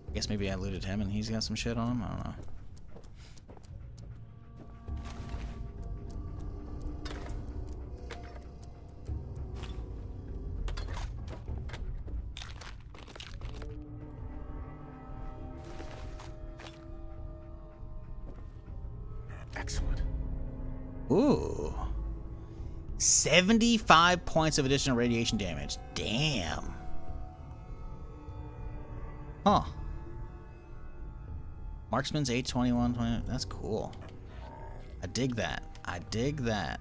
[SPEAKER 1] I guess maybe I looted him and he's got some shit on him. I don't know.
[SPEAKER 3] Excellent.
[SPEAKER 1] Ooh. 75 points of additional radiation damage. Damn. Huh. Marksman's 821. 20. That's cool. I dig that. I dig that.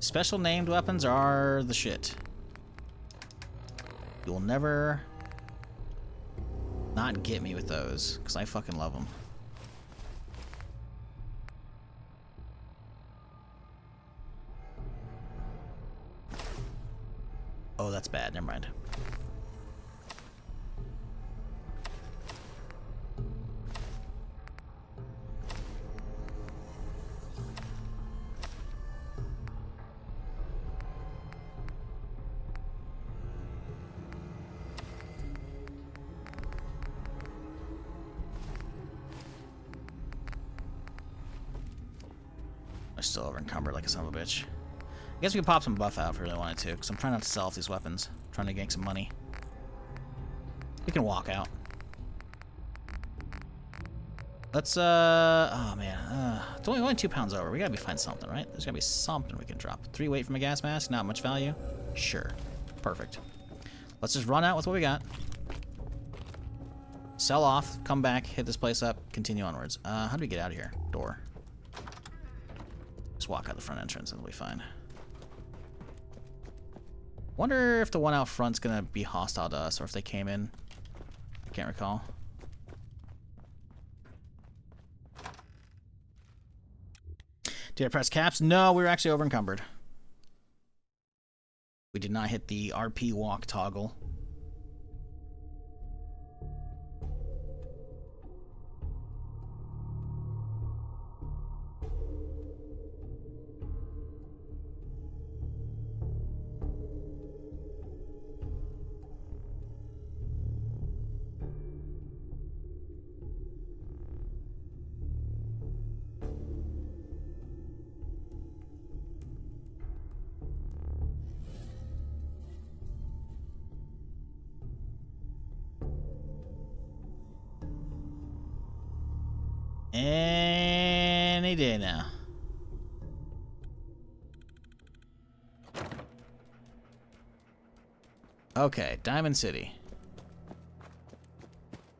[SPEAKER 1] Special named weapons are the shit. You will never not get me with those, because I fucking love them. Oh, that's bad. Never mind. I'm still over encumbered like a son of a bitch. I guess we could pop some buff out if we really wanted to, because I'm trying not to sell off these weapons. I'm trying to gank some money. We can walk out. Let's, oh man. It's only 2 pounds over. We gotta find something, right? There's gotta be something we can drop. 3 weight from a gas mask, not much value. Sure. Perfect. Let's just run out with what we got. Sell off, come back, hit this place up, continue onwards. How do we get out of here? Door. Just walk out the front entrance and we'll be fine. Wonder if the one out front's gonna be hostile to us or if they came in. I can't recall. Did I press caps? No, we were actually over encumbered. We did not hit the RP walk toggle. Any day now. Okay, Diamond City.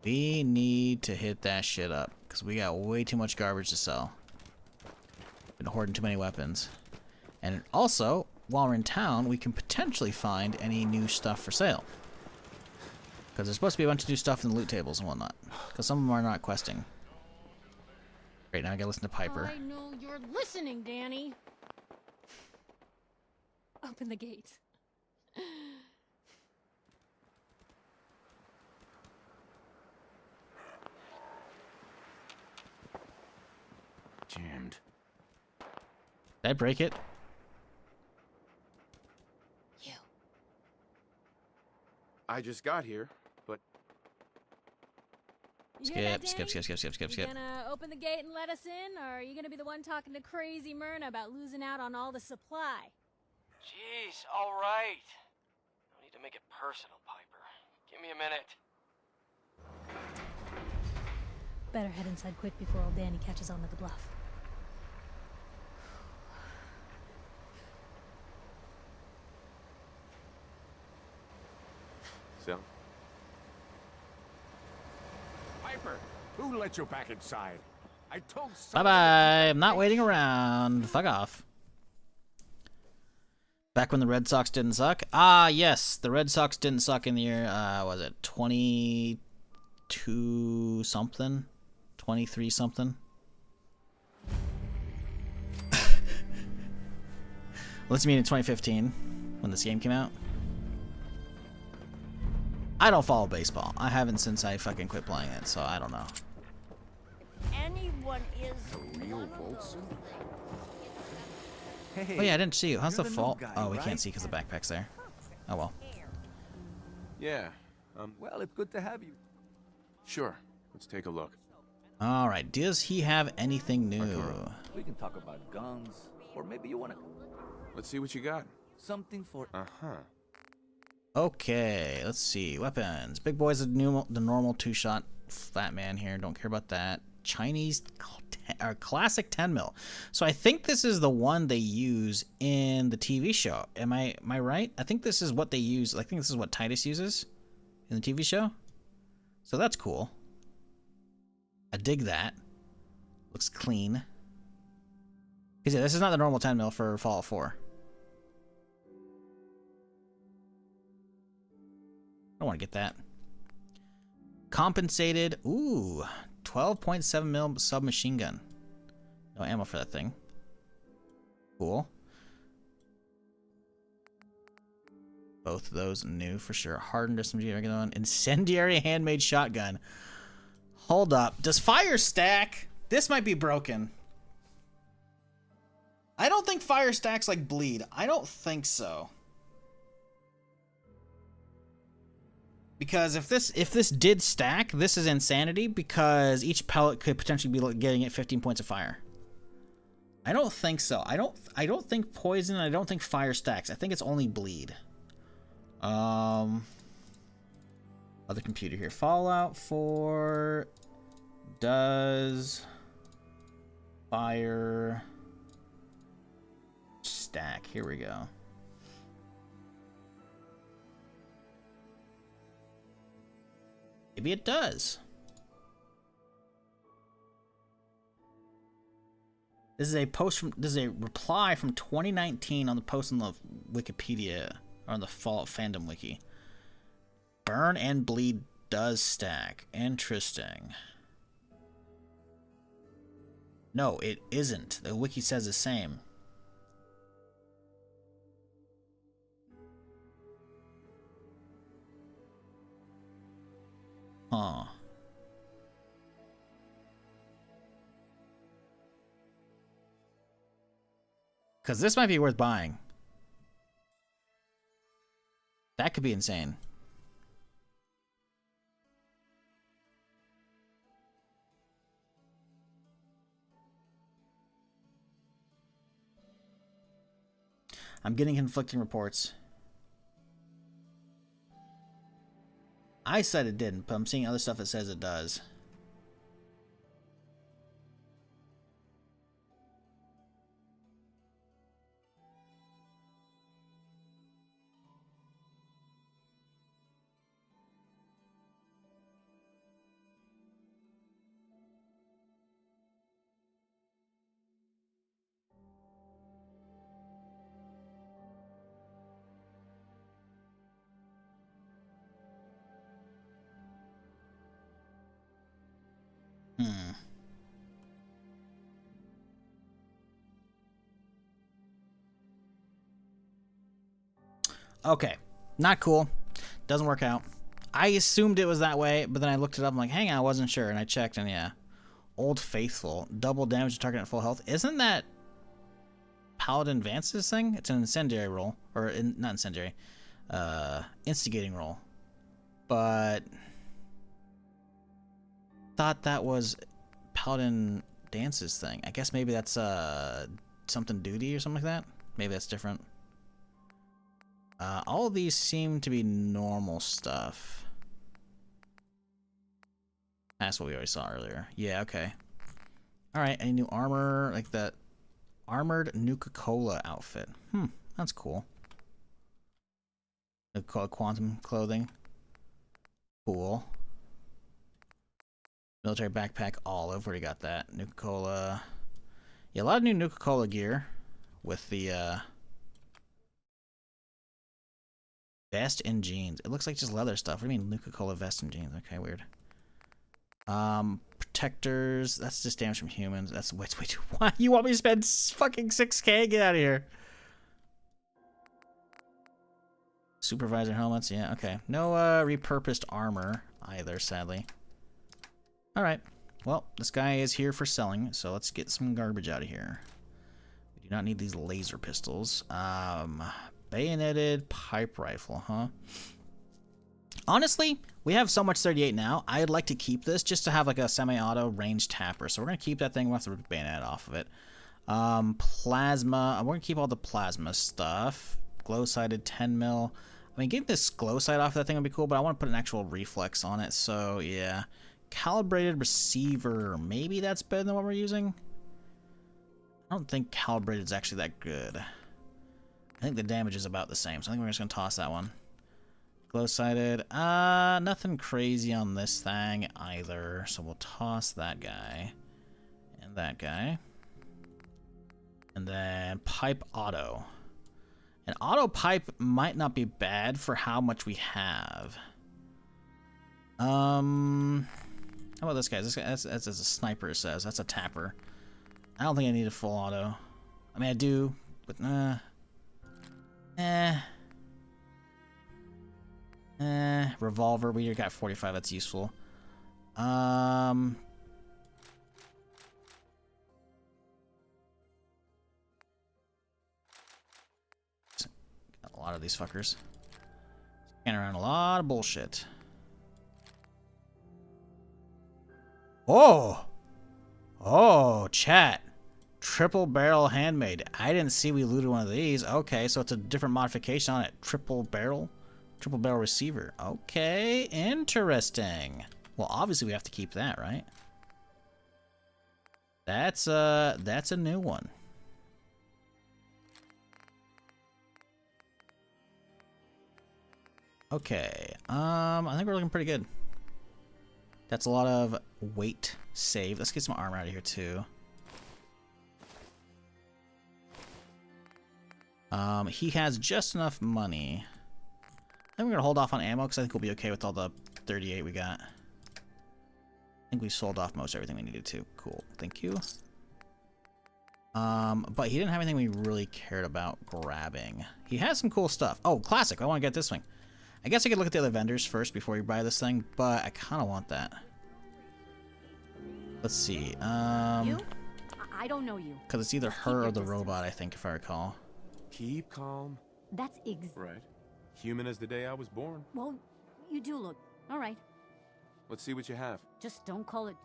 [SPEAKER 1] We need to hit that shit up because we got way too much garbage to sell. Been hoarding too many weapons. And also, while we're in town, we can potentially find any new stuff for sale. Because there's supposed to be a bunch of new stuff in the loot tables and whatnot. Because some of them are not questing. Great, now I gotta listen to Piper.
[SPEAKER 11] I know you're listening, Danny. Open the gate.
[SPEAKER 3] Jammed.
[SPEAKER 1] Did I break it?
[SPEAKER 3] I just got here, but...
[SPEAKER 1] Skip.
[SPEAKER 11] You gonna open the gate and let us in, or are you gonna be the one talking to crazy Myrna about losing out on all the supply?
[SPEAKER 8] Jeez, all right. No need to make it personal, Piper. Give me a minute.
[SPEAKER 11] Better head inside quick before old Danny catches on to the bluff.
[SPEAKER 3] So?
[SPEAKER 6] Piper, who let you back inside?
[SPEAKER 7] I told
[SPEAKER 1] Bye-bye. I'm not waiting around. Fuck off. Back when the Red Sox didn't suck? Ah, yes. The Red Sox didn't suck in the year, was it 22 something? 23 something? Let's meet in 2015 when this game came out. I don't follow baseball. I haven't since I fucking quit playing it, so I don't know.
[SPEAKER 15] Anyone is
[SPEAKER 13] a real Voltson?
[SPEAKER 1] Oh yeah, I didn't see you. How's the fault?
[SPEAKER 6] guy,
[SPEAKER 1] Oh, we
[SPEAKER 6] right?
[SPEAKER 1] can't see because the backpack's there. Oh well.
[SPEAKER 3] Yeah.
[SPEAKER 6] Well, it's good to have you.
[SPEAKER 3] Sure. Let's take a look.
[SPEAKER 1] All right. Does he have anything new?
[SPEAKER 9] We can talk about guns, or maybe you want to...
[SPEAKER 3] Let's see what you got.
[SPEAKER 9] Something for...
[SPEAKER 3] Uh-huh.
[SPEAKER 1] Okay, let's see. Weapons. Big boy's the normal 2-shot flat man here. Don't care about that. Chinese or classic 10 mil. So I think this is the one they use in the TV show. Am I right? I think this is what they use. I think this is what Titus uses in the TV show. So that's cool. I dig that. Looks clean. Because yeah, this is not the normal 10 mil for Fallout 4. I want to get that. Compensated. Ooh. 12.7 mil submachine gun. No ammo for that thing. Cool. Both of those new for sure. Hardened SMG, regular one. Incendiary handmade shotgun. Hold up. Does fire stack? This might be broken. I don't think fire stacks like bleed. I don't think so. Because if this did stack, this is insanity because each pellet could potentially be getting it 15 points of fire. I don't think so. I don't think poison, I don't think fire stacks. I think it's only bleed. Other computer here. Fallout 4 does fire stack. Here we go. Maybe it does. This is a reply from 2019 on the post on the Wikipedia or on the Fallout fandom wiki. Burn and bleed does stack. Interesting. No, it isn't. The wiki says the same. Huh. Because this might be worth buying. That could be insane. I'm getting conflicting reports. I said it didn't, but I'm seeing other stuff that says it does. Okay, not cool. Doesn't work out. I assumed it was that way, but then I looked it up. I'm like, hang on, I wasn't sure, and I checked, and yeah, Old Faithful, double damage to target at full health. Isn't that Paladin Vance's thing? It's an incendiary roll, or not incendiary, instigating roll. But thought that was Paladin Dance's thing. I guess maybe that's something duty or something like that. Maybe that's different. All of these seem to be normal stuff. That's what we already saw earlier. Yeah, okay. Alright, any new armor? Like that armored Nuka-Cola outfit. That's cool. Quantum clothing. Cool. Military backpack olive. Where do you got that? Nuka-Cola. Yeah, a lot of new Nuka-Cola gear with the vest and jeans. It looks like just leather stuff. What do you mean Nuka-Cola vest and jeans? Okay, weird. Protectors. That's just damage from humans. That's way too. Why you want me to spend fucking 6K? Get out of here. Supervisor helmets. Yeah, okay. No repurposed armor either, sadly. Alright. Well, this guy is here for selling, so let's get some garbage out of here. We do not need these laser pistols. Bayoneted pipe rifle, huh? Honestly, we have so much 38 now. I'd like to keep this just to have like a semi-auto range tapper. So we're going to keep that thing. We'll have to rip the bayonet off of it. Plasma. We're going to keep all the plasma stuff. Glow-sighted 10 mil. I mean, getting this glow sight off that thing would be cool, but I want to put an actual reflex on it. So, yeah. Calibrated receiver. Maybe that's better than what we're using. I don't think calibrated is actually that good. I think the damage is about the same. So I think we're just going to toss that one. Glow-sighted. Nothing crazy on this thing either. So we'll toss that guy. And that guy. And then pipe auto. An auto pipe might not be bad for how much we have. How about this guy? This guy that's as a sniper it says. That's a tapper. I don't think I need a full auto. I mean I do, but revolver, we got 45, that's useful. Got a lot of these fuckers. Scan around a lot of bullshit. Oh, chat. Triple barrel handmade. I didn't see we looted one of these. Okay, so it's a different modification on it. Triple barrel receiver. Okay, interesting. Well, obviously we have to keep that, right? That's a new one. Okay, I think we're looking pretty good. That's a lot of weight saved. Let's get some armor out of here too. He has just enough money. I think we're gonna hold off on ammo because I think we'll be okay with all the 38 we got. I think we sold off most everything we needed to. Cool, thank you. But he didn't have anything we really cared about grabbing. He has some cool stuff. Oh, classic! I want to get this thing. I guess I could look at the other vendors first before we buy this thing, but I kind of want that. Let's see.
[SPEAKER 10] You? I don't know you.
[SPEAKER 1] Because it's either her or the robot, I think, if I recall.
[SPEAKER 3] Keep calm.
[SPEAKER 10] That's
[SPEAKER 3] right. Human as the day I was born.
[SPEAKER 10] Well, you do look. All right.
[SPEAKER 3] Let's see what you have.
[SPEAKER 10] Just don't call it.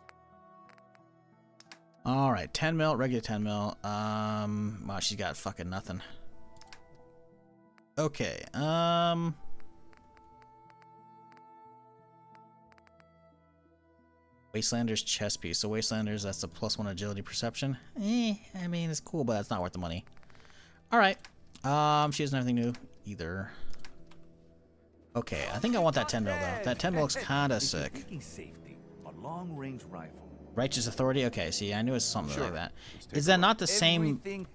[SPEAKER 1] All right, 10 mil, regular 10 mil. Wow, she's got fucking nothing. Okay. Wastelander's chest piece. So Wastelanders, that's a +1 agility perception. I mean, it's cool, but it's not worth the money. Alright. She doesn't have anything new either. Okay, I think I want that 10 mil though. That 10 mil looks kinda sick.
[SPEAKER 15] A long-range rifle.
[SPEAKER 1] Righteous Authority? Okay, see, I knew it was something like that. Is that not the same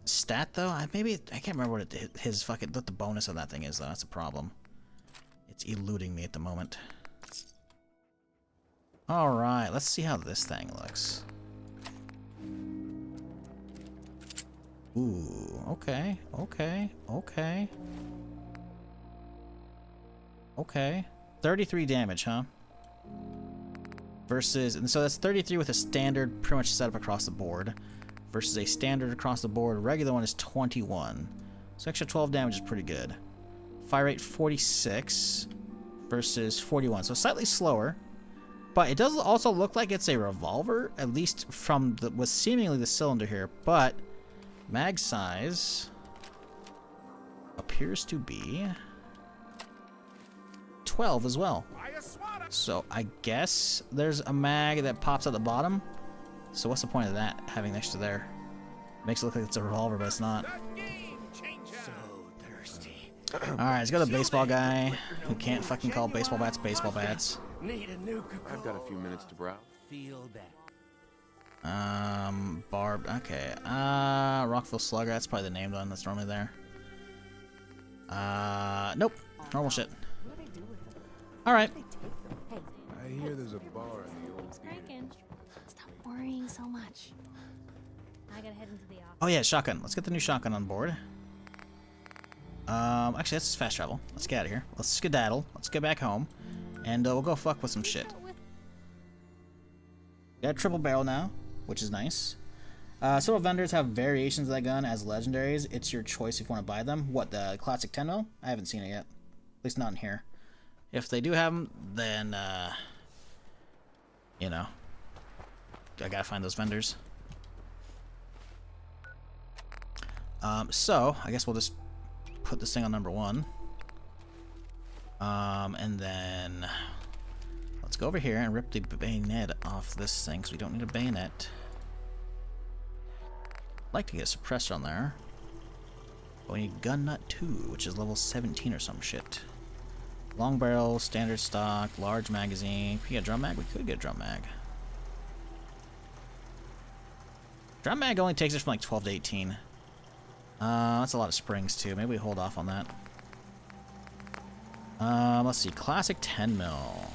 [SPEAKER 1] stat though? Maybe I can't remember what what the bonus of that thing is though. That's a problem. It's eluding me at the moment. Alright, let's see how this thing looks. Ooh, okay. Okay. 33 damage, huh? Versus, and so that's 33 with a standard pretty much set up across the board. Versus a standard across the board. Regular one is 21. So extra 12 damage is pretty good. Fire rate 46 versus 41. So slightly slower. But it does also look like it's a revolver, at least from what's seemingly the cylinder here. But mag size appears to be 12 as well. So I guess there's a mag that pops at the bottom. So what's the point of that having next to there? Makes it look like it's a revolver, but it's not. Alright, let's go to the baseball guy who can't fucking call baseball bats baseball bats.
[SPEAKER 3] I've got a few minutes to browse.
[SPEAKER 15] feel that.
[SPEAKER 1] Barbed. Okay. Rockville Slugger. That's probably the named one that's normally there. Nope. Normal shit. Alright.
[SPEAKER 3] I hear there's a bar in the old
[SPEAKER 11] Cranking. Stop worrying so much. I gotta head into the office.
[SPEAKER 1] Oh yeah, shotgun. Let's get the new shotgun on board. Actually, that's fast travel. Let's get out of here. Let's skedaddle. Let's get back home. And we'll go fuck with some shit. Got a triple barrel now, which is nice. Several vendors have variations of that gun as legendaries. It's your choice if you want to buy them. What, the classic 10mm? I haven't seen it yet. At least not in here. If they do have them, then, you know, I gotta find those vendors. So, I guess we'll just put this thing on number 1. And then let's go over here and rip the bayonet off this thing, because we don't need a bayonet. I'd like to get a suppressor on there. But we need gun nut 2, which is level 17 or some shit. Long barrel, standard stock, large magazine. Can we get a drum mag? We could get a drum mag. Drum mag only takes us from like 12 to 18. That's a lot of springs too. Maybe we hold off on that. Let's see. Classic 10mm.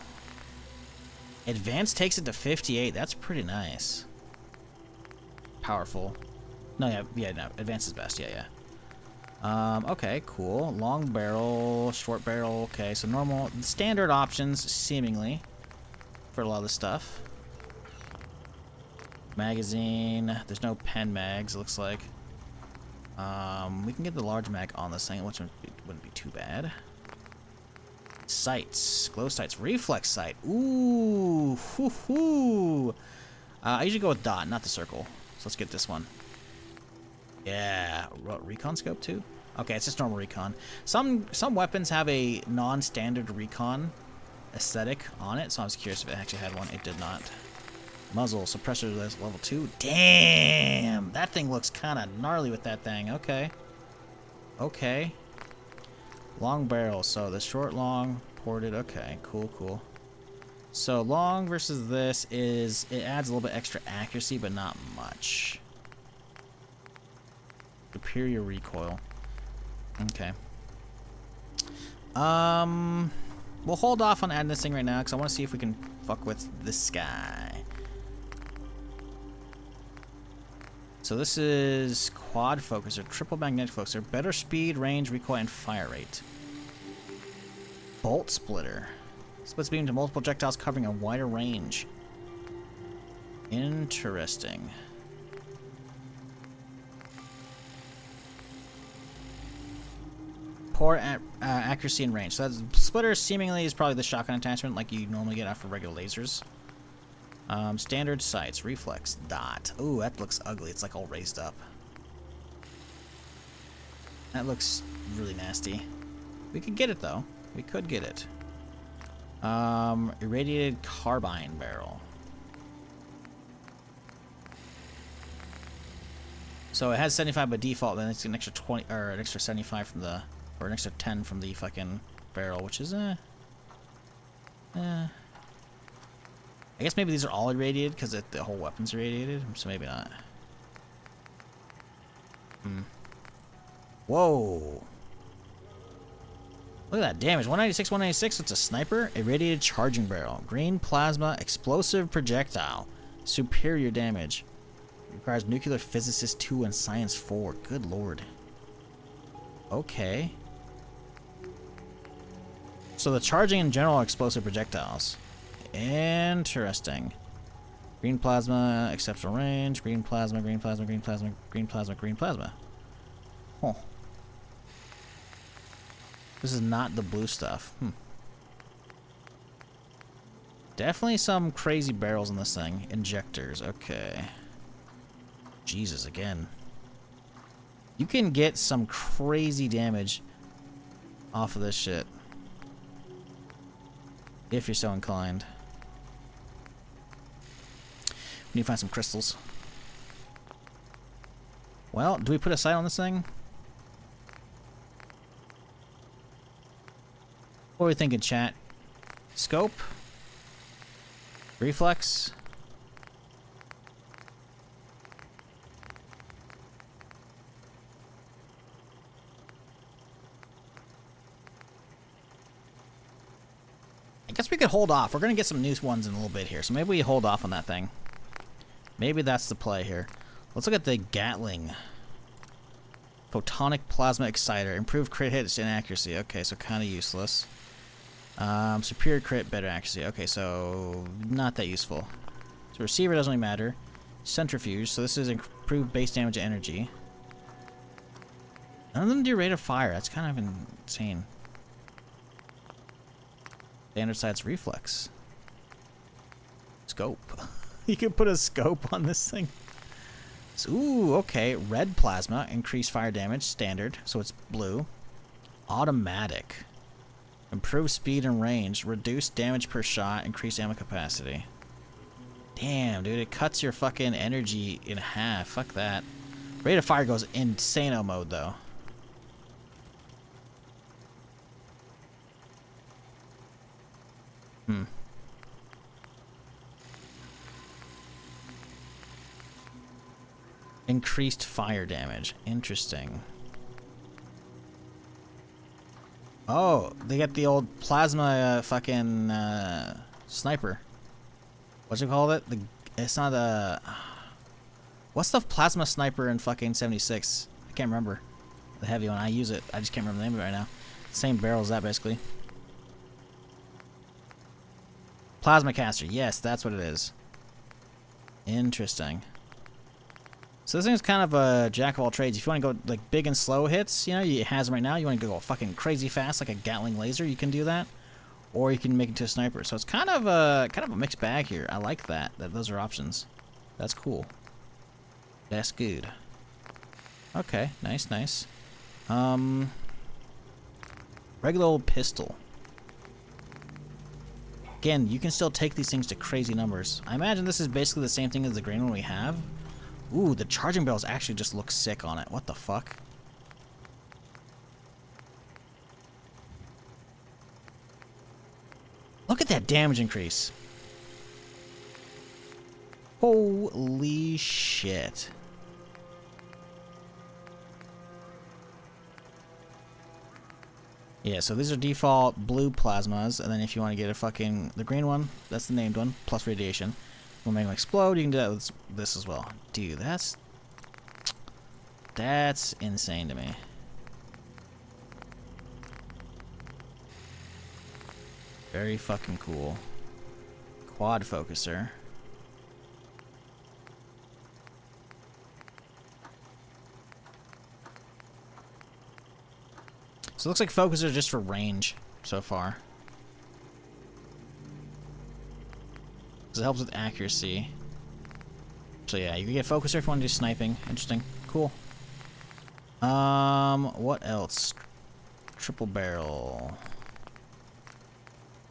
[SPEAKER 1] Advanced takes it to 58. That's pretty nice. Powerful. No, no. Advanced is best. Yeah. Okay, cool. Long barrel, short barrel. Okay, so normal, standard options, seemingly, for a lot of this stuff. Magazine. There's no pen mags, it looks like. We can get the large mag on this thing, which wouldn't be too bad. Sights. Glow sights. Reflex sight. Ooh. Hoo-hoo. I usually go with dot, not the circle. So let's get this one. Yeah. What, recon scope too? Okay, it's just normal recon. Some weapons have a non-standard recon aesthetic on it, so I was curious if it actually had one. It did not. Muzzle. Suppressor level 2. Damn! That thing looks kind of gnarly with that thing. Okay. Okay. Long barrel. So the short, long, ported. Okay, cool. So long versus this is, it adds a little bit extra accuracy, but not much. Superior recoil. Okay. We'll hold off on adding this thing right now, because I want to see if we can fuck with this guy. So this is quad focus or triple magnetic focuser. Better speed, range, recoil, and fire rate. Bolt splitter. Splits beam to multiple projectiles covering a wider range. Interesting. Poor accuracy and range. So that splitter seemingly is probably the shotgun attachment like you normally get after regular lasers. Standard sights, reflex, dot. Ooh, that looks ugly. It's like all raised up. That looks really nasty. We could get it though. We could get it. Irradiated carbine barrel. So it has 75 by default, then it's an extra 20 or an extra 75 from the, or an extra 10 from the fucking barrel, which is I guess maybe these are all irradiated because the whole weapon's irradiated, so maybe not. Whoa. Look at that damage. 196, 196. It's a sniper. Irradiated charging barrel. Green plasma explosive projectile. Superior damage. Requires nuclear physicist 2 and science 4. Good lord. Okay. So the charging in general are explosive projectiles. Interesting. Green plasma, exceptional range. Green plasma, green plasma, green plasma, green plasma, green plasma. Huh. This is not the blue stuff. Definitely some crazy barrels in this thing. Injectors, okay. Jesus, again. You can get some crazy damage off of this shit. If you're so inclined. We need to find some crystals. Well, do we put a sight on this thing? What are we thinking, chat? Scope? Reflex? guess we could hold off. We're gonna get some new ones in a little bit here, so maybe we hold off on that thing. Maybe that's the play here. Let's look at the Gatling. Photonic Plasma Exciter. Improved crit hits and accuracy. Okay, so kind of useless. Superior crit, better accuracy. Okay, so not that useful. So receiver doesn't really matter. Centrifuge. So this is improved base damage and energy. None of them do rate of fire. That's kind of insane. Standard sights reflex. Scope. You can put a scope on this thing. So, ooh, okay. Red plasma, increased fire damage, standard. So it's blue. Automatic. Improved speed and range. Reduced damage per shot. Increased ammo capacity. Damn, dude. It cuts your fucking energy in half. Fuck that. Rate of fire goes insano mode, though. Increased fire damage. Interesting. Oh, they got the old plasma fucking sniper. What's it called? It's not a... What's the plasma sniper in fucking 76? I can't remember. The heavy one. I use it. I just can't remember the name of it right now. Same barrel as that, basically. Plasma caster. Yes, that's what it is. Interesting. So this thing's kind of a jack of all trades. If you want to go like big and slow hits, you know, it has them right now. You want to go fucking crazy fast like a Gatling laser, you can do that. Or you can make it to a sniper. So it's kind of a mixed bag here. I like that those are options. That's cool. That's good. Okay, nice. Regular old pistol. Again, you can still take these things to crazy numbers. I imagine this is basically the same thing as the green one we have. Ooh, the charging barrels actually just look sick on it. What the fuck? Look at that damage increase. Holy shit. Yeah, so these are default blue plasmas, and then if you want to get the green one, that's the named one, plus radiation. We'll make them explode. You can do that with this as well. Dude, that's insane to me. Very fucking cool. Quad focuser. So it looks like focusers are just for range so far. So it helps with accuracy. So yeah, you can get focuser if you want to do sniping. Interesting. Cool. What else? Triple barrel.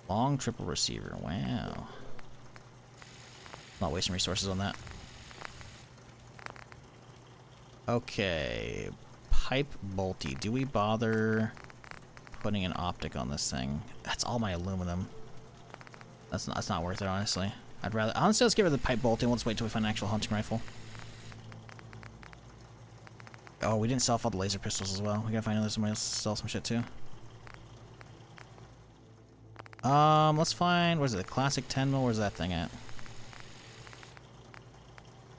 [SPEAKER 1] Long triple receiver. Wow. Not wasting resources on that. Okay. Pipe bolty. Do we bother putting an optic on this thing? That's all my aluminum. That's not worth it, honestly. Honestly, let's get rid of the pipe bolty and let's wait till we find an actual hunting rifle. Oh, we didn't sell off all the laser pistols as well. We gotta find somebody else to sell some shit too. Let's find, what is it, the classic 10 mil? Where's that thing at?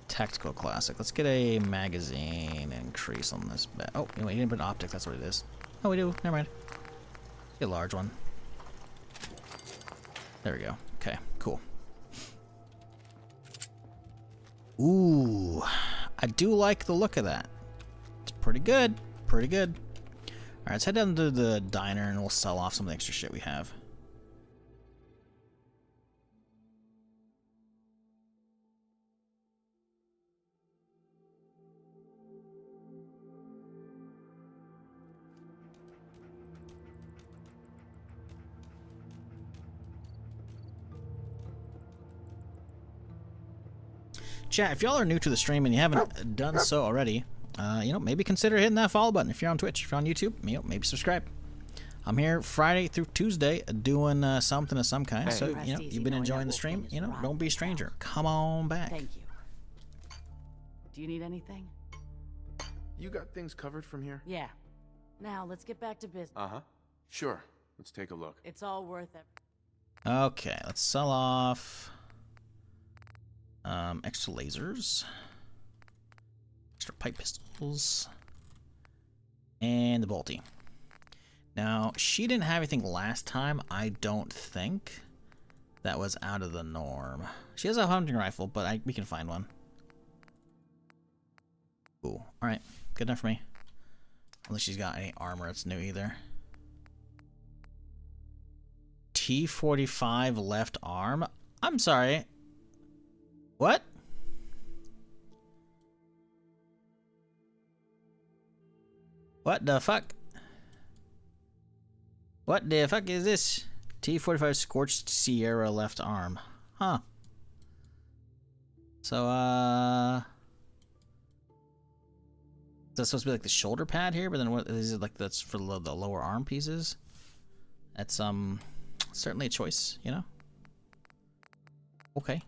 [SPEAKER 1] Tactical classic. Let's get a magazine increase on this. Oh, wait, you didn't put an optic. That's what it is. Oh, we do. Never mind. Get a large one. There we go. Okay, cool. Ooh, I do like the look of that. It's pretty good. Pretty good. All right, let's head down to the diner and we'll sell off some of the extra shit we have. Chat, if y'all are new to the stream and you haven't done so already, you know, maybe consider hitting that follow button. If you're on Twitch, if you're on YouTube, you know, maybe subscribe. I'm here Friday through Tuesday doing something of some kind. So, you know, you've been enjoying the stream, you know, don't be a stranger. Come on back.
[SPEAKER 10] Thank you. Do you need anything?
[SPEAKER 3] You got things covered from here?
[SPEAKER 10] Yeah. Now, let's get back to business.
[SPEAKER 3] Uh-huh. Sure. Let's take a look.
[SPEAKER 10] It's all worth it.
[SPEAKER 1] Okay, let's sell off extra lasers, extra pipe pistols, and the bolty. Now, she didn't have anything last time. I don't think that was out of the norm. She has a hunting rifle, but we can find one. Ooh, alright. Good enough for me. Unless she's got any armor that's new either. T-45 left arm? I'm sorry. What? What the fuck? What the fuck is this? T-45 Scorched Sierra left arm. Huh. So, is that supposed to be like the shoulder pad here? But then what is it like that's for the lower arm pieces? That's, certainly a choice, you know? Okay.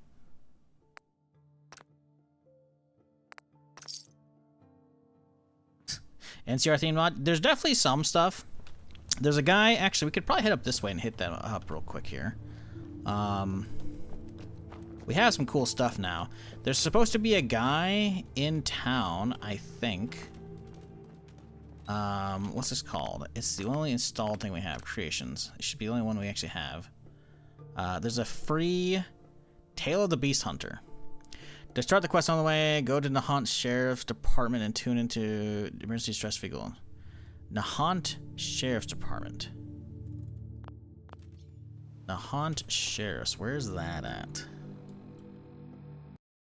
[SPEAKER 1] NCR theme mod. There's definitely some stuff. There's a guy, actually, we could probably head up this way and hit that up real quick here. We have some cool stuff now. There's supposed to be a guy in town, I think. What's this called? It's the only installed thing we have, creations. It should be the only one we actually have. There's a free Tale of the Beast Hunter. To start the quest on the way, go to Nahant Sheriff's Department and tune into emergency stress vehicle. Nahant Sheriff's Department. Nahant Sheriff's. Where's that at?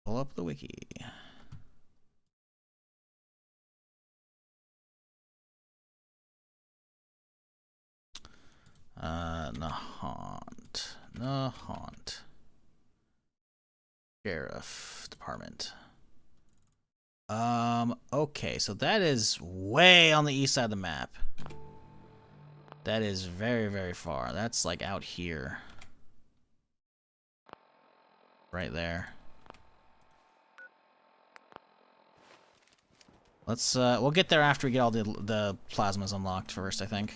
[SPEAKER 1] Pull up the wiki. Nahant Sheriff Department. Okay, so that is way on the east side of the map. That is very, very far. That's like out here. Right there. Let's, we'll get there after we get all the plasmas unlocked first, I think.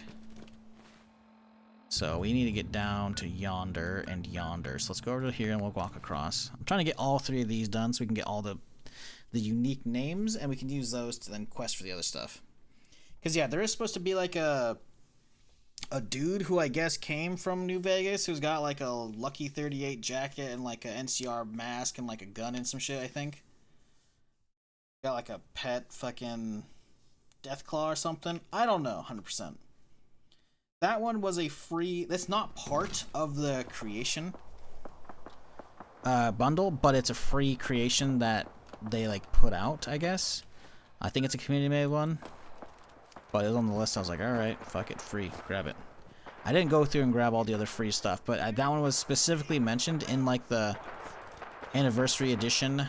[SPEAKER 1] So we need to get down to yonder and yonder. So let's go over to here and we'll walk across. I'm trying to get all three of these done so we can get all the unique names and we can use those to then quest for the other stuff. Because yeah, there is supposed to be like a dude who I guess came from New Vegas who's got like a Lucky 38 jacket and like a NCR mask and like a gun and some shit, I think. Got like a pet fucking Deathclaw or something. I don't know 100%. That one was a free... That's not part of the creation bundle, but it's a free creation that they like put out, I guess. I think it's a community-made one. But it was on the list. I was like, alright, fuck it, free. Grab it. I didn't go through and grab all the other free stuff, but that one was specifically mentioned in like the anniversary edition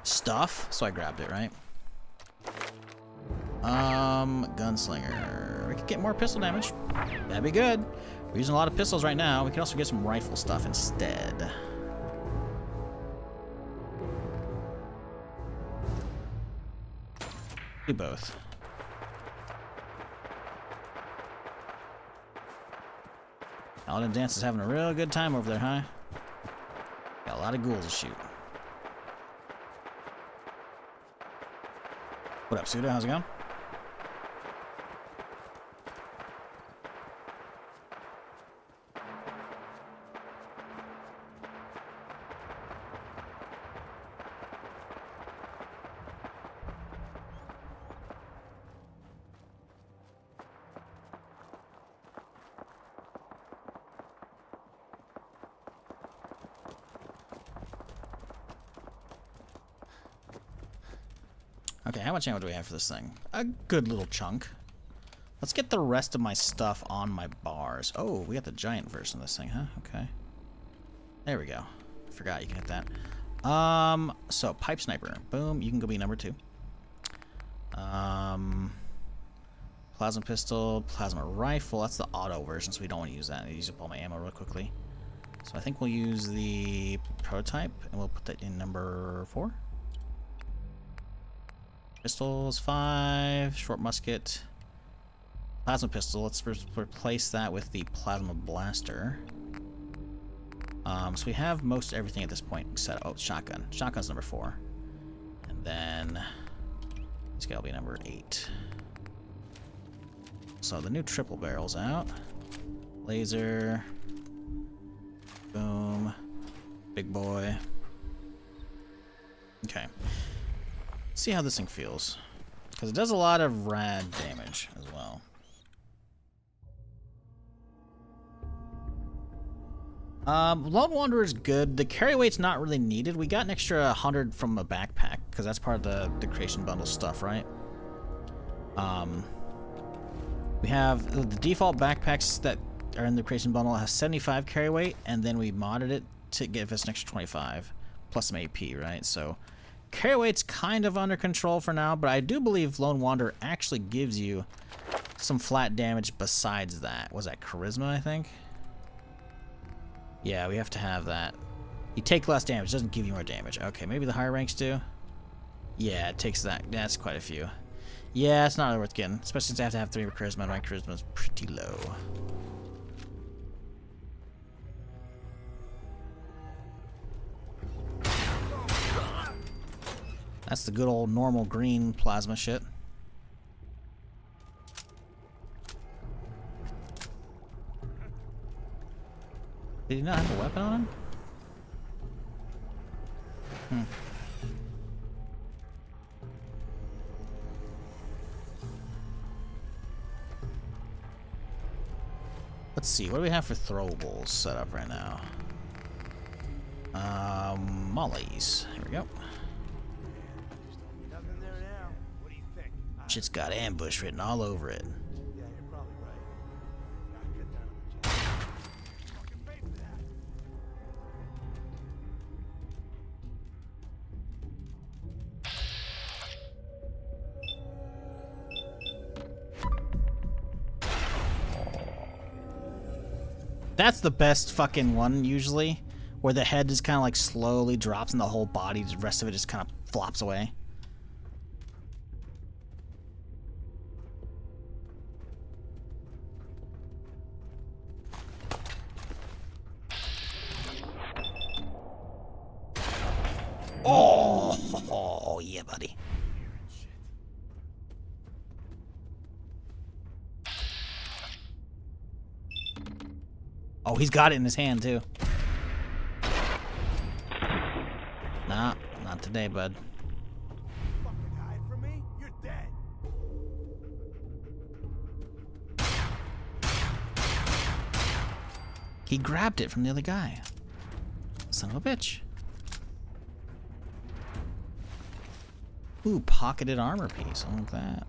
[SPEAKER 1] stuff, so I grabbed it, right? Gunslinger. We could get more pistol damage. That'd be good. We're using a lot of pistols right now. We can also get some rifle stuff instead. Do both. Paladin Dance is having a real good time over there, huh? Got a lot of ghouls to shoot. What up, Suda? How's it going? Okay, how much ammo do we have for this thing? A good little chunk. Let's get the rest of my stuff on my bars. Oh, we got the giant version of this thing, huh? Okay. There we go. Forgot you can hit that. So pipe sniper. Boom, you can go be number 2. Plasma pistol, plasma rifle. That's the auto version, so we don't want to use that. I use up all my ammo real quickly. So I think we'll use the prototype, and we'll put that in number 4. Pistols, 5. Short musket. Plasma pistol. Let's replace that with the plasma blaster. So we have most everything at this point except, oh, shotgun. Shotgun's number 4. And then this guy will be number 8. So the new triple barrel's out. Laser. Boom. Big boy. Okay. Let's see how this thing feels. Because it does a lot of rad damage as well. Lone Wanderer is good. The carry weight's not really needed. We got an extra 100 from a backpack, because that's part of the creation bundle stuff, right? We have the default backpacks that are in the creation bundle has 75 carry weight, and then we modded it to give us an extra 25 plus some AP, right? So carry weight's kind of under control for now, but I do believe Lone Wanderer actually gives you some flat damage besides that. Was that charisma, I think? Yeah, we have to have that. You take less damage, doesn't give you more damage. Okay, maybe the higher ranks do? Yeah, it takes that. That's quite a few. Yeah, it's not really worth getting, especially since I have to have 3 charisma, and my charisma is pretty low. That's the good old normal green plasma shit. Did he not have a weapon on him? Let's see, what do we have for throwables set up right now? Mollies. Here we go. Shit's got ambush written all over it. That's the best fucking one, usually, where the head just kind of like slowly drops and the whole body, the rest of it just kind of flops away. Oh, yeah, buddy. Oh, he's got it in his hand, too. Nah, not today, bud. He grabbed it from the other guy. Son of a bitch. Ooh, pocketed armor piece. I like that.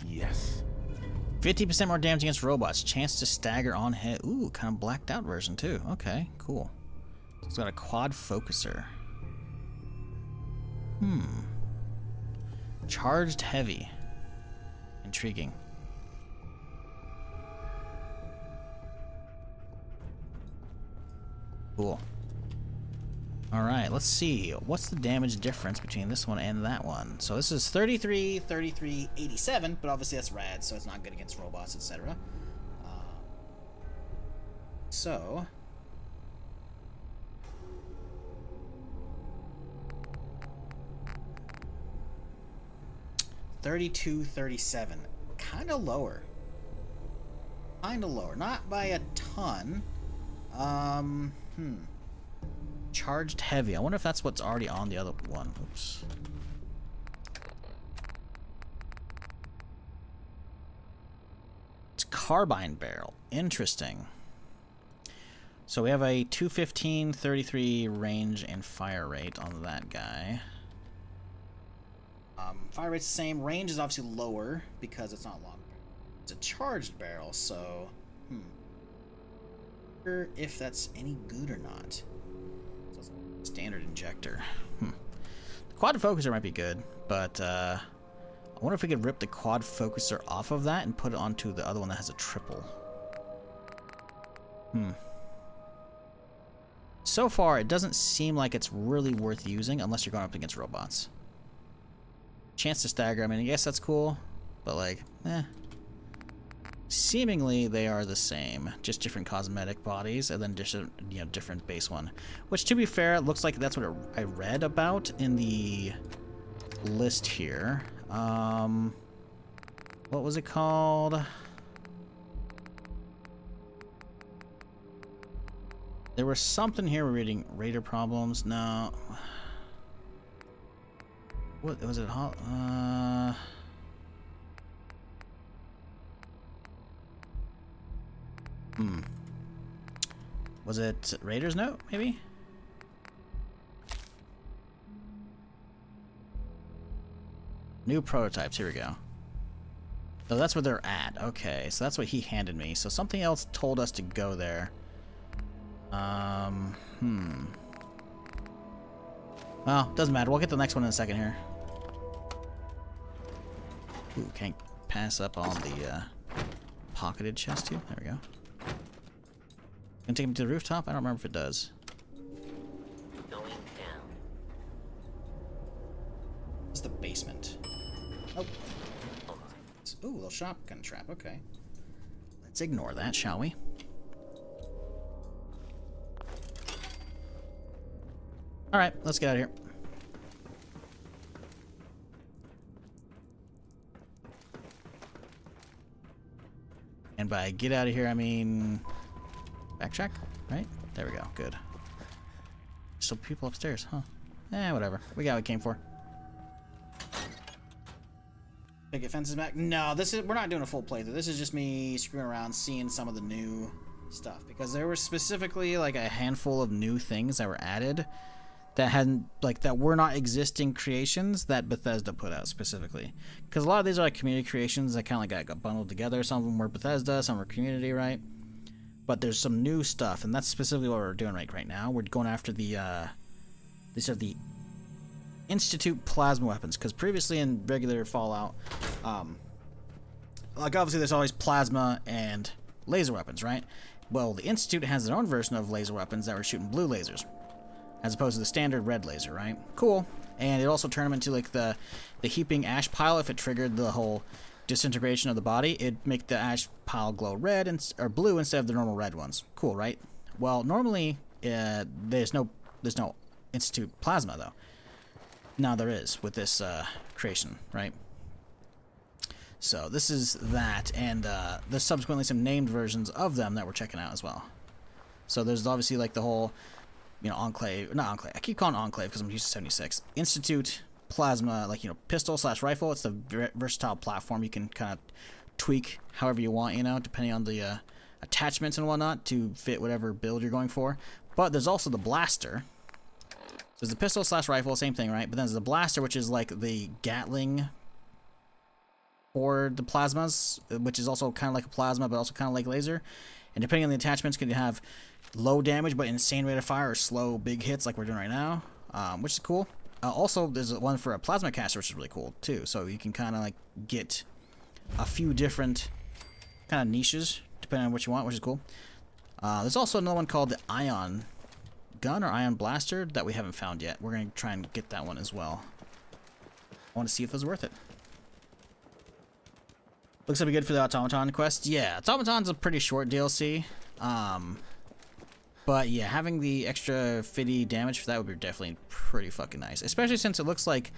[SPEAKER 3] Yes.
[SPEAKER 1] 50% more damage against robots. Chance to stagger on hit. Ooh, kind of blacked out version too. Okay, cool. It's got a quad focuser. Charged heavy. Intriguing. Cool. Alright, let's see. What's the damage difference between this one and that one? So this is 33, 33, 87, but obviously that's rad, so it's not good against robots, etc. So... 32, 37. Kind of lower. Kind of lower. Not by a ton. Charged heavy. I wonder if that's what's already on the other one. Oops. It's carbine barrel. Interesting. So we have a 215, 33 range and fire rate on that guy. Fire rate's the same. Range is obviously lower because it's not long. It's a charged barrel, so sure if that's any good or not. So it's a standard injector. The quad focuser might be good, but I wonder if we could rip the quad focuser off of that and put it onto the other one that has a triple. So far, it doesn't seem like it's really worth using unless you're going up against robots. Chance to stagger, I mean, I guess that's cool, but like, seemingly they are the same, just different cosmetic bodies, and then just different base one. Which, to be fair, it looks like that's what I read about in the list here. What was it called? There was something here. We're reading Raider problems. No. What was it? Was it Raiders note, maybe? New prototypes, here we go. So that's where they're at. Okay, so that's what he handed me. So something else told us to go there. Well, doesn't matter. We'll get the next one in a second here. Ooh, can't pass up on the pocketed chest too. There we go. Gonna take him to the rooftop? I don't remember if it does.
[SPEAKER 16] Going down.
[SPEAKER 1] It's the basement. Oh. Ooh, little shotgun trap. Okay. Let's ignore that, shall we? Alright, let's get out of here. And by get out of here, I mean... backtrack? Right? There we go. Good. Still people upstairs, huh? Whatever. We got what we came for. Picket fences back? No, we're not doing a full playthrough. This is just me screwing around, seeing some of the new stuff. Because there were specifically like a handful of new things that were added that hadn't, like, that were not existing creations that Bethesda put out specifically. Because a lot of these are like community creations that kind of like got bundled together. Some of them were Bethesda, some were community, right? But there's some new stuff, and that's specifically what we're doing right now. We're going after the, these are the Institute plasma weapons, because previously in regular Fallout, like obviously there's always plasma and laser weapons, right? Well, the Institute has their own version of laser weapons that were shooting blue lasers, as opposed to the standard red laser, right? Cool. And it also turned them into like the heaping ash pile. If it triggered the whole disintegration of the body, it'd make the ash pile glow red or blue instead of the normal red ones. Cool, right? Well, normally there's no Institute plasma though. Now there is with this creation, right? So this is that, and there's subsequently some named versions of them that we're checking out as well. So there's obviously like the whole, Enclave, not Enclave. I keep calling it Enclave because I'm used to 76. Institute plasma, like pistol/rifle. It's the versatile platform. You can kind of tweak however you want, depending on the attachments and whatnot to fit whatever build you're going for. But there's also the blaster. There's the pistol/rifle, same thing, right? But then there's the blaster, which is like the Gatling or the plasmas, which is also kind of like a plasma, but also kind of like laser. And depending on the attachments, can you have low damage but insane rate of fire, or slow big hits like we're doing right now, which is cool. Also, there's one for a plasma caster, which is really cool too. So you can kind of like get a few different kind of niches depending on what you want, which is cool. There's also another one called the Ion Gun or Ion Blaster that we haven't found yet. We're going to try and get that one as well. I want to see if it's worth it. Looks like we're good for the Automaton quest. Yeah, Automaton's a pretty short DLC. But yeah, having the extra 50 damage for that would be definitely pretty fucking nice. Especially since it looks like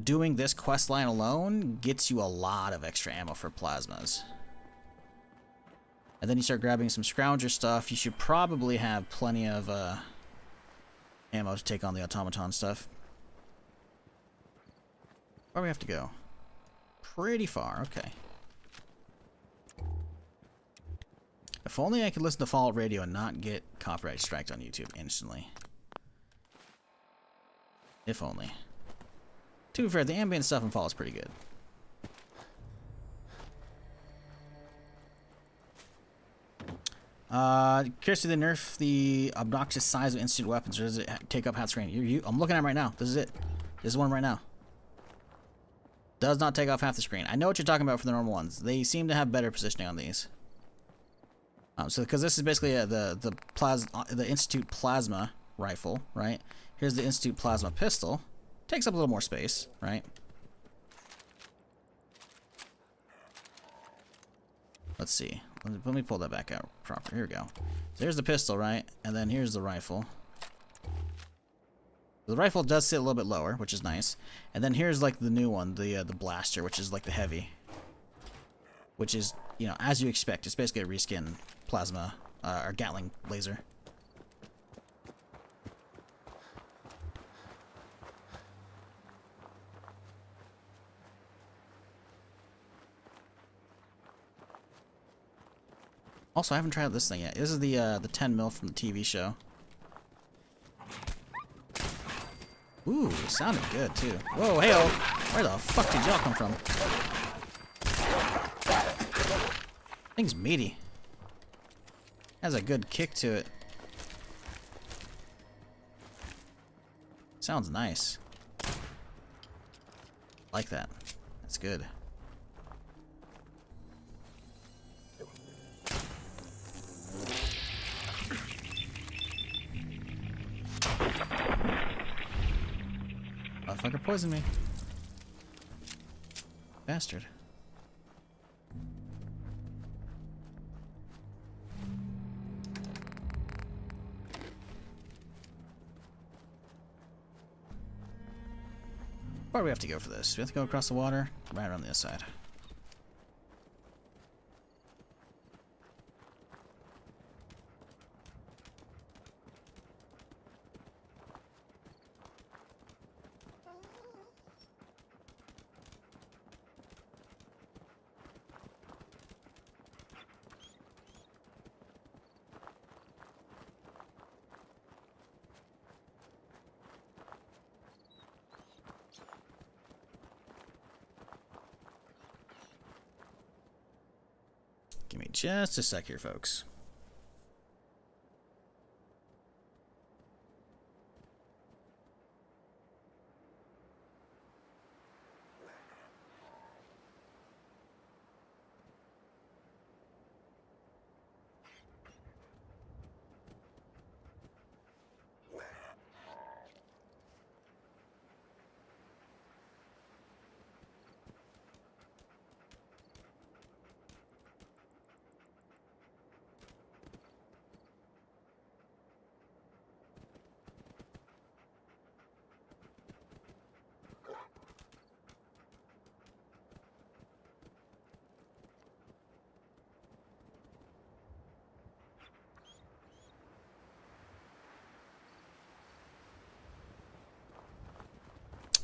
[SPEAKER 1] doing this quest line alone gets you a lot of extra ammo for plasmas. And then you start grabbing some Scrounger stuff. You should probably have plenty of ammo to take on the Automaton stuff. Where do we have to go? Pretty far, okay. If only I could listen to Fallout Radio and not get copyright striked on YouTube instantly. If only. To be fair, the ambient stuff in Fallout is pretty good. Curious, do they nerf the obnoxious size of instant weapons, or does it take up half screen? I'm looking at it right now. This is it. This is one right now. Does not take off half the screen. I know what you're talking about for the normal ones. They seem to have better positioning on these. So because this is basically the Institute Plasma rifle, right? Here's the Institute Plasma pistol. Takes up a little more space, right? Let's see. Let me pull that back out proper. Here we go. So here's the pistol, right? And then here's the rifle. The rifle does sit a little bit lower, which is nice. And then here's like the new one, the blaster, which is like the heavy. Which is, you know, as you expect. It's basically a reskin plasma or Gatling laser. Also, I haven't tried out this thing yet. This is the 10 mil from the TV show. Ooh, it sounded good too. Whoa, hey-oh! Where the fuck did y'all come from? Thing's meaty. Has a good kick to it. Sounds nice. Like that. That's good. Motherfucker poisoned me. Bastard. Where do we have to go for this? We have to go across the water, right around the other side. Give me just a sec here, folks.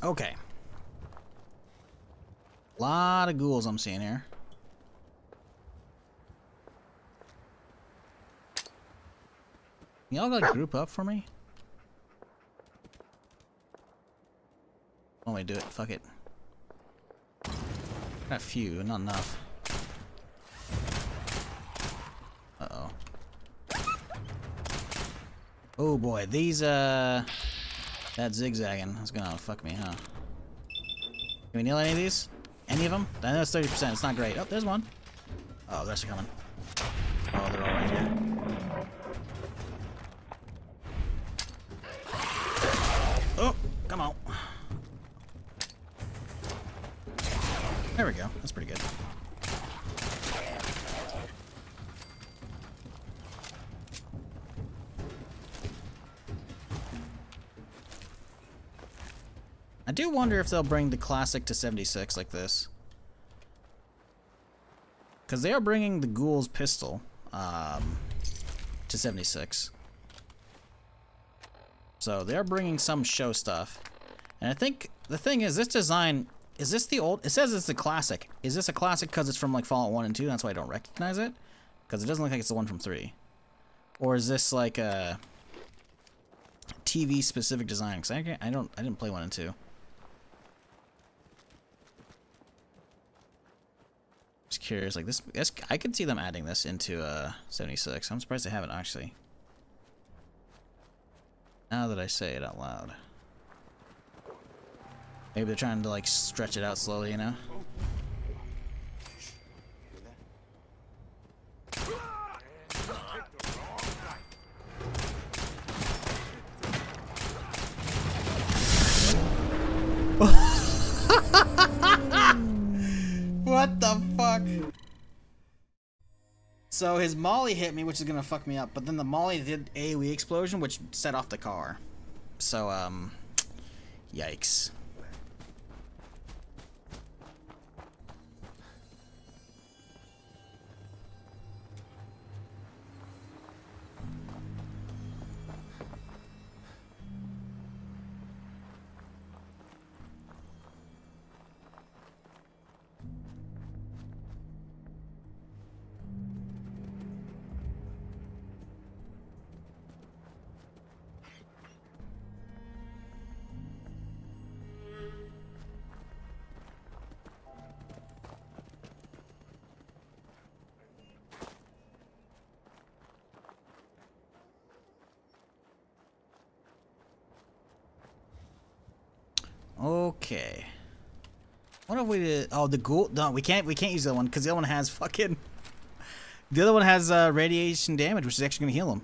[SPEAKER 1] Okay. Lot of ghouls I'm seeing here. Y'all gotta group up for me? Only do it. Fuck it. Got a few, not enough. Uh-oh. Oh boy, these that zigzagging is gonna fuck me, huh? Can we nail any of these? Any of them? I know it's 30%. It's not great. Oh, there's one. Oh, the rest are coming. Oh, they're all right here. Oh, come on. There we go. That's pretty good. I do wonder if they'll bring the classic to 76 like this. Because they are bringing the Ghoul's pistol to 76. So they are bringing some show stuff. And I think the thing is, this design, is this the old? It says it's the classic. Is this a classic because it's from like Fallout 1 and 2? That's why I don't recognize it? Because it doesn't look like it's the one from 3. Or is this like a TV specific design? Because I didn't play 1 and 2. Just curious. Like this, I could see them adding this into 76. I'm surprised they haven't actually. Now that I say it out loud. Maybe they're trying to like stretch it out slowly, you know? What the fuck? So his molly hit me, which is gonna fuck me up, but then the molly did AoE explosion, which set off the car. So, yikes. Okay. What if we did? Oh, the ghoul. No, we can't use that one because the other one has fucking. The other one has radiation damage, which is actually gonna heal him.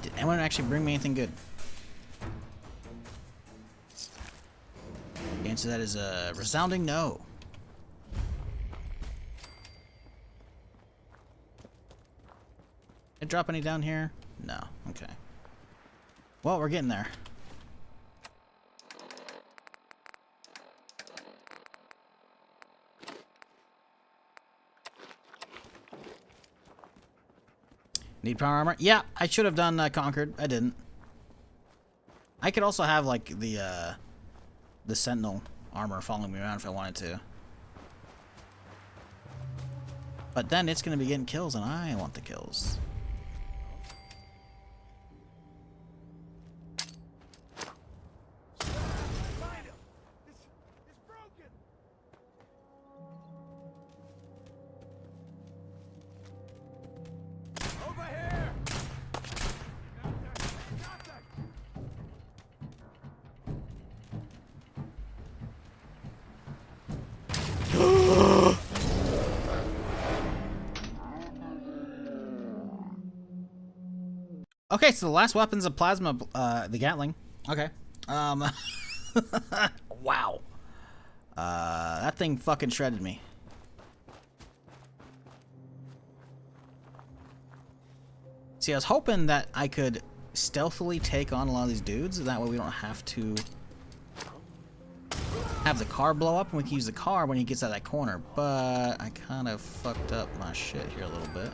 [SPEAKER 1] Did anyone actually bring me anything good? The answer to that is a resounding no. Did I drop any down here? No. Okay. Well, we're getting there. Need power armor? Yeah, I should have done Conquered. I didn't. I could also have like the Sentinel armor following me around if I wanted to. But then it's gonna be getting kills, and I want the kills. Okay, so the last weapon's a plasma, the Gatling. Okay. Wow. That thing fucking shredded me. See, I was hoping that I could stealthily take on a lot of these dudes, that way we don't have to have the car blow up, and we can use the car when he gets out of that corner, but I kind of fucked up my shit here a little bit.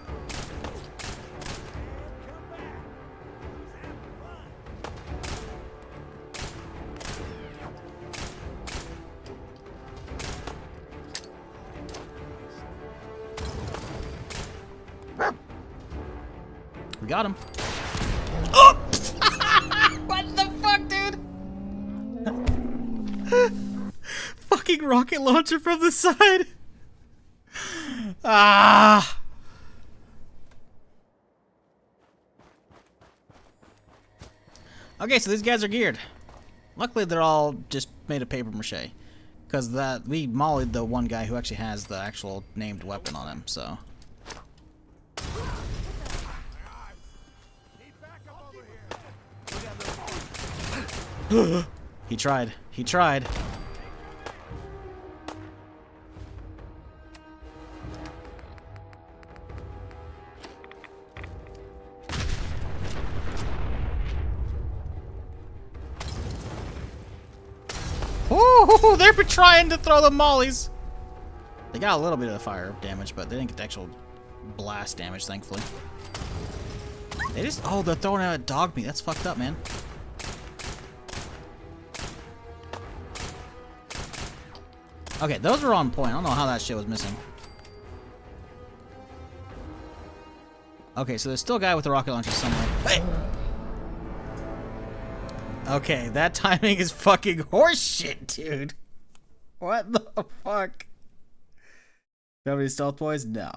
[SPEAKER 1] We got him. Oh! What the fuck, dude? Fucking rocket launcher from the side. Ah. Okay, so these guys are geared. Luckily, they're all just made of paper mache, because we mollied the one guy who actually has the actual named weapon on him. So. He tried. He tried. Oh, they're trying to throw the mollies. They got a little bit of the fire damage, but they didn't get the actual blast damage, thankfully. They just... Oh, they're throwing out dog meat. That's fucked up, man. Okay, those were on point. I don't know how that shit was missing. Okay, so there's still a guy with a rocket launcher somewhere. Hey! Okay, that timing is fucking horseshit, dude. What the fuck? Nobody stealth boys? No.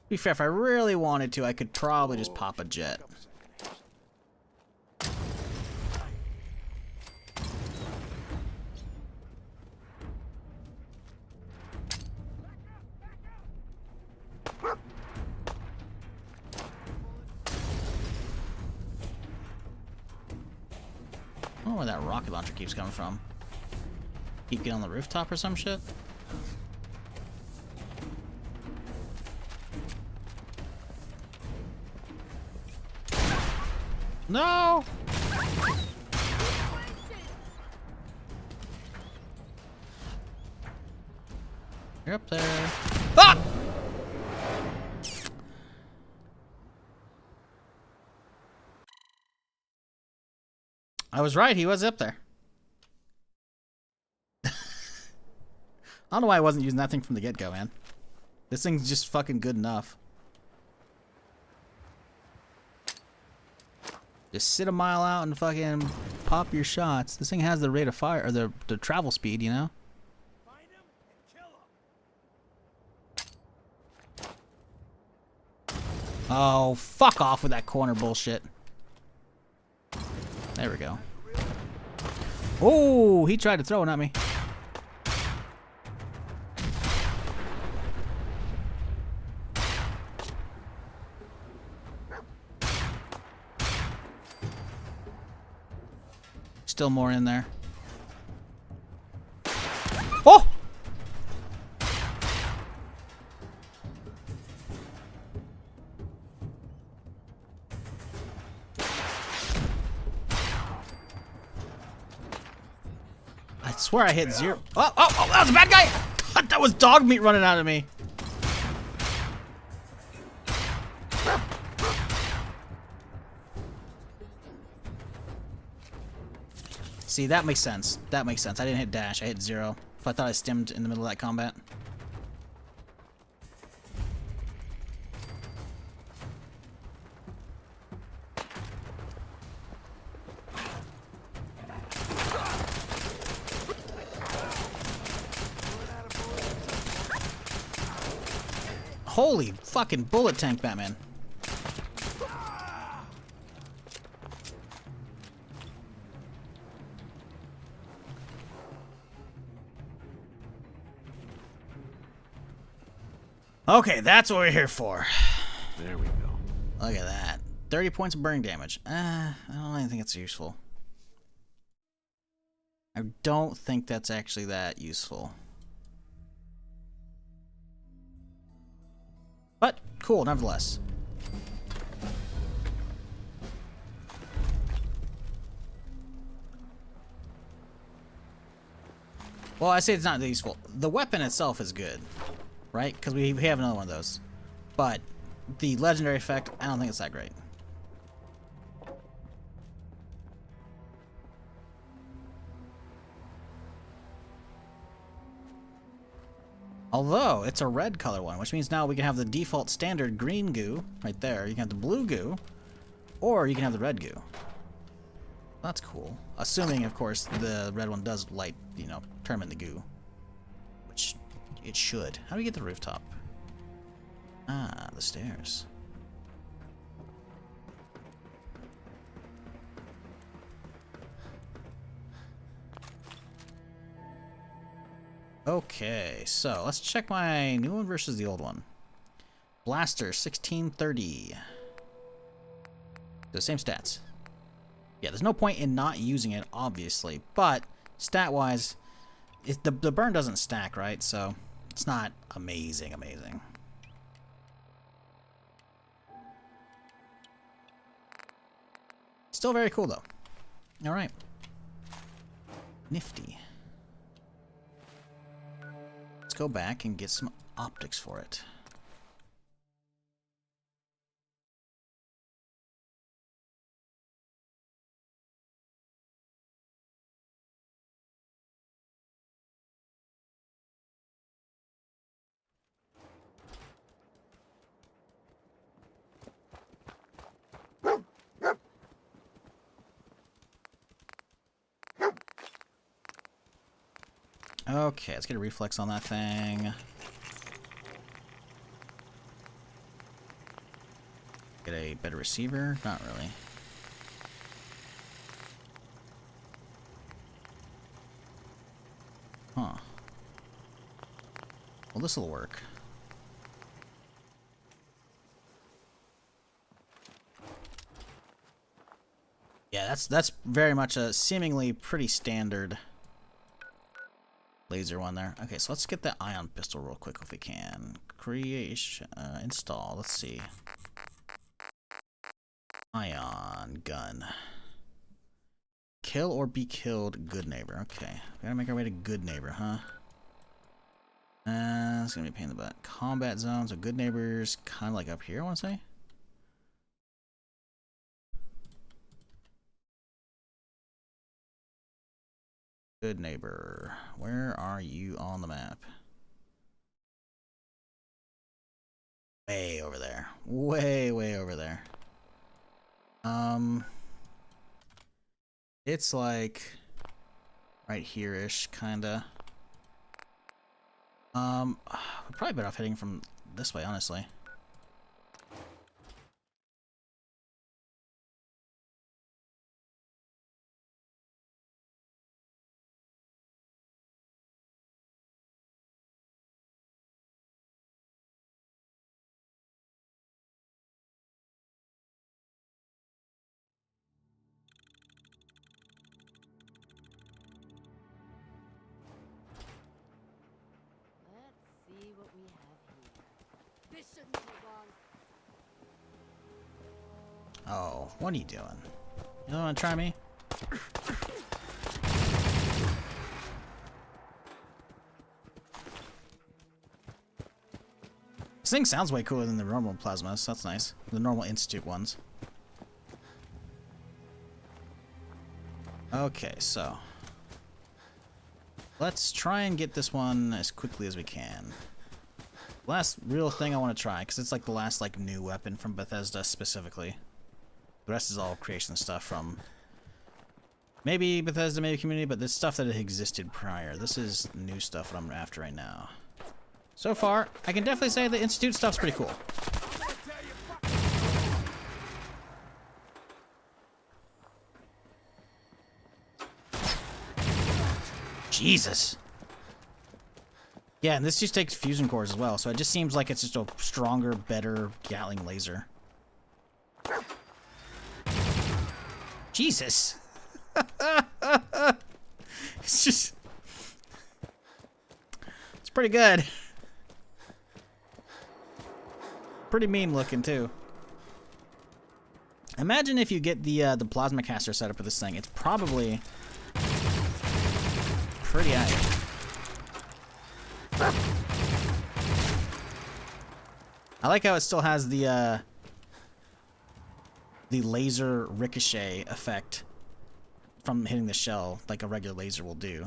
[SPEAKER 1] To be fair, if I really wanted to, I could probably just pop a jet. I don't know where that rocket launcher keeps coming from. Keep getting on the rooftop or some shit? No! You're up there. Ah! I was right, he was up there. I don't know why I wasn't using that thing from the get-go, man. This thing's just fucking good enough. Just sit a mile out and fucking pop your shots. This thing has the rate of fire, or the travel speed, you know? Oh, fuck off with that corner bullshit. There we go. Oh, he tried to throw it at me. Still more in there. Oh! I swear I hit zero. Oh, oh, oh, that was a bad guy! God, that was dog meat running out of me. See, that makes sense. That makes sense. I didn't hit dash. I hit zero. So I thought I stemmed in the middle of that combat. Holy fucking bullet tank, Batman. Okay, that's what we're here for.
[SPEAKER 3] There we go.
[SPEAKER 1] Look at that. 30 points of burning damage. I don't really think it's useful. I don't think that's actually that useful. But, cool, nevertheless. Well, I say it's not that useful. The weapon itself is good. Right? Because we have another one of those. But the legendary effect, I don't think it's that great. Although, it's a red color one, which means now we can have the default standard green goo right there. You can have the blue goo, or you can have the red goo. That's cool. Assuming, of course, the red one does light, you know, turn into goo. Which it should. How do we get the rooftop? Ah, the stairs. Okay, so let's check my new one versus the old one. Blaster 1630. The same stats. Yeah, there's no point in not using it, obviously, but stat-wise, the burn doesn't stack, right? So it's not amazing. Still very cool, though. All right. Nifty. Let's go back and get some optics for it. Okay, let's get a reflex on that thing. Get a better receiver? Not really. Huh. Well, this'll work. Yeah, that's very much a seemingly pretty standard laser one there. Okay, so let's get the ion pistol real quick if we can. Creation, install. Let's see. Ion gun. Kill or be killed. Good neighbor. Okay, gotta make our way to good neighbor, huh? It's gonna be a pain in the butt. Combat zones. So good neighbors, kind of like up here. I want to say. Good neighbor, where are you on the map? Way over there. Way over there. It's like right here-ish, kinda. We're probably better off heading from this way, honestly.
[SPEAKER 11] See what we have here. This shouldn't take long.
[SPEAKER 1] Oh, what are you doing? You don't want to try me? This thing sounds way cooler than the normal plasmas. That's nice. The normal Institute ones. Okay, so let's try and get this one as quickly as we can. Last real thing I want to try, because it's like the last like new weapon from Bethesda specifically. The rest is all creation stuff from maybe Bethesda, maybe community, but this stuff that had existed prior. This is new stuff that I'm after right now. So far, I can definitely say the Institute stuff's pretty cool. Jesus. Yeah, and this just takes fusion cores as well, so it just seems like it's just a stronger, better Gatling laser. Jesus. It's just... It's pretty good. Pretty mean looking, too. Imagine if you get the plasma caster set up with this thing. It's probably pretty accurate. I like how it still has the laser ricochet effect from hitting the shell, like a regular laser will do.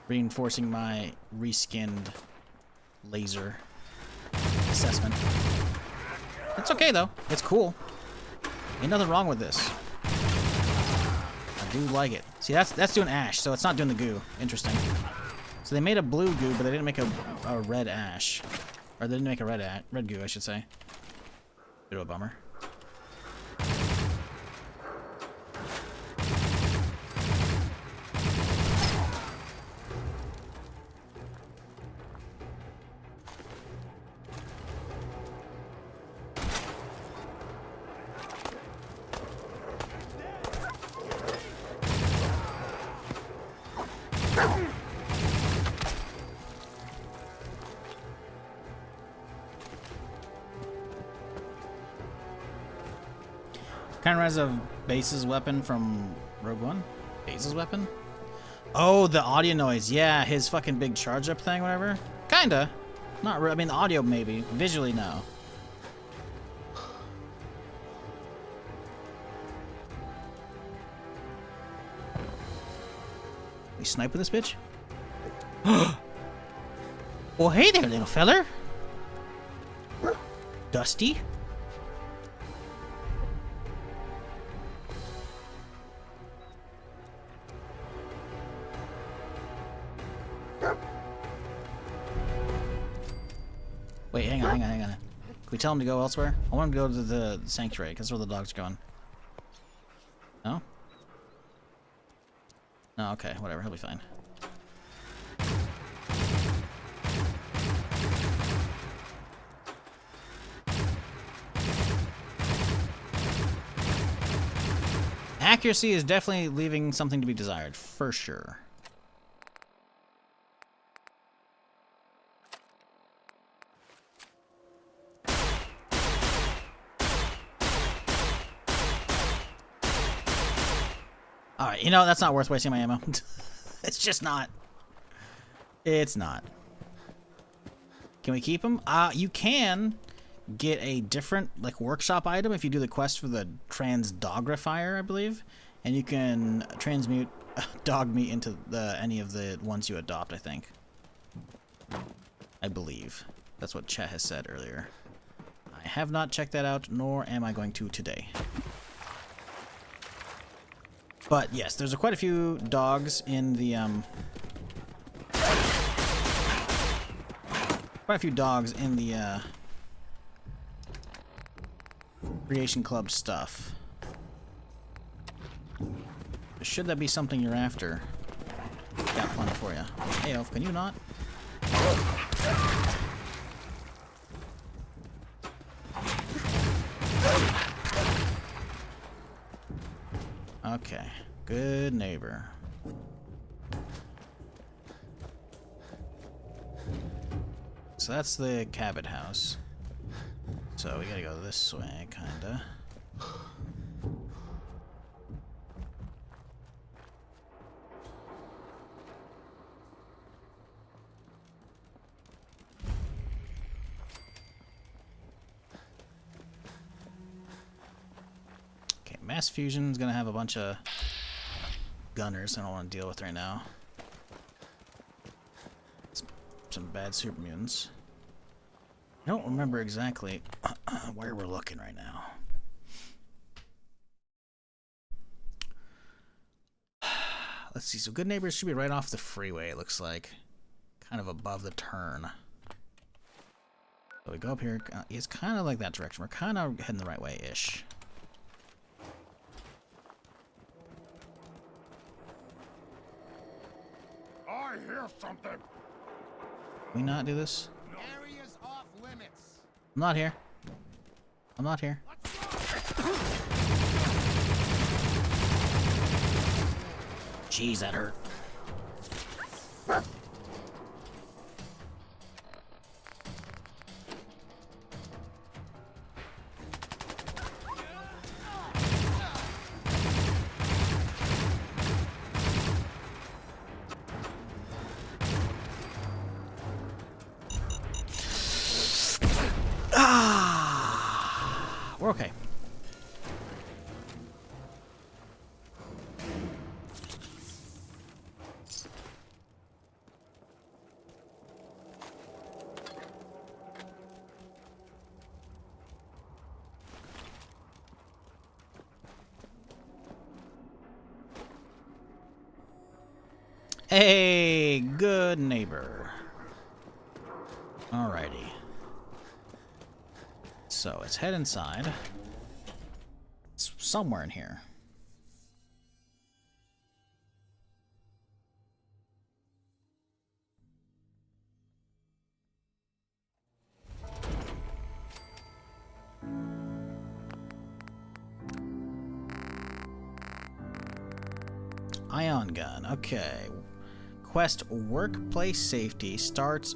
[SPEAKER 1] Reinforcing my reskinned laser assessment. It's okay though. It's cool. Ain't nothing wrong with this. I do like it. See, that's doing ash, so it's not doing the goo. Interesting. So they made a blue goo, but they didn't make a red ash. Or they didn't make a red goo, I should say. Bit of a bummer. Kind of reminds of Base's weapon from Rogue One. Base's weapon? Oh, the audio noise. Yeah, his fucking big charge up thing, whatever. Kinda. Not really. I mean, the audio maybe. Visually, no. We snipe with this bitch? Well, hey there, little feller. Dusty. Wait, hang on. Can we tell him to go elsewhere? I want him to go to the sanctuary, because that's where the dog's going. No? No, okay, whatever, he'll be fine. Accuracy is definitely leaving something to be desired, for sure. Alright, you know, that's not worth wasting my ammo. It's just not. It's not. Can we keep him? You can get a different, like, workshop item if you do the quest for the transdogrifier, I believe. And you can transmute dog meat into any of the ones you adopt, I think. I believe. That's what Chet has said earlier. I have not checked that out, nor am I going to today. But yes, there's quite a few dogs in the Creation Club stuff. Should that be something you're after? Got plenty for you. Hey, Elf, can you not? Okay, good neighbor. So that's the Cabot house. So we gotta go this way, kinda. Mass Fusion's gonna have a bunch of gunners I don't want to deal with right now. Some bad super mutants. I don't remember exactly where we're looking right now. Let's see, so Good Neighbors should be right off the freeway, it looks like. Kind of above the turn. So we go up here, it's kind of like that direction. We're kind of heading the right way-ish.
[SPEAKER 17] I hear something.
[SPEAKER 1] Can we not do this?
[SPEAKER 17] Area's off limits.
[SPEAKER 1] I'm not here. I'm not here. Jeez, that hurt. We're okay. Hey, good neighbor. Alrighty. So let's head inside. It's somewhere in here. Ion gun. Okay. Quest workplace safety starts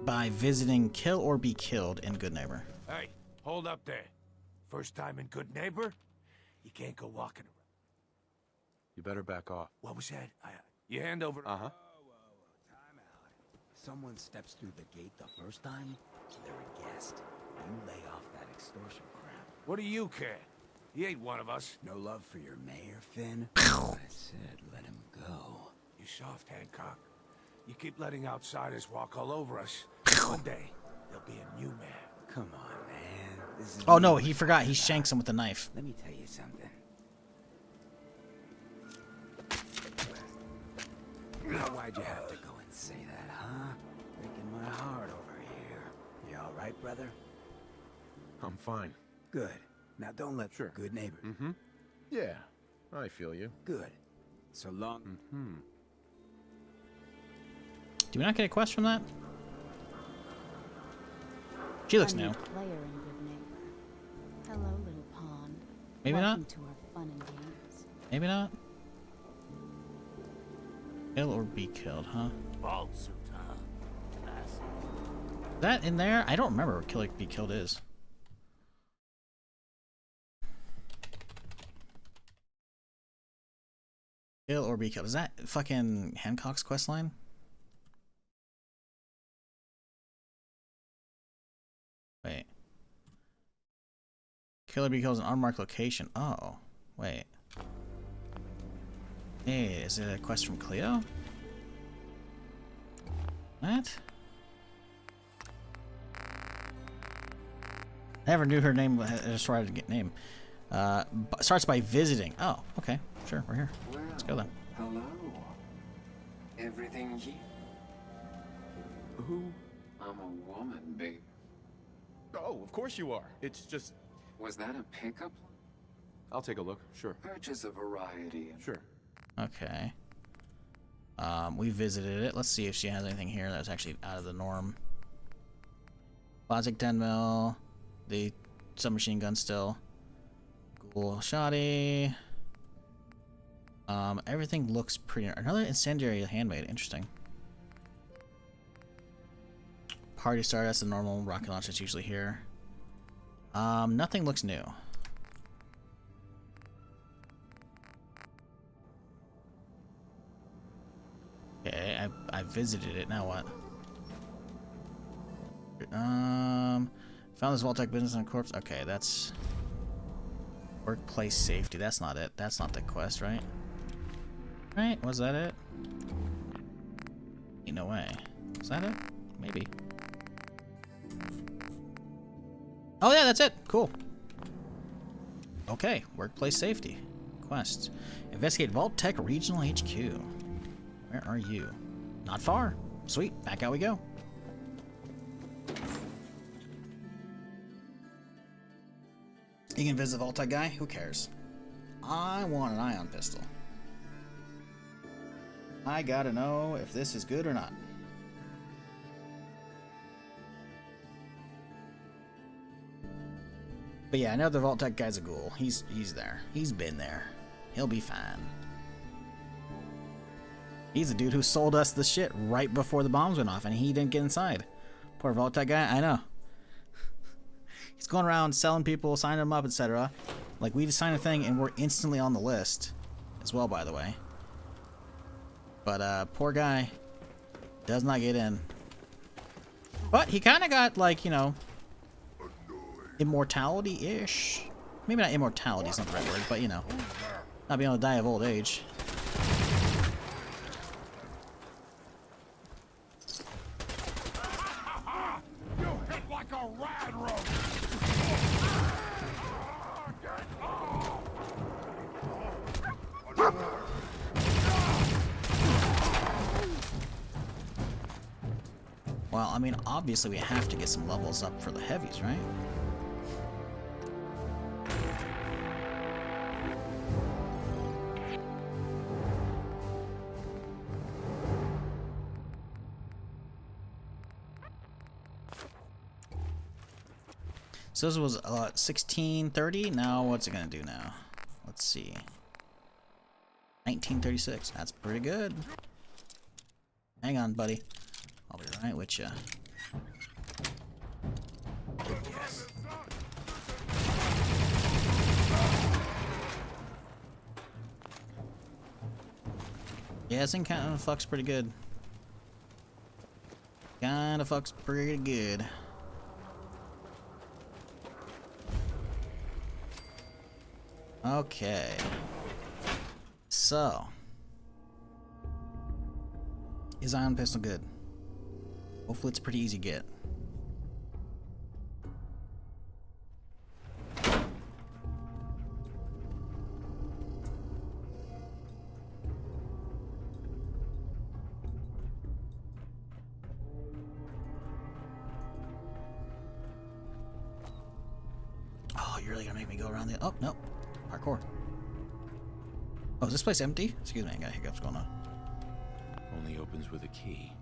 [SPEAKER 1] by visiting Kill or Be Killed in Good Neighbor.
[SPEAKER 6] Hey, hold up there. First time in Good Neighbor? You can't go walking around.
[SPEAKER 3] You better back off.
[SPEAKER 6] What was that? You hand over.
[SPEAKER 3] Uh-huh.
[SPEAKER 6] Time out. Someone steps through the gate the first time, they're a guest. You lay off that extortion crap. What do you care? He ain't one of us. No love for your mayor, Finn? I said let him go. You soft, Hancock. You keep letting outsiders walk all over us. One day, there'll be a new man. Come on, man. This is
[SPEAKER 1] Oh no, he forgot. He shanks him with a knife.
[SPEAKER 6] Let me tell you something. Now, why'd you have to go and say that, huh? Breaking my heart over here. You all right, brother?
[SPEAKER 3] I'm fine.
[SPEAKER 6] Good. Now, don't let good neighbor.
[SPEAKER 3] Mm-hmm. Yeah, I feel you.
[SPEAKER 6] Good. So long.
[SPEAKER 3] Mm-hmm.
[SPEAKER 1] Do we not get a quest from that? She looks new.
[SPEAKER 18] Player and good neighbor. Hello, little pond.
[SPEAKER 1] Maybe
[SPEAKER 18] Welcome
[SPEAKER 1] not.
[SPEAKER 18] to our fun and games.
[SPEAKER 1] Maybe not. Kill or be killed, huh?
[SPEAKER 4] Bald suit, huh? Classy.
[SPEAKER 1] That in there? I don't remember what kill or be killed is. Kill or be killed. Is that fucking Hancock's questline? Wait. Kill or be killed is an unmarked location. Oh, wait. Hey, is it a quest from Cleo? What? I never knew her name. I just tried to get name. Starts by visiting. Oh, okay. Sure, we're here.
[SPEAKER 19] Well,
[SPEAKER 1] let's go then.
[SPEAKER 19] Hello. Everything here?
[SPEAKER 3] Who?
[SPEAKER 19] I'm a woman, babe.
[SPEAKER 3] Oh, of course you are. It's just...
[SPEAKER 19] Was that a pickup?
[SPEAKER 3] I'll take a look. Sure.
[SPEAKER 19] Purchase a variety.
[SPEAKER 3] Sure.
[SPEAKER 1] Okay. We visited it. Let's see if she has anything here that's actually out of the norm. Classic 10 mil. The submachine gun still. Cool shoddy. Everything looks pretty. Another incendiary handmade. Interesting. Party starter. That's the normal rocket launch that's usually here. Nothing looks new. Okay, I visited it. Now what? Found this Vault-Tec business on a corpse. Okay, that's workplace safety. That's not it. That's not the quest, right? Right? Was that it? No way. Is that it? Maybe. Oh yeah, that's it. Cool. Okay, workplace safety quest. Investigate Vault-Tec Regional HQ. Where are you? Not far. Sweet. Back out we go. You can visit the Vault-Tec guy? Who cares? I want an ion pistol. I gotta know if this is good or not. But yeah, I know the Vault-Tec guy's a ghoul. He's there. He's been there. He'll be fine. He's the dude who sold us the shit right before the bombs went off, and he didn't get inside. Poor Vault-Tec guy. I know. He's going around selling people, signing them up, etc. Like, we just signed a thing, and we're instantly on the list. As well, by the way. But, poor guy does not get in. But he kind of got, like, you know, immortality-ish. Maybe not immortality is not the right word, but, you know, not being able to die of old age.
[SPEAKER 17] You hit like a rad road.
[SPEAKER 1] Well, I mean, obviously we have to get some levels up for the heavies, right? So this was 1630. Now what's it gonna do now? Let's see. 1936. That's pretty good. Hang on, buddy. I'll be right with you. Yes. Yeah, this thing kind of fucks pretty good. Kind of fucks pretty good. Okay. So. Is ion pistol good? Hopefully it's a pretty easy get. Oh, you're really gonna make me go around the... Oh, no. Parkour. Oh, is this place empty? Excuse me, I got hiccups going on.
[SPEAKER 3] Only opens with a key.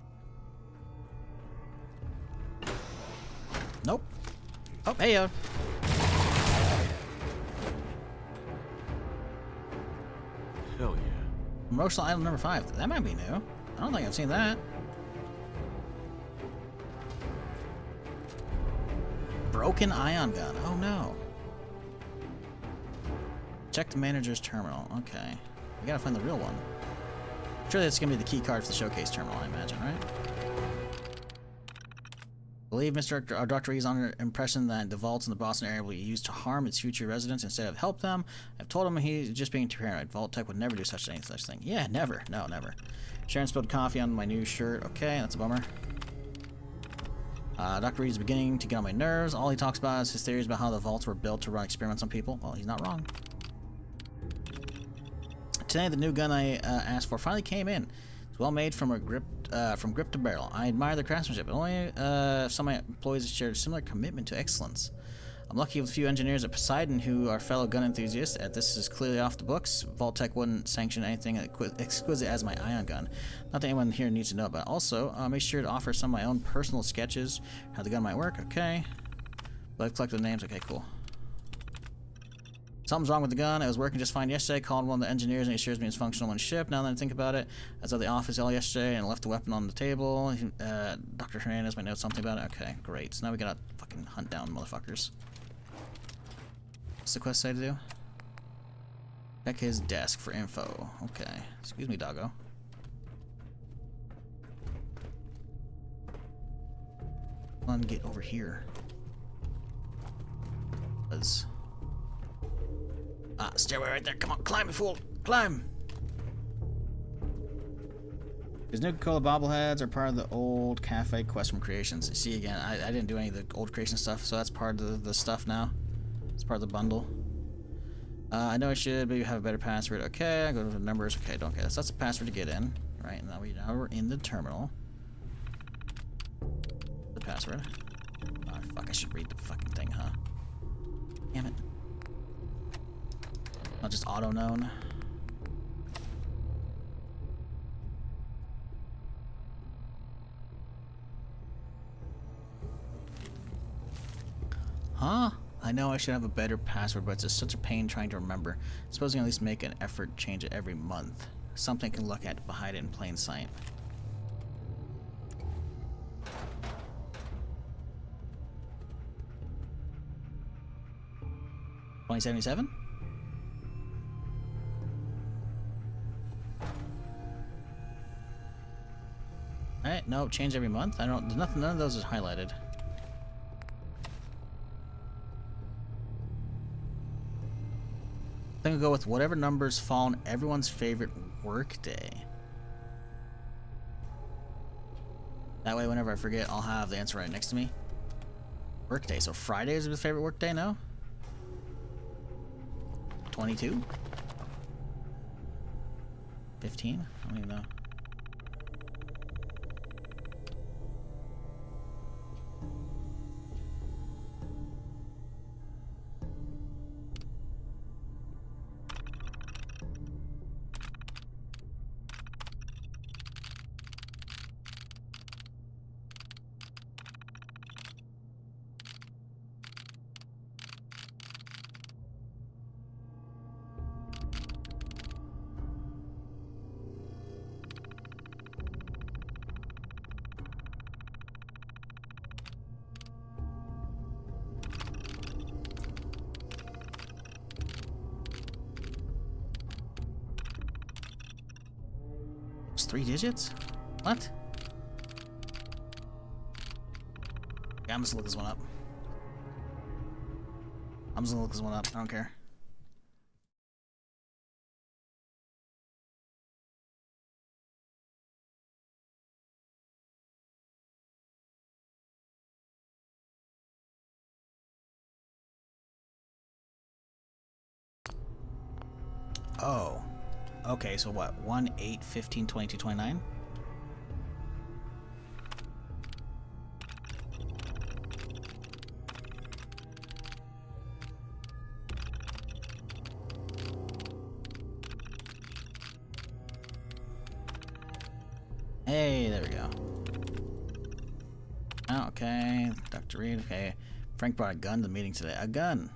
[SPEAKER 1] Nope. Oh, hey, yo.
[SPEAKER 3] Hell yeah.
[SPEAKER 1] Promotional item number 5. That might be new. I don't think I've seen that. Broken ion gun. Oh no. Check the manager's terminal. Okay. We gotta find the real one. Surely that's gonna be the key card for the showcase terminal, I imagine, right? I believe Dr. E's under impression that the vaults in the Boston area will be used to harm its future residents instead of help them. I've told him he's just being too paranoid. Vault Tech would never do such thing. Yeah, never. No, never. Sharon spilled coffee on my new shirt. Okay, that's a bummer. Dr. Reed is beginning to get on my nerves. All he talks about is his theories about how the vaults were built to run experiments on people. Well, he's not wrong. Today, the new gun I asked for finally came in. It's well made from grip to barrel. I admire the craftsmanship, but only some of my employees have shared a similar commitment to excellence. I'm lucky with a few engineers at Poseidon who are fellow gun enthusiasts. This is clearly off the books. Vault-Tec wouldn't sanction anything exquisite as my ion gun. Not that anyone here needs to know about. Also, make sure to offer some of my own personal sketches how the gun might work. Okay. But I've collected the names. Okay, cool. Something's wrong with the gun. It was working just fine yesterday. Called one of the engineers and he assures me it's functional when shipped. Now that I think about it, I was at the office all yesterday and left the weapon on the table. Dr. Hernandez might know something about it. Okay, great. So now we gotta fucking hunt down motherfuckers. What's the quest say to do? Check his desk for info. Okay. Excuse me, doggo. Come on, get over here. Stairway right there. Come on, climb, you fool. Climb. These Nuka-Cola bobbleheads are part of the old cafe quest from Creations. See, again, I didn't do any of the old creation stuff, so that's part of the stuff now. It's part of the bundle. I know I should maybe have a better password. Okay, I go to the numbers. Okay, don't care. That's the password to get in. Right, now we're in the terminal. The password. Oh, fuck, I should read the fucking thing, huh? Damn it. Not just auto-known. Huh? I know I should have a better password, but it's just such a pain trying to remember. Supposing at least make an effort to change it every month. Something I can look at to hide it in plain sight. $2077? Alright, no, change every month. I don't. There's nothing. None of those is highlighted. I think I'll go with whatever numbers fall on everyone's favorite work day. That way, whenever I forget, I'll have the answer right next to me. Work day. So Friday is the favorite work day now? 22? 15? I don't even know. It's 3 digits? What? Yeah, I'm just gonna look this one up. I'm just gonna look this one up. I don't care. Oh. Okay, so what? 1, 8, 15, 22, 29? Hey, there we go. Oh, okay. Dr. Reed, okay. Frank brought a gun to the meeting today. A gun!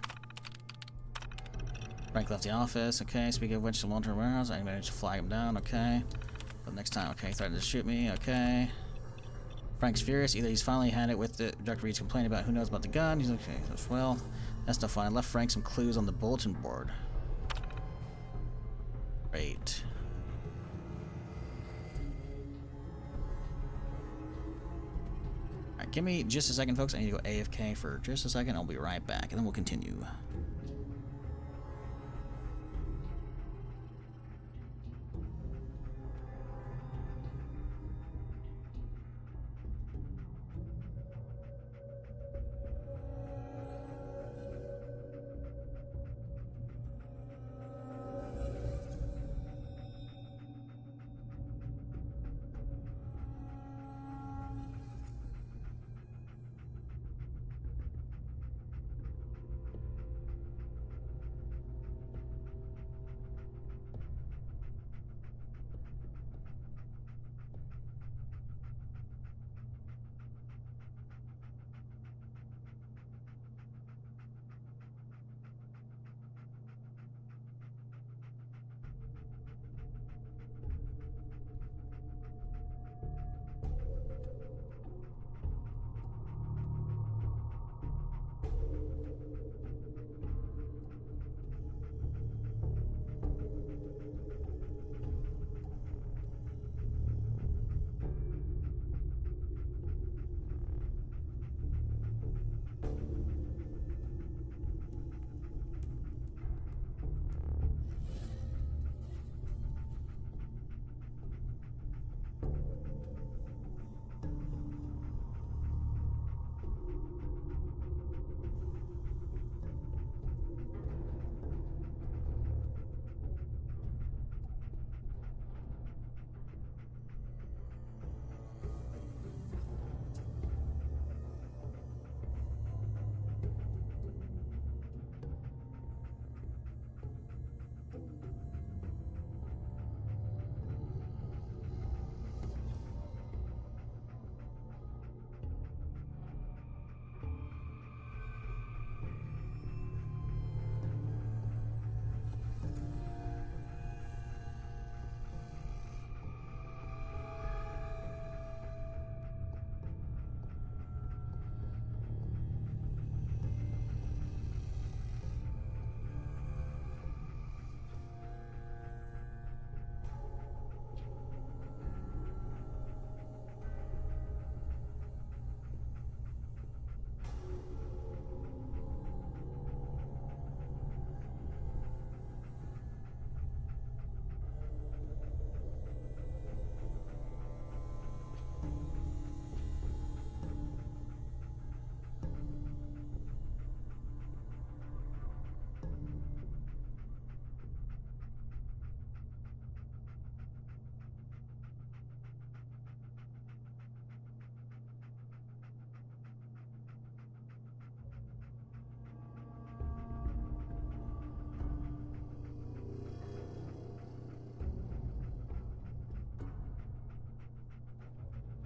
[SPEAKER 1] Frank left the office, okay. Speaking of which, the long-term warehouse, I managed to flag him down, okay. But next time, okay. Threatened to shoot me, okay. Frank's furious. Either he's finally had it with the Dr. Reed's complaint about who knows about the gun. He's okay. Well, that's no fun. I left Frank some clues on the bulletin board. Great. Alright, give me just a second, folks. I need to go AFK for just a second. I'll be right back, and then we'll continue.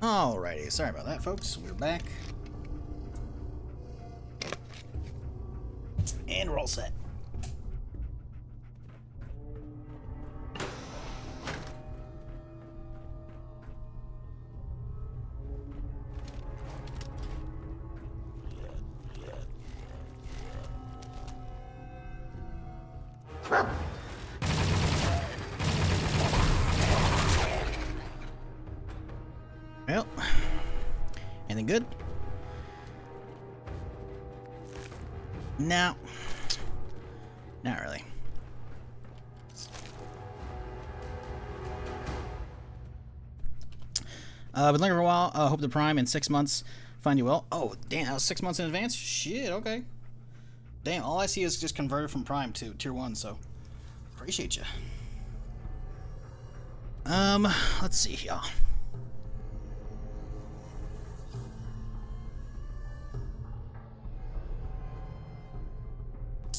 [SPEAKER 1] Alrighty, sorry about that, folks. We're back. And we're all set. Well, anything good? No. Not really. Been looking for a while. Hope the Prime in 6 months find you well. Oh, damn, that was 6 months in advance? Shit, okay. Damn, all I see is just converted from Prime to Tier 1, so appreciate you. Let's see here.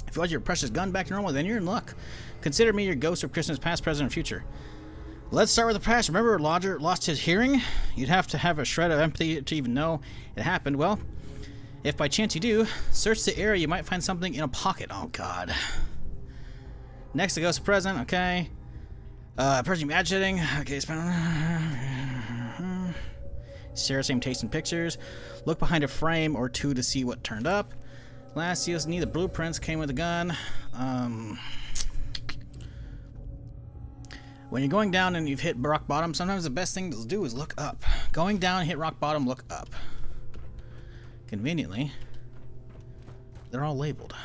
[SPEAKER 1] If you want your precious gun back to normal, then you're in luck. Consider me your ghost of Christmas past, present, and future. Let's start with the past. Remember Roger lost his hearing? You'd have to have a shred of empathy to even know it happened. Well, if by chance you do, search the area. You might find something in a pocket. Oh, God. Next, the ghost of present. Okay. Person imagining. Okay. Share same taste in pictures. Look behind a frame or two to see what turned up. Last, you need the blueprints. Came with a gun. When you're going down and you've hit rock bottom, sometimes the best thing to do is look up. Going down, hit rock bottom, look up. Conveniently, they're all labeled.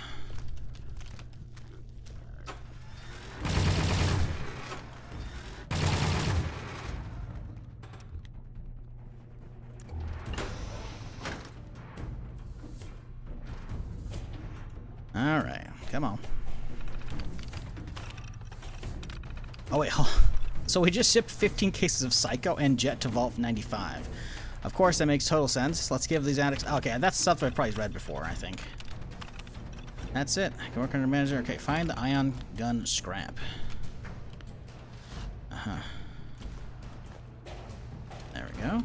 [SPEAKER 1] All right, come on. Oh wait, so we just shipped 15 cases of Psycho and Jet to Vault 95. Of course, that makes total sense. Let's give these addicts... Okay, that's stuff that I've probably read before, I think. That's it. I can work under manager. Okay, find the ion gun scrap. Uh-huh. There we go.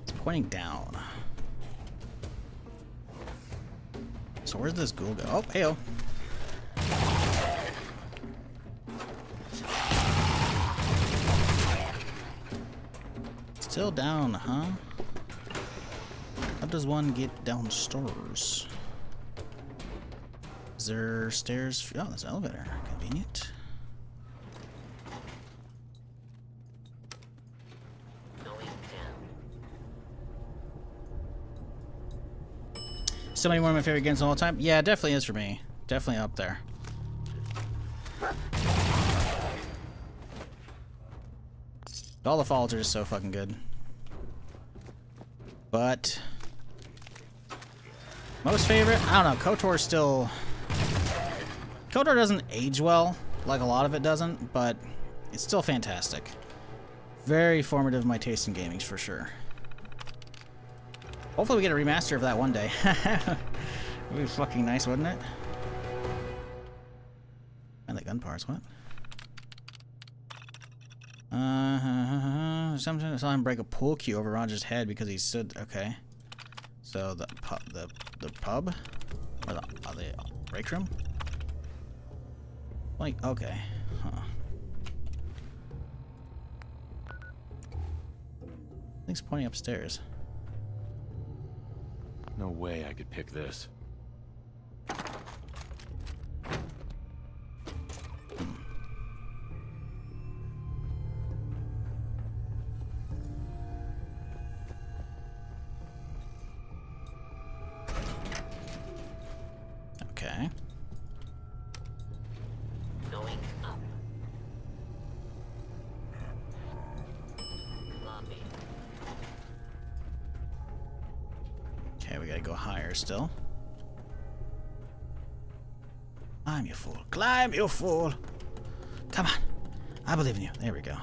[SPEAKER 1] It's pointing down. So where's this ghoul go? Oh, hey-oh. Still down, huh? How does one get downstairs? Is there stairs? Oh, there's an elevator. Convenient. Somebody one of my favorite games of all time? Yeah, it definitely is for me. Definitely up there. All the Falls are just so fucking good. But most favorite? I don't know. KOTOR's still... KOTOR doesn't age well, like a lot of it doesn't, but it's still fantastic. Very formative of my taste in gaming, for sure. Hopefully we get a remaster of that one day. Would be fucking nice, wouldn't it? And the gun parts, what? Sometimes I saw him break a pool cue over Roger's head because he stood... Okay. So the pub? Or the break room? Like, okay. Huh. Thing's pointing upstairs.
[SPEAKER 3] No way I could pick this.
[SPEAKER 1] Okay.
[SPEAKER 16] Going up. Lobby.
[SPEAKER 1] Okay, we gotta go higher still. Climb, you fool. Climb, you fool. Come on. I believe in you. There we go.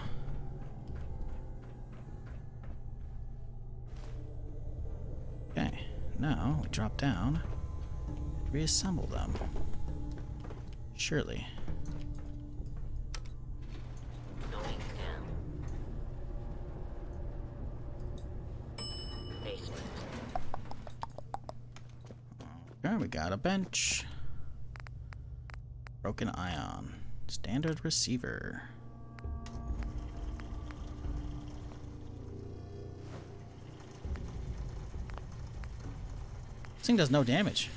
[SPEAKER 1] Okay. Now we drop down. Reassemble them. Surely.
[SPEAKER 16] Going down. Basement.
[SPEAKER 1] Okay, we got a bench. Broken ion. Standard receiver. This thing does no damage.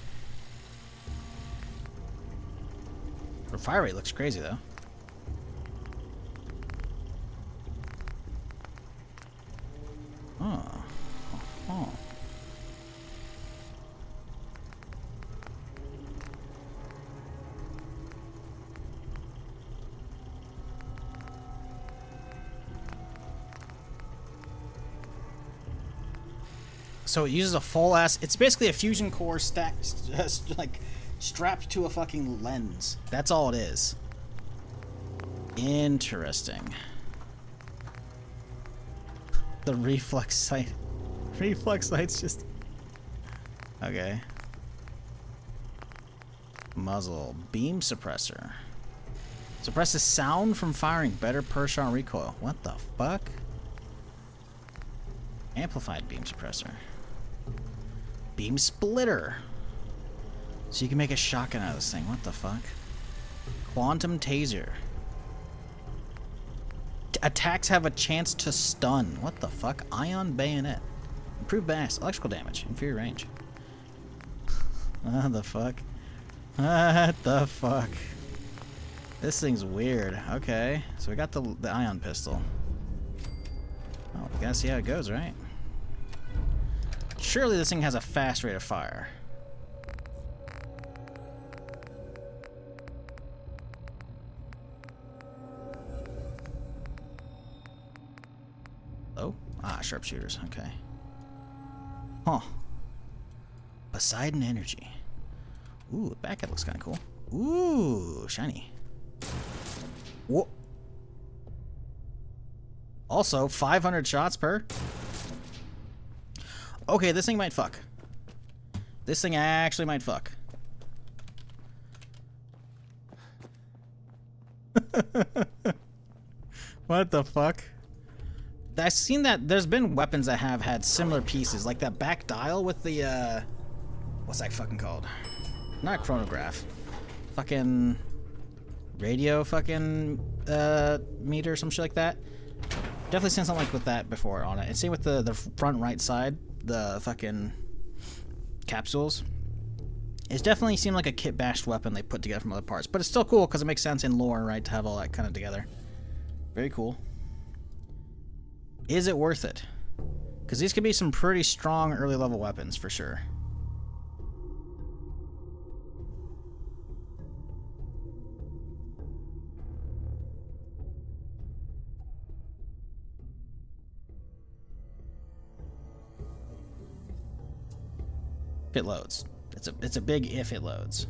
[SPEAKER 1] Fire rate looks crazy though. Oh. Oh. So it uses a full ass. It's basically a fusion core stacked, just like strapped to a fucking lens. That's all it is. Interesting. The reflex sight. Reflex sight's just. Okay. Muzzle. Beam suppressor. Suppresses sound from firing. Better per shot recoil. What the fuck? Amplified beam suppressor. Beam splitter. So you can make a shotgun out of this thing. What the fuck? Quantum taser. Attacks have a chance to stun. What the fuck? Ion bayonet. Improved mass. Electrical damage. Inferior range. What the fuck? What the fuck? This thing's weird. Okay. So we got the ion pistol. Oh, we gotta see how it goes, right? Surely this thing has a fast rate of fire. Oh? Ah, sharpshooters. Okay. Huh. Poseidon energy. Ooh, the back end looks kind of cool. Ooh, shiny. Whoa. Also, 500 shots per. Okay, this thing might fuck. This thing actually might fuck. What the fuck? I've seen that there's been weapons that have had similar pieces, like that back dial with the, what's that fucking called? Not a chronograph. Fucking radio fucking, meter or some shit like that. Definitely seen something like with that before on it. And same with the front right side, the fucking capsules. It's definitely seemed like a kit-bashed weapon they put together from other parts. But it's still cool because it makes sense in lore, right, to have all that kind of together. Very cool. Is it worth it? Because these could be some pretty strong early level weapons for sure. If it loads. It's a big if it loads.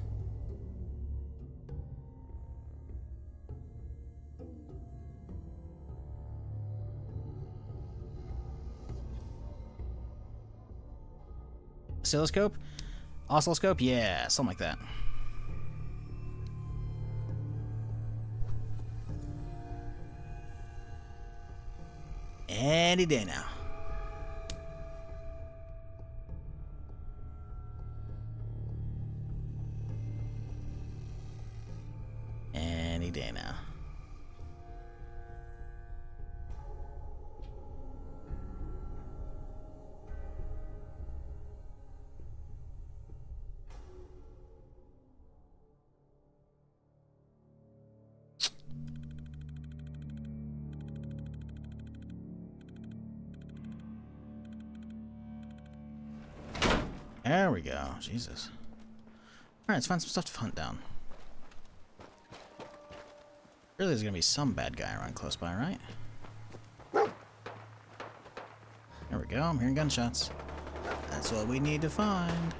[SPEAKER 1] Oscilloscope? Oscilloscope? Yeah, something like that. Any day now. Any day now. There we go. Jesus. Alright, let's find some stuff to hunt down. Surely there's gonna be some bad guy around close by, right? There we go. I'm hearing gunshots. That's what we need to find.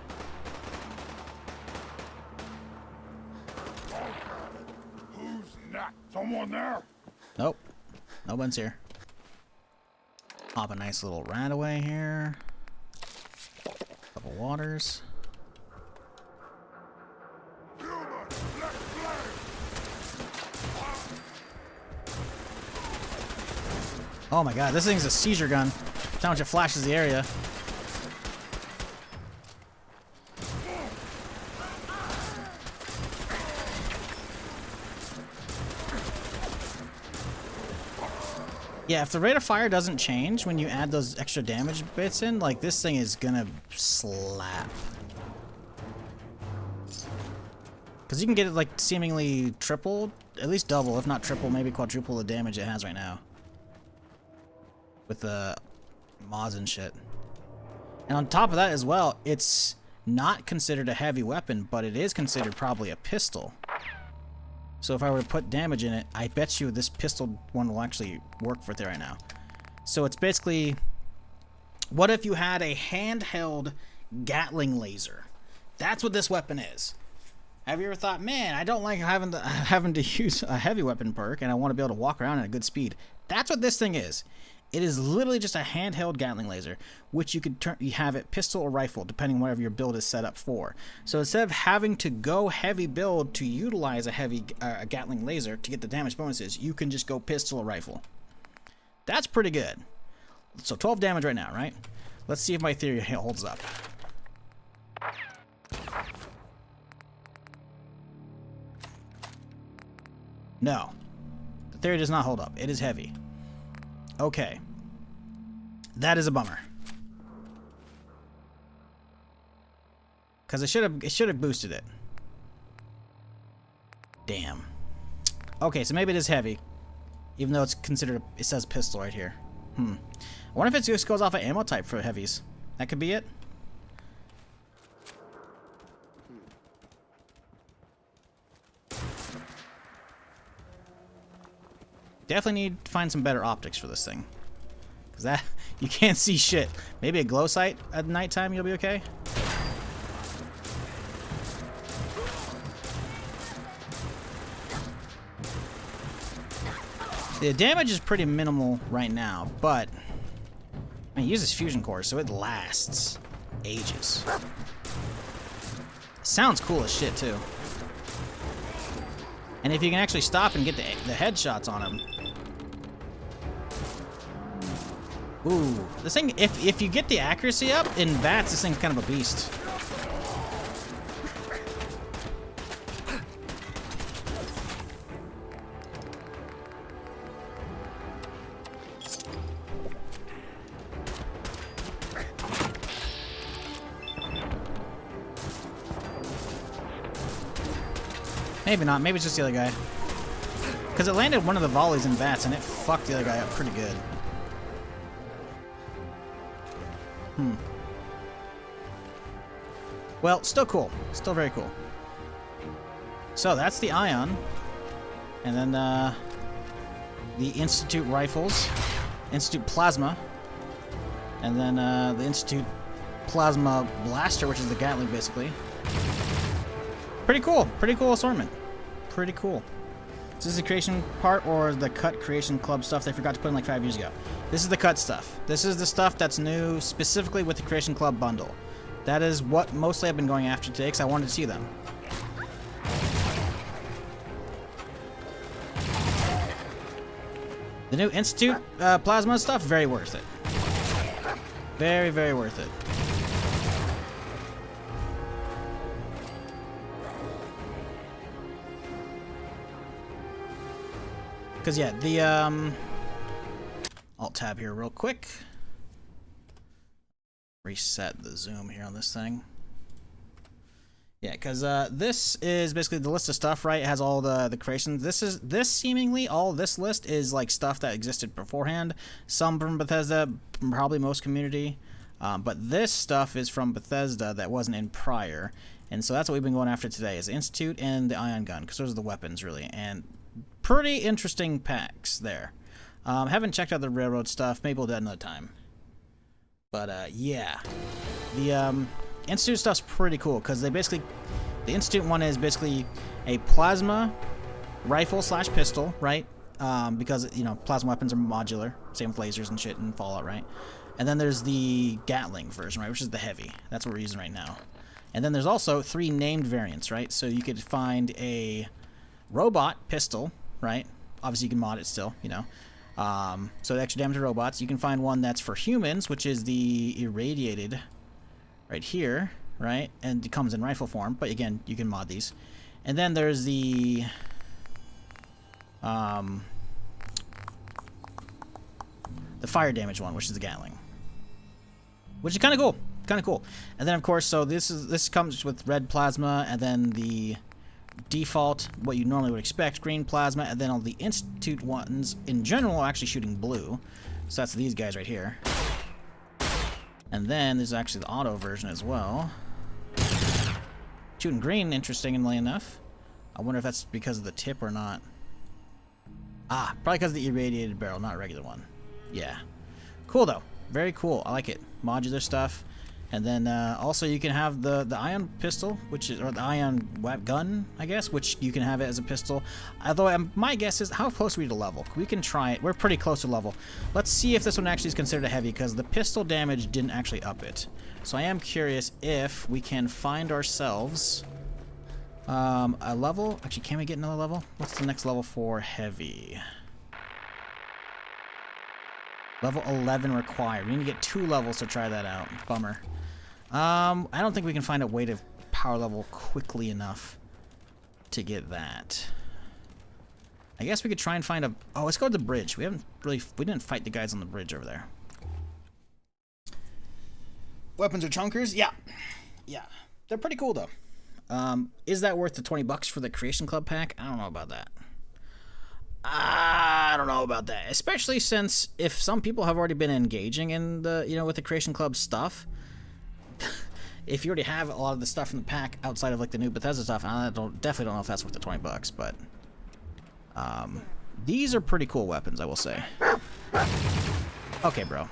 [SPEAKER 17] Who's next? Someone there?
[SPEAKER 1] Nope. No one's here. Pop a nice little rat away here. Couple waters. Oh my god, this thing's a seizure gun. That's how much it flashes the area. Yeah, if the rate of fire doesn't change when you add those extra damage bits in, like, this thing is gonna slap. Because you can get it like seemingly triple, at least double, if not triple, maybe quadruple the damage it has right now. With the mods and shit. And on top of that as well, it's not considered a heavy weapon, but it is considered probably a pistol. So if I were to put damage in it, I bet you this pistol one will actually work for it right now. So it's basically, what if you had a handheld Gatling laser? That's what this weapon is. Have you ever thought, man, I don't like having to use a heavy weapon perk, and I want to be able to walk around at a good speed? That's what this thing is. It is literally just a handheld Gatling laser, which you could you have it pistol or rifle, depending on whatever your build is set up for. So instead of having to go heavy build to utilize a heavy Gatling laser to get the damage bonuses, you can just go pistol or rifle. That's pretty good. So 12 damage right now, right? Let's see if my theory holds up. No. The theory does not hold up. It is heavy. Okay. That is a bummer. Because it should have boosted it. Damn. Okay, so maybe it is heavy. Even though it's considered, it says pistol right here. I wonder if it just goes off of ammo type for heavies. That could be it. Definitely need to find some better optics for this thing. Because that, you can't see shit. Maybe a glow sight at nighttime, you'll be okay? The damage is pretty minimal right now, but I mean, it uses fusion cores, so it lasts ages. Sounds cool as shit, too. And if you can actually stop and get the headshots on him. Ooh, this thing, if you get the accuracy up in VATS, this thing's kind of a beast. Maybe not. Maybe it's just the other guy. Because it landed one of the volleys in VATS and it fucked the other guy up pretty good. Well, still cool. Still very cool. So that's the Ion. And then the Institute Rifles. Institute Plasma. And then the Institute Plasma Blaster, which is the Gatling, basically. Pretty cool. Pretty cool assortment. Pretty cool. Is this the creation part or the cut creation club stuff they forgot to put in like 5 years ago? This is the cut stuff. This is the stuff that's new specifically with the creation club bundle. That is what mostly I've been going after today because I wanted to see them. The new Institute Plasma stuff, very worth it. Very, very worth it. Because, yeah, the, Alt-tab here real quick. Reset the zoom here on this thing. Yeah, because, this is basically the list of stuff, right? It has all the creations. This seemingly, all this list is, like, stuff that existed beforehand. Some from Bethesda, probably most community. But this stuff is from Bethesda that wasn't in prior. And so that's what we've been going after today, is the Institute and the Ion Gun, because those are the weapons, really. And pretty interesting packs there. Haven't checked out the railroad stuff. Maybe we'll do that another time. But yeah, the Institute stuff's pretty cool because they basically, the Institute one is basically a plasma rifle / pistol, right? Because you know plasma weapons are modular, same with lasers and shit in Fallout, right? And then there's the Gatling version, right, which is the heavy. That's what we're using right now. And then there's also 3 named variants, right? So you could find a robot pistol. Right? Obviously, you can mod it still, you know. So the extra damage to robots. You can find one that's for humans, which is the irradiated right here, right? And it comes in rifle form, but again, you can mod these. And then there's the fire damage one, which is the Gatling. Which is kind of cool. Kind of cool. And then, of course, so this comes with red plasma, and then the default, what you normally would expect, green plasma, and then all the institute ones in general are actually shooting blue. So that's these guys right here. And then there's actually the auto version as well. Shooting green, interestingly enough. I wonder if that's because of the tip or not. Ah, probably because of the irradiated barrel, not a regular one. Yeah. Cool though. Very cool. I like it. Modular stuff. And then also you can have the ion pistol, which is, or the ion gun, I guess, which you can have it as a pistol. Although my guess is, how close are we to level? We can try it. We're pretty close to level. Let's see if this one actually is considered a heavy, because the pistol damage didn't actually up it. So I am curious if we can find ourselves a level. Actually, can we get another level? What's the next level for heavy? Level 11 required. We need to get 2 levels to try that out. Bummer. I don't think we can find a way to power level quickly enough to get that. I guess we could try and find a... Oh, let's go to the bridge. We didn't fight the guys on the bridge over there. Weapons are chunkers? Yeah. Yeah. They're pretty cool, though. Is that worth the $20 for the Creation Club pack? I don't know about that. I don't know about that. Especially since if some people have already been engaging in the, with the Creation Club stuff, if you already have a lot of the stuff from the pack outside of like the new Bethesda stuff, I definitely don't know if that's worth the $20, but these are pretty cool weapons, I will say. Okay, bro.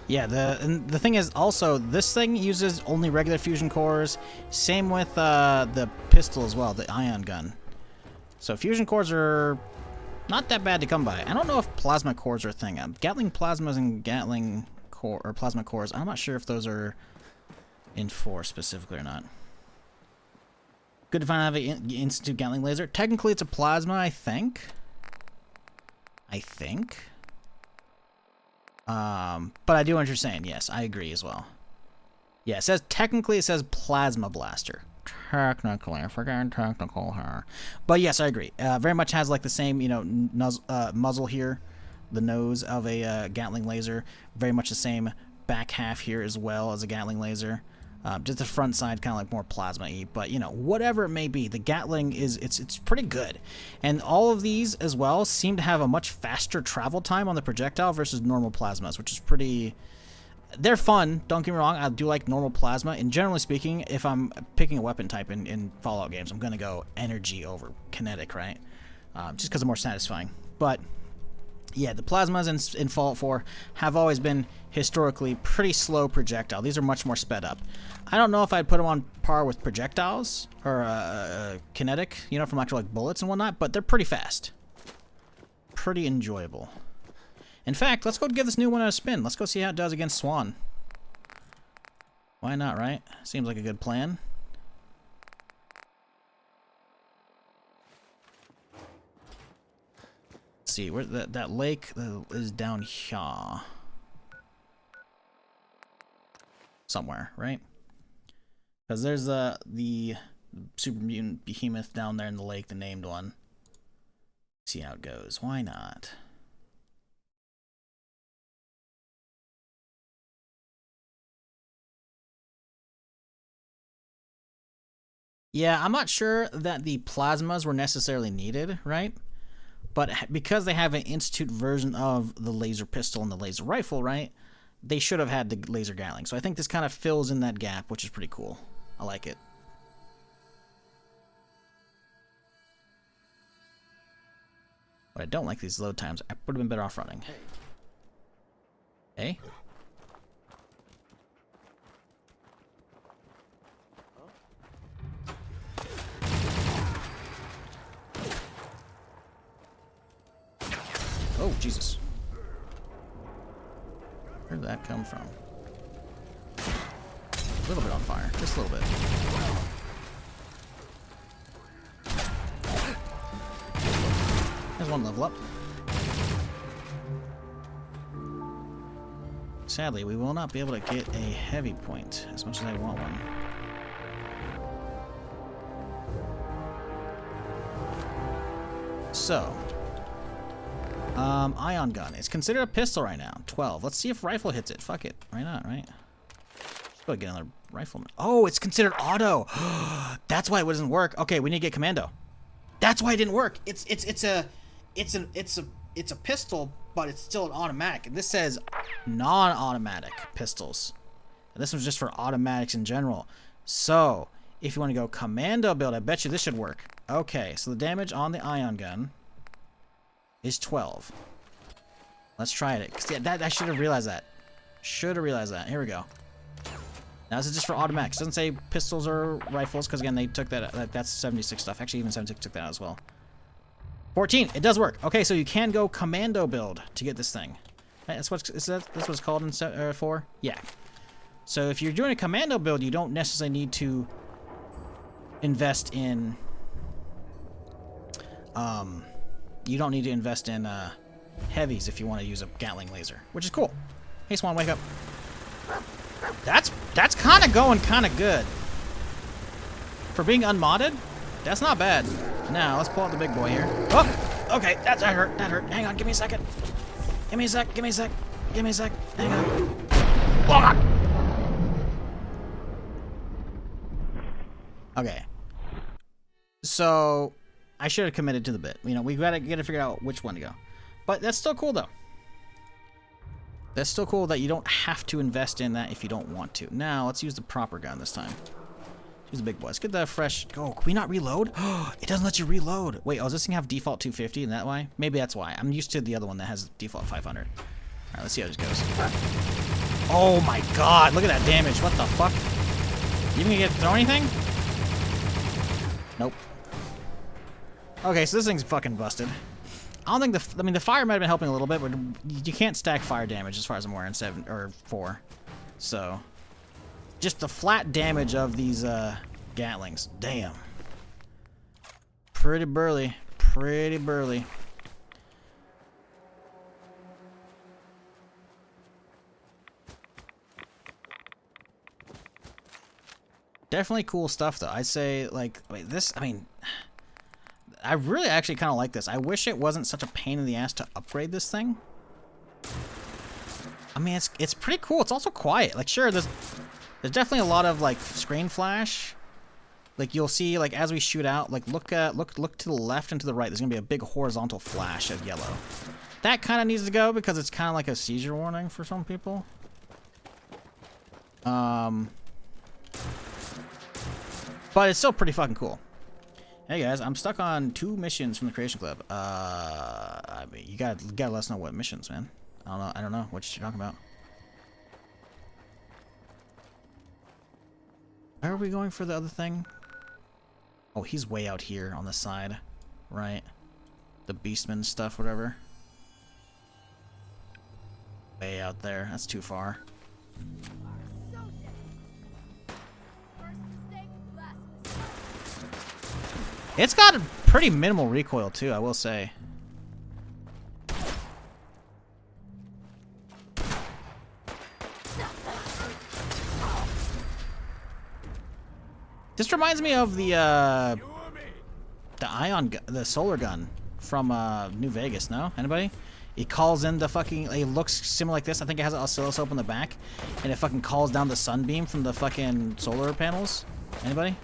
[SPEAKER 1] Yeah, the thing is also, this thing uses only regular fusion cores. Same with the pistol as well, the ion gun. So fusion cores are not that bad to come by. I don't know if plasma cores are a thing. Gatling plasmas and Gatling core or plasma cores, I'm not sure if those are in 4 specifically or not. Good to find out an Institute Gatling laser. Technically it's a plasma, I think. But I do what you're saying. Yes, I agree as well. Yeah, it says, technically it says plasma blaster. Technically, I forgot technical here. But yes, I agree. Very much has like the same, muzzle here, the nose of a Gatling laser. Very much the same back half here as well as a Gatling laser. Just the front side kind of like more plasma-y, but whatever it may be, the Gatling it's pretty good. And all of these as well seem to have a much faster travel time on the projectile versus normal plasmas, which is pretty... They're fun, don't get me wrong, I do like normal plasma, and generally speaking, if I'm picking a weapon type in Fallout games, I'm gonna go energy over kinetic, right? Just because they're more satisfying. But yeah, the plasmas in Fallout 4 have always been historically pretty slow projectile. These are much more sped up. I don't know if I'd put them on par with projectiles or kinetic, from actual like bullets and whatnot, but they're pretty fast. Pretty enjoyable. In fact, let's go give this new one a spin. Let's go see how it does against Swan. Why not, right? Seems like a good plan. Let's see, where that lake is down here. Somewhere, right? Because there's the super mutant behemoth down there in the lake, the named one. See how it goes. Why not? Yeah, I'm not sure that the plasmas were necessarily needed, right? But because they have an Institute version of the laser pistol and the laser rifle, right? They should have had the laser Gatling. So I think this kind of fills in that gap, which is pretty cool. I like it. But I don't like these load times. I would have been better off running. Hey? Jesus. Where did that come from? A little bit on fire. Just a little bit. There's one level up. Sadly, we will not be able to get a heavy point as much as I want one. So, ion gun. It's considered a pistol right now. 12. Let's see if rifle hits it. Fuck it. Why not, right? Let's go get another rifleman. Oh, it's considered auto. That's why it doesn't work. Okay, we need to get commando. That's why it didn't work. It's a pistol, but it's still an automatic. And this says non-automatic pistols. And this one's just for automatics in general. So, if you want to go commando build, I bet you this should work. Okay, so the damage on the ion gun is 12. Let's try it. 'Cause, yeah, I should have realized that. Should have realized that. Here we go. Now this is just for automatics. It doesn't say pistols or rifles, because again, they took that. That's 76 stuff. Actually, even 76 took that as well. 14. It does work. Okay, so you can go commando build to get this thing. That's what it's called in 4. Yeah. So if you're doing a commando build, you don't necessarily need to invest in. You don't need to invest in heavies if you want to use a Gatling laser, which is cool. Hey, Swan, wake up. That's kind of going kind of good for being unmodded. That's not bad. Now let's pull out the big boy here. Oh, okay, that hurt. That hurt. Hang on, give me a second. Give me a sec. Give me a sec. Give me a sec. Hang on. Oh! Okay. So I should have committed to the bit. You know, we gotta figure out which one to go. But that's still cool though. That's still cool that you don't have to invest in that if you don't want to. Now let's use the proper gun this time. Use the big boy. Let's get the fresh. Oh, can we not reload? It doesn't let you reload. Wait, oh, does this thing have default 250 and that why? Maybe that's why. I'm used to the other one that has default 500. All right, let's see how this goes. Oh my god, look at that damage. What the fuck? You even get to throw anything? Nope. Okay, so this thing's fucking busted. I don't think the fire might have been helping a little bit, but you can't stack fire damage as far as I'm aware in 7 or 4. So, just the flat damage of these Gatlings. Damn. Pretty burly. Pretty burly. Definitely cool stuff though. I'd say like this. I mean, I really actually kind of like this. I wish it wasn't such a pain in the ass to upgrade this thing. I mean, it's pretty cool. It's also quiet. Like, sure, there's definitely a lot of like screen flash. Like you'll see, like as we shoot out, like look to the left and to the right. There's gonna be a big horizontal flash of yellow. That kind of needs to go because it's kind of like a seizure warning for some people. But it's still pretty fucking cool. Hey guys, I'm stuck on 2 missions from the Creation Club. I mean, you gotta let us know what missions, man. I don't know what you're talking about. Where are we going for the other thing? Oh, he's way out here on the side, right? The Beastman stuff, whatever. Way out there. That's too far. It's got a pretty minimal recoil too, I will say. This reminds me of the the solar gun from New Vegas. No, anybody? It calls in the fucking. It looks similar like this. I think it has an oscilloscope in the back, and it fucking calls down the sunbeam from the fucking solar panels. Anybody?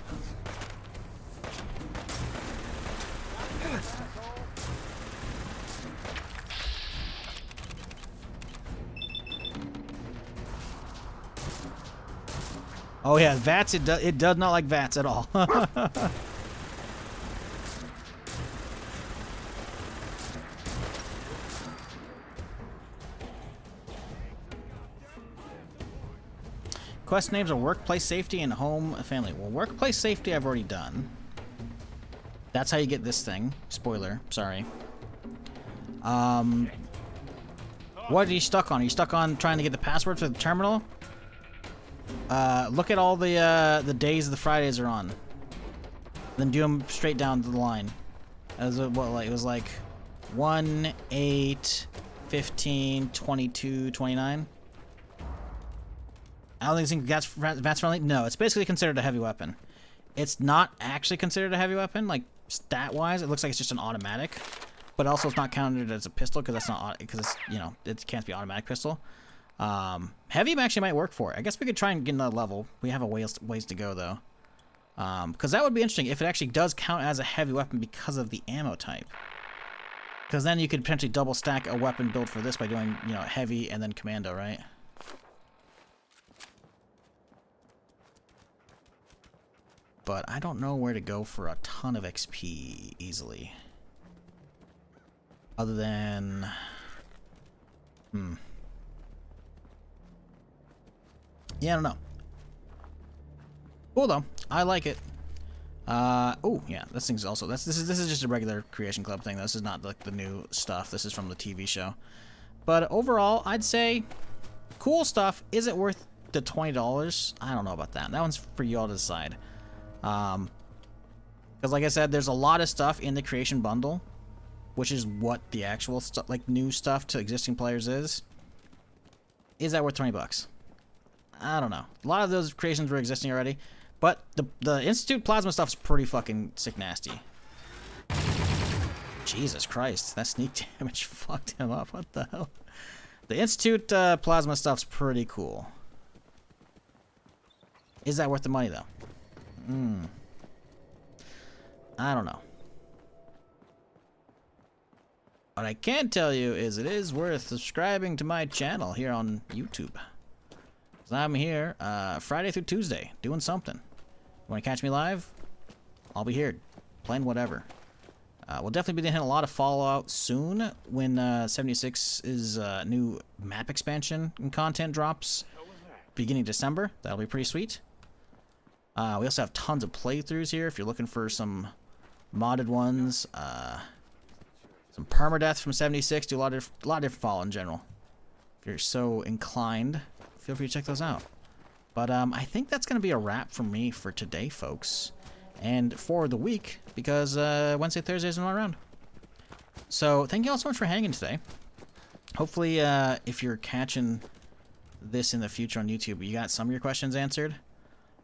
[SPEAKER 1] Oh yeah, VATS, it does not like VATS at all. Quest names are workplace safety and home family. Well, workplace safety I've already done. That's how you get this thing. Spoiler, sorry. What are you stuck on? Are you stuck on trying to get the password for the terminal? Look at all the days the Fridays are on. Then do them straight down the line. As what, like, it was like 1, 8, 15, 22, 29. I don't think that's friendly. No, it's basically considered a heavy weapon. It's not actually considered a heavy weapon, like stat-wise. It looks like it's just an automatic, but also it's not counted as a pistol because that's not because it's, you know, it can't be automatic pistol. Heavy actually might work for it. I guess we could try and get another level. We have a ways to go though, because that would be interesting if it actually does count as a heavy weapon because of the ammo type. Because then you could potentially double stack a weapon build for this by doing, you know, heavy and then commando, right? But I don't know where to go for a ton of XP easily. Other than... Yeah, I don't know. Cool though. I like it. Oh yeah, this thing's also this is just a regular Creation Club thing. This is not like the new stuff. This is from the TV show. But overall, I'd say cool stuff. Is it worth the $20? I don't know about that. That one's for you all to decide. Because like I said, there's a lot of stuff in the Creation Bundle, which is what the actual stuff, like new stuff to existing players is. Is that worth $20? I don't know. A lot of those creations were existing already, but the Institute Plasma stuff's pretty fucking sick nasty. Jesus Christ, that sneak damage fucked him up. What the hell? The Institute Plasma stuff's pretty cool. Is that worth the money though? I don't know. What I can tell you is it is worth subscribing to my channel here on YouTube. Because I'm here Friday through Tuesday doing something. You want to catch me live? I'll be here playing whatever. We'll definitely be hitting a lot of Fallout soon when 76's new map expansion and content drops beginning December. That'll be pretty sweet. We also have tons of playthroughs here if you're looking for some modded ones. Some permadeath from 76. Do a lot of different Fallout in general. If you're so inclined, feel free to check those out. But I think that's going to be a wrap for me for today, folks. And for the week, because Wednesday, Thursdays are not around. So thank you all so much for hanging today. Hopefully, if you're catching this in the future on YouTube, you got some of your questions answered.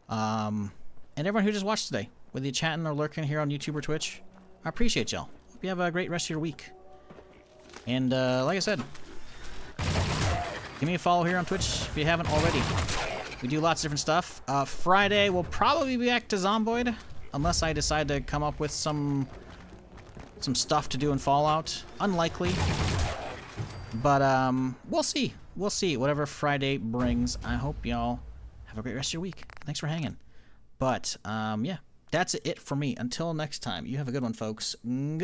[SPEAKER 1] And everyone who just watched today, whether you chatting or lurking here on YouTube or Twitch, I appreciate y'all. Hope you have a great rest of your week. And like I said, give me a follow here on Twitch if you haven't already. We do lots of different stuff. Friday we'll probably be back to Zomboid, unless I decide to come up with some stuff to do in Fallout. Unlikely, but we'll see. We'll see. Whatever Friday brings. I hope y'all have a great rest of your week. Thanks for hanging. But yeah, that's it for me. Until next time, you have a good one, folks. Good night.